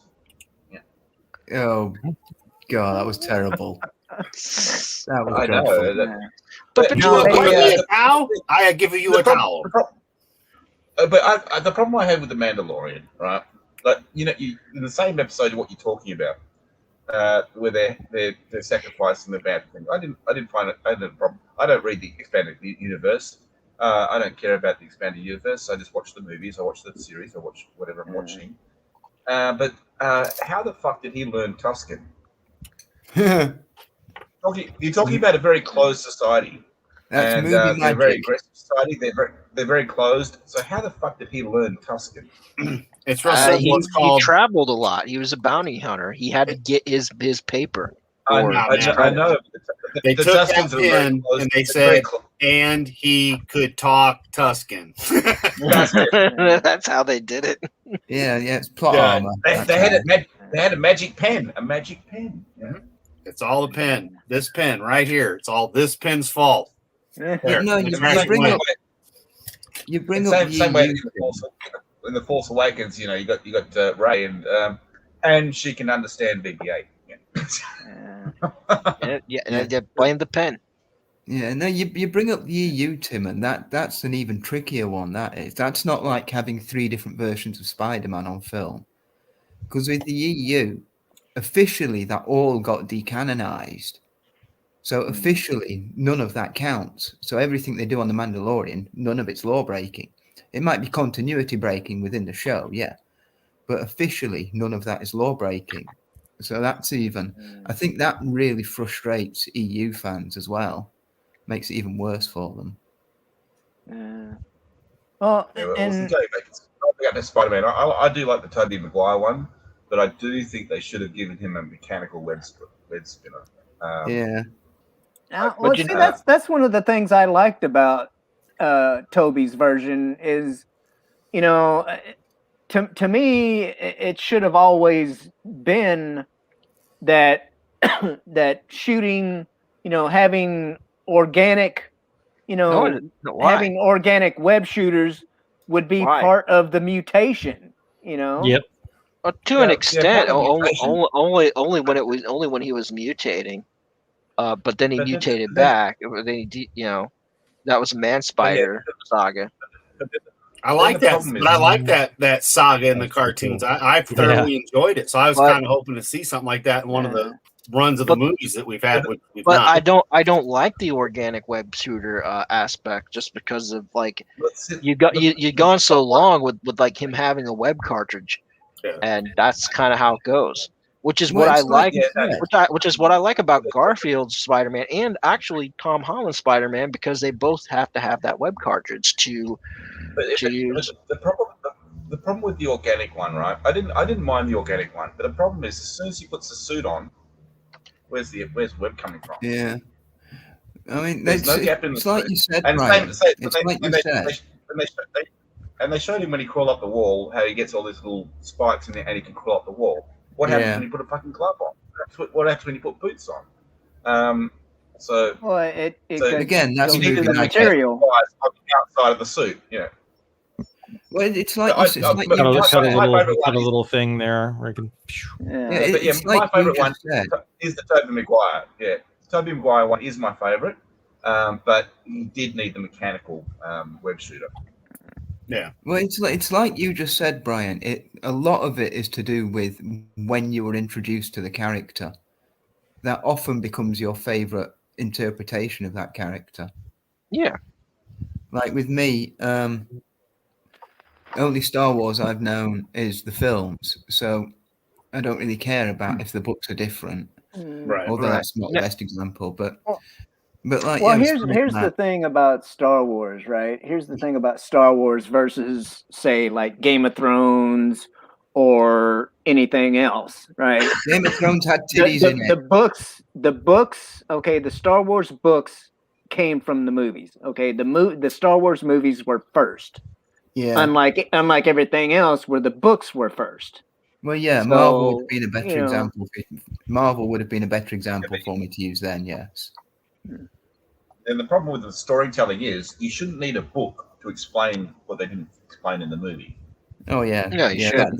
Oh God, that was terrible. That was I dreadful. know. But I give you a towel. But the problem I had with the Mandalorian, right? Like in the same episode of what you're talking about, where they're sacrificing the bad thing. I didn't find it. I didn't have a problem. I don't read the expanded universe. I don't care about the expanded universe. I just watch the movies. I watch the series. I watch whatever I'm watching. But how the fuck did he learn Tuscan? You're talking about a very closed society. That's and movie they're a very magic. aggressive society. They're very closed. So how the fuck did he learn Tuscan? It's he traveled a lot. He was a bounty hunter. He had to get his paper. I or know. his I credit. know. They The took that Tuscans are very pen close. and they It's very said, and he could talk Tuscan. That's how they did it. Yeah, it's plot Yeah, armor. they had a magic pen. A magic pen. Yeah. It's all the pen. This pen right here. It's all this pen's fault. But no, you bring up Same way Yi in the Force Awakens. You know, you got Rey and she can understand BB-8. Yeah, blame the pen. Yeah, no, you bring up the EU, Tim, and that's an even trickier one. That's not like having 3 different versions of Spider-Man on film, because with the EU, officially that all got decanonized. So officially, none of that counts. So everything they do on The Mandalorian, none of it's law breaking. It might be continuity breaking within the show, yeah, but officially, none of that is law breaking. So that's even. I think that really frustrates EU fans as well. Makes it even worse for them. Well, Yeah, and going back to Spider-Man, I do like the Tobey Maguire one, but I do think they should have given him a mechanical web spinner. Yeah. well, see, that's one of the things I liked about Toby's version is, you know, to me it should have always been that that shooting, you know, having organic, you know, having organic web shooters would be part of the mutation, you know. Yep. To an extent, part of the only when he was mutating, but then he But then- mutated then- back. Then you know, that was a Man Spider saga. I like the that, problem is- but I like that saga in the cartoons. I thoroughly enjoyed it, so I was But- kind of hoping to see something like that in one of the runs of the movies that we've had. With But not. I don't like the organic web shooter aspect just because of like you've gone so long with like him having a web cartridge, and that's kind of how it goes. Which is Well, what I it's like like. you said. Which is what I like about Garfield's Spider-Man and actually Tom Holland's Spider-Man, because they both have to have that web cartridge to use. The problem with the organic one, right? I didn't mind the organic one, but the problem is as soon as he puts the suit on, where's web coming from? Yeah. I mean, There's no gap in it's the like suit. you said, And Brian. it's It's like you said. And they showed him when he crawled up the wall how he gets all these little spikes in there and he can crawl up the wall. What happens Yeah. when you put a fucking glove on? What happens when you put boots on? So Well, it so Again, that's goes into movie the magic. material. on the outside of the suit, yeah. Well, it's like I- it's I- like but you my- just Cut a said. my little, favourite cut one a is- little thing there where I can. Yeah, But yeah, it's my like you favourite one just said. is the Tobey Maguire. Yeah, Tobey Maguire one is my favourite, but he did need the mechanical web shooter. Yeah. Well, it's like you just said, Brian. A lot of it is to do with when you were introduced to the character. That often becomes your favorite interpretation of that character. Yeah. Like with me, only Star Wars I've known is the films, so I don't really care about if the books are different. Right. Although Right. that's not the Yeah. best example, but like Well, yeah, here's the thing about Star Wars, right? Here's the thing about Star Wars versus, say, like Game of Thrones or anything else, right? Game of Thrones had titties in The books. Okay, the Star Wars books came from the movies. Okay, the Star Wars movies were first. Yeah. Unlike everything else, where the books were first. Well, yeah, So, Marvel would have been a better you know, example. Marvel would have been a better example for me to use then. Yes. And the problem with the storytelling is you shouldn't need a book to explain what they didn't explain in the movie. Oh yeah. Yeah, you should.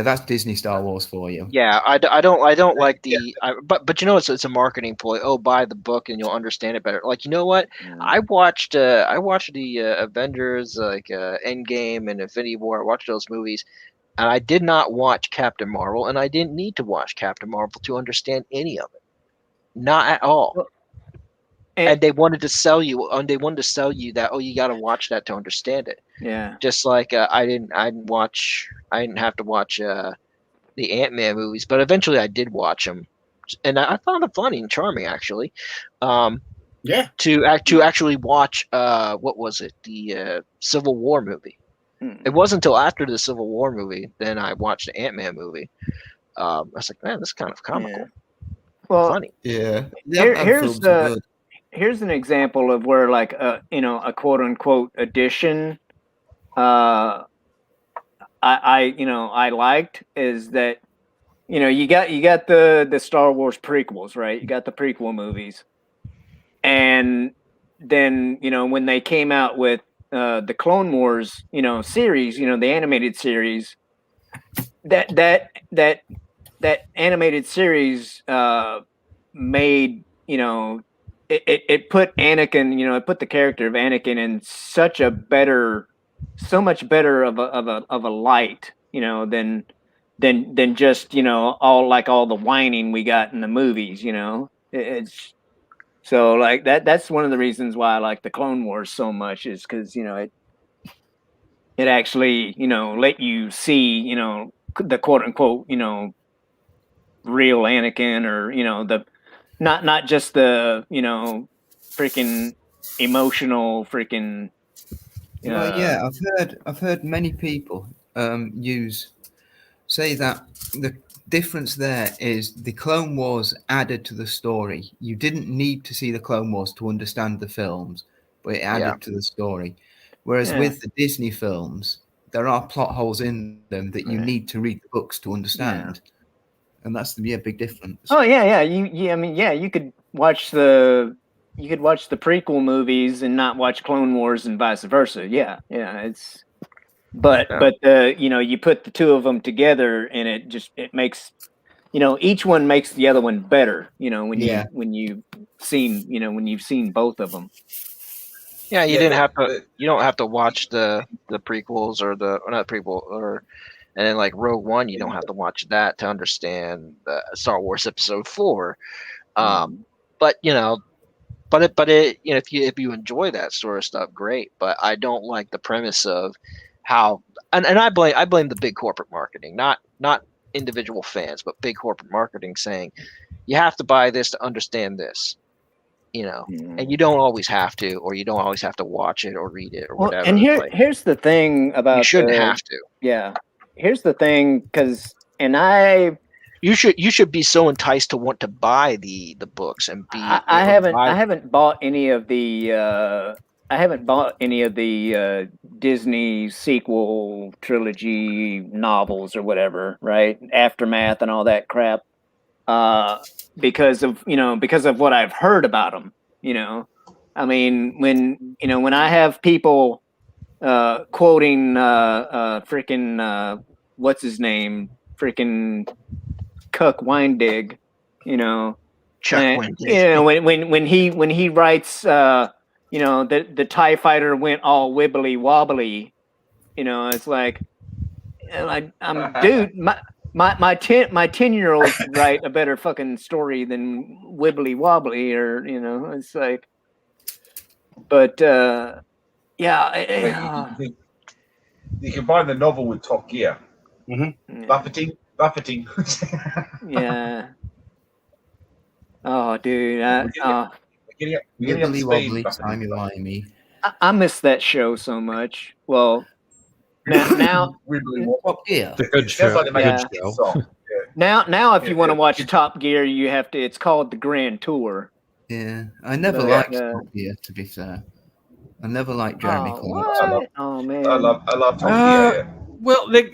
That's Disney Star Wars for you. Yeah, I don't like the, but you know, it's a marketing ploy. Oh, buy the book and you'll understand it better. Like, you know what? I watched the Avengers, like Endgame and Infinity War. I watched those movies. And I did not watch Captain Marvel, and I didn't need to watch Captain Marvel to understand any of it. Not at all. And they wanted to sell you, that, oh, you got to watch that to understand it. Yeah. Just like I didn't have to watch the Ant-Man movies, but eventually I did watch them, and I found it funny and charming, actually. Yeah. To actually watch what was it, the Civil War movie. It wasn't until after the Civil War movie then I watched the Ant-Man movie. I was like, man, this is kind of comical. Well, funny. Yeah. Here's an example of where like a quote unquote addition I liked is that you got the Star Wars prequels, right? You got the prequel movies. And then, when they came out with the Clone Wars, series, the animated series, that animated series made, it put Anakin, it put the character of Anakin in so much better of a light, than just, all the whining we got in the movies, it's so like that's one of the reasons why I like the Clone Wars so much is because, it actually, let you see, the quote unquote, real Anakin or, the not just the, freaking emotional freaking. Well, yeah, I've heard many people say that the difference there is the Clone Wars added to the story. You didn't need to see the Clone Wars to understand the films, but it added to the story. Whereas with the Disney films, there are plot holes in them that you need to read the books to understand. And that's the big difference. Oh yeah. You could watch the prequel movies and not watch Clone Wars and vice versa. Yeah. It's but you put the two of them together and it makes each one makes the other one better, when you've seen both of them. Yeah, you don't have to watch the prequels or not prequel and then like Rogue One, you don't have to watch that to understand Star Wars Episode 4. But if you enjoy that sort of stuff, great. But I don't like the premise of how, and I blame the big corporate marketing, not individual fans, but big corporate marketing saying you have to buy this to understand this, and you don't always have to, or you don't always have to watch it or read it or whatever. And here's the thing about you shouldn't have to. Yeah, here's the thing, you should be so enticed to want to buy the books and be. I haven't bought any of the Disney sequel trilogy novels or whatever, right? Aftermath and all that crap. Because of what I've heard about them, I mean, when I have people quoting freaking what's his name, freaking Cuck Weindig, Chuck Weindig. When he writes the TIE fighter went all wibbly wobbly, it's like dude, my 10-year-old write a better fucking story than wibbly wobbly, or it's like, but yeah. You can buy the novel with Top Gear. Mm-hmm. Buffeting. Yeah. Oh, dude. Wibbly wobbly, timey-wimey. I miss that show so much. Well, now Top Gear. It's a good show. Now, if you want to watch Top Gear, you have to. It's called the Grand Tour. Yeah, I never liked Top Gear. To be fair, I never liked Jeremy Clarkson. Oh man, I love Top Gear. Well, they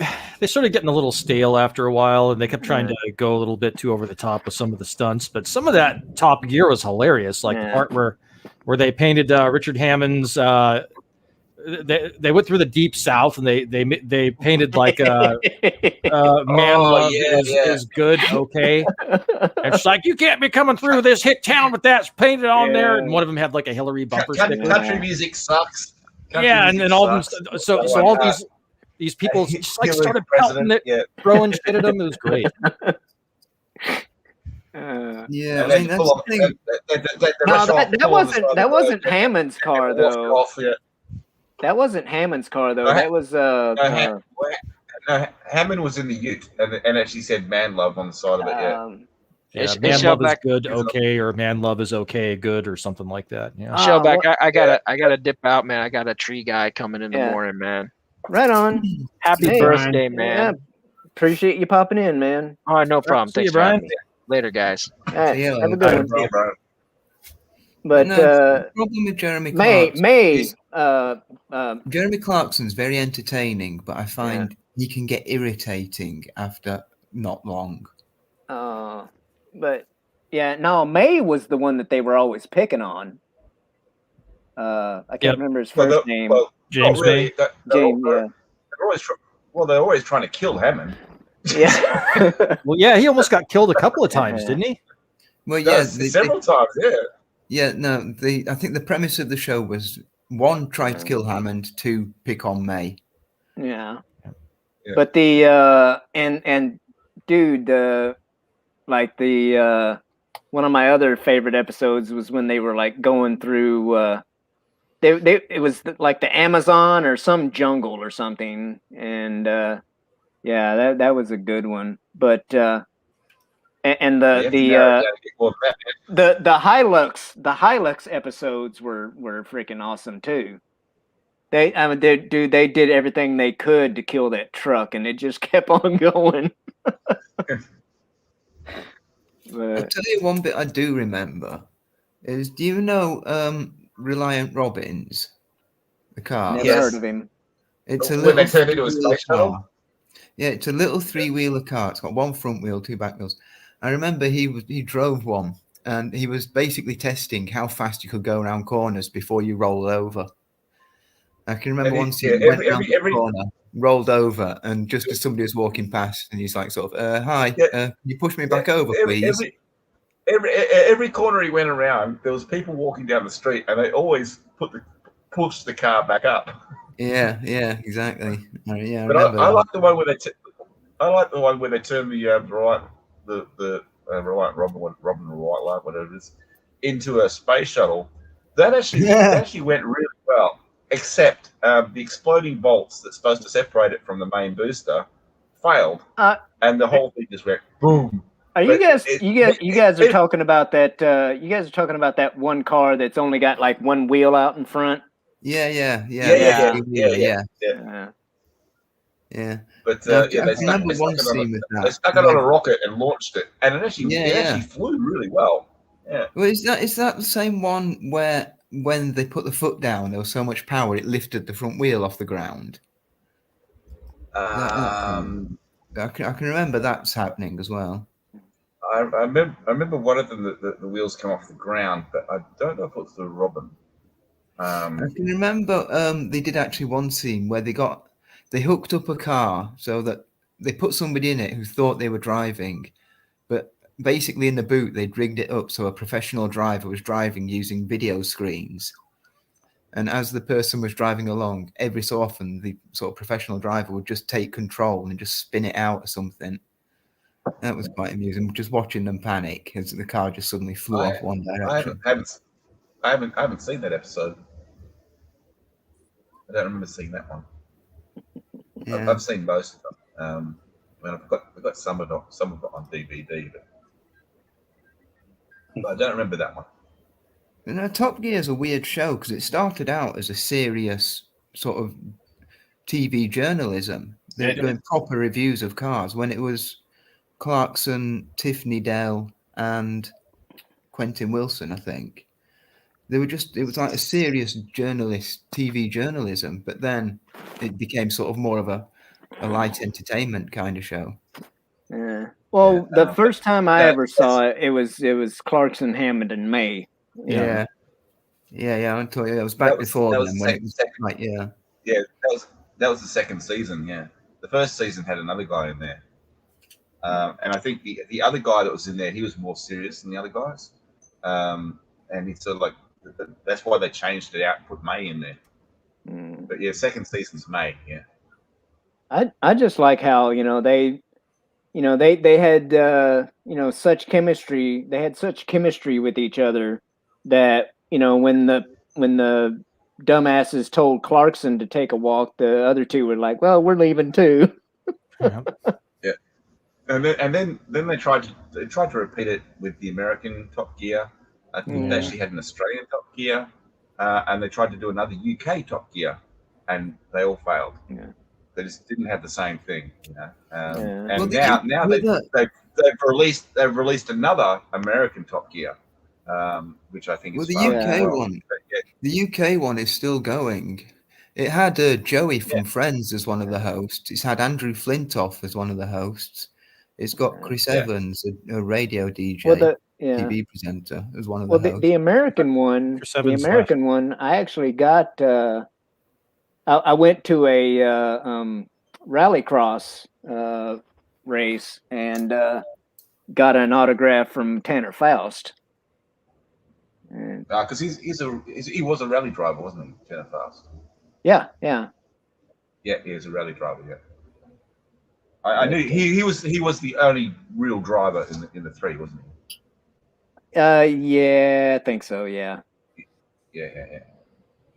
started getting a little stale after a while, and they kept trying to go a little bit too over the top with some of the stunts. But some of that Top Gear was hilarious, like the part where they painted Richard Hammond's. They went through the deep south, and they painted like man love is good, okay. And it's like, you can't be coming through this hit town with that painted on there. And one of them had like a Hillary bumper sticker. Country music sucks. And then all of them. So all these. these people He just like was started president, pelting it, yeah. throwing shit at him. It was great. Yeah, And I then mean that's pull the off, thing. they No, rush off, that pull on the side wasn't of that the wasn't road, Hammond's car walk though. off. Yeah. That wasn't Hammond's car though. No, That was no, Hammond was in the Ute and actually said "man love" on the side of it. Yeah. Yeah, Hey, man love is Shellback. good, okay, or man love is okay, good, or something like that. Yeah. Shellback, I gotta dip out, man. I got a tree guy coming in the Yeah. morning, man. right on. Happy Hey, birthday, Yeah, man. appreciate you popping in, man. Oh, no problem. See you, Thanks for having Brian. me. Later, guys. All right, See you have a later. good one. Bro. But No, the problem with Jeremy Clarkson is May, Jeremy Clarkson's very entertaining, but I find he can get irritating after not long. but yeah, no, May was the one that they were always picking on. I can't Yep. remember his first name. Well, James not really. May. James, They're always trying to kill Hammond. yeah. Well, yeah, he almost got killed a couple of times, didn't he? Well, yeah, Several times. Yeah. yeah. No, I think the premise of the show was one, try to kill Hammond, two, pick on May. Yeah. Yeah. But the and dude, like the one of my other favorite episodes was when they were like going through it was like the Amazon or some jungle or something, and yeah, that was a good one. But and the Hilux episodes were freaking awesome too. They did everything they could to kill that truck, and it just kept on going. I'll tell you one bit I do remember is, do you know Reliant Robbins, the car? Never heard of him. It's a When little they turned into a three-wheeler space shuttle? car. Yeah, it's a little three-wheeler car. It's got one front wheel, two back wheels. I remember he drove one, and he was basically testing how fast you could go around corners before you roll over. I can remember And one he- scene, yeah, went around the every- corner, rolled over, and just as somebody was walking past, and he's like, sort of, "Hi, can you push me back over, please?" Every corner he went around, there was people walking down the street, and they always push the car back up. Yeah, exactly. Yeah, I But remember I that. like the one where they turn the Reliant Robin Wright, whatever it is, into a space shuttle. That actually went really well, except the exploding bolts that's supposed to separate it from the main booster failed, and the whole thing just went boom. Are you But guys? it- You guys are it- talking about that? You guys are talking about that one car that's only got like one wheel out in front. Yeah. Yeah. But No, yeah, I they stuck, remember they one stuck it on scene with a, that. they stuck it on a rocket and launched it, and it actually Yeah. flew really well. Yeah. Well, is that the same one where when they put the foot down, there was so much power it lifted the front wheel off the ground? I can remember that's happening as well. I remember one of them the wheels come off the ground, but I don't know if it's the Robin. I can remember they did actually one scene where they hooked up a car so that they put somebody in it who thought they were driving, but basically in the boot they'd rigged it up so a professional driver was driving using video screens. And as the person was driving along, every so often the sort of professional driver would just take control and just spin it out or something. That was quite amusing, just watching them panic as the car just suddenly flew off one direction. I haven't seen that episode. I don't remember seeing that one. Yeah. I've seen most of them. I've got some of it on DVD, but I don't remember that one. You know, Top Gear is a weird show because it started out as a serious sort of TV journalism. They were doing proper reviews of cars when it was Clarkson, Tiffany Dell, and Quentin Wilson, I think. It was like a serious TV journalism, but then it became sort of more of a light entertainment kind of show. Yeah. Well, the first time I ever saw it, it was Clarkson, Hammond, and May. Yeah. I told you it was back before then when it was like, yeah. Yeah, that was the second season. Yeah, the first season had another guy in there, and I think the other guy that was in there, he was more serious than the other guys, and he sort of like that's why they changed it out and put May in there. But yeah, second season's May. Yeah. I just like how they had such chemistry. They had such chemistry with each other that when the dumbasses told Clarkson to take a walk, the other two were like, "Well, we're leaving too." Yeah, and then they tried to repeat it with the American Top Gear. I think they actually had an Australian Top Gear, and they tried to do another UK Top Gear, and they all failed. Yeah. They just didn't have the same thing, And Well, now they've released another American Top Gear, which I think is Well, the far UK well. one, the UK one is still going. It had Joey from Friends as one of the hosts. It's had Andrew Flintoff as one of the hosts. It's got Chris Evans, a radio DJ, TV presenter, as one of the hosts. The American one, I actually got. I went to a rallycross race and got an autograph from Tanner Faust. Because he was a rally driver, wasn't he, Tanner Faust? Yeah. Yeah, he was a rally driver. Yeah, I knew he was the only real driver in the three, wasn't he? Yeah, I think so. Yeah. Yeah.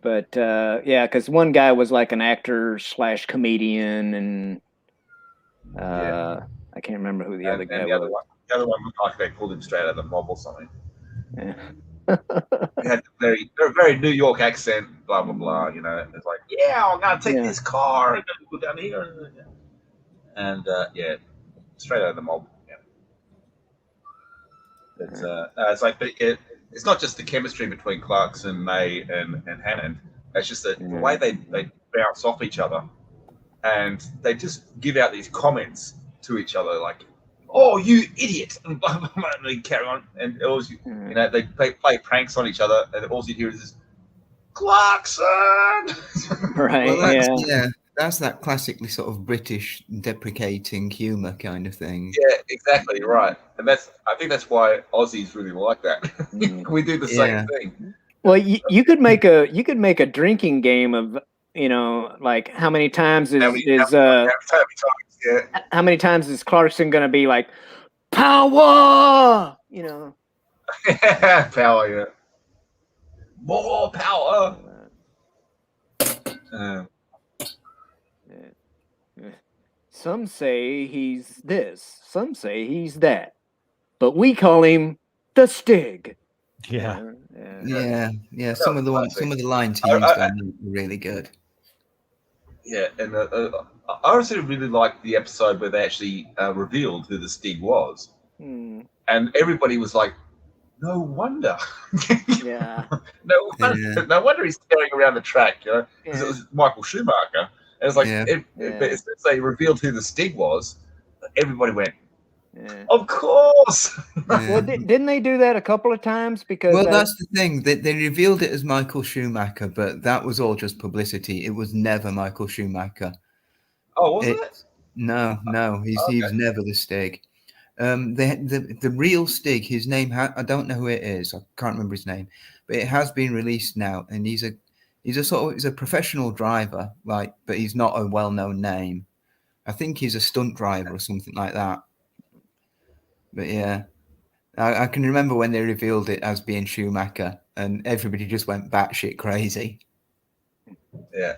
But because one guy was like an actor / comedian, and I can't remember who the other guy was. The other one looked like they pulled him straight out of the mob or something. Yeah. He had a very New York accent, blah blah blah. It's like, I'm gonna take this car and go down here, and straight out of the mob. Yeah. It's like it's not just the chemistry between Clarkson, May, and Hannon. It's just the way they bounce off each other, and they just give out these comments to each other like, "Oh, you idiot!" and blah blah blah, and they carry on, and it was, they play pranks on each other, and all you hear is this, Clarkson. Right. Well, that's that classically sort of British deprecating humor kind of thing. Yeah, exactly right, and I think that's why Aussies really like that. We do the same thing. Well, you could make a drinking game of like how many times is how many times is Clarkson gonna be like power? Power, yeah. More power. Some say he's this, some say he's that, but we call him the Stig. Yeah. Yeah. Some of the lines he used are really good. Yeah, and I also really liked the episode where they actually revealed who the Stig was, and everybody was like, "No wonder." Yeah. No wonder he's tearing around the track, because it was Michael Schumacher. And it's like, as they revealed who the Stig was, everybody went, "Of course." Well, didn't they do that a couple of times? Because that's the thing. They revealed it as Michael Schumacher, but that was all just publicity. It was never Michael Schumacher. Oh, was it? No. He's never the Stig. The real Stig, his name, I don't know who it is. I can't remember his name, but it has been released now, and he's a professional driver, but he's not a well-known name. I think he's a stunt driver or something like that. But yeah, I can remember when they revealed it as being Schumacher, and everybody just went batshit crazy. Yeah.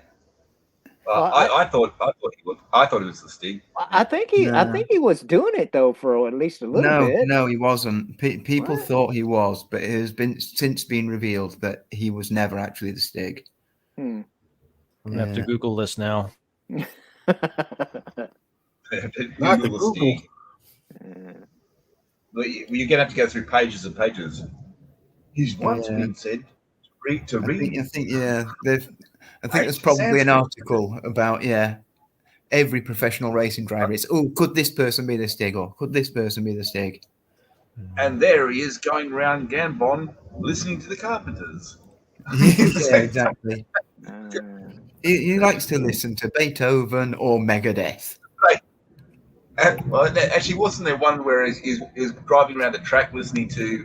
I thought it was the Stig. I think he was doing it though for at least a little bit. No, he wasn't. People thought he was, but it has since been revealed that he was never actually the Stig. I'm gonna have to Google this now. Google the Stig. But you're gonna have to go through pages and pages. He's once been said to read. I think there's probably an article about every professional racing driver. It's could this person be the Stig, or could this person be the Stig? And there he is going around Gambon listening to the Carpenters. Yeah, exactly. He likes to listen to Beethoven or Megadeth. Well, actually, wasn't there one where he's driving around the track listening to?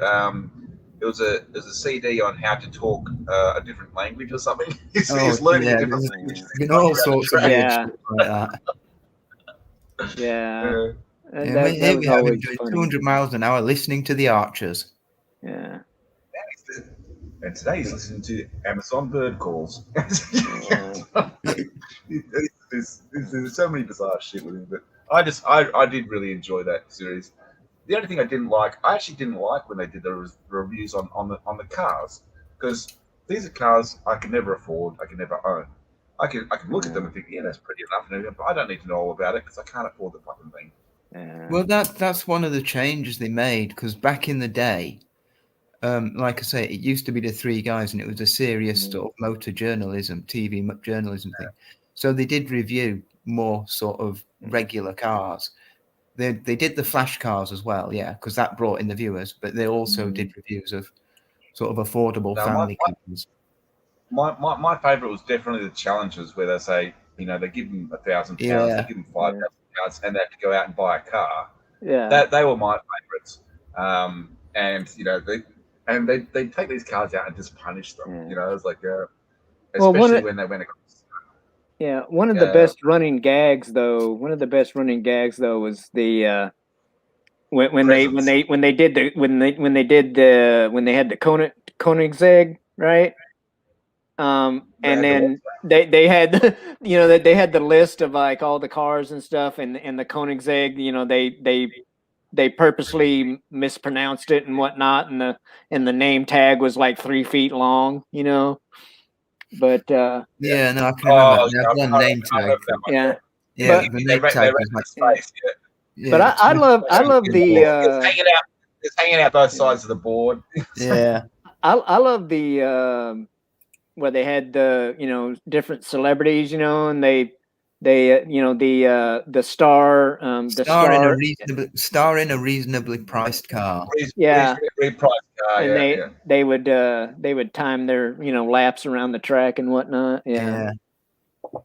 There's a CD on how to talk a different language or something. He's learning a different language. All sorts of shit like that. Yeah. Yeah, That here was we have him always doing funny. 200 miles an hour listening to the Archers. Yeah. And today he's listening to Amazon bird calls. There's so many bizarre shit with him, but I did really enjoy that series. The only thing I actually didn't like when they did the reviews on the cars, because these are cars I could never afford, I could never own. I can look at them and think, yeah, that's pretty enough, and everything, but I don't need to know all about it because I can't afford the fucking thing. Well, that's one of the changes they made, because back in the day, like I say, it used to be the three guys, and it was a serious sort of motor journalism, TV journalism thing. So they did review more sort of regular cars. They did the flash cars as well, yeah, because that brought in the viewers. But they also did reviews of sort of affordable Now, family cars. My favourite was definitely the challenges where they say, they give them £1,000, Yeah. they give them £5,000, and they have to go out and buy a car. Yeah. They were my favourites. And they take these cars out and just punish them. It's like, especially when they went across. Yeah, one of the best running gags though was the when they had the Koenigsegg, right? And then they had that they had the list of like all the cars and stuff, and the Koenigsegg, they purposely mispronounced it and whatnot, and the name tag was like 3 feet long, But yeah, no, I can remember. They had one name tag. Yeah, Yeah, but the name tag was like. But I love the it's hanging out both sides of the board. Yeah, I love the where they had the different celebrities, and the star star in a reasonably priced car. Yeah. Reasonably priced car. And they would time their laps around the track and whatnot. Yeah.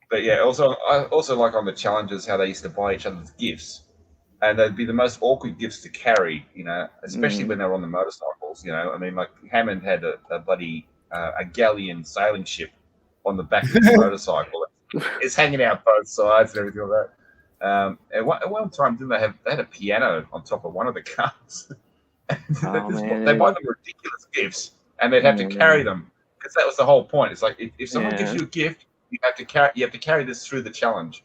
But yeah, I also like on the challenges how they used to buy each other's gifts, and they'd be the most awkward gifts to carry. Especially when they were on the motorcycles. I mean, like Hammond had a bloody a galleon sailing ship on the back of his motorcycle. It's hanging out both sides and everything like that. At one time, didn't they had a piano on top of one of the cars? They buy them ridiculous gifts, and they'd have to carry them because that was the whole point. It's like if someone gives you a gift, you have to carry this through the challenge,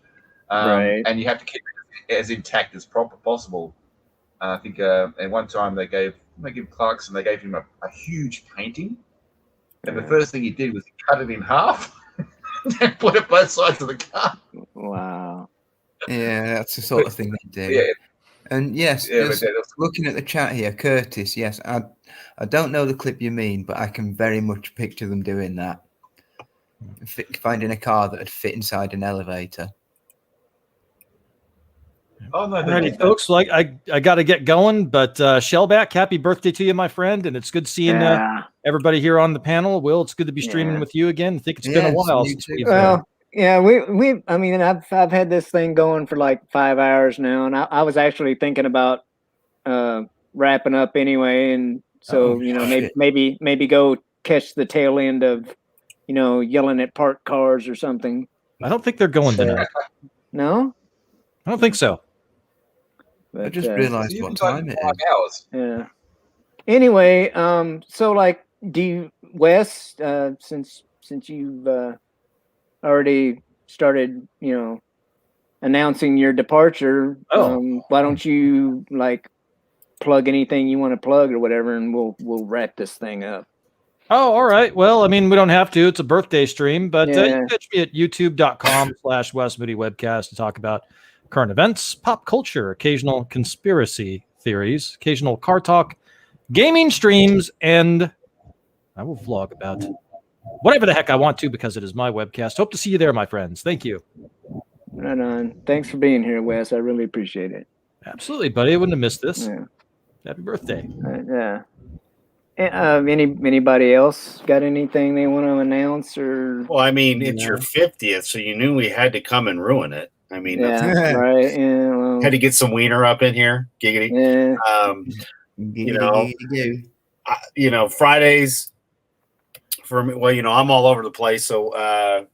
right? And you have to keep it as intact as possible. I think at one time they gave Clarkson, they gave him a huge painting, and the first thing he did was he cut it in half. And put it both sides of the car. Wow. Yeah, that's the sort of thing they do. Yeah. And yes, looking at the chat here, Curtis, yes, I don't know the clip you mean, but I can very much picture them doing that. Finding a car that would fit inside an elevator. Oh no! Alrighty, folks. Like I got to get going, but Shellback, happy birthday to you, my friend, and it's good seeing everybody here on the panel. Will, it's good to be streaming with you again. I think it's been a while since we've. Yeah, we. I mean, I've had this thing going for like 5 hours now, and I was actually thinking about wrapping up anyway, and so maybe go catch the tail end of yelling at parked cars or something. I don't think they're going tonight. No, I don't think so. But, I just realized what time it is. Yeah. Anyway, so like, do you, Wes, since you've already started, announcing your departure, why don't you like plug anything you want to plug or whatever, and we'll wrap this thing up. Oh, all right. Well, I mean, we don't have to. It's a birthday stream, but you can catch me at youtube.com/Wes Moody Webcast to talk about current events, pop culture, occasional conspiracy theories, occasional car talk, gaming streams, and I will vlog about whatever the heck I want to because it is my webcast. Hope to see you there, my friends. Thank you. Right on. Thanks for being here, Wes. I really appreciate it. Absolutely, buddy. I wouldn't have missed this. Yeah. Happy birthday. Yeah. Anybody else got anything they want to announce or? Well, I mean, it's your 50th, so you knew we had to come and ruin it. I mean, right. Yeah, well, had to get some wiener up in here, giggity. Yeah. Fridays for me. Well, I'm all over the place, so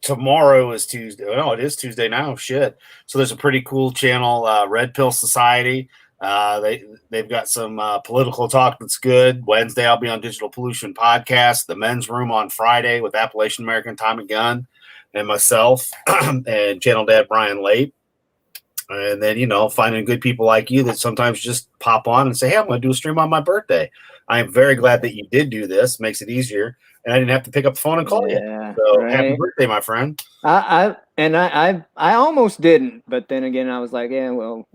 tomorrow is Tuesday. Oh, it is Tuesday now. Shit. So there's a pretty cool channel, Red Pill Society. They've got some political talk that's good. Wednesday, I'll be on Digital Pollution Podcast. The Men's Room on Friday with Appalachian American Tommy Gunn and myself and Channel Dad Brian Late. And then, finding good people like you that sometimes just pop on and say, hey, I'm going to do a stream on my birthday. I am very glad that you did do this. Makes it easier. And I didn't have to pick up the phone and call you. So happy birthday, my friend. I almost didn't, but then again, I was like, yeah, well,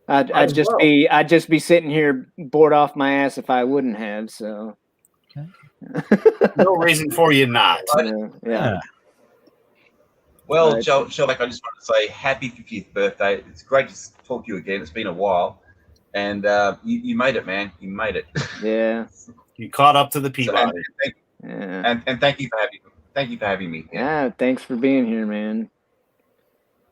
I'd just be sitting here bored off my ass if I wouldn't have. So no reason for you not. Yeah. Well, Right. Joe, I just want to say happy 50th birthday. It's great to talk to you again. It's been a while. And you made it, man. You made it. Yeah. You caught up to the Peabody. Yeah. And thank you for having me. Yeah, thanks for being here, man.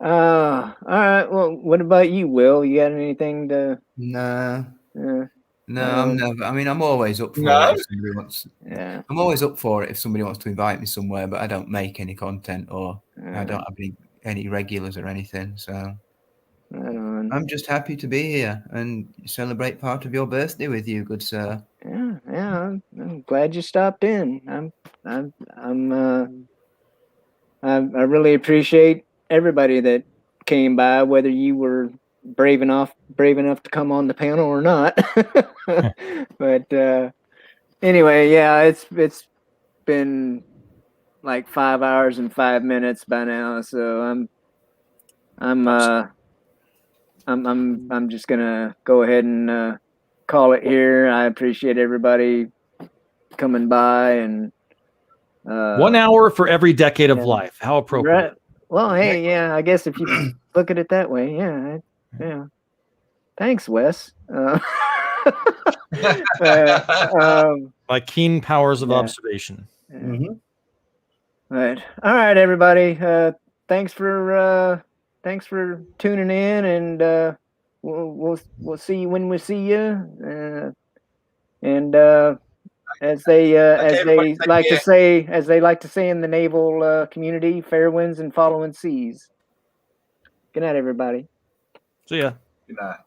All right. Well, what about you, Will? You got anything to? No. Yeah. No, I'm never. I mean, I'm always up for No? it. If somebody wants, Yeah. I'm always up for it if somebody wants to invite me somewhere, but I don't make any content or I don't have any regulars or anything. So Right on. I'm just happy to be here and celebrate part of your birthday with you, good sir. Yeah. I'm glad you stopped in. I really appreciate everybody that came by, whether you were brave enough to come on the panel or not. But anyway, yeah, it's been like 5 hours and 5 minutes by now, so I'm just gonna go ahead and call it here. I appreciate everybody coming by and 1 hour for every decade of life. How appropriate. Right. Well, hey, yeah, I guess if you look at it that way, yeah. Thanks, Wes. My keen powers of Yeah. observation. Right. All right, everybody. Thanks for tuning in, and we'll see you when we see you. And as they like to say in the naval community, fair winds and following seas. Good night, everybody. See ya. Good night.